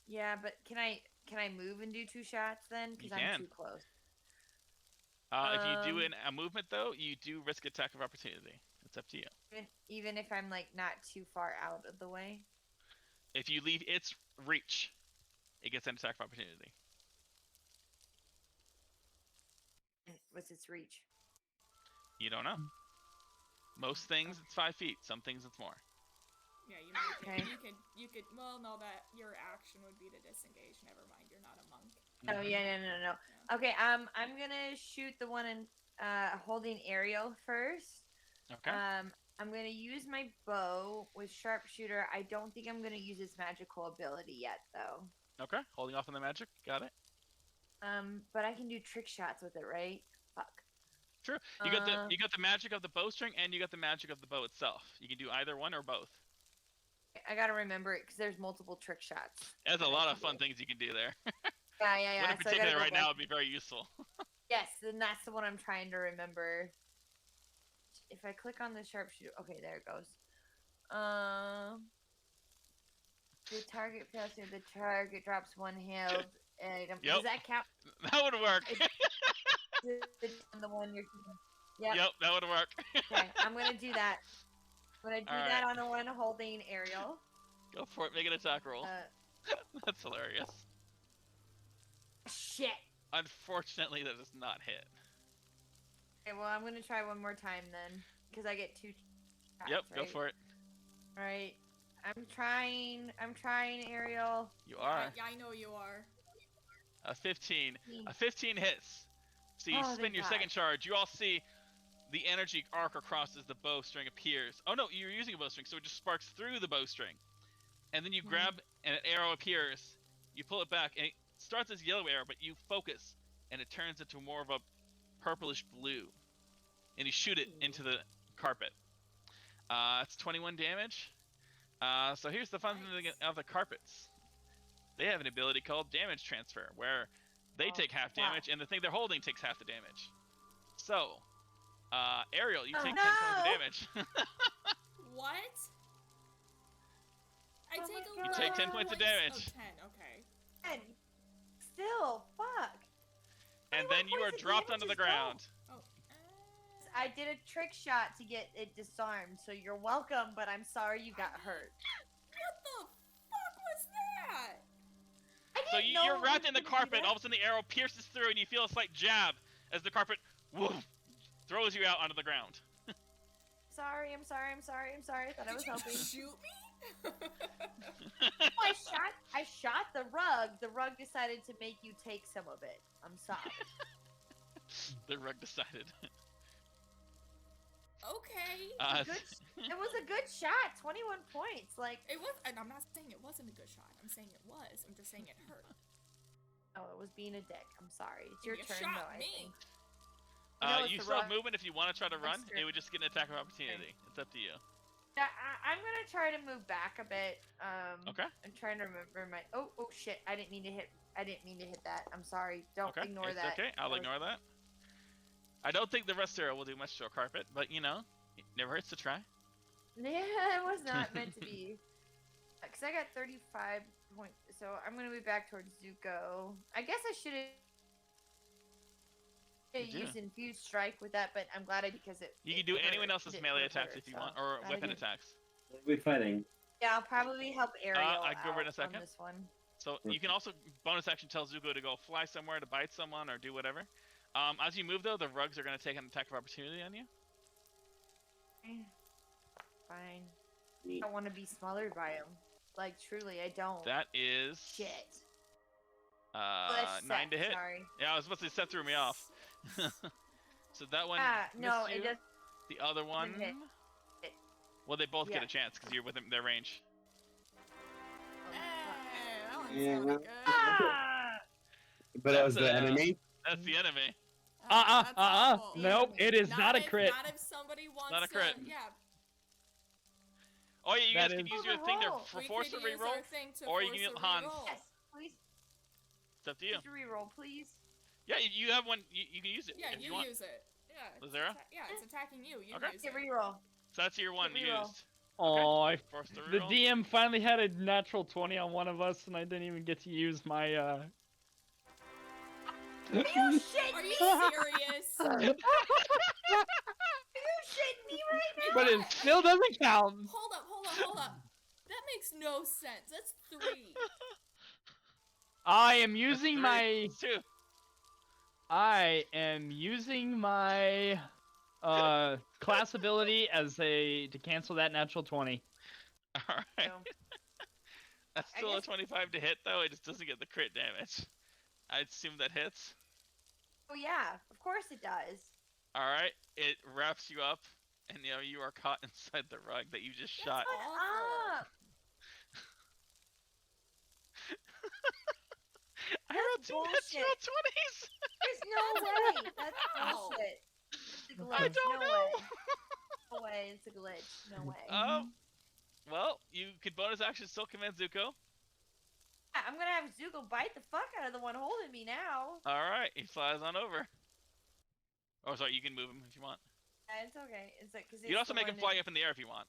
Speaker 2: Yeah, but can I move and do 2 shots then? Because I'm too close.
Speaker 1: If you do a movement though, you do risk attack of opportunity. It's up to you.
Speaker 2: Even if I'm like not too far out of the way.
Speaker 1: If you leave its reach, it gets an attack of opportunity.
Speaker 2: What's its reach?
Speaker 1: You don't know. Most things it's 5 feet. Some things it's more.
Speaker 3: Yeah, you might.
Speaker 2: Okay.
Speaker 3: You could. Well, no, that your action would be to disengage. Never mind, you're not a monk.
Speaker 2: Oh yeah, no.
Speaker 3: Yeah.
Speaker 2: Okay, I'm gonna shoot the one in holding Ariel first.
Speaker 1: Okay.
Speaker 2: I'm gonna use my bow with sharpshooter. I don't think I'm gonna use its magical ability yet though.
Speaker 1: Okay. Holding off on the magic. Got it.
Speaker 2: But I can do trick shots with it, right? Fuck.
Speaker 1: True. You got the magic of the bowstring and you got the magic of the bow itself. You can do either one or both.
Speaker 2: I gotta remember it because there's multiple trick shots.
Speaker 1: There's a lot of fun things you can do there.
Speaker 2: Yeah.
Speaker 1: One in particular right now would be very useful.
Speaker 2: Yes, and that's the one I'm trying to remember. If I click on the sharpshooter, okay, there it goes. The target faster. The target drops 1 held item.
Speaker 1: Yep.
Speaker 2: Does that count?
Speaker 1: That would work.
Speaker 2: The one you're. Yep.
Speaker 1: Yep, that would work.
Speaker 2: Okay, I'm gonna do that. I'm gonna do
Speaker 1: All
Speaker 2: that
Speaker 1: right.
Speaker 2: on the one holding Ariel.
Speaker 1: Go for it. Make an attack roll. That's hilarious.
Speaker 2: Shit.
Speaker 1: Unfortunately, that does not hit.
Speaker 2: Okay, well, I'm gonna try one more time then, because I get 2 shots,
Speaker 1: Yep,
Speaker 2: right?
Speaker 1: go for it.
Speaker 2: All right. I'm trying, Ariel.
Speaker 1: You are.
Speaker 3: Yeah, I know you are.
Speaker 1: A 15. A 15 hits. So you
Speaker 2: Oh,
Speaker 1: spin
Speaker 2: thank
Speaker 1: your
Speaker 2: God.
Speaker 1: second charge. You all see the energy arc across as the bowstring appears. Oh no, you're using a bowstring, so it just sparks through the bowstring. And then you grab and an arrow appears. You pull it back and it starts as yellow arrow, but you focus and it turns into more of a purplish blue. And you shoot it into the carpet. It's 21 damage. So here's the fun thing of the carpets. They have an ability called damage transfer, where they take half damage and the thing they're holding takes half the damage. So, Ariel, you take 10 points of damage.
Speaker 3: What? I
Speaker 2: Oh
Speaker 3: take
Speaker 2: my
Speaker 3: 11
Speaker 1: You take 10 points of damage.
Speaker 3: Oh, 10, okay.
Speaker 2: And still, fuck.
Speaker 1: And
Speaker 2: Why
Speaker 1: then you are
Speaker 2: poison
Speaker 1: dropped
Speaker 2: damage
Speaker 1: onto the
Speaker 2: is low?
Speaker 1: ground.
Speaker 3: Oh.
Speaker 2: I did a trick shot to get it disarmed, so you're welcome, but I'm sorry you got hurt.
Speaker 3: What the fuck was that?
Speaker 2: I
Speaker 1: So
Speaker 2: didn't know
Speaker 1: you're
Speaker 2: it
Speaker 1: wrapped
Speaker 2: was
Speaker 1: in the
Speaker 2: gonna do
Speaker 1: carpet,
Speaker 2: that.
Speaker 1: all of a sudden the arrow pierces through and you feel a slight jab as the carpet woof, throws you out onto the ground.
Speaker 2: Sorry, I'm sorry. I thought I was
Speaker 3: Did you
Speaker 2: helping.
Speaker 3: shoot me?
Speaker 2: Oh, I shot the rug. The rug decided to make you take some of it. I'm sorry.
Speaker 1: The rug decided.
Speaker 3: Okay.
Speaker 2: It was a good shot. 21 points. Like,
Speaker 3: It was, and I'm not saying it wasn't a good shot. I'm saying it was. I'm just saying it hurt.
Speaker 2: oh, it was being a dick. I'm sorry. It's your
Speaker 3: You
Speaker 2: turn,
Speaker 3: shot
Speaker 2: though, I
Speaker 3: me.
Speaker 2: think. No, it's
Speaker 1: You
Speaker 2: the
Speaker 1: still have
Speaker 2: rug.
Speaker 1: movement if you want to try to run.
Speaker 2: true.
Speaker 1: It would just get an attack of opportunity. It's up to you.
Speaker 2: Yeah, I'm gonna try to move back a bit.
Speaker 1: Okay.
Speaker 2: I'm trying to remember my. Oh shit! I didn't mean to hit that. I'm sorry. Don't
Speaker 1: Okay.
Speaker 2: ignore
Speaker 1: It's
Speaker 2: that.
Speaker 1: okay. I'll ignore that. I don't think the rest arrow will do much to a carpet, but you know, it never hurts to try.
Speaker 2: Yeah, it was not meant to be. Because I got 35 points, so I'm gonna move back towards Zuko. I guess I should have
Speaker 1: You do.
Speaker 2: used infused strike with that, but I'm glad I because it.
Speaker 1: You
Speaker 2: it
Speaker 1: can do
Speaker 2: hurt.
Speaker 1: anyone else's
Speaker 2: It
Speaker 1: melee
Speaker 2: hurt,
Speaker 1: attacks if you
Speaker 2: so
Speaker 1: want, or
Speaker 2: glad I
Speaker 1: weapon
Speaker 2: didn't.
Speaker 1: attacks.
Speaker 5: What are we fighting?
Speaker 2: Yeah, I'll probably help Ariel
Speaker 1: I can go over in a
Speaker 2: out
Speaker 1: second.
Speaker 2: on this one.
Speaker 1: So you can also bonus action tell Zuko to go fly somewhere to bite someone or do whatever. As you move though, the rugs are going to take an attack of opportunity on you.
Speaker 2: Fine. I don't want to be smothered by him. Like truly, I don't.
Speaker 1: That is
Speaker 2: Shit. Let's
Speaker 1: 9
Speaker 2: set,
Speaker 1: to hit.
Speaker 2: Sorry.
Speaker 1: Yeah, I was supposed to set threw me off. So that one.
Speaker 2: No,
Speaker 1: missed
Speaker 2: it
Speaker 1: you.
Speaker 2: does.
Speaker 1: The other one.
Speaker 2: hit.
Speaker 1: Well, they both get
Speaker 2: Yeah.
Speaker 1: a chance because you're within their range.
Speaker 5: Yeah.
Speaker 3: sounded good.
Speaker 5: But it was the enemy.
Speaker 1: That's the enemy.
Speaker 3: That's awful.
Speaker 4: Nope, it is not a crit.
Speaker 3: Not if somebody wants
Speaker 1: Not a crit.
Speaker 3: to. Yeah.
Speaker 1: Oh yeah, you
Speaker 4: That
Speaker 1: guys can
Speaker 4: is-
Speaker 1: use your thing to
Speaker 2: Roll.
Speaker 1: for
Speaker 3: We
Speaker 1: force
Speaker 3: could
Speaker 1: a
Speaker 3: use
Speaker 1: reroll.
Speaker 3: our thing to
Speaker 1: or you
Speaker 3: force
Speaker 1: can
Speaker 3: a
Speaker 1: get Hans.
Speaker 3: reroll.
Speaker 2: Yes, please.
Speaker 1: It's up to you.
Speaker 2: Just reroll, please.
Speaker 1: Yeah, you have one. You can use it
Speaker 3: Yeah,
Speaker 1: if you
Speaker 3: you
Speaker 1: want.
Speaker 3: use it. Yeah.
Speaker 1: Lazera?
Speaker 3: Yeah, it's attacking you. You
Speaker 1: Okay.
Speaker 3: use
Speaker 2: Get
Speaker 3: it.
Speaker 2: reroll.
Speaker 1: So that's your one
Speaker 2: reroll.
Speaker 1: used.
Speaker 4: Oh,
Speaker 1: Force the
Speaker 4: the
Speaker 1: reroll.
Speaker 4: DM finally had a natural 20 on one of us, and I didn't even get to use my.
Speaker 2: Are you shitting
Speaker 3: Are
Speaker 2: me?
Speaker 3: you serious?
Speaker 2: Are you shitting me right now?
Speaker 4: But it still doesn't count.
Speaker 3: Hold up. That makes no sense. That's 3.
Speaker 4: I am
Speaker 1: That's
Speaker 4: using
Speaker 1: three.
Speaker 4: my.
Speaker 1: That's two.
Speaker 4: I am using my class ability to cancel that natural 20.
Speaker 1: All right.
Speaker 2: So,
Speaker 1: That's
Speaker 2: I
Speaker 1: still a
Speaker 2: guess-
Speaker 1: 25 to hit though. It just doesn't get the crit damage. I assume that hits.
Speaker 2: oh yeah, of course it does.
Speaker 1: All right. It wraps you up, and you are caught inside the rug that you just shot.
Speaker 2: Shut
Speaker 3: Awful.
Speaker 2: up.
Speaker 1: I rolled two natural
Speaker 2: bullshit.
Speaker 1: 20s.
Speaker 2: There's no way. That's
Speaker 3: Ow.
Speaker 2: bullshit. It's a glitch.
Speaker 1: I don't
Speaker 2: no
Speaker 1: know.
Speaker 2: way. No way. It's a glitch. No way.
Speaker 1: Well, you could bonus action still command Zuko.
Speaker 2: I'm gonna have Zuko bite the fuck out of the one holding me now.
Speaker 1: All right, he flies on over. Oh, sorry, you can move him if you want.
Speaker 2: It's okay. It's like because
Speaker 1: You can also make him fly up in the air if you want.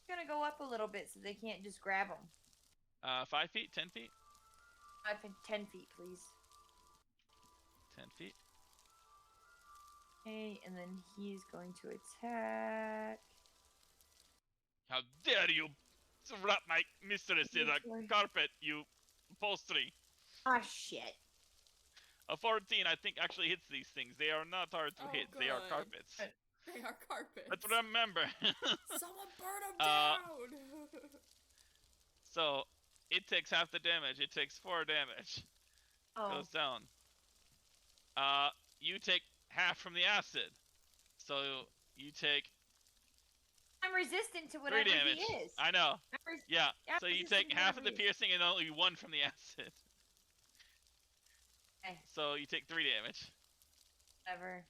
Speaker 2: Gonna go up a little bit so they can't just grab him.
Speaker 1: 5 feet, 10 feet,
Speaker 2: 10 feet, please.
Speaker 1: 10 feet.
Speaker 2: Okay, and then he's going to attack.
Speaker 1: How dare you wrap my mistress in a
Speaker 2: Sorry.
Speaker 1: carpet, you upholstery.
Speaker 2: Ah, shit.
Speaker 1: A 14, I think, actually hits these things. They are not hard to
Speaker 3: Oh,
Speaker 1: hit. They are
Speaker 3: good.
Speaker 1: carpets.
Speaker 3: They are carpets.
Speaker 1: But remember,
Speaker 3: Someone burn them
Speaker 1: Uh,
Speaker 3: down.
Speaker 1: so it takes half the damage. It takes 4 damage.
Speaker 2: Oh.
Speaker 1: Goes down. You take half from the acid. So you take
Speaker 2: I'm resistant to
Speaker 1: 3
Speaker 2: whatever
Speaker 1: damage.
Speaker 2: he is.
Speaker 1: I know. Yeah.
Speaker 2: Yeah,
Speaker 1: So you
Speaker 2: resistant
Speaker 1: take
Speaker 2: to
Speaker 1: half of
Speaker 2: whatever
Speaker 1: the
Speaker 2: he is.
Speaker 1: piercing and only 1 from the acid.
Speaker 2: Okay,
Speaker 1: So you take 3 damage.
Speaker 2: whatever.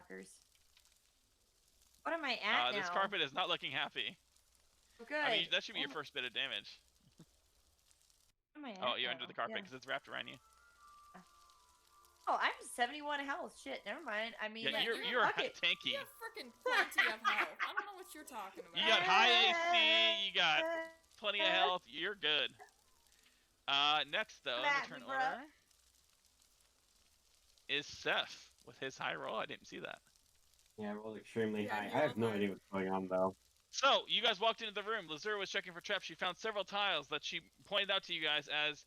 Speaker 2: Fuckers. What am I at now?
Speaker 1: This carpet is not looking happy.
Speaker 2: Oh, good.
Speaker 1: I mean, that should be your
Speaker 2: Oh,
Speaker 1: first bit of damage.
Speaker 2: what am I at
Speaker 1: Oh, you're under
Speaker 2: now?
Speaker 1: the carpet
Speaker 2: Yeah.
Speaker 1: because it's wrapped around you.
Speaker 2: Oh, I'm 71 health. Shit, never mind. I mean,
Speaker 1: Yeah,
Speaker 3: Yeah,
Speaker 1: you're
Speaker 2: fuck it.
Speaker 1: tanky.
Speaker 3: You have freaking plenty of health. I don't know what you're talking about.
Speaker 1: You got high AC. You got plenty of health. You're good. Next though, in
Speaker 2: Matt,
Speaker 1: the turn
Speaker 2: bruh.
Speaker 1: order is Seth with his high roll. I didn't see that.
Speaker 5: Yeah, I rolled extremely
Speaker 3: Yeah,
Speaker 5: high.
Speaker 3: you
Speaker 5: I have
Speaker 3: rolled
Speaker 5: no
Speaker 3: high.
Speaker 5: idea what's going on though.
Speaker 1: So you guys walked into the room. Lazura was checking for traps. She found several tiles that she pointed out to you guys as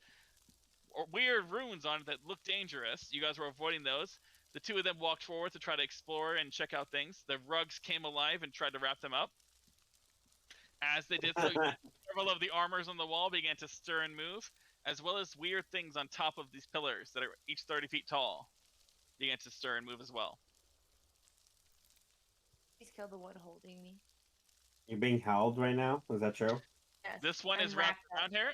Speaker 1: weird runes on it that looked dangerous. You guys were avoiding those. The two of them walked forward to try to explore and check out things. The rugs came alive and tried to wrap them up. As they did so, several of the armors on the wall began to stir and move, as well as weird things on top of these pillars that are each 30 feet tall began to stir and move as well.
Speaker 2: Please kill the one holding me.
Speaker 5: You're being held right now? Is that true?
Speaker 2: Yes.
Speaker 1: This one
Speaker 2: I'm
Speaker 1: is wrapped
Speaker 2: up.
Speaker 1: around here.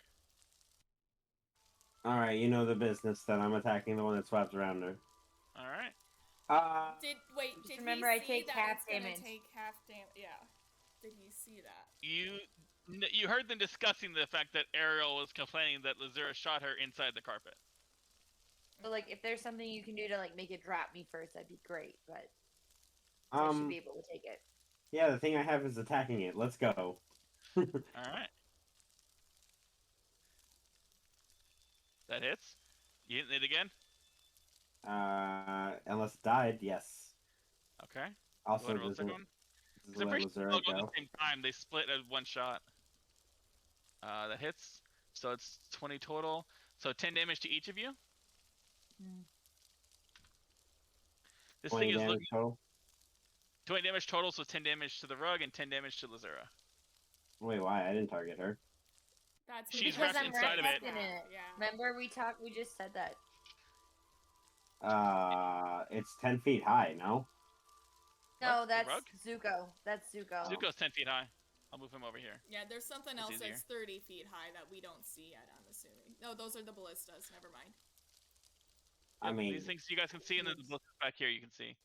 Speaker 5: Alright, you know the business then. I'm attacking the one that's wrapped around her.
Speaker 1: All right.
Speaker 3: Did
Speaker 2: Just
Speaker 3: he
Speaker 2: remember I
Speaker 3: see
Speaker 2: take
Speaker 3: that
Speaker 2: half
Speaker 3: it's gonna
Speaker 2: damage.
Speaker 3: take half damage? Yeah. Did he see that?
Speaker 1: You heard them discussing the fact that Ariel was complaining that Lazura shot her inside the carpet.
Speaker 2: So, like, if there's something you can do to like make it drop me first, that'd be great. But I should be able to take it.
Speaker 5: Yeah, the thing I have is attacking it. Let's go.
Speaker 1: All right. That hits. You hitting it again?
Speaker 5: Unless it died, yes.
Speaker 1: Okay.
Speaker 5: Also,
Speaker 1: Go ahead and roll the
Speaker 5: doesn't
Speaker 1: second one.
Speaker 5: doesn't
Speaker 1: So I'm
Speaker 5: let
Speaker 1: pretty sure
Speaker 5: Lazura
Speaker 1: they'll go at
Speaker 5: go.
Speaker 1: the same time. They split as one shot. That hits. So it's 20 total. So 10 damage to each of you.
Speaker 2: Hmm.
Speaker 1: This
Speaker 5: 20
Speaker 1: thing is
Speaker 5: damage
Speaker 1: looking
Speaker 5: total.
Speaker 1: 20 damage total, so 10 damage to the rug and 10 damage to Lazura.
Speaker 5: Wait, why? I didn't target her.
Speaker 3: That's
Speaker 1: She's
Speaker 2: Because
Speaker 1: wrapped
Speaker 2: I'm
Speaker 1: inside of
Speaker 2: wrapped
Speaker 1: it.
Speaker 2: up in it.
Speaker 3: Yeah.
Speaker 2: Remember we just said that.
Speaker 5: It's 10 feet high, no?
Speaker 2: No,
Speaker 1: What? The
Speaker 2: that's
Speaker 1: rug?
Speaker 2: Zuko. That's Zuko.
Speaker 1: Zuko's 10 feet high. I'll move him over here.
Speaker 3: Yeah, there's something
Speaker 1: That's
Speaker 3: else
Speaker 1: easier.
Speaker 3: that's 30 feet high that we don't see yet, I'm assuming. No, those are the ballistas. Never mind.
Speaker 5: I
Speaker 1: Yep,
Speaker 5: mean,
Speaker 1: these things you guys can see, and then the book back here you can see.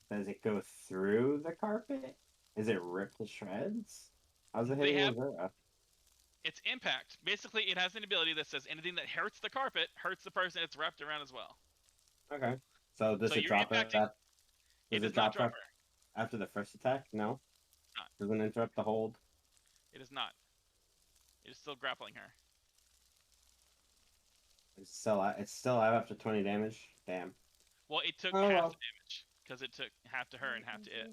Speaker 5: does it go through the carpet? Is it ripped to shreds? How's it
Speaker 1: They
Speaker 5: hitting
Speaker 1: have-
Speaker 5: Azura?
Speaker 1: It's impact. Basically, it has an ability that says anything that hurts the carpet hurts the person it's wrapped around as well.
Speaker 5: Okay. So does
Speaker 1: So
Speaker 5: it
Speaker 1: you're
Speaker 5: drop
Speaker 1: impacting-
Speaker 5: that?
Speaker 1: It
Speaker 5: Does
Speaker 1: does not drop
Speaker 5: af-
Speaker 1: her.
Speaker 5: after the first attack? No.
Speaker 1: Not.
Speaker 5: Doesn't interrupt the hold.
Speaker 1: It is not. It is still grappling her.
Speaker 5: It's still alive after 20 damage. Damn.
Speaker 1: Well, it took
Speaker 5: Oh,
Speaker 1: half
Speaker 5: well.
Speaker 1: the damage because it took half to her and half to it.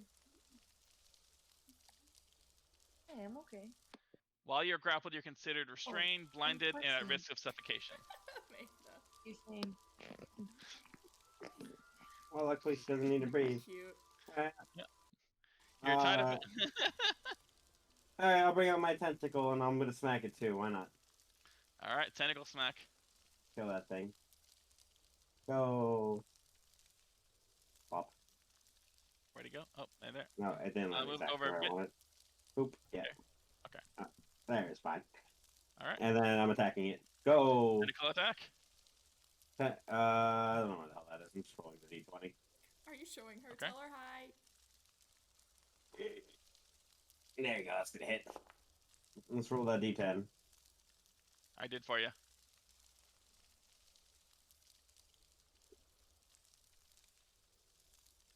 Speaker 2: Hey, I'm okay.
Speaker 1: While you're grappled, you're considered restrained, blinded, and at
Speaker 2: question.
Speaker 1: risk of suffocation.
Speaker 3: Amanda.
Speaker 2: You're saying
Speaker 5: Well, luckily she doesn't need to breathe.
Speaker 3: Cute.
Speaker 1: You're tied up.
Speaker 5: Alright, I'll bring out my tentacle and I'm gonna smack it too. Why not?
Speaker 1: All right, tentacle smack.
Speaker 5: Kill that thing. Go. Pop.
Speaker 1: Where'd he go? Oh, right there.
Speaker 5: No, it didn't let me
Speaker 1: move
Speaker 5: back
Speaker 1: over a
Speaker 5: where I
Speaker 1: bit.
Speaker 5: wanted. Oop. Yeah.
Speaker 1: Okay.
Speaker 5: There, it's fine.
Speaker 1: All right.
Speaker 5: And then I'm attacking it. Go.
Speaker 1: Tentacle attack.
Speaker 5: I don't know what the hell that is. I'm just rolling the d20.
Speaker 3: Are you showing her?
Speaker 1: Okay.
Speaker 3: Tell her hi.
Speaker 5: There you go. That's gonna hit. Let's roll that d10.
Speaker 1: I did for you.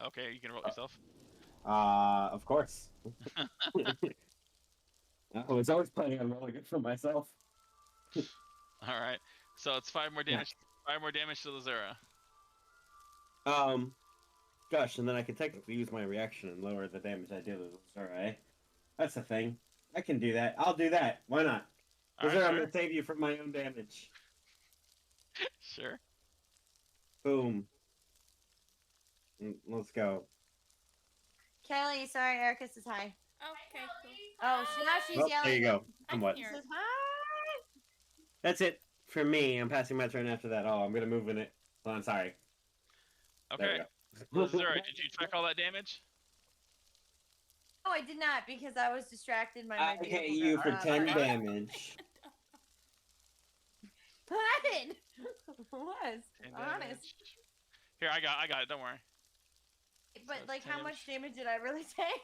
Speaker 1: Okay, you can roll it yourself.
Speaker 5: Of course. I was always planning on rolling it for myself.
Speaker 1: All right. So it's 5 more damage. 5 more damage to Lazura.
Speaker 5: Gosh, and then I can technically use my reaction and lower the damage I deal with Lazura, eh? That's the thing. I can do that. I'll do that. Why not?
Speaker 1: All right,
Speaker 5: Lazura, I'm
Speaker 1: sure.
Speaker 5: gonna save you from my own damage.
Speaker 1: Sure.
Speaker 5: Boom. Let's go.
Speaker 2: Kelly, sorry, Erica says hi.
Speaker 3: Oh, okay, cool.
Speaker 2: Oh, now she's
Speaker 5: Oh,
Speaker 2: yelling.
Speaker 5: there you go.
Speaker 3: I'm
Speaker 5: Somewhat.
Speaker 2: She
Speaker 3: here.
Speaker 2: says hi.
Speaker 5: That's it for me. I'm passing my turn after that. Oh, I'm gonna move in it. Oh, I'm sorry. There
Speaker 1: Okay.
Speaker 5: we go.
Speaker 1: Lazura, did you check all that damage?
Speaker 2: No, I did not because I was distracted by my
Speaker 5: I hit
Speaker 2: beautiful
Speaker 5: you for
Speaker 2: girl.
Speaker 5: 10
Speaker 2: Alright.
Speaker 5: damage.
Speaker 2: But I did. was
Speaker 1: 10
Speaker 2: honest.
Speaker 1: damage. Here, I got it. Don't worry.
Speaker 2: But
Speaker 1: So
Speaker 2: like,
Speaker 1: 10
Speaker 2: how much damage did I really take?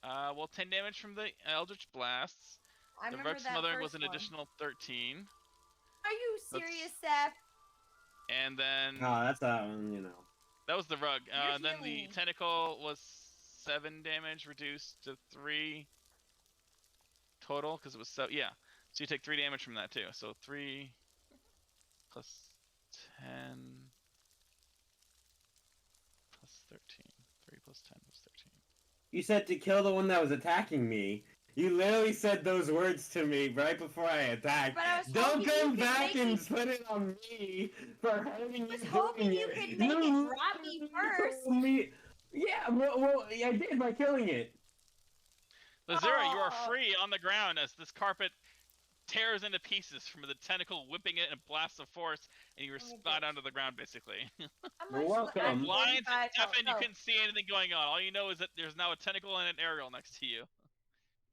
Speaker 1: Well, 10 damage from the Eldritch Blasts.
Speaker 2: I
Speaker 1: The
Speaker 2: remember
Speaker 1: Rug
Speaker 2: that
Speaker 1: Smother
Speaker 2: first
Speaker 1: was an
Speaker 2: one.
Speaker 1: additional 13.
Speaker 2: Are you
Speaker 1: That's-
Speaker 2: serious, Seth?
Speaker 1: And then
Speaker 5: Oh, that's that one, you know.
Speaker 1: that was the rug.
Speaker 2: You're
Speaker 1: Then the
Speaker 2: healing.
Speaker 1: tentacle was 7 damage, reduced to 3 total because it was so. Yeah, so you take 3 damage from that too. So 3 plus 10 plus 13. 3 plus 10 plus 13.
Speaker 5: You said to kill the one that was attacking me. You literally said those words to me right before I attacked.
Speaker 2: But I was
Speaker 5: Don't
Speaker 2: hoping you
Speaker 5: come
Speaker 2: could
Speaker 5: back
Speaker 2: make
Speaker 5: and
Speaker 2: it-
Speaker 5: put it on me for hurting you.
Speaker 2: was hoping
Speaker 5: doing
Speaker 2: you
Speaker 5: it.
Speaker 2: could make it drop me
Speaker 5: literally
Speaker 2: first.
Speaker 5: told me- Yeah, well, I did by killing it.
Speaker 1: Lazura, you are
Speaker 2: Oh.
Speaker 1: free on the ground as this carpet tears into pieces from the tentacle whipping it in a blast of force, and you were
Speaker 2: Oh my
Speaker 1: spot
Speaker 2: gosh.
Speaker 1: onto the ground basically.
Speaker 2: How
Speaker 5: You're
Speaker 2: much
Speaker 5: welcome.
Speaker 2: I'm
Speaker 1: Blind,
Speaker 2: 45
Speaker 1: deaf, and you
Speaker 2: health.
Speaker 1: couldn't see anything going on. All you know is that there's now a tentacle and an aerial next to you,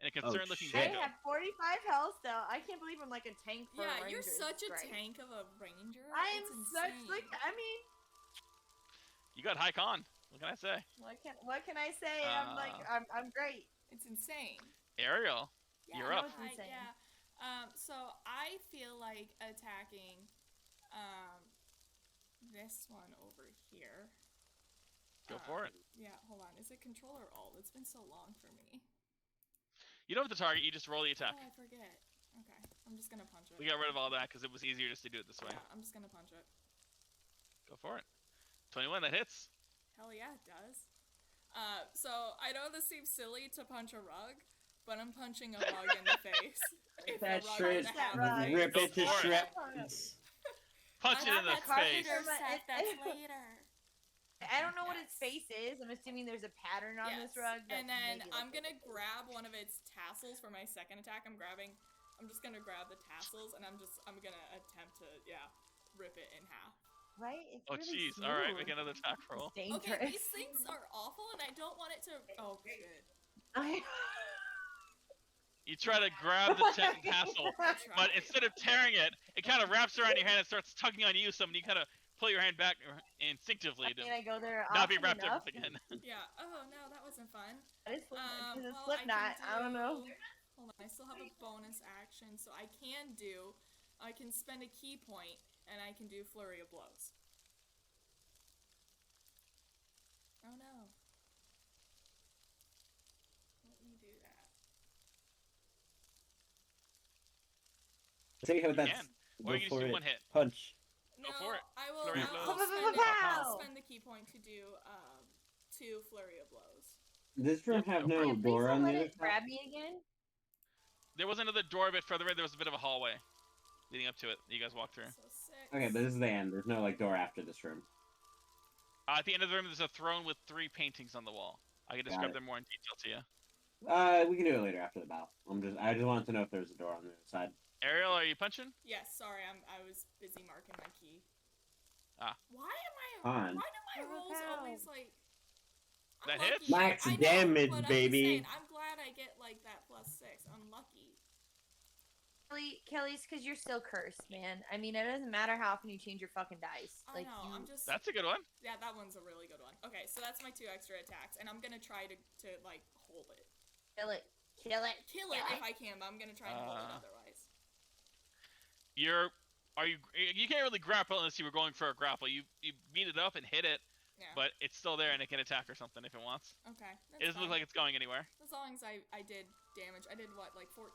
Speaker 1: and a concerned-looking
Speaker 5: shit.
Speaker 2: I
Speaker 1: Dingo.
Speaker 2: have 45 health still. I can't believe I'm like a tank for a
Speaker 3: Yeah,
Speaker 2: ranger.
Speaker 3: you're
Speaker 2: This
Speaker 3: such
Speaker 2: is
Speaker 3: a
Speaker 2: great.
Speaker 3: tank of a ranger.
Speaker 2: I am
Speaker 3: It's
Speaker 2: such
Speaker 3: insane.
Speaker 2: like I mean,
Speaker 1: You got high con. What can I say?
Speaker 2: what can I say? I'm like I'm great.
Speaker 3: It's insane.
Speaker 1: Ariel,
Speaker 3: Yeah,
Speaker 1: You're
Speaker 3: no,
Speaker 1: up.
Speaker 2: Insane.
Speaker 3: Yeah. So I feel like attacking this one over here.
Speaker 1: go for it.
Speaker 3: Yeah, hold on. Is it control or alt? It's been so long for me.
Speaker 1: You don't have to target. You just roll the attack.
Speaker 3: Oh, I forget. Okay, I'm just gonna punch it.
Speaker 1: We got rid of all that because it was easier just to do it this way.
Speaker 3: Yeah, I'm just gonna punch it.
Speaker 1: Go for it. 21. That hits.
Speaker 3: Hell yeah, it does. So I know this seems silly to punch a rug, but I'm punching a rug in the face. If a
Speaker 5: That
Speaker 3: rug
Speaker 5: shred,
Speaker 3: were to
Speaker 2: that
Speaker 3: have
Speaker 2: rug.
Speaker 3: legs.
Speaker 5: rip
Speaker 1: Go
Speaker 5: it to
Speaker 1: for it.
Speaker 5: shreds.
Speaker 1: Punch it in
Speaker 3: Not
Speaker 1: the
Speaker 3: that's
Speaker 1: face.
Speaker 3: later,
Speaker 2: But
Speaker 3: Seth,
Speaker 2: it-
Speaker 3: that's later.
Speaker 2: I don't know what its
Speaker 3: Yes.
Speaker 2: face is. I'm assuming there's a pattern on this
Speaker 3: Yes.
Speaker 2: rug. that
Speaker 3: And
Speaker 2: can
Speaker 3: then
Speaker 2: make it
Speaker 3: I'm
Speaker 2: look
Speaker 3: gonna
Speaker 2: like it.
Speaker 3: grab one of its tassels for my second attack. I'm just gonna grab the tassels and I'm gonna attempt to, rip it in half.
Speaker 2: Right? It's
Speaker 1: Oh
Speaker 2: really
Speaker 1: jeez. All right,
Speaker 2: smooth.
Speaker 1: make another attack roll.
Speaker 2: It's dangerous.
Speaker 3: Okay, these things are awful and I don't want it to. Oh shit.
Speaker 1: You try to grab the tassel, but instead of tearing it, it kind of wraps around your hand and starts tugging on you. So you kind of pull your hand back instinctively to
Speaker 2: I go there
Speaker 1: not be
Speaker 2: often
Speaker 1: wrapped
Speaker 2: enough.
Speaker 1: up again.
Speaker 3: Yeah. Oh no, that wasn't fun.
Speaker 2: That is because it's
Speaker 3: Well,
Speaker 2: Slipknot. I don't know.
Speaker 3: Hold on, I still have a bonus action, so I can spend a key point, and I can do Flurry of Blows. Oh no. Let me do that.
Speaker 5: See how
Speaker 1: You
Speaker 5: that's
Speaker 1: can. Or you can just do one hit.
Speaker 5: Punch.
Speaker 3: No,
Speaker 1: for it.
Speaker 3: I will.
Speaker 1: Flurry of
Speaker 3: I'll
Speaker 1: Blows.
Speaker 3: spend the key point to do 2 Flurry of Blows.
Speaker 5: Does this room have
Speaker 1: go for
Speaker 5: no
Speaker 2: Please
Speaker 5: door
Speaker 2: don't
Speaker 5: on the
Speaker 2: let
Speaker 5: other
Speaker 2: it
Speaker 5: side?
Speaker 2: grab me again.
Speaker 1: There was another door a bit further in. There was a bit of a hallway leading up to it that you guys walked through.
Speaker 3: So 6.
Speaker 5: Okay, but this is the end. There's no like door after this room.
Speaker 1: At the end of the room, there's a throne with 3 paintings on the wall. I can describe
Speaker 5: it.
Speaker 1: them more in detail to you.
Speaker 5: We can do it later after the battle. I just wanted to know if there's a door on the other side.
Speaker 1: Ariel, are you punching?
Speaker 3: Yes, sorry, I was busy marking my key.
Speaker 1: Ah.
Speaker 3: Why
Speaker 5: Fine.
Speaker 3: do my rolls always like?
Speaker 1: That
Speaker 3: unlucky?
Speaker 1: hits?
Speaker 5: Max
Speaker 3: I know,
Speaker 5: damage,
Speaker 3: but
Speaker 5: baby.
Speaker 3: I'm just saying, I'm glad I get like that +6. Unlucky.
Speaker 2: Kelly's because you're still cursed, man. I mean, it doesn't matter how often you change your fucking dice.
Speaker 3: I know. I'm just.
Speaker 1: That's a good one.
Speaker 3: Yeah, that one's a really good one. Okay, so that's my 2 extra attacks, and I'm gonna try to like hold it.
Speaker 2: kill it. Kill it.
Speaker 3: Kill it if I can, but I'm gonna try and hold it otherwise.
Speaker 1: You can't really grapple unless you were going for a grapple. You beat it up and hit it,
Speaker 3: Yeah.
Speaker 1: but it's still there and it can attack or something if it wants.
Speaker 3: Okay.
Speaker 1: It doesn't look like it's going anywhere.
Speaker 3: As long as I did damage. I did what, like 14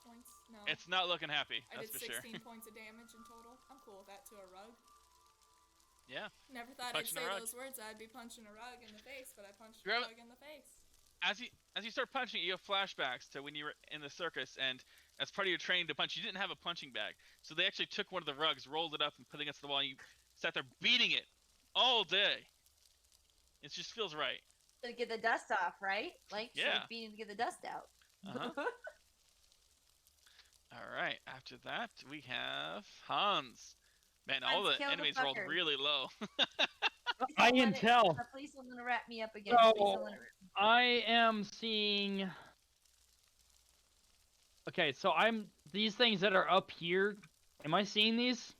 Speaker 3: points? No.
Speaker 1: It's not looking happy.
Speaker 3: I
Speaker 1: That's
Speaker 3: did
Speaker 1: for sure.
Speaker 3: 16 points of damage in total. I'm cool with that to a rug.
Speaker 1: Yeah.
Speaker 3: Never thought
Speaker 1: Punching a
Speaker 3: I'd say
Speaker 1: rug.
Speaker 3: those words. I'd be punching a rug in the face, but I punched a
Speaker 1: Grab-
Speaker 3: rug in the face.
Speaker 1: As you start punching, you have flashbacks to when you were in the circus, and as part of your training to punch, you didn't have a punching bag. So they actually took one of the rugs, rolled it up, and put it against the wall. And you sat there beating it all day. It just feels right.
Speaker 2: To get the dust off, right? Like,
Speaker 1: Yeah.
Speaker 2: like beating to get the dust out.
Speaker 1: Uh-huh. All right. After that, we have Hans. Man, all
Speaker 2: Hans,
Speaker 1: the
Speaker 2: kill the
Speaker 1: enemies rolled
Speaker 2: fucker.
Speaker 1: really low.
Speaker 4: I can tell.
Speaker 2: Please don't let it wrap me up again.
Speaker 4: So-
Speaker 2: Please don't let it wrap me.
Speaker 4: I am seeing. Okay, so these things that are up here. Am I seeing these?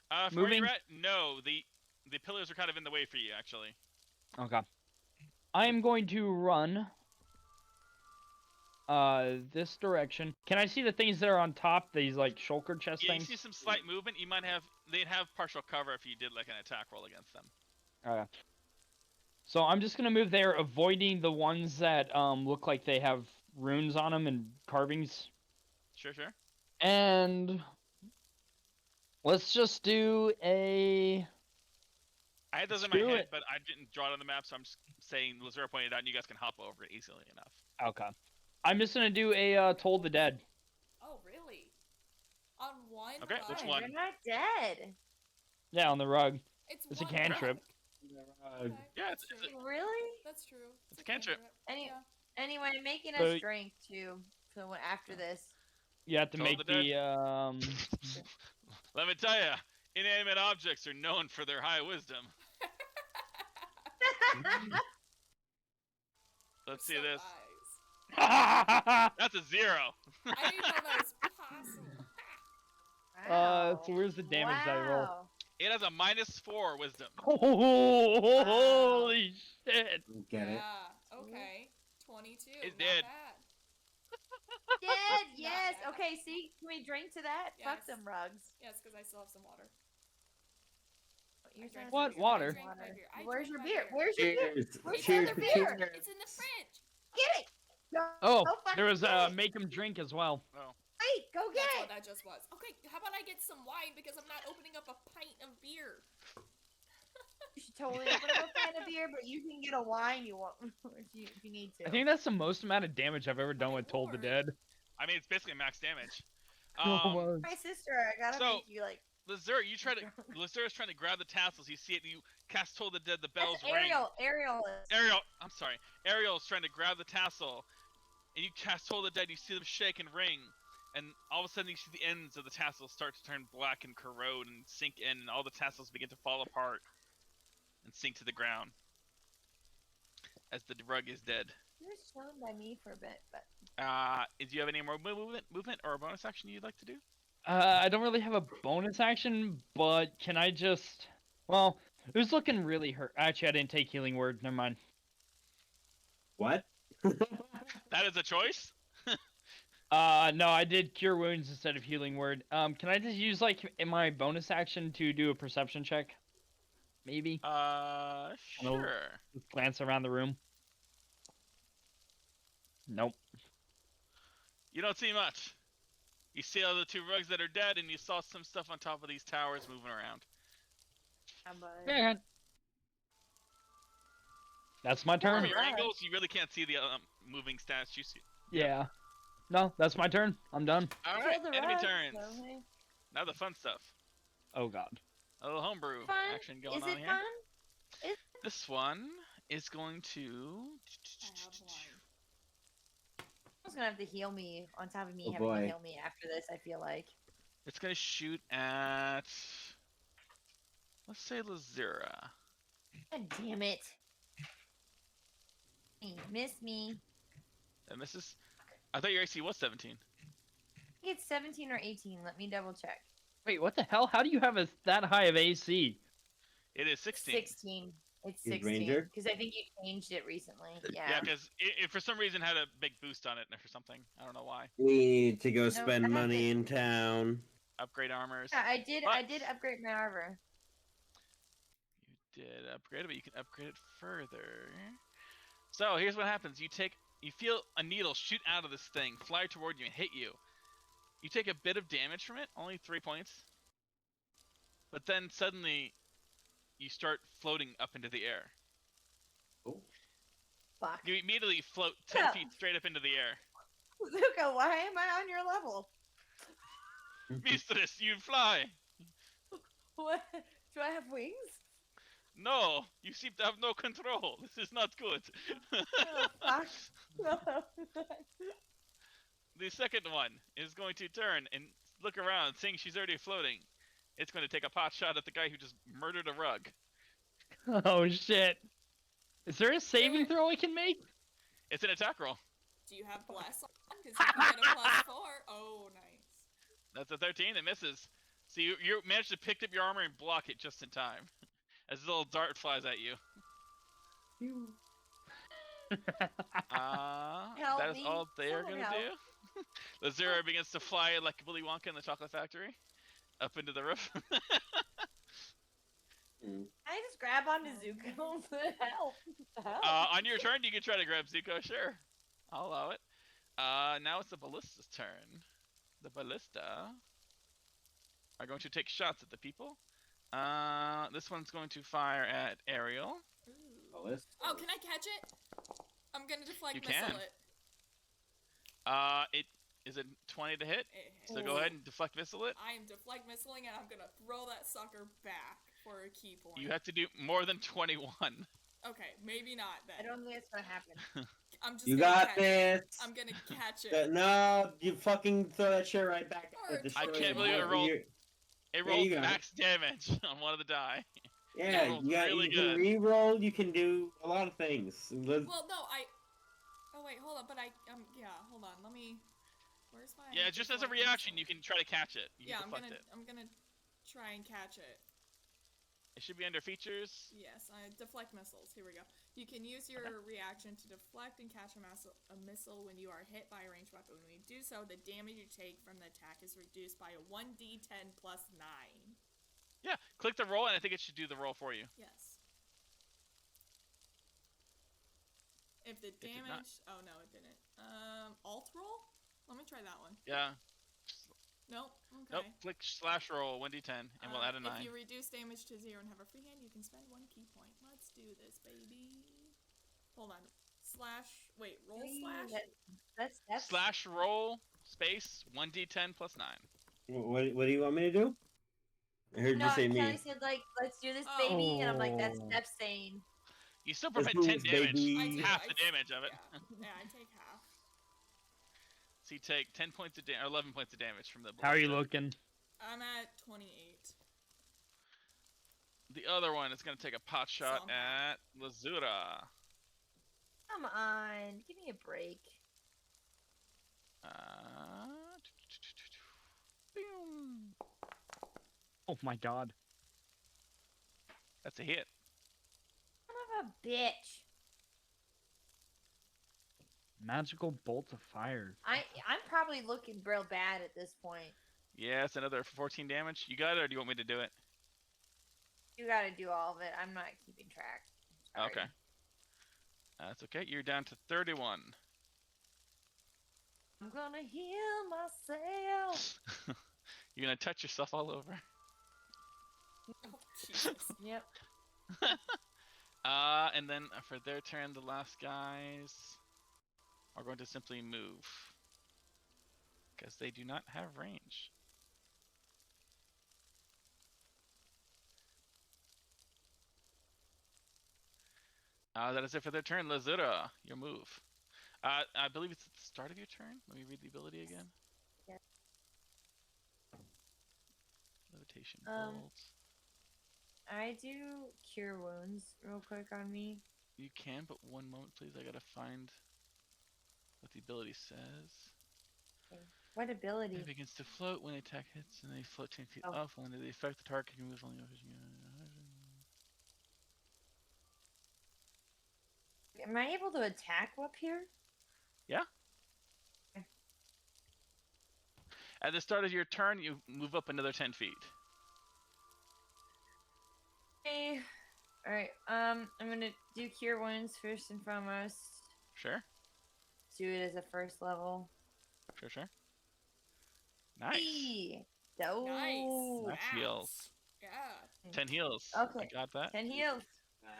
Speaker 1: From where
Speaker 4: Moving?
Speaker 1: you're at, no, the pillars are kind of in the way for you, actually.
Speaker 4: Okay. I'm going to run this direction. Can I see the things that are on top? These like shulker chest
Speaker 1: Yeah, you
Speaker 4: things?
Speaker 1: see some slight movement. They'd have partial cover if you did like an attack roll against them.
Speaker 4: Okay. So I'm just gonna move there, avoiding the ones that look like they have runes on them and carvings.
Speaker 1: Sure.
Speaker 4: And let's just do a.
Speaker 1: I had those in my
Speaker 4: Screw
Speaker 1: head,
Speaker 4: it.
Speaker 1: but I didn't draw it on the map, so I'm just saying Lazura pointed out, and you guys can hop over it easily enough.
Speaker 4: Okay. I'm just gonna do a Toll the Dead.
Speaker 3: Oh, really? On one
Speaker 1: Okay,
Speaker 3: rug?
Speaker 1: which one?
Speaker 2: You're not dead.
Speaker 4: Yeah, on the rug.
Speaker 3: It's
Speaker 4: It's a
Speaker 3: one
Speaker 4: cantrip.
Speaker 3: rug. Okay,
Speaker 1: Yeah,
Speaker 3: that's
Speaker 1: it's
Speaker 3: true.
Speaker 2: Really?
Speaker 3: That's true.
Speaker 1: It's a cantrip.
Speaker 2: Any-
Speaker 3: Yeah.
Speaker 2: Anyway, making
Speaker 4: So-
Speaker 2: us drink too. So after this.
Speaker 4: You have to
Speaker 1: Toll
Speaker 4: make
Speaker 1: the Dead.
Speaker 4: the
Speaker 1: Let me tell you, inanimate objects are known for their high wisdom. Let's see
Speaker 3: So
Speaker 1: this.
Speaker 3: wise.
Speaker 1: That's a 0.
Speaker 3: I didn't know that was possible.
Speaker 2: Wow.
Speaker 4: so where's the damage that I roll?
Speaker 2: Wow.
Speaker 1: It has a -4 wisdom.
Speaker 4: Holy shit!
Speaker 5: Get it?
Speaker 3: Yeah. Okay. 22.
Speaker 1: It's
Speaker 3: not
Speaker 1: dead.
Speaker 3: bad.
Speaker 2: Dead, yes.
Speaker 3: bad.
Speaker 2: Okay, see, can we drink to that? Fuck
Speaker 3: Yes.
Speaker 2: them rugs.
Speaker 3: Yes, because I still have some water.
Speaker 2: You're
Speaker 3: I drank
Speaker 2: so
Speaker 4: What?
Speaker 3: my beer.
Speaker 4: Water?
Speaker 3: I drank my beer. I
Speaker 2: Where's
Speaker 3: drank
Speaker 2: your
Speaker 3: my
Speaker 2: beer? Where's your beer?
Speaker 5: Cheers.
Speaker 2: Where's
Speaker 5: Cheers
Speaker 2: the
Speaker 5: for
Speaker 2: other beer?
Speaker 5: cheers.
Speaker 3: It's in the fridge.
Speaker 2: Get it. Go,
Speaker 4: Oh,
Speaker 2: go fucking
Speaker 4: there was
Speaker 2: get it.
Speaker 4: make 'em drink as well.
Speaker 2: Wait, go get
Speaker 3: That's
Speaker 2: it.
Speaker 3: what that just was. Okay, how about I get some wine because I'm not opening up a pint of beer.
Speaker 2: You should totally open up a pint of beer, but you can get a wine you want if you need to.
Speaker 4: I think that's the most amount of damage I've ever done with Toll the
Speaker 3: Lord.
Speaker 4: Dead.
Speaker 1: I mean, it's basically max damage.
Speaker 2: My sister, I gotta
Speaker 1: So-
Speaker 2: make you like.
Speaker 1: Lazura, Lazura's trying to grab the tassels. You see it, you cast Toll the Dead, the bells
Speaker 2: That's
Speaker 1: ring.
Speaker 2: Ariel is.
Speaker 1: I'm sorry. Ariel's trying to grab the tassel, and you cast Toll the Dead, you see them shake and ring, and all of a sudden you see the ends of the tassels start to turn black and corrode and sink in, and all the tassels begin to fall apart and sink to the ground as the rug is dead.
Speaker 2: He was chilling by me for a bit, but
Speaker 1: Do you have any more movement or a bonus action you'd like to do?
Speaker 4: I don't really have a bonus action, but can I just... Well, it was looking really hurt. Actually, I didn't take healing word. Never mind.
Speaker 5: What?
Speaker 1: That is a choice.
Speaker 4: No, I did cure wounds instead of healing word. Can I just use like in my bonus action to do a perception check? Maybe.
Speaker 1: Sure.
Speaker 4: Just glance around the room. Nope.
Speaker 1: You don't see much. You see all the two rugs that are dead, and you saw some stuff on top of these towers moving around.
Speaker 4: Yeah. That's my turn.
Speaker 1: From your angles, you really can't see the moving statues.
Speaker 4: Yeah. No, that's my turn. I'm done.
Speaker 1: All right, enemy turns. Now the fun stuff.
Speaker 4: Oh god.
Speaker 1: A little homebrew
Speaker 2: Fun?
Speaker 1: action going
Speaker 2: Is
Speaker 1: on
Speaker 2: it
Speaker 1: here.
Speaker 2: fun?
Speaker 1: This one is going to.
Speaker 3: I have one.
Speaker 2: Someone's gonna have to heal me on top of me
Speaker 5: Oh,
Speaker 2: having
Speaker 5: boy.
Speaker 2: to heal me after this, I feel like.
Speaker 1: It's going to shoot at. Let's say Lazura.
Speaker 2: God damn it. Miss me.
Speaker 1: That misses. I thought your AC was 17.
Speaker 2: I think it's 17 or 18. Let me double check.
Speaker 4: Wait, what the hell? How do you have that high of AC?
Speaker 1: It is 16.
Speaker 2: 16. It's
Speaker 5: He's
Speaker 2: 16.
Speaker 5: Ranger?
Speaker 2: Because I think you changed it recently.
Speaker 1: Yeah,
Speaker 2: Yeah.
Speaker 1: because it for some reason had a big boost on it or something. I don't know why.
Speaker 5: We need to go
Speaker 2: No,
Speaker 5: spend
Speaker 2: I have
Speaker 5: money
Speaker 2: to-
Speaker 5: in town.
Speaker 1: Upgrade armors.
Speaker 2: Yeah, I did
Speaker 1: But-
Speaker 2: upgrade my armor.
Speaker 1: You did upgrade it, but you can upgrade it further. So here's what happens: you feel a needle shoot out of this thing, fly toward you, and hit you. You take a bit of damage from it, only 3 points. But then suddenly, you start floating up into the air.
Speaker 5: Oh.
Speaker 2: Fuck.
Speaker 1: You immediately float 10
Speaker 2: Yeah.
Speaker 1: feet straight up into the air.
Speaker 2: Zuko, why am I on your level?
Speaker 1: Mistress, you fly.
Speaker 2: What? Do I have wings?
Speaker 1: No, you seem to have no control. This is not good.
Speaker 2: Oh, fuck.
Speaker 1: The second one is going to turn and look around, seeing she's already floating. It's going to take a pot shot at the guy who just murdered a rug.
Speaker 4: Oh shit. Is there a saving throw I can make?
Speaker 1: It's an attack roll.
Speaker 3: Do you have bless on? Because you can get a +4. Oh, nice.
Speaker 1: That's a 13. It misses. So you managed to pick up your armor and block it just in time. As a little dart flies at you.
Speaker 2: Help
Speaker 1: that is
Speaker 2: me.
Speaker 1: all they are
Speaker 2: Someone
Speaker 1: going to
Speaker 2: help.
Speaker 1: do. Lazura begins to fly like Willy Wonka in the chocolate factory. Up into the roof.
Speaker 2: Can I just grab onto Zuko? Help.
Speaker 1: On your turn, you can try to grab Zuko, sure. I'll allow it. Now it's the ballista's turn. The ballista are going to take shots at the people. This one's going to fire at Ariel.
Speaker 3: Ooh. Oh, can I catch it? I'm gonna deflect
Speaker 1: You
Speaker 3: missile
Speaker 1: can.
Speaker 3: it.
Speaker 1: It is a 20 to hit.
Speaker 3: It
Speaker 1: So
Speaker 3: hits.
Speaker 1: go ahead and deflect missile it.
Speaker 3: I am deflect missiling and I'm gonna throw that sucker back for a key point.
Speaker 1: You have to do more than 21.
Speaker 3: Okay, maybe not then.
Speaker 2: I don't think it's gonna happen.
Speaker 3: I'm just
Speaker 5: You
Speaker 3: gonna
Speaker 5: got
Speaker 3: catch
Speaker 5: this.
Speaker 3: It. I'm gonna catch it.
Speaker 5: No, you fucking throw that shit right back at it.
Speaker 1: I
Speaker 5: Destroy
Speaker 1: can't believe it rolled. It
Speaker 5: Yeah,
Speaker 1: rolled
Speaker 5: you got it.
Speaker 1: max damage on one of the die.
Speaker 5: Yeah,
Speaker 1: rolled
Speaker 5: you
Speaker 1: really
Speaker 5: can
Speaker 1: good.
Speaker 5: re-roll. You can do a lot of things.
Speaker 3: Well, no, Oh wait, hold on, but yeah, hold on. Let me. Where's my?
Speaker 1: Yeah, just as a
Speaker 3: deflect
Speaker 1: reaction,
Speaker 3: missile?
Speaker 1: you can try to catch it. You
Speaker 3: Yeah,
Speaker 1: can deflect it.
Speaker 3: I'm gonna try and catch it.
Speaker 1: It should be under features.
Speaker 3: Yes, deflect missiles. Here we go. You can use your reaction to deflect and catch a missile when you are hit by a ranged weapon. When you do so, the damage you take from the attack is reduced by a 1d10 plus 9.
Speaker 1: Yeah, click the roll, and I think it should do the roll for you.
Speaker 3: Yes. If the
Speaker 1: did not.
Speaker 3: damage... Oh, no, it didn't. Alt roll? Let me try that one.
Speaker 1: Yeah.
Speaker 3: Nope. Okay.
Speaker 1: Nope. Click slash roll 1d10, and we'll add a 9.
Speaker 3: If you reduce damage to 0 and have a free hand, you can spend 1 key point. Let's do this, baby. Hold on. Wait, roll slash?
Speaker 2: That's
Speaker 1: Slash roll space 1d10 plus 9.
Speaker 5: What do you want me to do? I heard
Speaker 2: No,
Speaker 5: you say
Speaker 2: Kelly
Speaker 5: me.
Speaker 2: said like, let's do this, baby, and I'm like, that's
Speaker 4: Oh.
Speaker 2: Steph's saying.
Speaker 1: You still
Speaker 5: Let's
Speaker 1: prevent 10
Speaker 5: move,
Speaker 1: damage.
Speaker 5: baby.
Speaker 1: Half the damage of it.
Speaker 3: Yeah, I take half.
Speaker 1: So you take 10 points of damage, or 11 points of damage from the
Speaker 4: How are you
Speaker 1: ballista.
Speaker 4: looking?
Speaker 3: I'm at 28.
Speaker 1: The other one is going to take a pot shot
Speaker 3: Somehow.
Speaker 1: at Lazura.
Speaker 2: Come on, give me a break.
Speaker 1: Boom.
Speaker 4: Oh my god.
Speaker 1: That's a hit.
Speaker 2: Son of a bitch.
Speaker 4: Magical bolt of fire.
Speaker 2: I'm probably looking real bad at this point.
Speaker 1: Yes, another 14 damage. You got it, or do you want me to do it?
Speaker 2: You gotta do all of it. I'm not keeping track. Sorry.
Speaker 1: Okay. That's okay. You're down to 31.
Speaker 2: I'm gonna heal myself.
Speaker 1: You're gonna touch yourself all over.
Speaker 3: Oh, Jesus.
Speaker 2: Yep.
Speaker 1: And then for their turn, the last guys are going to simply move. Because they do not have range. That is it for their turn. Lazura, your move. I believe it's at the start of your turn. Let me read the ability again.
Speaker 2: Yeah.
Speaker 1: Levitation bolt.
Speaker 2: I do cure wounds real quick on me.
Speaker 1: You can, but one moment, please. I gotta find what the ability says.
Speaker 2: Okay. What ability?
Speaker 1: It begins to float when the attack hits, and they float 10 feet
Speaker 2: Oh.
Speaker 1: off. When they affect the target, can move only.
Speaker 2: Am I able to attack up here?
Speaker 1: Yeah.
Speaker 2: Okay.
Speaker 1: At the start of your turn, you move up another 10 feet.
Speaker 2: Okay. All right. I'm gonna do cure wounds first and foremost.
Speaker 1: Sure.
Speaker 2: Do it as a first level.
Speaker 1: Sure. Nice.
Speaker 2: Eee. Oh.
Speaker 3: Nice.
Speaker 1: That's heals.
Speaker 3: Yeah.
Speaker 1: 10 heals.
Speaker 2: Okay.
Speaker 1: I got that.
Speaker 2: 10 heals.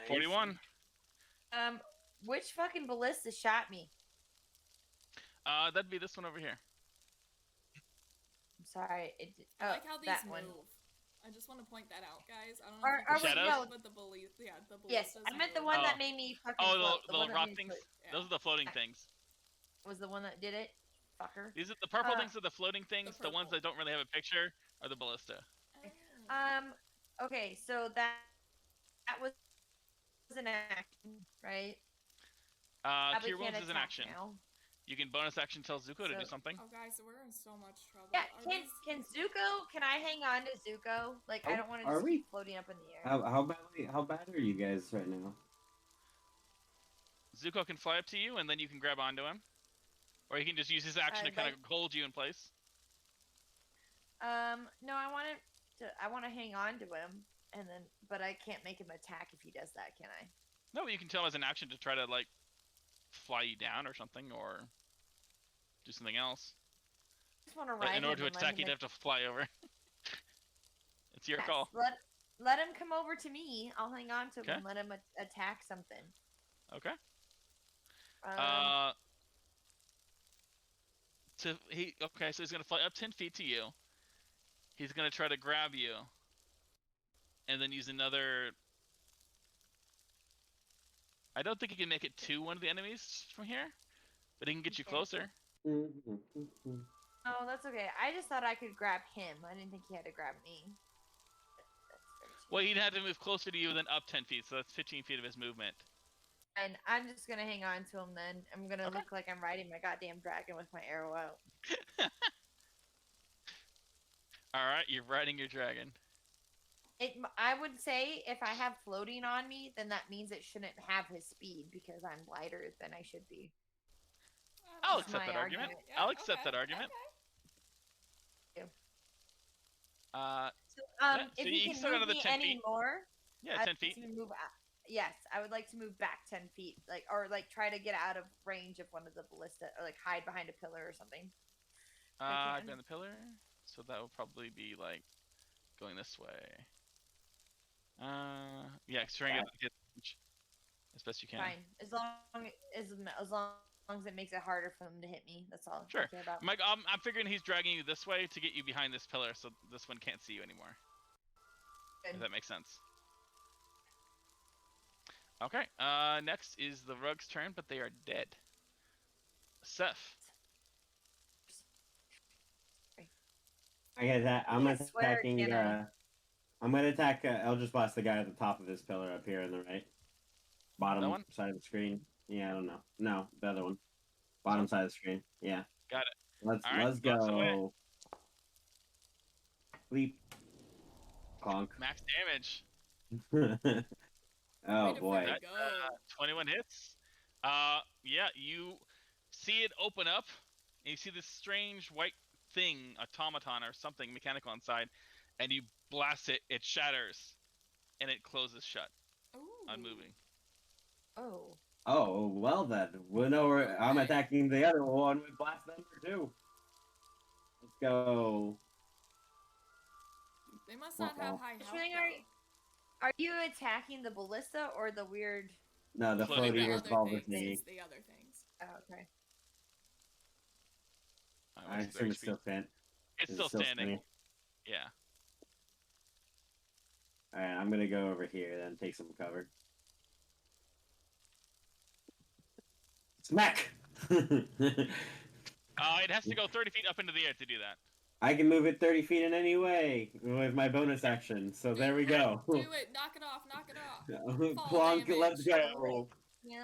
Speaker 1: 41.
Speaker 2: Which fucking ballista shot me?
Speaker 1: That'd be this one over here.
Speaker 2: I'm sorry.
Speaker 3: I like how these
Speaker 2: that
Speaker 3: move.
Speaker 2: one.
Speaker 3: I just want to point that out, guys. I don't
Speaker 2: Or-
Speaker 3: know if
Speaker 2: or
Speaker 3: you
Speaker 1: wait,
Speaker 3: can
Speaker 1: no.
Speaker 3: see, but the ballistas
Speaker 2: Yes, I meant the
Speaker 3: move.
Speaker 2: one
Speaker 1: Oh.
Speaker 2: that made me fucking
Speaker 1: Oh,
Speaker 2: float.
Speaker 1: the
Speaker 2: one
Speaker 1: little
Speaker 2: that
Speaker 1: rock
Speaker 2: made me
Speaker 1: things?
Speaker 2: float.
Speaker 3: Yeah.
Speaker 1: Those are the floating
Speaker 2: Yeah.
Speaker 1: things.
Speaker 2: Was the one that did it? Fucker.
Speaker 1: These are the purple
Speaker 2: Uh,
Speaker 1: things are the floating things. The ones
Speaker 3: purple.
Speaker 1: that don't really have a picture are the ballista.
Speaker 3: Oh.
Speaker 2: Okay, so that was an action, right? Probably
Speaker 1: Cure
Speaker 2: can't
Speaker 1: Wounds is an
Speaker 2: attack
Speaker 1: action.
Speaker 2: now.
Speaker 1: You can bonus action tell Zuko to do
Speaker 2: So-
Speaker 1: something.
Speaker 3: Oh, guys, we're in so much trouble.
Speaker 2: Yeah,
Speaker 3: Are
Speaker 2: can
Speaker 3: these-
Speaker 2: Zuko? Can I hang on to Zuko? Like, I
Speaker 5: Oh,
Speaker 2: don't want to
Speaker 5: are
Speaker 2: just
Speaker 5: we?
Speaker 2: keep floating up in the air.
Speaker 5: How bad are you guys right now?
Speaker 1: Zuko can fly up to you, and then you can grab onto him. Or he can just use his action to kind of hold you in place.
Speaker 2: No, I want to hang on to him, and then, but I can't make him attack if he does that, can I?
Speaker 1: No, but you can tell him as an action to try to, like, fly you down or something, or do something else.
Speaker 2: I just want to
Speaker 1: But
Speaker 2: ride
Speaker 1: in order
Speaker 2: him
Speaker 1: to
Speaker 2: and let
Speaker 1: attack,
Speaker 2: him
Speaker 1: you'd have to fly over. It's your
Speaker 2: Yes,
Speaker 1: call.
Speaker 2: Let him come over to me. I'll hang on to him
Speaker 1: Okay.
Speaker 2: and let him attack something.
Speaker 1: Okay.
Speaker 2: Um,
Speaker 1: Okay, so he's gonna fly up 10 feet to you. He's gonna try to grab you, and then use another. I don't think he can make it to one of the enemies from here, but he can get you
Speaker 2: Okay.
Speaker 1: closer.
Speaker 2: Oh, that's okay. I just thought I could grab him. I didn't think he had to grab me. That's fair too.
Speaker 1: Well, he'd have to move closer to you than up 10 feet, so that's 15 feet of his movement.
Speaker 2: And I'm just gonna hang on to him then. I'm gonna
Speaker 1: Okay.
Speaker 2: look like I'm riding my goddamn dragon with my arrow out.
Speaker 1: All right, you're riding your dragon.
Speaker 2: I would say if I have floating on me, then that means it shouldn't have his speed because I'm lighter than I should be.
Speaker 1: I'll
Speaker 2: That's
Speaker 1: accept
Speaker 2: my
Speaker 1: that argument.
Speaker 2: argument.
Speaker 1: I'll accept that argument.
Speaker 2: Yeah. So,
Speaker 1: Yeah,
Speaker 2: if
Speaker 1: so
Speaker 2: you
Speaker 1: you
Speaker 2: can
Speaker 1: still got
Speaker 2: move
Speaker 1: another
Speaker 2: me
Speaker 1: 10
Speaker 2: any
Speaker 1: feet.
Speaker 2: more,
Speaker 1: Yeah,
Speaker 2: I'd
Speaker 1: 10
Speaker 2: like
Speaker 1: feet.
Speaker 2: to move. Yes, I would like to move back 10 feet, or try to get out of range of one of the ballista, or like hide behind a pillar or something. I can.
Speaker 1: Behind the pillar. So that would probably be like going this way. Yeah, try and get as best you can.
Speaker 2: Fine, as long as it makes it harder for them to hit me. That's all
Speaker 1: Sure.
Speaker 2: I care about.
Speaker 1: Mike, I'm figuring he's dragging you this way to get you behind this pillar, so this one can't see you anymore. If
Speaker 2: Good.
Speaker 1: that makes sense. Okay. Next is the Rug's turn, but they are dead. Seth.
Speaker 5: I get that. I'm
Speaker 2: I swear,
Speaker 5: attacking.
Speaker 2: can I?
Speaker 5: I'm gonna attack Eldritch Blast the guy at the top of this pillar up here on the right, bottom
Speaker 1: one?
Speaker 5: side of the screen. Yeah, I don't know. No, the other one. Bottom side of the screen. Yeah.
Speaker 1: Got it.
Speaker 5: Let's
Speaker 1: All right, bounce away.
Speaker 5: go. Leap. Conk.
Speaker 1: Max damage.
Speaker 5: Oh
Speaker 3: Way to
Speaker 5: boy.
Speaker 3: freaking go.
Speaker 1: 21 hits. Yeah, you see it open up, and you see this strange white thing, automaton or something mechanical inside, and you blast it. It shatters, and it closes shut,
Speaker 3: Ooh.
Speaker 1: unmoving.
Speaker 2: Oh.
Speaker 5: Oh, well then. We'll know where I'm
Speaker 3: Okay.
Speaker 5: attacking the other one with blast number 2. Let's go.
Speaker 3: They must not have
Speaker 5: Uh-oh.
Speaker 3: high health.
Speaker 2: Swing,
Speaker 3: though.
Speaker 2: are you attacking the ballista or the weird?
Speaker 5: No, the
Speaker 1: Floating
Speaker 5: floating
Speaker 3: The
Speaker 1: things.
Speaker 3: other
Speaker 5: revolver
Speaker 3: things.
Speaker 5: thingy.
Speaker 3: The other things.
Speaker 2: Oh, okay.
Speaker 1: Alright,
Speaker 5: I
Speaker 1: what's
Speaker 5: assume
Speaker 1: their
Speaker 5: it's
Speaker 1: HP?
Speaker 5: still stand.
Speaker 1: It's
Speaker 5: Is it
Speaker 1: still
Speaker 5: still
Speaker 1: standing.
Speaker 5: spinning?
Speaker 1: Yeah.
Speaker 5: Alright, I'm gonna go over here then take some cover. Smack!
Speaker 1: It has to go 30 feet up into the air to do that.
Speaker 5: I can move it 30 feet in any way with my bonus action, so there we go.
Speaker 3: Do it. Knock it off. Knock it off. Fall
Speaker 5: Plonk,
Speaker 3: damage.
Speaker 5: let's go.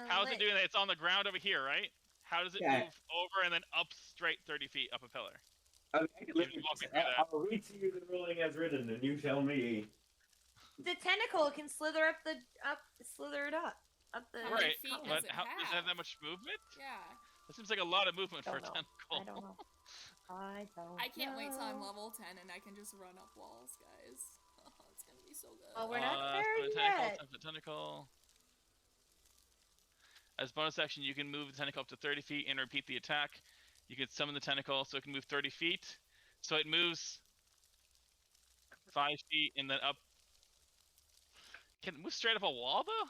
Speaker 1: How's it doing that? It's on the ground over here, right? How does it
Speaker 5: Yeah.
Speaker 1: move over and then up straight 30 feet up a pillar?
Speaker 5: I can
Speaker 1: You walk me through that.
Speaker 5: I'll read to you the ruling as written, and you tell me.
Speaker 2: The tentacle can slither it up up the.
Speaker 3: How many
Speaker 1: Right,
Speaker 3: feet
Speaker 2: column.
Speaker 3: does
Speaker 1: but
Speaker 3: it
Speaker 1: how does it have
Speaker 3: have?
Speaker 1: that much movement?
Speaker 3: Yeah.
Speaker 1: That seems like a lot of movement for a
Speaker 2: Don't know.
Speaker 1: tentacle.
Speaker 2: I don't know. I don't.
Speaker 3: I can't wait till I'm
Speaker 2: know.
Speaker 3: level 10 and I can just run up walls, guys. It's gonna be so good.
Speaker 2: Oh, we're not
Speaker 1: So
Speaker 2: there
Speaker 1: the tentacle,
Speaker 2: yet.
Speaker 1: time for tentacle. As bonus action, you can move the tentacle up to 30 feet and repeat the attack. You can summon the tentacle so it can move 30 feet. So it moves 5 feet and then up. Can it move straight up a wall though?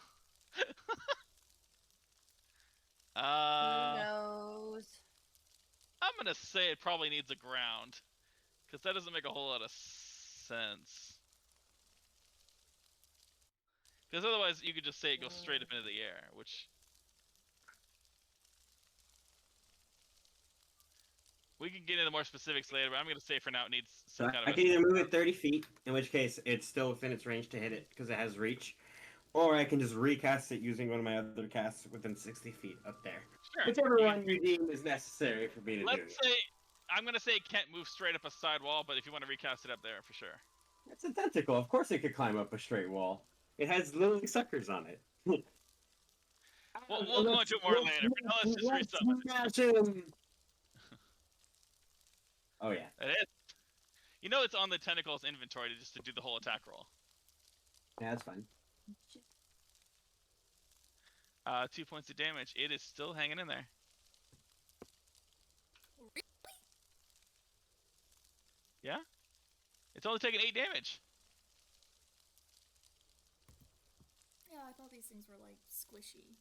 Speaker 2: Who knows?
Speaker 1: I'm gonna say it probably needs a ground, because that doesn't make a whole lot of sense. Because otherwise, you could just say it goes straight up into the air, which we can get into more specifics later. But I'm gonna say for now it needs some kind of.
Speaker 5: I can either move it 30 feet, in which case it's still within its range to hit it because it has reach, or I can just recast it using one of my other casts within 60 feet up there.
Speaker 1: Sure.
Speaker 5: Whichever one you deem is necessary for me to do.
Speaker 1: Let's say I'm gonna say it can't move straight up a side wall, but if you want to recast it up there, for sure.
Speaker 5: It's a tentacle. Of course it could climb up a straight wall. It has literally suckers on it.
Speaker 1: We'll go into it more later. But now let's just resummon it.
Speaker 5: Oh yeah.
Speaker 1: It is. You know it's on the tentacle's inventory just to do the whole attack roll.
Speaker 5: Yeah, that's fine.
Speaker 1: 2 points of damage. It is still hanging in there.
Speaker 3: Really?
Speaker 1: Yeah? It's only taking 8 damage.
Speaker 3: Yeah, I thought these things were like squishy.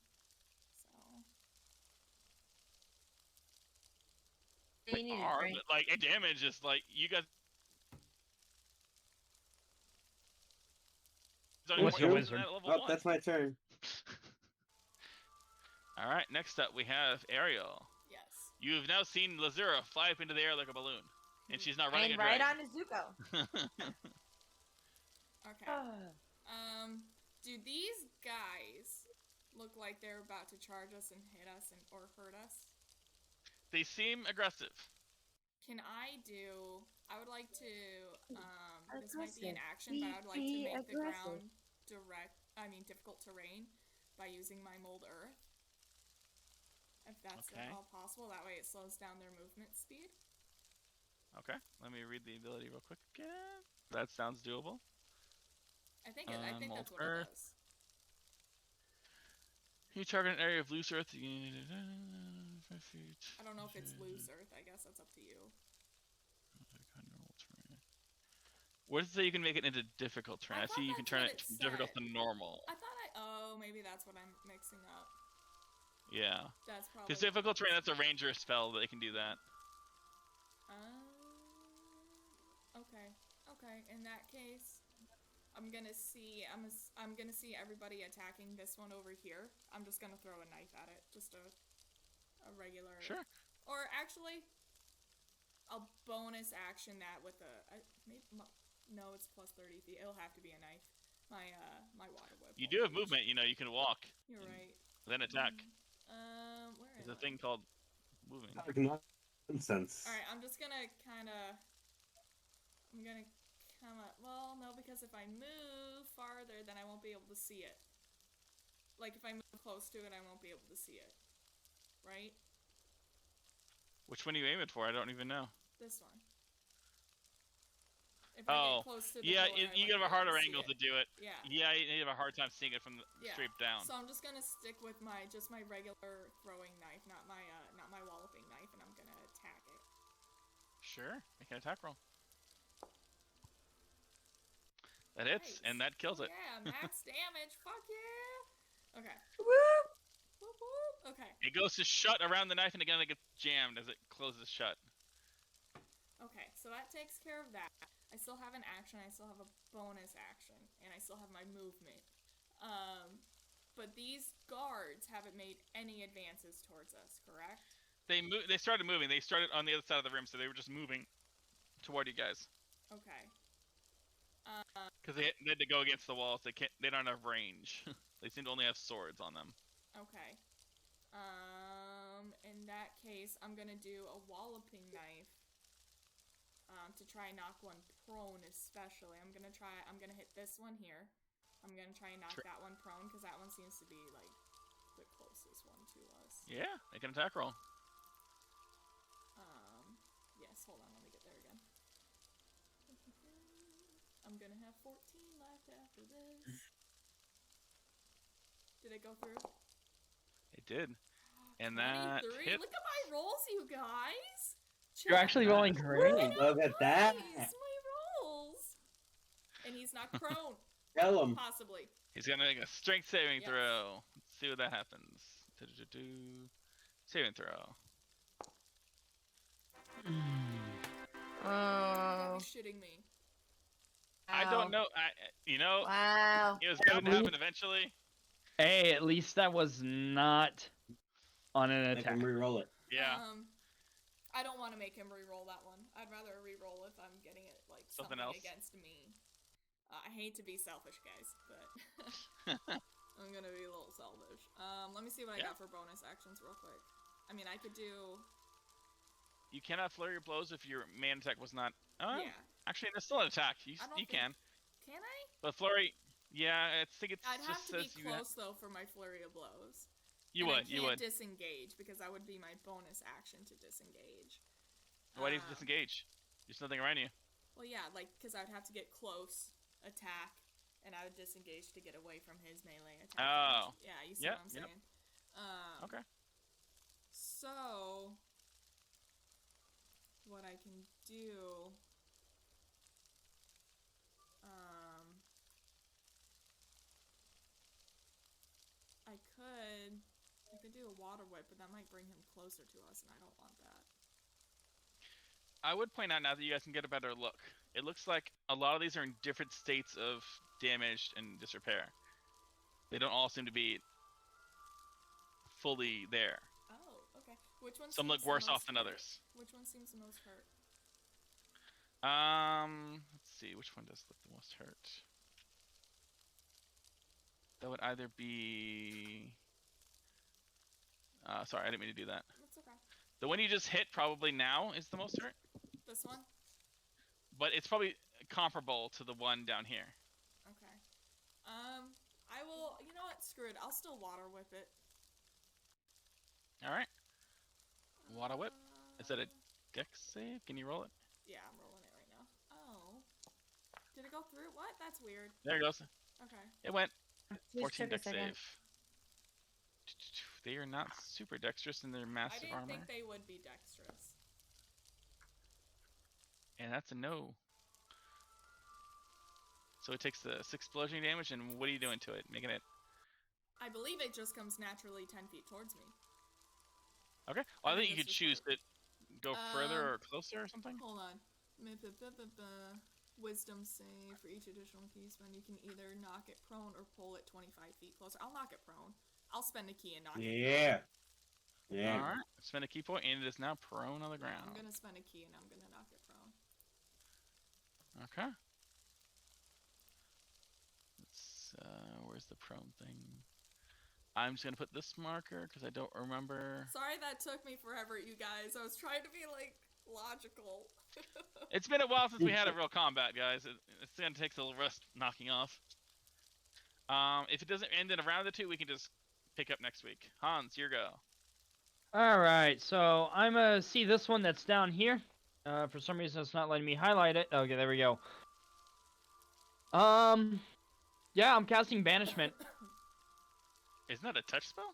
Speaker 3: So.
Speaker 2: You need a
Speaker 1: Are,
Speaker 2: drink.
Speaker 1: but like 8 damage is like you guys.
Speaker 4: What's your wizard?
Speaker 5: Oh, that's my turn.
Speaker 1: All right. Next up, we have Ariel.
Speaker 3: Yes.
Speaker 1: You've now seen Lazura fly up into the air like a balloon, and she's not running.
Speaker 2: And
Speaker 1: a
Speaker 2: right
Speaker 1: dragon.
Speaker 2: on Izuko.
Speaker 3: Okay. Do these guys look like they're about to charge us and hit us or hurt us?
Speaker 1: They seem aggressive.
Speaker 3: Can I do? I would like to. This might be an
Speaker 2: Aggressive.
Speaker 3: action, but I would like to
Speaker 2: Be
Speaker 3: make the
Speaker 2: aggressive.
Speaker 3: ground difficult terrain by using my mold earth. If that's
Speaker 1: Okay.
Speaker 3: at all possible, that way it slows down their movement speed.
Speaker 1: Okay. Let me read the ability real quick again. That sounds doable.
Speaker 3: I think that's
Speaker 1: Mold
Speaker 3: what
Speaker 1: earth.
Speaker 3: it does.
Speaker 1: You target an area of loose earth. 5 feet.
Speaker 3: I don't know if it's loose earth. I guess that's up to you.
Speaker 1: Where does it say you can make it into difficult terrain? I
Speaker 3: I
Speaker 1: see you
Speaker 3: thought
Speaker 1: can
Speaker 3: that's
Speaker 1: turn
Speaker 3: what
Speaker 1: it
Speaker 3: it
Speaker 1: from difficult to
Speaker 3: said.
Speaker 1: normal.
Speaker 3: I thought maybe that's what I'm mixing up.
Speaker 1: Yeah.
Speaker 3: That's probably.
Speaker 1: Because difficult terrain, that's a ranger spell that they can do that.
Speaker 3: Okay. Okay. In that case, I'm gonna see everybody attacking this one over here. I'm just gonna throw a knife at it, just a regular.
Speaker 1: Sure.
Speaker 3: Or actually, I'll bonus action that with no, it's plus 30 feet. It'll have to be a knife. My water whip.
Speaker 1: You do have movement, you know, you can walk.
Speaker 3: You're right.
Speaker 1: Then attack.
Speaker 3: Where
Speaker 1: There's
Speaker 3: am
Speaker 1: a
Speaker 3: I?
Speaker 1: thing called moving.
Speaker 5: Like nonsense.
Speaker 3: Alright, I'm just gonna kinda... I'm gonna come up... Well, no, because if I move farther, then I won't be able to see it. Like, if I move close to it, I won't be able to see it. Right?
Speaker 1: Which one are you aiming for? I don't even know.
Speaker 3: This one. If I get close to the
Speaker 1: yeah,
Speaker 3: door,
Speaker 1: you have a harder angle to do it.
Speaker 3: Yeah.
Speaker 1: Yeah, you have a hard time seeing it from straight down.
Speaker 3: So I'm just gonna stick with my regular throwing knife, not my walloping knife, and I'm gonna attack it.
Speaker 1: Sure, make an attack roll. That hits, and that kills it.
Speaker 3: Yeah, max damage. Fuck yeah. Okay.
Speaker 2: Woo!
Speaker 3: Whoop, whoop. Okay.
Speaker 1: It goes to shut around the knife, and again it gets jammed as it closes shut.
Speaker 3: Okay, so that takes care of that. I still have an action, I still have a bonus action, and I still have my movement. But these guards haven't made any advances towards us, correct?
Speaker 1: They started moving. They started on the other side of the room, so they were just moving toward you guys.
Speaker 3: Okay.
Speaker 1: Because they had to go against the walls. They don't have range. They seem to only have swords on them.
Speaker 3: Okay. In that case, I'm gonna do a walloping knife. To try and knock one prone, especially. I'm gonna hit this one here. I'm gonna try and knock that one prone, because that one seems to be, like, the closest one to us.
Speaker 1: Yeah, make an attack roll.
Speaker 3: Yes, hold on, let me get there again. I'm gonna have 14 left after this. Did it go through?
Speaker 1: It did. And that hit.
Speaker 3: Look at my rolls, you guys!
Speaker 4: You're actually rolling great.
Speaker 5: Look at that.
Speaker 3: Nice, my rolls! And he's not prone.
Speaker 5: Tell him.
Speaker 3: Possibly.
Speaker 1: He's gonna make a strength saving throw. Let's see what that happens. Saving throw.
Speaker 2: Oh.
Speaker 3: You're shitting me.
Speaker 1: I don't know.
Speaker 2: Wow.
Speaker 1: It was bound to happen eventually.
Speaker 4: Hey, at least that was not on an
Speaker 5: Make
Speaker 4: attack.
Speaker 5: him re-roll it.
Speaker 1: Yeah.
Speaker 3: I don't want to make him re-roll that one. I'd rather re-roll if I'm getting it, like, something
Speaker 1: else
Speaker 3: against me. I hate to be selfish, guys, but I'm gonna be a little selfish. Let me see what I got for bonus actions real quick. I mean, I could do...
Speaker 1: You cannot flurry your blows if your main attack was not...
Speaker 3: yeah.
Speaker 1: Actually, there's still an attack. You can.
Speaker 3: Can I?
Speaker 1: But flurry... Yeah, I think
Speaker 3: I'd have
Speaker 1: just
Speaker 3: to be
Speaker 1: says
Speaker 3: close, though, for my flurry of blows.
Speaker 1: You would.
Speaker 3: I can't disengage, because that would be my bonus action to disengage.
Speaker 1: Why do you have to disengage? There's nothing around you.
Speaker 3: Well, yeah, like, because I would have to get close, attack, and I would disengage to get away from his melee attack.
Speaker 1: Oh.
Speaker 3: Yeah, you see what I'm saying?
Speaker 1: Okay.
Speaker 3: So, what I can do... I could do a water whip, but that might bring him closer to us, and I don't want that.
Speaker 1: I would point out now that you guys can get a better look. It looks like a lot of these are in different states of damage and disrepair. They don't all seem to be fully there.
Speaker 3: Oh, okay. Which one?
Speaker 1: Some look worse off than others.
Speaker 3: Which one seems the most hurt?
Speaker 1: Let's see. Which one does look the most hurt? That would either be... sorry, I didn't mean to do that.
Speaker 3: That's okay.
Speaker 1: The one you just hit probably now is the most hurt.
Speaker 3: This one?
Speaker 1: But it's probably comparable to the one down here.
Speaker 3: Okay. I will... You know what? Screw it. I'll still water whip it.
Speaker 1: Alright. Water whip. Is that a dex save? Can you roll it?
Speaker 3: Yeah, I'm rolling it right now. Oh. Did it go through? What? That's weird.
Speaker 1: There it goes.
Speaker 3: Okay.
Speaker 1: It went.
Speaker 2: Just
Speaker 1: 14
Speaker 2: took a
Speaker 1: dex
Speaker 2: second.
Speaker 1: save. They are not super dexterous in their massive
Speaker 3: I
Speaker 1: armor.
Speaker 3: didn't think they would be dexterous.
Speaker 1: And that's a no. So it takes the 6 bludgeoning damage, and what are you doing to it? Making it...
Speaker 3: I believe it just comes naturally 10 feet towards me.
Speaker 1: Okay. Well, I think you
Speaker 3: this
Speaker 1: could
Speaker 3: is
Speaker 1: choose to go further or closer or something.
Speaker 3: Hold on. Wisdom save for each additional key spend. You can either knock it prone or pull it 25 feet closer. I'll knock it prone. I'll spend a key and knock it prone.
Speaker 5: Yeah.
Speaker 1: Alright. Spend a key point, and it is now prone on the ground.
Speaker 3: I'm gonna spend a key and I'm gonna knock it prone.
Speaker 1: Okay. Let's, where's the prone thing? I'm just gonna put this marker because I don't remember.
Speaker 3: Sorry that took me forever, you guys. I was trying to be like logical.
Speaker 1: It's been a while since we had a real combat, guys. It's gonna take a little rest knocking off. If it doesn't end in a round or two, we can just pick up next week. Hans, your go.
Speaker 4: Alright, so I'm gonna see this one that's down here. For some reason it's not letting me highlight it. Okay, there we go. Yeah, I'm casting Banishment.
Speaker 1: Isn't that a touch spell?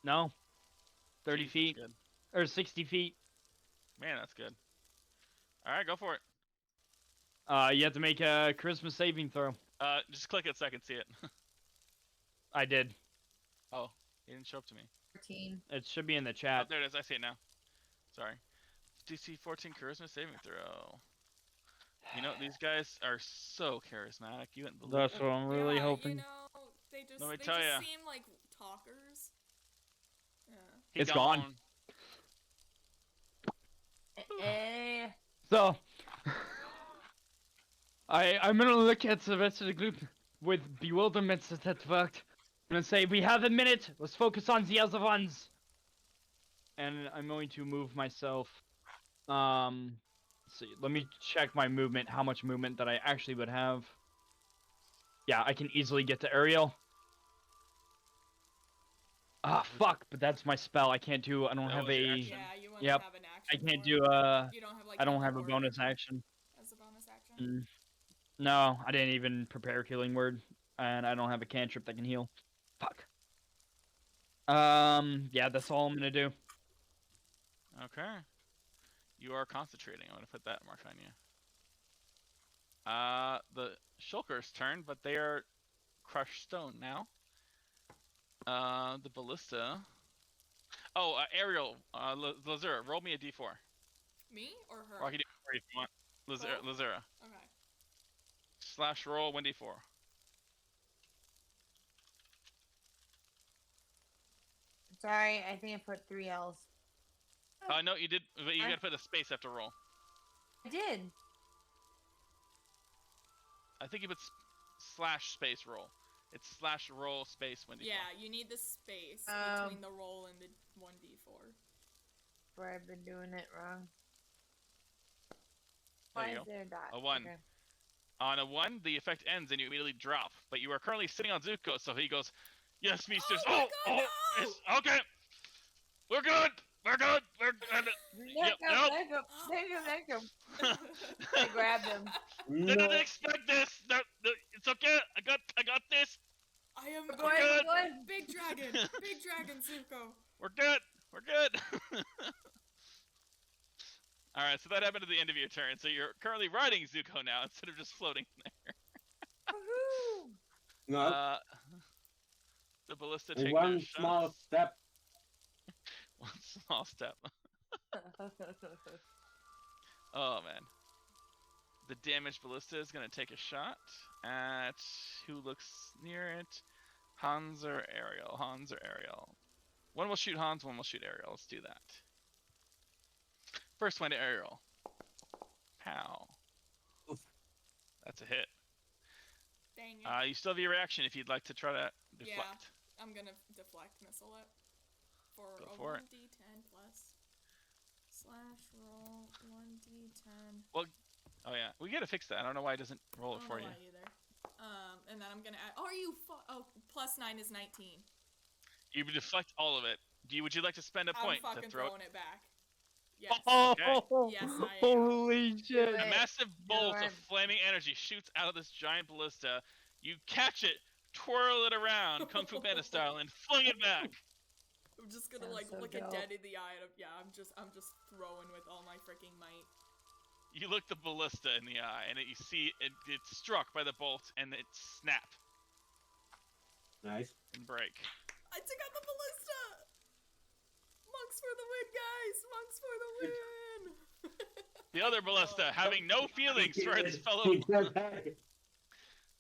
Speaker 4: No. 30
Speaker 1: Jeez,
Speaker 4: feet.
Speaker 1: that's
Speaker 4: Or 60 feet.
Speaker 1: good. Man, that's good. Alright, go for it.
Speaker 4: You have to make a charisma saving throw.
Speaker 1: Just click it so I can see it.
Speaker 4: I did.
Speaker 1: Oh, it didn't show up to me.
Speaker 2: 14.
Speaker 4: It should be in the
Speaker 1: Oh,
Speaker 4: chat.
Speaker 1: there it is. I see it now. Sorry. DC 14 charisma saving throw. You know, these guys are so charismatic. You wouldn't believe
Speaker 4: That's
Speaker 1: it.
Speaker 4: what I'm really
Speaker 3: yeah,
Speaker 4: hoping.
Speaker 3: You know, they just
Speaker 1: Let me tell ya.
Speaker 3: seem like talkers. Yeah.
Speaker 1: He
Speaker 4: It's gone.
Speaker 2: Eh.
Speaker 4: So, I'm gonna look at the rest of the group with bewilderment at that fact. I'm gonna say, we have a minute, let's focus on the other ones. And I'm going to move myself, let's see, let me check my movement, how much movement that I actually would have. Yeah, I can easily get to Ariel. Ah, fuck, but that's my spell, I can't do, I don't
Speaker 1: That
Speaker 4: have
Speaker 1: was your
Speaker 4: a,
Speaker 1: action.
Speaker 3: Yeah, you wouldn't
Speaker 4: Yep.
Speaker 3: have an
Speaker 4: I
Speaker 3: action.
Speaker 4: can't
Speaker 3: for
Speaker 4: do,
Speaker 3: it. You don't have like.
Speaker 4: I don't have a
Speaker 3: healing
Speaker 4: bonus
Speaker 3: word
Speaker 4: action.
Speaker 3: as a bonus action.
Speaker 4: No, I didn't even prepare Healing Word, and I don't have a cantrip that can heal. Fuck. Yeah, that's all I'm gonna do.
Speaker 1: Okay. You are concentrating. I'm gonna put that mark on you. The Shulker's turn, but they are crushed stone now. The ballista. Oh, Ariel, Lazura, roll me a d4.
Speaker 3: Me or her?
Speaker 1: Or I can do it if you want. Lazura.
Speaker 3: Okay.
Speaker 1: Slash roll 1d4.
Speaker 2: Sorry, I think I put 3 L's.
Speaker 1: No, you did, but you gotta put a space after roll.
Speaker 2: I did.
Speaker 1: I think you put slash space roll. It's slash roll space 1d4.
Speaker 3: Yeah, you need the space between the roll and the 1d4.
Speaker 2: Where I've been doing it wrong.
Speaker 1: There
Speaker 2: Why
Speaker 1: you
Speaker 2: is
Speaker 1: go.
Speaker 2: there a dot?
Speaker 1: A 1.
Speaker 2: Okay.
Speaker 1: On a 1, the effect ends and you immediately drop. But you are currently sitting on Zuko, so he goes, "Yes, mistress."
Speaker 3: Oh my God, no!
Speaker 1: Yes, okay. We're good. We're good. We're good.
Speaker 2: There go. I grabbed him.
Speaker 1: Didn't expect this. No, it's okay. I got this.
Speaker 3: I am
Speaker 2: Go ahead.
Speaker 3: Big dragon, Zuko.
Speaker 1: We're good. We're good. All right, so that happened at the end of your turn. So you're currently riding Zuko now instead of just floating there.
Speaker 2: Woohoo!
Speaker 5: No,
Speaker 1: The ballista take
Speaker 5: one
Speaker 1: their
Speaker 5: small
Speaker 1: shots.
Speaker 5: step.
Speaker 1: One small step. Oh man. The damaged ballista is gonna take a shot at who looks near it. Hans or Ariel? Hans or Ariel? One will shoot Hans, one will shoot Ariel. Let's do that. First one to Ariel. Pow.
Speaker 5: Oof.
Speaker 1: That's a hit.
Speaker 3: Dang it.
Speaker 1: You still have your reaction if you'd like to try to deflect.
Speaker 3: Yeah, I'm gonna deflect missile it. For
Speaker 1: Go
Speaker 3: a
Speaker 1: for it.
Speaker 3: 1d10 plus slash roll 1d10.
Speaker 1: Oh yeah, we gotta fix that. I don't know why it doesn't roll it
Speaker 3: I don't
Speaker 1: for
Speaker 3: know
Speaker 1: you.
Speaker 3: why either. And then I'm gonna add. Oh, are you? Plus 9 is 19.
Speaker 1: You would deflect all of it. Would you like to spend a point
Speaker 3: I'm
Speaker 1: to
Speaker 3: fucking
Speaker 1: throw it?
Speaker 3: throwing it back. Yes.
Speaker 4: Oh,
Speaker 3: Yes, I am.
Speaker 4: holy shit.
Speaker 1: A massive bolt
Speaker 2: it.
Speaker 1: of flaming energy shoots out of this giant ballista. You catch it, twirl it around, Kung Fu Panda style, and fling it back.
Speaker 3: I'm just gonna
Speaker 2: Sounds
Speaker 3: like
Speaker 2: so
Speaker 3: look
Speaker 2: dope.
Speaker 3: it dead in the eye. And I'm just throwing with all my freaking might.
Speaker 1: You look the ballista in the eye, and you see it's struck by the bolt, and it snap
Speaker 5: Nice.
Speaker 1: and break.
Speaker 3: I took out the ballista. Monks for the win, guys! Monks for the win!
Speaker 1: The other ballista, having no feelings for its fellow,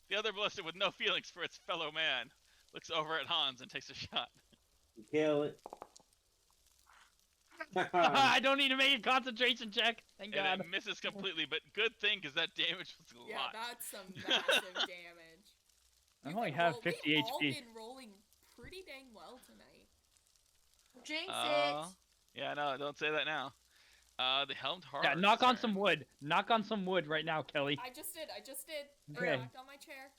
Speaker 1: the other ballista with no feelings for its fellow man, looks over at Hans and takes a shot.
Speaker 5: Kill it.
Speaker 4: I don't need to make a concentration check. Thank
Speaker 1: And
Speaker 4: God.
Speaker 1: it misses completely, but good thing, because that damage was a
Speaker 3: Yeah,
Speaker 1: lot.
Speaker 3: that's some massive damage.
Speaker 4: I
Speaker 3: We've
Speaker 4: only
Speaker 3: been
Speaker 4: have
Speaker 3: we've
Speaker 4: 50
Speaker 3: all
Speaker 4: HP.
Speaker 3: been rolling pretty dang well tonight.
Speaker 2: Jinx it.
Speaker 1: Yeah, no, don't say that now. The helmed horror.
Speaker 4: Yeah, knock on some wood. Knock on some wood right now, Kelly.
Speaker 3: I just did.
Speaker 4: Okay.
Speaker 3: I knocked on my chair.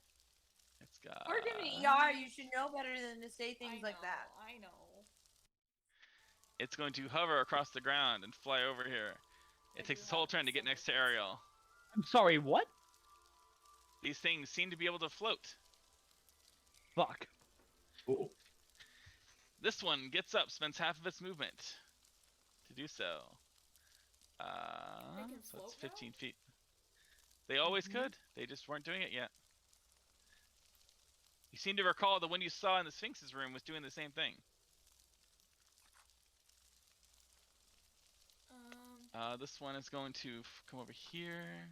Speaker 1: It's got.
Speaker 2: We're in the ER. You should know better than to say things like that.
Speaker 3: I know.
Speaker 1: It's going to hover across the ground and fly over here. It takes its whole turn to get next to Ariel.
Speaker 4: I'm sorry, what?
Speaker 1: These things seem to be able to float.
Speaker 4: Fuck.
Speaker 5: Ooh.
Speaker 1: This one gets up, spends half of its movement to do so. So it's 15 feet. They always could. They just weren't doing it yet. You seem to recall the one you saw in the Sphinx's room was doing the same thing. This one is going to come over here.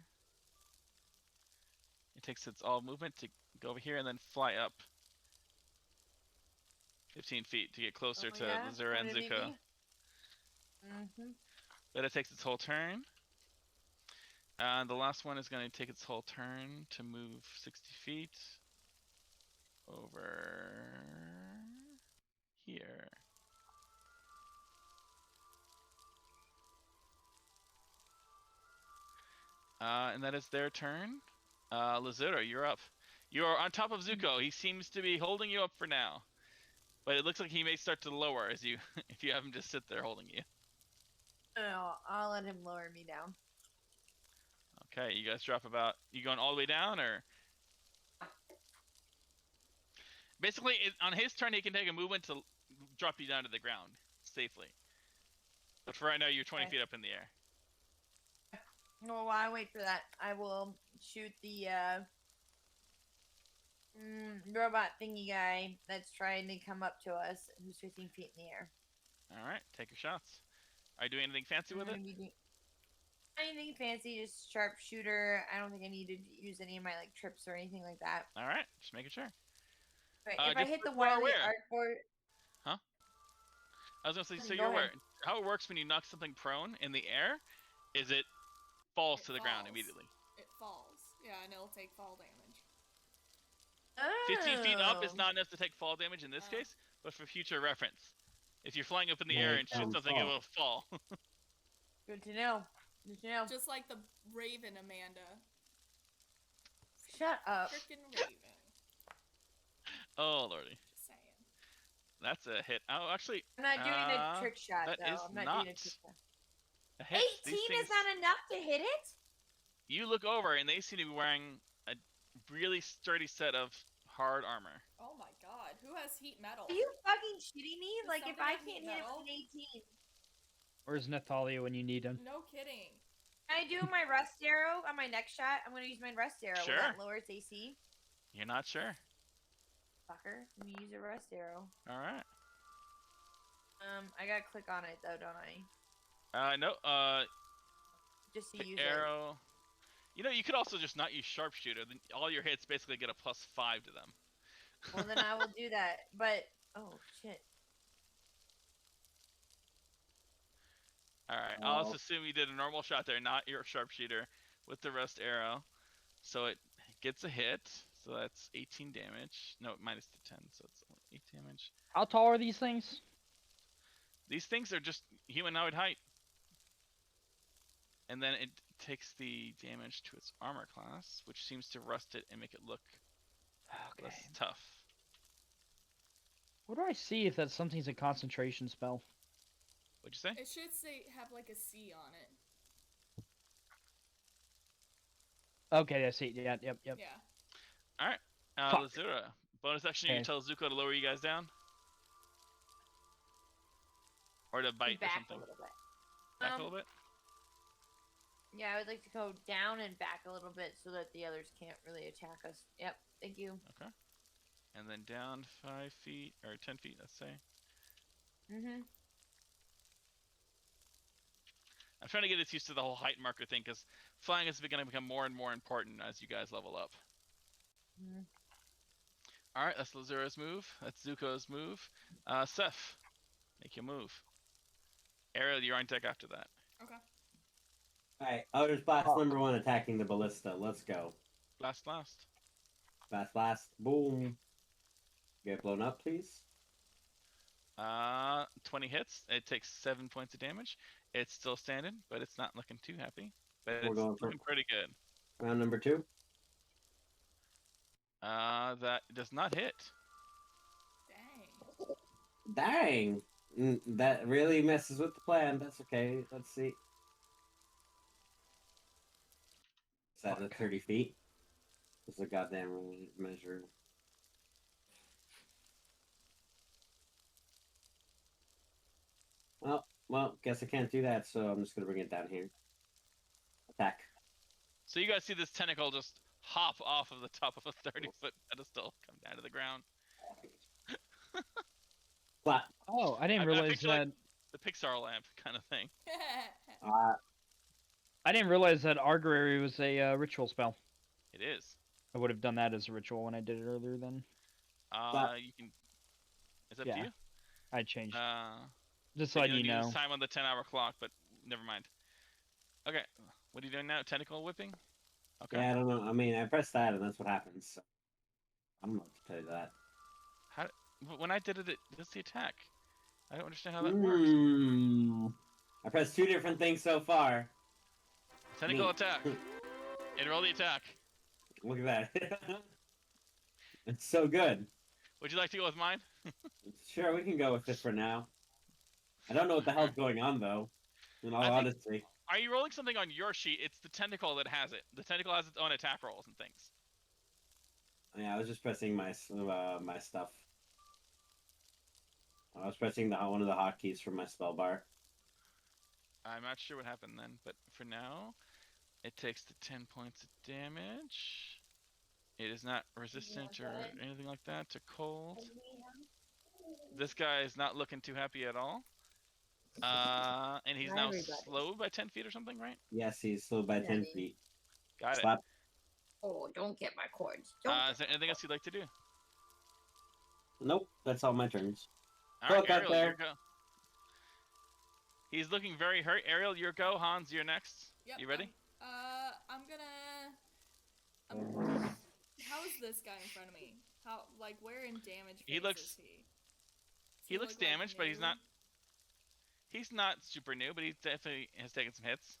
Speaker 1: It takes its all movement to go over here and then fly up 15 feet to get closer to Lazura and Zuko. But it takes its whole turn. And the last one is going to take its whole turn to move 60 feet over here. And that is their turn. Lazura, you're up. You are on top of Zuko. He seems to be holding you up for now. But it looks like he may start to lower as you, if you have him just sit there holding you.
Speaker 2: No, I'll let him lower me down.
Speaker 1: Okay, you guys drop about. You going all the way down, or? Basically, on his turn, he can take a movement to drop you down to the ground safely. But for right now, you're 20 feet up in the air.
Speaker 2: Well, while I wait for that, I will shoot the robot thingy guy that's trying to come up to us, who's 15 feet in the air.
Speaker 1: All right, take your shots. Are you doing anything fancy with it?
Speaker 2: Anything fancy, just sharpshooter. I don't think I need to use any of my like trips or anything like that.
Speaker 1: All right, just making sure.
Speaker 2: Right, if I hit the one on the artboard.
Speaker 1: Huh? I was gonna say, so
Speaker 2: Go
Speaker 1: you're aware.
Speaker 2: ahead.
Speaker 1: How it works when you knock something prone in the air is it falls to the ground immediately.
Speaker 3: It falls. Yeah, and it'll take fall damage.
Speaker 1: 15 feet up is not enough to take fall damage in this case, but for future reference. If you're flying up in the air and shoot something, it will fall.
Speaker 2: Good to know. Good to know.
Speaker 3: Just like the Raven, Amanda.
Speaker 2: Shut up.
Speaker 3: Frickin' Raven.
Speaker 1: Oh, lordy.
Speaker 3: Just saying.
Speaker 1: That's a hit. Oh, actually,
Speaker 2: I'm not doing a trick shot,
Speaker 1: that
Speaker 2: though.
Speaker 1: is
Speaker 2: I'm not doing a trick shot.
Speaker 1: a hit.
Speaker 2: 18 is not enough to hit it?
Speaker 1: You look over, and they seem to be wearing a really sturdy set of hard armor.
Speaker 3: Oh my god, who has heat metal?
Speaker 2: Are you fucking shitting me?
Speaker 3: Does
Speaker 2: Like, if
Speaker 3: somebody
Speaker 2: I
Speaker 3: have
Speaker 2: can't
Speaker 3: heat
Speaker 2: hit it
Speaker 3: metal?
Speaker 2: with an 18.
Speaker 4: Where's Nathalia when you need him?
Speaker 3: No kidding.
Speaker 2: Can I do my rust arrow on my next shot? I'm gonna use my rust arrow.
Speaker 1: Sure.
Speaker 2: Will that lower its AC?
Speaker 1: You're not sure.
Speaker 2: Fucker. Let me use a rust arrow.
Speaker 1: All right.
Speaker 2: I gotta click on it though, don't I?
Speaker 1: No.
Speaker 2: Just to
Speaker 1: The
Speaker 2: use
Speaker 1: arrow. You know, you could also just not use sharpshooter. Then all your hits basically get a +5 to them.
Speaker 2: it. Well, then I will do that. But oh shit.
Speaker 1: All right. I'll just assume you did a normal shot there, not your sharpshooter, with the rust arrow. So it gets a hit. So that's 18 damage. No, minus the 10, so it's 8 damage.
Speaker 4: How tall are these things?
Speaker 1: These things are just humanoid height. And then it takes the damage to its armor class, which seems to rust it and make it look less tough.
Speaker 4: What do I see if that something's a concentration spell?
Speaker 1: What'd you say?
Speaker 3: It should say have like a C on it.
Speaker 4: Okay, I see. Yeah, yep.
Speaker 3: Yeah.
Speaker 1: All right.
Speaker 4: Fuck.
Speaker 1: Lazura. Bonus action, you
Speaker 4: Okay.
Speaker 1: tell Zuko to lower you guys down? Or to bite or
Speaker 2: Back
Speaker 1: something?
Speaker 2: a little bit.
Speaker 1: Back a little bit?
Speaker 2: Yeah, I would like to go down and back a little bit so that the others can't really attack us. Yep, thank you.
Speaker 1: Okay. And then down 5 feet, or 10 feet, let's say.
Speaker 2: Mm-hmm.
Speaker 1: I'm trying to get us used to the whole height marker thing, because flying is going to become more and more important as you guys level up.
Speaker 2: Mhm.
Speaker 1: Alright, that's Lazura's move. That's Zuko's move. Seth, make your move. Ariel, you're on deck after that.
Speaker 3: Okay.
Speaker 5: Alright, Outer's Blast number 1 attacking the ballista. Let's go.
Speaker 1: Last.
Speaker 5: Blast, blast, boom. Get blown up, please.
Speaker 1: 20 hits. It takes 7 points of damage. It's still standing, but it's not looking too happy. But
Speaker 5: We're
Speaker 1: it's
Speaker 5: going for
Speaker 1: looking pretty good.
Speaker 5: round number 2.
Speaker 1: That does not hit.
Speaker 3: Dang.
Speaker 5: Dang! That really messes with the plan. That's okay. Let's see. Is that at 30 feet? It's a goddamn measure. Well, guess I can't do that, so I'm just gonna bring it down here. Attack.
Speaker 1: So you guys see this tentacle just hop off of the top of a 30-foot pedestal, come down to the ground.
Speaker 5: Flap.
Speaker 4: Oh, I didn't
Speaker 1: I
Speaker 4: realize
Speaker 1: picture,
Speaker 4: that.
Speaker 1: like, the Pixar lamp kind of thing.
Speaker 4: I didn't realize that Argreary was a ritual spell.
Speaker 1: It is.
Speaker 4: I would have done that as a ritual when I did it earlier. Then
Speaker 1: You can. It's up
Speaker 4: Yeah.
Speaker 1: to you.
Speaker 4: I changed. Just
Speaker 1: So
Speaker 4: letting you
Speaker 1: don't
Speaker 4: know.
Speaker 1: use time on the 10-hour clock, but never mind. Okay, what are you doing now? Tentacle whipping? Okay.
Speaker 5: Yeah, I don't know. I mean, I pressed that, and that's what happens. So I'm not to tell you that.
Speaker 1: When I did it, it does the attack. I don't understand how that works.
Speaker 5: I pressed 2 different things so far.
Speaker 1: Tentacle
Speaker 5: Neat.
Speaker 1: attack. And roll the attack.
Speaker 5: Look at that. It's so good.
Speaker 1: Would you like to go with mine?
Speaker 5: Sure, we can go with it for now. I don't know what the hell's going on, though. In all honesty.
Speaker 1: Are you rolling something on your sheet? It's the tentacle that has it. The tentacle has its own attack rolls and things.
Speaker 5: Yeah, I was just pressing my my stuff. I was pressing one of the hotkeys from my spell bar.
Speaker 1: I'm not sure what happened then, but for now, it takes the 10 points of damage. It is not resistant or anything like that to cold. This guy is not looking too happy at all. And he's now slowed by 10 feet or something, right?
Speaker 5: Yes, he's slowed by 10 feet.
Speaker 1: Got it.
Speaker 5: Slap.
Speaker 2: Oh, don't get my cords.
Speaker 1: Is there anything else you'd like to do?
Speaker 5: Nope, that's all my turns.
Speaker 1: All right,
Speaker 5: Look out
Speaker 1: Ariel,
Speaker 5: there.
Speaker 1: your go. He's looking very hurt. Ariel, your go. Hans, you're next.
Speaker 3: Yep,
Speaker 1: You ready?
Speaker 3: I'm gonna. How is this guy in front of me? Where in damage phase is he?
Speaker 1: He looks damaged, but he's not. He's not super new, but he definitely has taken some hits.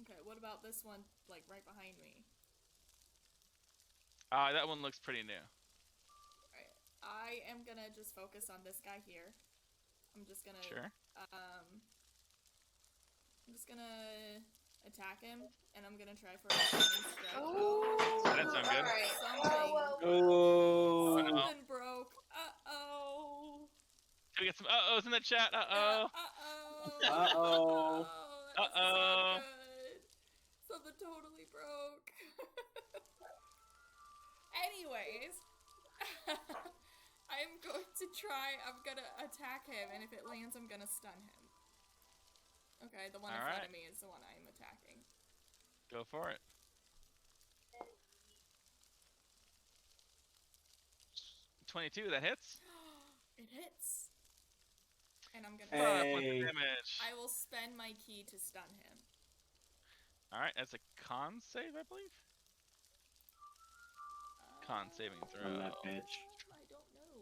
Speaker 3: Okay, what about this one, right behind me?
Speaker 1: That one looks pretty new.
Speaker 3: Alright, I am gonna just focus on this guy here. I'm just gonna.
Speaker 1: Sure.
Speaker 3: I'm just gonna attack him, and I'm gonna try for a stunning strike.
Speaker 2: Oh,
Speaker 1: that sounds good.
Speaker 3: Something broke. Uh-oh.
Speaker 1: Can we get some uh-ohs in the chat? Uh-oh.
Speaker 5: Uh-oh.
Speaker 1: Uh-oh.
Speaker 3: Something totally broke. Anyways, I'm gonna attack him, and if it lands, I'm gonna stun him. Okay, the one in front of me is the one I'm attacking.
Speaker 1: Go for it. $22, that hits?
Speaker 3: It hits. And I'm gonna.
Speaker 1: 5 points of damage.
Speaker 3: I will spend my key to stun him.
Speaker 1: Alright, that's a con save, I believe? Con saving throw.
Speaker 5: On that bitch.
Speaker 3: I don't know.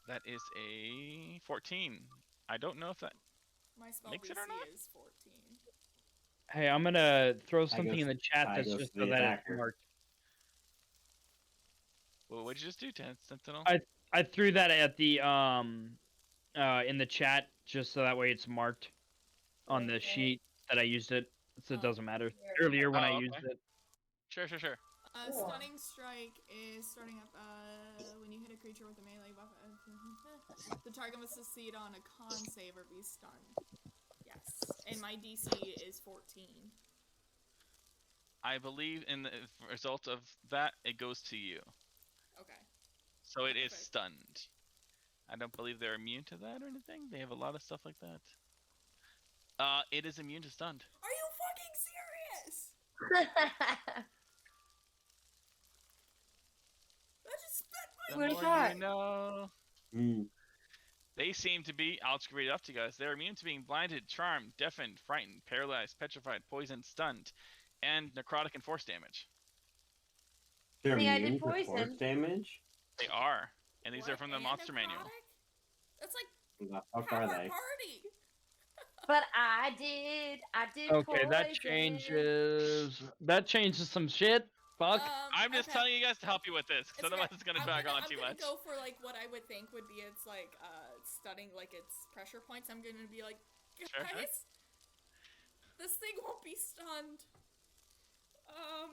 Speaker 1: That is a 14. I don't know if that
Speaker 3: My spell
Speaker 1: makes
Speaker 3: DC
Speaker 1: it or not.
Speaker 3: is 14.
Speaker 4: Hey, I'm gonna throw something
Speaker 5: goes-
Speaker 4: in the chat
Speaker 5: I
Speaker 4: that's
Speaker 5: goes
Speaker 4: just
Speaker 5: to
Speaker 4: so
Speaker 5: the
Speaker 4: that
Speaker 5: attacker.
Speaker 4: it's marked.
Speaker 1: Well, what'd you just do, Sentinel?
Speaker 4: I threw that at the in the chat just so that way it's marked on the sheet that I used it, so it doesn't matter. Earlier when I
Speaker 1: Oh,
Speaker 4: used
Speaker 1: okay.
Speaker 4: it.
Speaker 1: Sure.
Speaker 3: Stunning strike is starting up when you hit a creature with a melee weapon. The target must succeed on a con save or be stunned. Yes, and my DC is 14.
Speaker 1: I believe in the result of that, it goes to you.
Speaker 3: Okay.
Speaker 1: So it is
Speaker 3: Perfect.
Speaker 1: stunned. I don't believe they're immune to that or anything. They have a lot of stuff like that. It is immune to stunned.
Speaker 3: Are you fucking serious? That just spit
Speaker 1: The
Speaker 3: my.
Speaker 2: What is
Speaker 1: more
Speaker 2: that?
Speaker 1: you know.
Speaker 5: Mm.
Speaker 1: They seem to be, I'll just read it up to you guys. They're immune to being blinded, charmed, deafened, frightened, paralyzed, petrified, poisoned, stunned, and necrotic and force damage.
Speaker 5: They're
Speaker 2: Honey, I
Speaker 5: immune
Speaker 2: did
Speaker 5: to force
Speaker 2: poison.
Speaker 5: damage?
Speaker 1: They are. And these are
Speaker 3: What?
Speaker 1: from the
Speaker 3: And
Speaker 1: monster manual.
Speaker 3: necrotic? That's like
Speaker 5: Who the fuck
Speaker 3: Have
Speaker 5: are
Speaker 3: our
Speaker 5: they?
Speaker 3: party.
Speaker 2: But I did
Speaker 4: Okay, that
Speaker 2: poison.
Speaker 4: changes some shit. Fuck.
Speaker 1: I'm just telling you guys to help you with this, because
Speaker 3: It's
Speaker 1: otherwise
Speaker 3: okay.
Speaker 1: it's gonna
Speaker 3: I'm
Speaker 1: drag on
Speaker 3: I'm
Speaker 1: too
Speaker 3: gonna
Speaker 1: much.
Speaker 3: go for like what I would think would be its like studying like its pressure points. I'm gonna be like, guys,
Speaker 1: Sure.
Speaker 3: this thing won't be stunned. I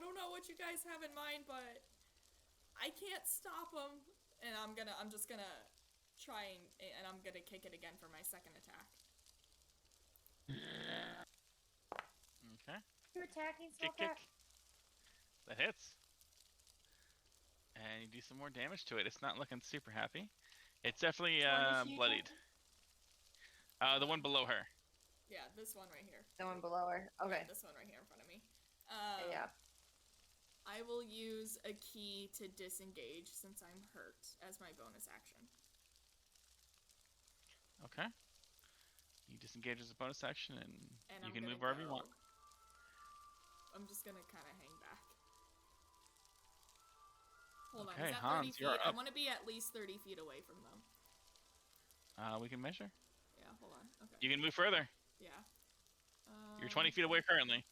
Speaker 3: don't know what you guys have in mind, but I can't stop him, and I'm just gonna try and I'm gonna kick it again for my second attack.
Speaker 1: Okay.
Speaker 2: You're attacking
Speaker 1: Kick,
Speaker 2: so
Speaker 1: kick. That hits. And you do some more damage to it. It's not looking super happy. It's definitely bloodied. The one below her.
Speaker 3: Yeah, this one right here.
Speaker 2: The one below her. Okay.
Speaker 3: Yeah, this one right here in front of me.
Speaker 2: Yeah.
Speaker 3: I will use a key to disengage since I'm hurt as my bonus action.
Speaker 1: Okay. You disengage as a bonus action, and you can move
Speaker 3: gonna
Speaker 1: wherever you want.
Speaker 3: I'm just gonna kind of hang back. Hold on,
Speaker 1: Okay,
Speaker 3: is that 30
Speaker 1: Hans,
Speaker 3: feet?
Speaker 1: you're
Speaker 3: I
Speaker 1: up.
Speaker 3: want to be at least 30 feet away from them.
Speaker 1: We can measure.
Speaker 3: Yeah, hold on. Okay.
Speaker 1: You can move further.
Speaker 3: Yeah.
Speaker 1: You're 20 feet away currently.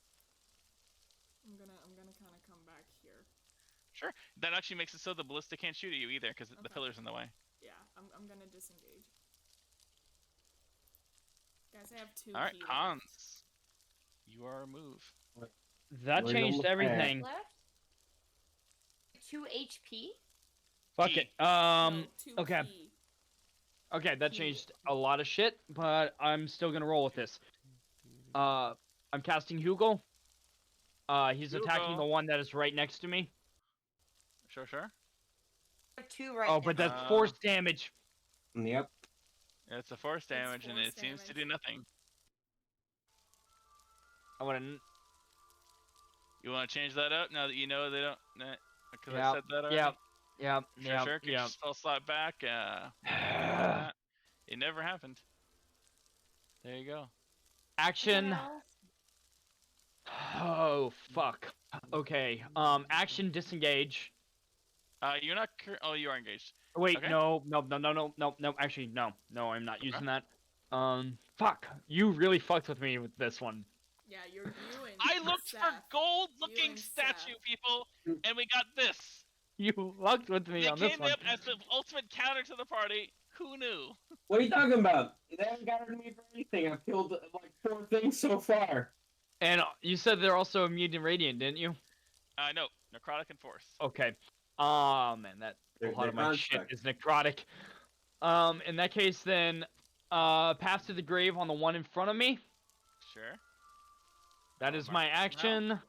Speaker 3: I'm gonna kind of come back here.
Speaker 1: Sure. That actually makes it so the ballista can't shoot at you either, because the pillar's in the way.
Speaker 3: Yeah, I'm gonna disengage. Guys, I have 2
Speaker 1: All right,
Speaker 3: key left.
Speaker 1: Hans. You are a move.
Speaker 4: That
Speaker 5: We're
Speaker 4: changed
Speaker 5: almost
Speaker 4: everything.
Speaker 2: Left. 2 HP.
Speaker 4: Fuck
Speaker 1: Key.
Speaker 4: it.
Speaker 3: No, 2
Speaker 4: Okay.
Speaker 3: key.
Speaker 4: Okay, that changed a lot of shit, but I'm still gonna roll with this. I'm casting Hugo. He's attacking
Speaker 1: Hugo.
Speaker 4: the one that is right next to me.
Speaker 1: Sure.
Speaker 2: 2 right
Speaker 4: Oh, but
Speaker 2: now.
Speaker 4: that's force damage.
Speaker 5: Yep.
Speaker 1: It's a force damage, and
Speaker 3: force
Speaker 1: it seems to
Speaker 3: damage.
Speaker 1: do nothing.
Speaker 4: I wanna.
Speaker 1: You want to change that up now that you know they don't? Because I
Speaker 4: Yep,
Speaker 1: said that already.
Speaker 4: Yep.
Speaker 1: Sure. Get your spell slot back. That. It never happened. There you go.
Speaker 4: Action. Oh fuck. Okay. Action disengage.
Speaker 1: You're not. Oh, you are engaged.
Speaker 4: Wait,
Speaker 1: Okay.
Speaker 4: no. Actually, no, I'm not using that. Fuck. You really fucked with me with this one.
Speaker 3: Yeah, you and
Speaker 1: I looked for
Speaker 3: Seth.
Speaker 1: gold-looking
Speaker 3: and
Speaker 1: statue
Speaker 3: Seth.
Speaker 1: people, and we got this.
Speaker 4: You fucked with me
Speaker 1: They
Speaker 4: on this
Speaker 1: came
Speaker 4: one.
Speaker 1: up as the ultimate counter to the party. Who knew?
Speaker 5: What are you talking about? They haven't gotten me for anything. I've killed like 4 things so far.
Speaker 4: And you said they're also immune to radiant, didn't you?
Speaker 1: No, necrotic and force.
Speaker 4: Okay. Man, that a lot
Speaker 5: They're
Speaker 4: of my shit
Speaker 5: construct.
Speaker 4: is necrotic. In that case, then, pass to the grave on the one in front of me.
Speaker 1: Sure.
Speaker 4: That
Speaker 1: I'll
Speaker 4: is
Speaker 1: mark
Speaker 4: my
Speaker 1: it somehow.
Speaker 4: action.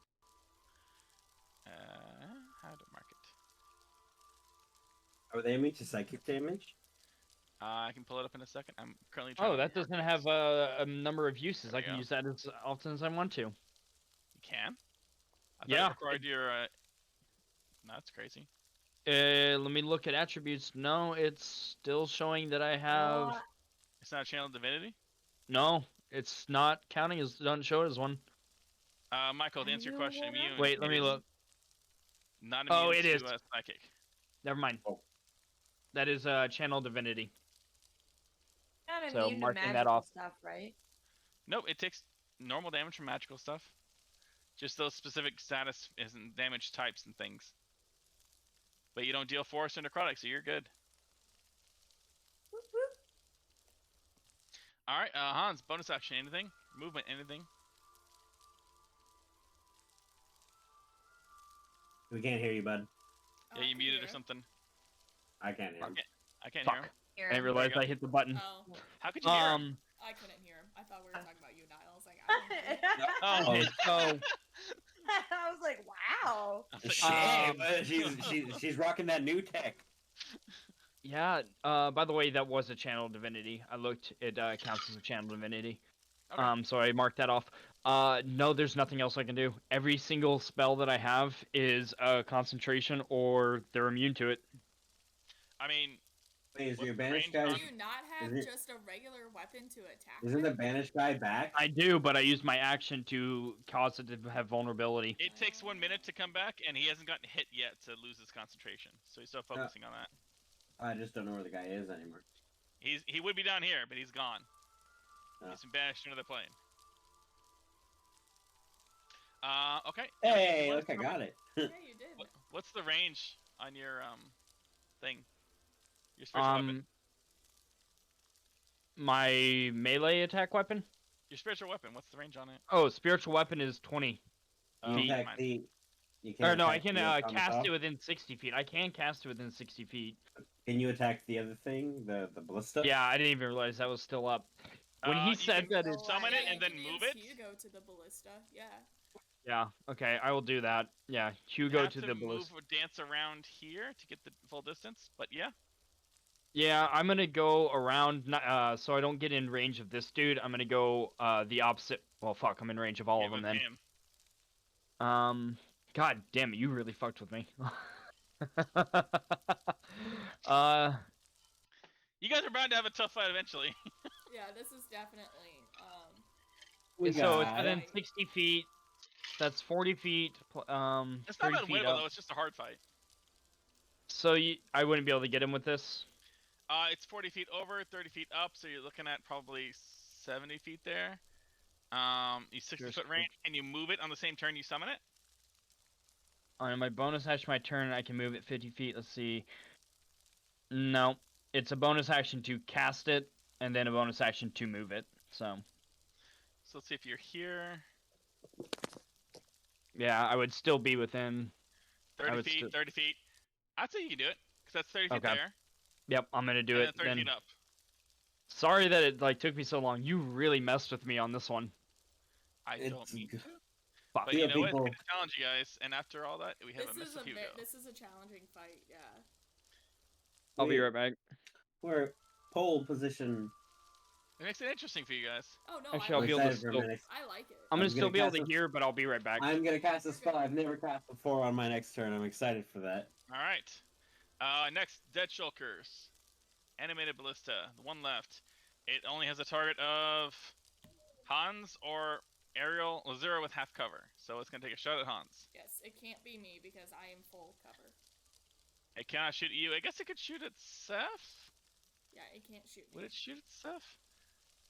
Speaker 1: How to mark it?
Speaker 5: Are they immune to psychic damage?
Speaker 1: I can pull it up in a second. I'm currently trying.
Speaker 4: Oh,
Speaker 1: to
Speaker 4: that doesn't have a number of uses.
Speaker 1: There
Speaker 4: I
Speaker 1: we
Speaker 4: can
Speaker 1: go.
Speaker 4: use that as often as I want to.
Speaker 1: You can. I thought
Speaker 4: Yeah.
Speaker 1: it required your. That's crazy.
Speaker 4: Let me look at attributes. No, it's still showing that I have.
Speaker 1: It's not a channel divinity.
Speaker 4: No, it's not counting as. Doesn't show it as one.
Speaker 1: Michael, to answer your question, immune.
Speaker 4: Wait, let me
Speaker 1: is
Speaker 4: look.
Speaker 1: Not
Speaker 4: Oh,
Speaker 1: immune
Speaker 4: it
Speaker 1: to
Speaker 4: is.
Speaker 1: psychic.
Speaker 4: Never mind.
Speaker 5: Oh.
Speaker 4: That is channel divinity.
Speaker 2: Not
Speaker 4: So,
Speaker 2: immune to
Speaker 4: marking that
Speaker 2: magical
Speaker 4: off.
Speaker 2: stuff, right?
Speaker 1: Nope, it takes normal damage from magical stuff. Just those specific status and damage types and things. But you don't deal force or necrotic, so you're good.
Speaker 2: Whoop, whoop.
Speaker 1: All right, Hans, bonus action, anything? Movement, anything?
Speaker 5: We can't hear you, bud.
Speaker 3: Oh,
Speaker 1: Yeah,
Speaker 3: I
Speaker 1: you
Speaker 3: can
Speaker 1: muted
Speaker 3: hear
Speaker 1: or
Speaker 3: him.
Speaker 1: something.
Speaker 5: I can't hear him.
Speaker 1: I can't hear
Speaker 4: Fuck.
Speaker 1: him.
Speaker 2: Here,
Speaker 4: I didn't realize
Speaker 1: go.
Speaker 4: I hit the button.
Speaker 3: Oh,
Speaker 1: How could you hear him?
Speaker 3: I couldn't hear him. I thought we were talking about you, Niall. I was like, I don't hear you.
Speaker 1: Oh,
Speaker 4: Okay, so
Speaker 2: I was like, wow.
Speaker 5: Shit, she's rocking that new tech.
Speaker 4: yeah. By the way, that was a channel divinity. I looked. It counts as a channel divinity.
Speaker 1: Okay.
Speaker 4: So I marked that off. No, there's nothing else I can do. Every single spell that I have is concentration, or they're immune to it.
Speaker 1: I mean,
Speaker 5: Wait, is
Speaker 1: What's
Speaker 5: your
Speaker 1: the
Speaker 5: banished
Speaker 1: range
Speaker 5: guy?
Speaker 1: on-
Speaker 3: Do you not have
Speaker 5: Isn't it-
Speaker 3: just a regular weapon to attack
Speaker 5: Isn't the
Speaker 3: with?
Speaker 5: banished guy back?
Speaker 4: I do, but I use my action to cause it to have vulnerability.
Speaker 1: it takes 1 minute to come back, and he hasn't gotten hit yet to lose his concentration. So he's still focusing on that.
Speaker 5: I just don't know where the guy is anymore.
Speaker 1: He would be down here, but he's gone.
Speaker 5: Oh.
Speaker 1: He's been banished into the plane. Okay.
Speaker 5: Hey, look, I got it.
Speaker 3: Yeah, you did.
Speaker 1: What's the range on your thing? Your spiritual weapon.
Speaker 4: My melee attack weapon?
Speaker 1: Your spiritual weapon. What's the range on it?
Speaker 4: Oh, spiritual weapon is 20.
Speaker 1: Oh,
Speaker 4: Feet.
Speaker 1: never mind.
Speaker 5: You can't
Speaker 4: Or no, I
Speaker 5: attack
Speaker 4: can
Speaker 5: the automaton?
Speaker 4: cast it within 60 feet. I can cast it within 60 feet.
Speaker 5: Can you attack the other thing, the ballista?
Speaker 4: Yeah, I didn't even realize that was still up. When he
Speaker 1: You
Speaker 4: said
Speaker 1: can
Speaker 4: that it's...
Speaker 1: summon it and then
Speaker 3: you can
Speaker 1: move
Speaker 3: use
Speaker 1: it.
Speaker 3: Hugo to the ballista. Yeah.
Speaker 4: Yeah, okay, I will do that. Yeah,
Speaker 1: You
Speaker 4: Hugo
Speaker 1: have
Speaker 4: to
Speaker 1: to
Speaker 4: the
Speaker 1: move
Speaker 4: ballista.
Speaker 1: or dance around here to get the full distance, but yeah.
Speaker 4: Yeah, I'm gonna go around, so I don't get in range of this dude. I'm gonna go the opposite. Well, fuck, I'm in range of all
Speaker 1: Yeah,
Speaker 4: of them
Speaker 1: with
Speaker 4: then.
Speaker 1: him.
Speaker 4: God damn it, you really fucked with me.
Speaker 1: You guys are bound to have a tough fight eventually.
Speaker 3: Yeah, this is definitely
Speaker 4: so it's
Speaker 5: got
Speaker 4: within
Speaker 3: it.
Speaker 4: 60 feet. That's 40 feet.
Speaker 1: It's not
Speaker 4: 30 feet
Speaker 1: unwinnable
Speaker 4: up.
Speaker 1: though. It's just a hard fight.
Speaker 4: So I wouldn't be able to get him with this.
Speaker 1: It's 40 feet over, 30 feet up, so you're looking at probably 70 feet there. You 60-foot range. Can you move it on the same turn you summon it?
Speaker 4: On my bonus action, my turn, I can move it 50 feet. Let's see. No, it's a bonus action to cast it, and then a bonus action to move it. So
Speaker 1: let's see if you're here.
Speaker 4: Yeah, I would still be within
Speaker 1: 30 feet, 30 feet. I'd say you can do it, because that's 30 feet
Speaker 4: Okay.
Speaker 1: there.
Speaker 4: Yep, I'm gonna do
Speaker 1: And
Speaker 4: it.
Speaker 1: then 30 feet up.
Speaker 4: Sorry that it took me so long. You really messed with me on this one.
Speaker 1: I don't mean to.
Speaker 4: Fuck.
Speaker 1: But you know what? It's gonna challenge you guys, and after all that, we have a miss with Hugo.
Speaker 3: This is a challenging fight, yeah.
Speaker 4: I'll be right back.
Speaker 5: We're pole position.
Speaker 1: It makes it interesting for you guys.
Speaker 3: Oh no,
Speaker 4: Actually, I'll be able to still...
Speaker 3: I like it.
Speaker 4: I'm gonna still be able to hear, but I'll be right back.
Speaker 5: I'm gonna cast a spell I've never cast before on my next turn. I'm excited for that.
Speaker 1: Alright. Next, Dead Shulkers. Animated Ballista. The one left. It only has a target of Hans or Ariel Lazura with half cover. So it's gonna take a shot at Hans.
Speaker 3: Yes, it can't be me because I am full cover.
Speaker 1: It cannot shoot at you. I guess it could shoot at Seth?
Speaker 3: Yeah, it can't shoot me.
Speaker 1: Would it shoot at Seth?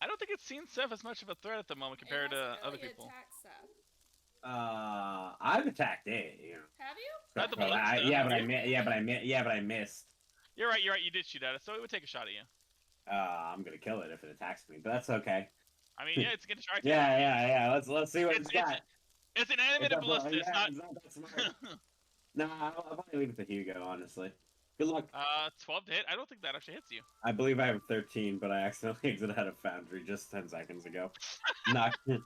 Speaker 1: I don't think it's seen Seth as much of a threat at the moment compared to other people.
Speaker 3: Seth.
Speaker 5: I've attacked it. You know.
Speaker 3: Have you?
Speaker 1: Not the
Speaker 5: but I missed.
Speaker 1: You're right. You did shoot at it, so it would take a shot at you.
Speaker 5: I'm gonna kill it if it attacks me, but that's okay.
Speaker 1: I mean, yeah, it's gonna try to.
Speaker 5: yeah. Let's see what it's got.
Speaker 1: It's an animated ballista. It's not.
Speaker 5: It's not that smart. Nah, I'll probably leave it to Hugo, honestly. Good luck.
Speaker 1: 12 to hit. I don't think that actually hits you.
Speaker 5: I believe I have 13, but I accidentally exited out of Foundry just 10 seconds ago. Knock.
Speaker 3: We'll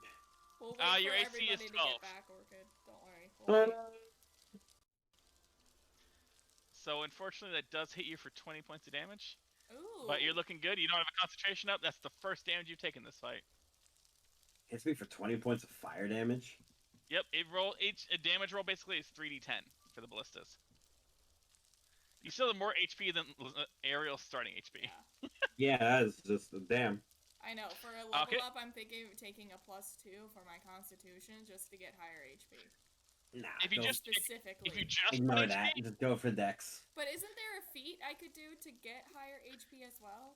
Speaker 3: wait
Speaker 1: your
Speaker 3: for
Speaker 1: AC is
Speaker 3: everybody to
Speaker 1: 12.
Speaker 3: get back, Orchid. Don't worry.
Speaker 1: So unfortunately, that does hit you for 20 points of damage.
Speaker 3: Ooh.
Speaker 1: But you're looking good. You don't have a concentration up. That's the first damage you've taken this fight.
Speaker 5: Hits me for 20 points of fire damage.
Speaker 1: Yep. A damage roll basically is 3d10 for the ballistas. You still have more HP than Ariel's starting HP.
Speaker 3: Yeah.
Speaker 5: Yeah, that is just damn.
Speaker 3: I know. For a level up, I'm thinking of taking a +2 for my Constitution just to get higher HP.
Speaker 5: Nah.
Speaker 1: If you just
Speaker 3: specifically.
Speaker 1: if you just
Speaker 5: ignore
Speaker 1: put
Speaker 5: that,
Speaker 1: HP,
Speaker 5: just go for Dex.
Speaker 3: But isn't there a feat I could do to get higher HP as well?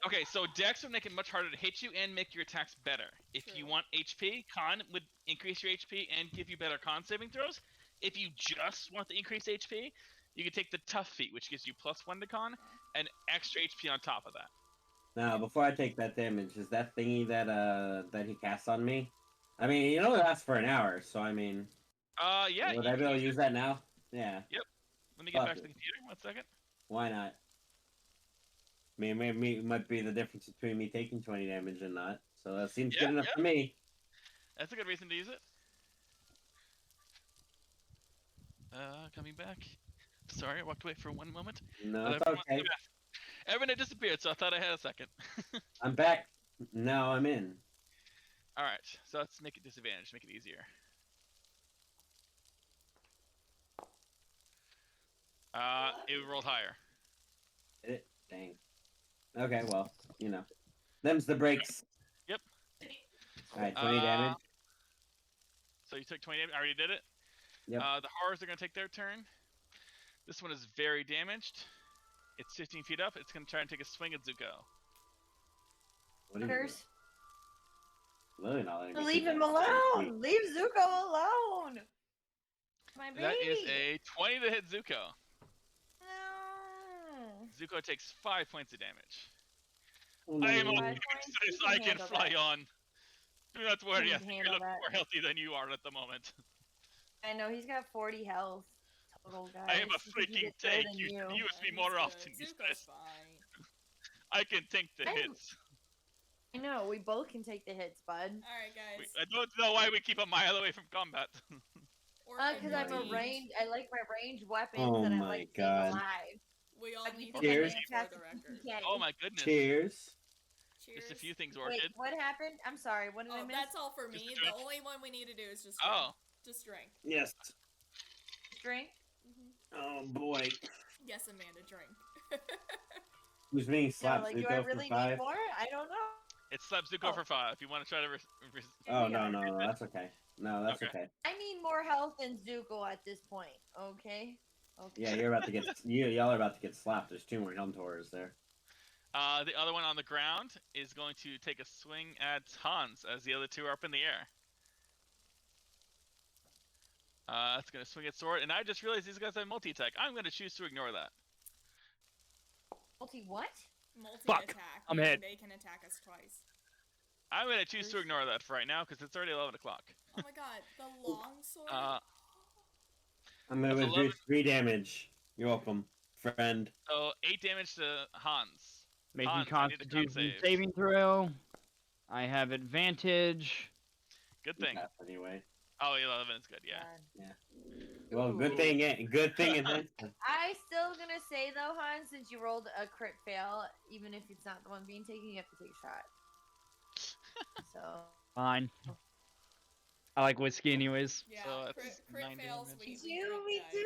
Speaker 1: Okay, so Dex would make it much harder to hit you and make your attacks better. If you want HP, Con would increase your HP and give you better Con saving throws. If you just want the increased HP, you can take the Tough feat, which gives you +1 to Con, and extra HP on top of that.
Speaker 5: Now, before I take that damage, is that thingy that he casts on me? I mean, it only lasts for an hour, so I mean...
Speaker 1: yeah.
Speaker 5: Would I be able to use that now? Yeah.
Speaker 1: Yep. Let me get back to the computer. 1 second.
Speaker 5: Why not? I mean, maybe it might be the difference between me taking 20 damage and not. So that seems good enough for me.
Speaker 1: That's a good reason to use it. Coming back. Sorry, I walked away for 1 moment.
Speaker 5: No, it's okay.
Speaker 1: Everyone had disappeared, so I thought I had a second.
Speaker 5: I'm back. Now I'm in.
Speaker 1: Alright, so let's make it disadvantage, make it easier. It rolled higher.
Speaker 5: Dang. Okay, well, you know. Them's the breaks.
Speaker 1: Yep.
Speaker 5: Alright, 20 damage.
Speaker 1: So you took 20 damage. I already did it.
Speaker 5: Yep.
Speaker 1: The horrors are going to take their turn. This one is very damaged. It's 15 feet up. It's gonna try and take a swing at Zuko.
Speaker 5: What are you doing?
Speaker 2: Butters.
Speaker 5: Literally not letting me
Speaker 2: Leave
Speaker 5: keep
Speaker 2: him
Speaker 5: that.
Speaker 2: alone. Leave Zuko alone. My baby.
Speaker 1: That is a 20 to hit Zuko.
Speaker 2: No.
Speaker 1: Zuko takes 5 points of damage.
Speaker 5: Oh,
Speaker 1: I am
Speaker 5: no.
Speaker 1: on
Speaker 2: 5
Speaker 1: king
Speaker 2: points,
Speaker 1: size.
Speaker 2: you
Speaker 1: I
Speaker 2: can
Speaker 1: can
Speaker 2: handle
Speaker 1: fly
Speaker 2: that.
Speaker 1: on. Do not worry.
Speaker 2: You
Speaker 1: I
Speaker 2: can
Speaker 1: think you
Speaker 2: handle
Speaker 1: look
Speaker 2: that.
Speaker 1: more healthy than you are at the moment.
Speaker 2: I know he's got 40 health total, guys.
Speaker 1: I am a
Speaker 2: He could
Speaker 1: freaking
Speaker 2: get better
Speaker 1: tank.
Speaker 2: than
Speaker 1: You
Speaker 2: you.
Speaker 1: should use me
Speaker 3: Yeah,
Speaker 1: more
Speaker 3: he's
Speaker 1: often.
Speaker 3: good.
Speaker 1: You
Speaker 3: Zuko's
Speaker 1: guys.
Speaker 3: fine.
Speaker 1: I can tank the
Speaker 2: I'm-
Speaker 1: hits.
Speaker 2: I know we both can take the hits, bud.
Speaker 3: Alright, guys.
Speaker 1: I don't know why we keep a mile away from combat.
Speaker 2: Because I'm a
Speaker 3: Indeed.
Speaker 2: range. I like my ranged weapons,
Speaker 5: Oh
Speaker 2: and I
Speaker 5: my
Speaker 2: like being
Speaker 5: God.
Speaker 2: alive.
Speaker 3: We all
Speaker 2: Like,
Speaker 3: need
Speaker 2: you
Speaker 3: to
Speaker 2: think I'm
Speaker 5: Cheers.
Speaker 3: wait
Speaker 2: gonna
Speaker 3: for the
Speaker 2: cast a
Speaker 3: record.
Speaker 2: PK?
Speaker 1: Oh my goodness.
Speaker 5: Cheers.
Speaker 3: Cheers.
Speaker 1: Just a few things,
Speaker 2: Wait,
Speaker 1: Orchid.
Speaker 2: what happened? I'm sorry. What did I
Speaker 3: Oh,
Speaker 2: miss?
Speaker 3: that's all for
Speaker 1: Just
Speaker 3: me.
Speaker 1: a
Speaker 3: The
Speaker 1: drink.
Speaker 3: only one we need to do is just drink.
Speaker 1: Oh.
Speaker 3: Just drink.
Speaker 5: Yes.
Speaker 2: Drink.
Speaker 5: Oh boy.
Speaker 3: Yes, Amanda, drink.
Speaker 5: Who's being
Speaker 2: Yeah,
Speaker 5: slapped?
Speaker 2: like, do I
Speaker 5: Zuko
Speaker 2: really
Speaker 5: for 5?
Speaker 2: need more? I don't know.
Speaker 1: It slaps Zuko
Speaker 2: Oh.
Speaker 1: for 5. You want to try to...
Speaker 5: Oh no, that's okay. No, that's
Speaker 1: Okay.
Speaker 5: okay.
Speaker 2: I need more health than Zuko at this point. Okay. Okay.
Speaker 5: Yeah, you're about to get y'all are about to get slapped. There's 2 more Helm Taurers there.
Speaker 1: The other one on the ground is going to take a swing at Hans as the other 2 are up in the air. It's going to swing its sword, and I just realized these guys have multi-attack. I'm going to choose to ignore that.
Speaker 2: Multi what?
Speaker 3: Multi-attack.
Speaker 4: I'm
Speaker 3: meaning
Speaker 4: hit.
Speaker 3: They can attack us twice.
Speaker 1: I'm going to choose to ignore that for right now because it's already 11 o'clock.
Speaker 3: Oh my god, the long sword?
Speaker 5: I'm gonna
Speaker 1: That's
Speaker 5: withdraw
Speaker 1: 11.
Speaker 5: 3 damage. You're welcome, friend.
Speaker 1: So 8 damage to Hans.
Speaker 4: Making
Speaker 1: Hans, I need a con
Speaker 4: Constitution
Speaker 1: save.
Speaker 4: saving throw. I have advantage.
Speaker 1: Good
Speaker 5: You
Speaker 1: thing.
Speaker 5: pass anyway.
Speaker 1: Oh, 11 is good, yeah.
Speaker 5: Well, good
Speaker 2: Ooh.
Speaker 5: thing. Good thing.
Speaker 2: I still gonna say though, Han, since you rolled a crit fail, even if it's not the one being taken, you have to take a shot. So
Speaker 4: Fine. I like whiskey anyways.
Speaker 3: Yeah,
Speaker 1: So
Speaker 3: crit,
Speaker 1: that's
Speaker 3: crit
Speaker 1: 9
Speaker 3: fails,
Speaker 1: damage.
Speaker 3: we
Speaker 2: do,
Speaker 3: drink,
Speaker 2: we
Speaker 3: guys.
Speaker 2: do.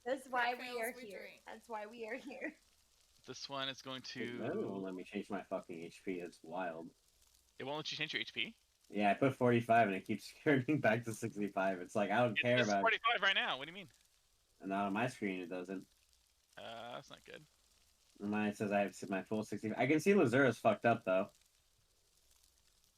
Speaker 2: That's why we
Speaker 3: fails,
Speaker 2: are
Speaker 3: we
Speaker 2: here.
Speaker 3: drink.
Speaker 2: That's why we are here.
Speaker 1: This one is going
Speaker 5: That won't
Speaker 1: to...
Speaker 5: let me change my fucking HP. It's wild.
Speaker 1: It won't let you change your HP?
Speaker 5: Yeah, I put 45 and it keeps turning back to 65. It's like I don't care
Speaker 1: It's
Speaker 5: about.
Speaker 1: 45 right now. What do you mean?
Speaker 5: And not on my screen it doesn't.
Speaker 1: That's not good.
Speaker 5: Mine says I have my full 65. I can see Lazura's fucked up though.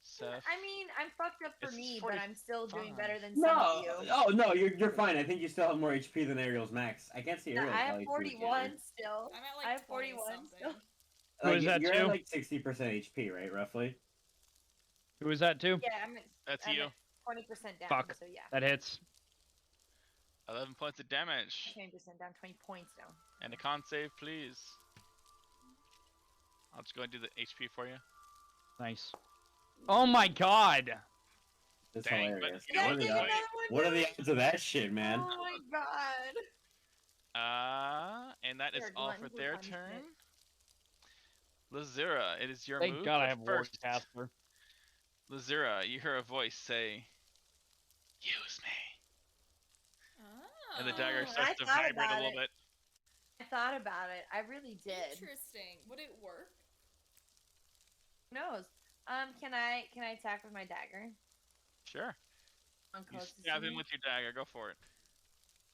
Speaker 1: Seth.
Speaker 2: I mean, I'm fucked up for
Speaker 1: It's
Speaker 2: me, but I'm still doing
Speaker 1: 45.
Speaker 2: better than some
Speaker 5: No,
Speaker 2: of you.
Speaker 5: oh no, you're fine. I think you still have more HP than Ariel's max. I can't see
Speaker 2: No,
Speaker 5: Ariel's.
Speaker 2: I have
Speaker 5: value too,
Speaker 2: 41
Speaker 5: can
Speaker 2: still.
Speaker 3: I'm at like
Speaker 2: I have 41
Speaker 3: something.
Speaker 2: still.
Speaker 5: I?
Speaker 4: Who is that
Speaker 5: You're
Speaker 4: too?
Speaker 5: at like 60% HP, right? Roughly.
Speaker 4: Who was that too?
Speaker 2: Yeah, I'm at,
Speaker 1: That's
Speaker 2: I'm
Speaker 1: you.
Speaker 2: at 20% down.
Speaker 4: Fuck.
Speaker 2: So yeah,
Speaker 4: That hits.
Speaker 1: 11 points of damage.
Speaker 2: 20% down, 20 points down.
Speaker 1: And a con save, please. I'll just go and do the HP for you.
Speaker 4: Nice. Oh my god!
Speaker 5: It's
Speaker 1: Dang, but
Speaker 5: hilarious.
Speaker 1: you know
Speaker 2: Guys,
Speaker 1: what?
Speaker 2: take
Speaker 1: What-
Speaker 2: another one,
Speaker 5: What are the
Speaker 2: guys?
Speaker 5: odds of that shit, man?
Speaker 2: Oh my god.
Speaker 1: And that is
Speaker 2: You're
Speaker 1: all for
Speaker 2: glutton for
Speaker 1: their
Speaker 2: punishment.
Speaker 1: turn. Lazura, it is your
Speaker 4: Thank
Speaker 1: move.
Speaker 4: god I
Speaker 1: but
Speaker 4: have
Speaker 1: first,
Speaker 4: Warcaster.
Speaker 1: Lazura, you hear a voice say, "Use me,"
Speaker 3: Oh.
Speaker 1: and the dagger
Speaker 2: I
Speaker 1: starts to
Speaker 2: thought
Speaker 1: vibrate a
Speaker 2: about
Speaker 1: little
Speaker 2: it.
Speaker 1: bit.
Speaker 2: I thought about it. I really did.
Speaker 3: Interesting. Would it work?
Speaker 2: Who knows? Can I attack with my dagger?
Speaker 1: Sure.
Speaker 2: On
Speaker 1: You
Speaker 2: closest
Speaker 1: stab
Speaker 2: to
Speaker 1: him
Speaker 2: me?
Speaker 1: with your dagger. Go for it.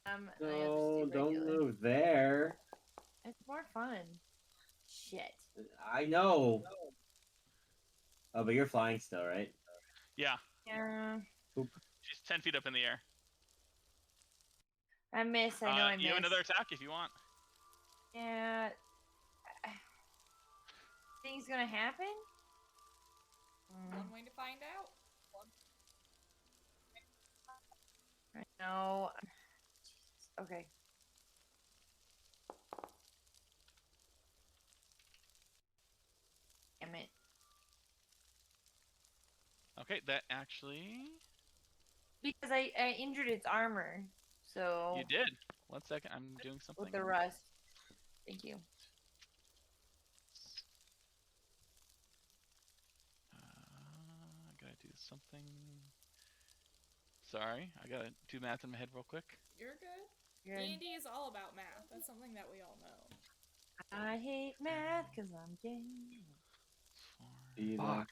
Speaker 2: I have to
Speaker 5: No,
Speaker 2: just do
Speaker 5: don't
Speaker 2: regular.
Speaker 5: move there.
Speaker 2: It's more fun. Shit.
Speaker 5: I know. Oh, but you're flying still, right?
Speaker 1: Yeah,
Speaker 2: Yeah.
Speaker 1: she's 10 feet up in the air.
Speaker 2: I miss. I know I miss.
Speaker 1: You have another attack if you want.
Speaker 2: Yeah. Things gonna happen?
Speaker 3: One way to find out.
Speaker 2: I know. Jesus. Okay. Damn it.
Speaker 1: Okay, that actually...
Speaker 2: Because I injured its armor. So
Speaker 1: You did. 1 second, I'm doing something.
Speaker 2: with the rust. Thank you.
Speaker 1: I gotta do something. Sorry, I gotta do math in my head real quick.
Speaker 3: You're good.
Speaker 2: Good.
Speaker 3: D&D is all about math. That's something that we all know.
Speaker 2: I hate math because I'm gay.
Speaker 5: Do you, love,
Speaker 4: Fuck.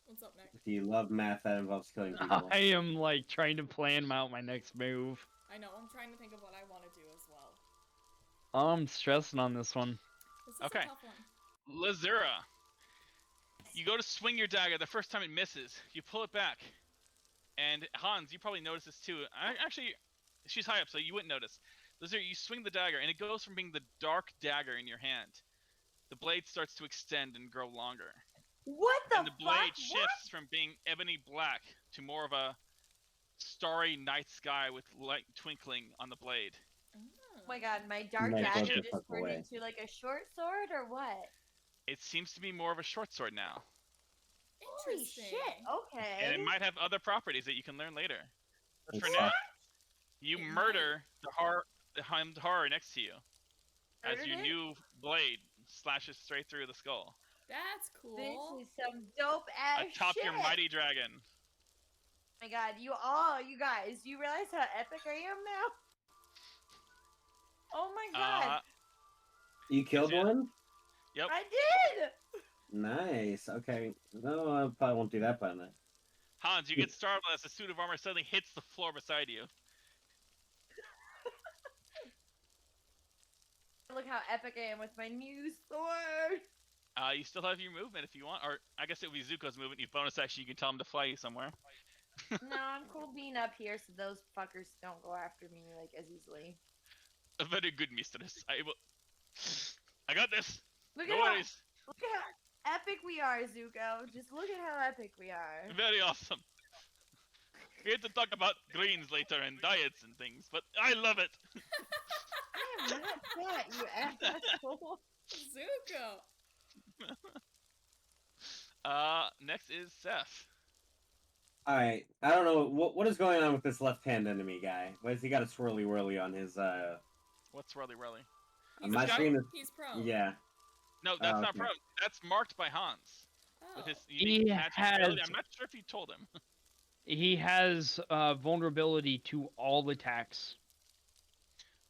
Speaker 3: What's up next?
Speaker 5: do you love math that involves killing people?
Speaker 4: I am like trying to plan out my next move.
Speaker 3: I know, I'm trying to think of what I want to do as well.
Speaker 4: I'm stressing on this one.
Speaker 3: This is
Speaker 1: Okay.
Speaker 3: a tough one.
Speaker 1: Lazura. You go to swing your dagger. The first time it misses, you pull it back. And Hans, you probably notice this too. Actually, she's high up, so you wouldn't notice. Lazura, you swing the dagger, and it goes from being the dark dagger in your hand. The blade starts to extend and grow longer.
Speaker 2: What the
Speaker 1: And the blade
Speaker 2: fuck?
Speaker 1: shifts from being ebony black to more of a starry night sky with light twinkling on the blade.
Speaker 2: Oh my god, my dark
Speaker 5: Might
Speaker 2: dagger
Speaker 1: float the
Speaker 2: just
Speaker 5: fuck
Speaker 2: turned
Speaker 5: away.
Speaker 2: into like a short sword or what?
Speaker 1: It seems to be more of a short sword now.
Speaker 2: Holy
Speaker 3: Interesting.
Speaker 2: shit, okay.
Speaker 1: And it might have other properties that you can learn later. But for
Speaker 5: It's-
Speaker 1: now, you
Speaker 3: It
Speaker 1: murder the horror next to you as
Speaker 2: Murdered
Speaker 1: your
Speaker 2: it?
Speaker 1: new blade slashes straight through the skull.
Speaker 3: That's cool.
Speaker 2: This is some dope ass
Speaker 1: Atop
Speaker 2: shit.
Speaker 1: your mighty dragon.
Speaker 2: Oh my god, you guys, you realize how epic I am now? Oh my god,
Speaker 5: You killed
Speaker 1: Yeah.
Speaker 5: one?
Speaker 1: Yep.
Speaker 2: I did!
Speaker 5: Nice. Okay. No, I probably won't do that by then.
Speaker 1: Hans, you get startled as the suit of armor suddenly hits the floor beside you.
Speaker 2: Look how epic I am with my new sword.
Speaker 1: You still have your movement if you want, or I guess it would be Zuko's movement. You bonus action, you can tell him to fly you somewhere.
Speaker 2: No, I'm cool being up here so those fuckers don't go after me like as easily.
Speaker 1: A very good mistress. I got this.
Speaker 2: Look
Speaker 1: No
Speaker 2: at how,
Speaker 1: worries.
Speaker 2: look at how epic we are, Zuko. Just look at how epic we are.
Speaker 1: Very awesome. We have to talk about greens later and diets and things, but I love it.
Speaker 2: I am not fat, you asshole.
Speaker 3: Zuko.
Speaker 1: Next is Seth.
Speaker 5: All right. I don't know what is going on with this left-hand enemy guy. Why has he got a swirly whirly on his?
Speaker 1: What's Whirly Whirly?
Speaker 3: He's
Speaker 5: My
Speaker 1: guy-
Speaker 5: screen is.
Speaker 3: He's prone.
Speaker 5: Yeah.
Speaker 1: No, that's not
Speaker 5: okay.
Speaker 1: pro. That's marked by Hans.
Speaker 3: Oh.
Speaker 1: With his
Speaker 4: He
Speaker 1: unique magic ability.
Speaker 4: has-
Speaker 1: I'm not sure if you told him.
Speaker 4: He has vulnerability to all attacks.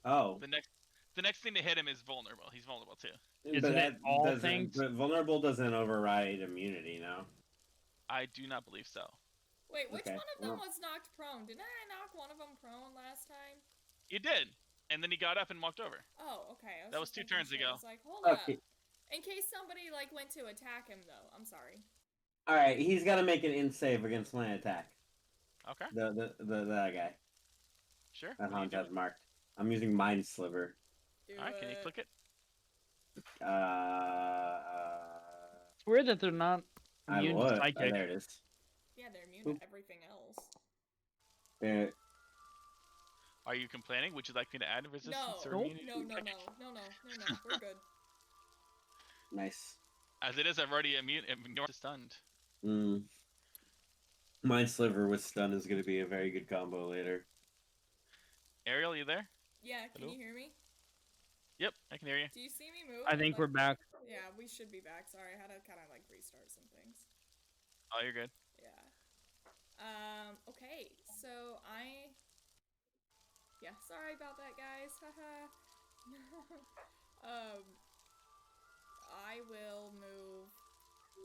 Speaker 5: Oh.
Speaker 1: The next thing to hit him is vulnerable. He's vulnerable too.
Speaker 4: Isn't it all
Speaker 5: doesn't-
Speaker 4: things?
Speaker 5: But vulnerable doesn't override immunity, no.
Speaker 1: I do not believe so.
Speaker 3: Wait, which
Speaker 5: Okay,
Speaker 3: one of them
Speaker 5: well.
Speaker 3: was knocked prone? Didn't I knock one of them prone last time?
Speaker 1: You did, and then he got up and walked over.
Speaker 3: Oh, okay.
Speaker 1: That was
Speaker 3: just
Speaker 1: 2
Speaker 3: thinking
Speaker 1: turns
Speaker 3: shit.
Speaker 1: ago.
Speaker 3: I was like, hold
Speaker 5: Okay.
Speaker 3: up. In case somebody like went to attack him, though. I'm sorry.
Speaker 5: All right. He's got to make an in save against my attack.
Speaker 1: Okay,
Speaker 5: That guy.
Speaker 1: sure.
Speaker 5: That
Speaker 1: What are you
Speaker 5: Hans has
Speaker 1: doing?
Speaker 5: marked. I'm using Mind Sliver.
Speaker 3: Do
Speaker 1: All right, can you
Speaker 3: it.
Speaker 1: click it?
Speaker 4: It's weird that they're not
Speaker 5: I
Speaker 4: immune
Speaker 5: would.
Speaker 4: to
Speaker 5: Oh,
Speaker 4: psychic.
Speaker 5: there it is.
Speaker 3: Yeah, they're immune
Speaker 5: Oop.
Speaker 3: to everything else.
Speaker 5: There.
Speaker 1: Are you complaining? Would you like me to add resistance
Speaker 3: No.
Speaker 1: or
Speaker 4: Nope.
Speaker 1: immunity?
Speaker 3: No. We're good.
Speaker 5: Nice.
Speaker 1: As it is, I've already ignored stunned.
Speaker 5: Mind Sliver with stun is going to be a very good combo later.
Speaker 1: Ariel, you there?
Speaker 3: Yeah, can
Speaker 1: Hello?
Speaker 3: you hear me?
Speaker 1: Yep, I can hear you.
Speaker 3: Do you see me move?
Speaker 4: I think we're back.
Speaker 3: Yeah, we should be back. Sorry, I had to kind of like restart some things.
Speaker 1: Oh, you're good.
Speaker 3: Yeah. Okay, so yeah, sorry about that, guys. Haha. I will move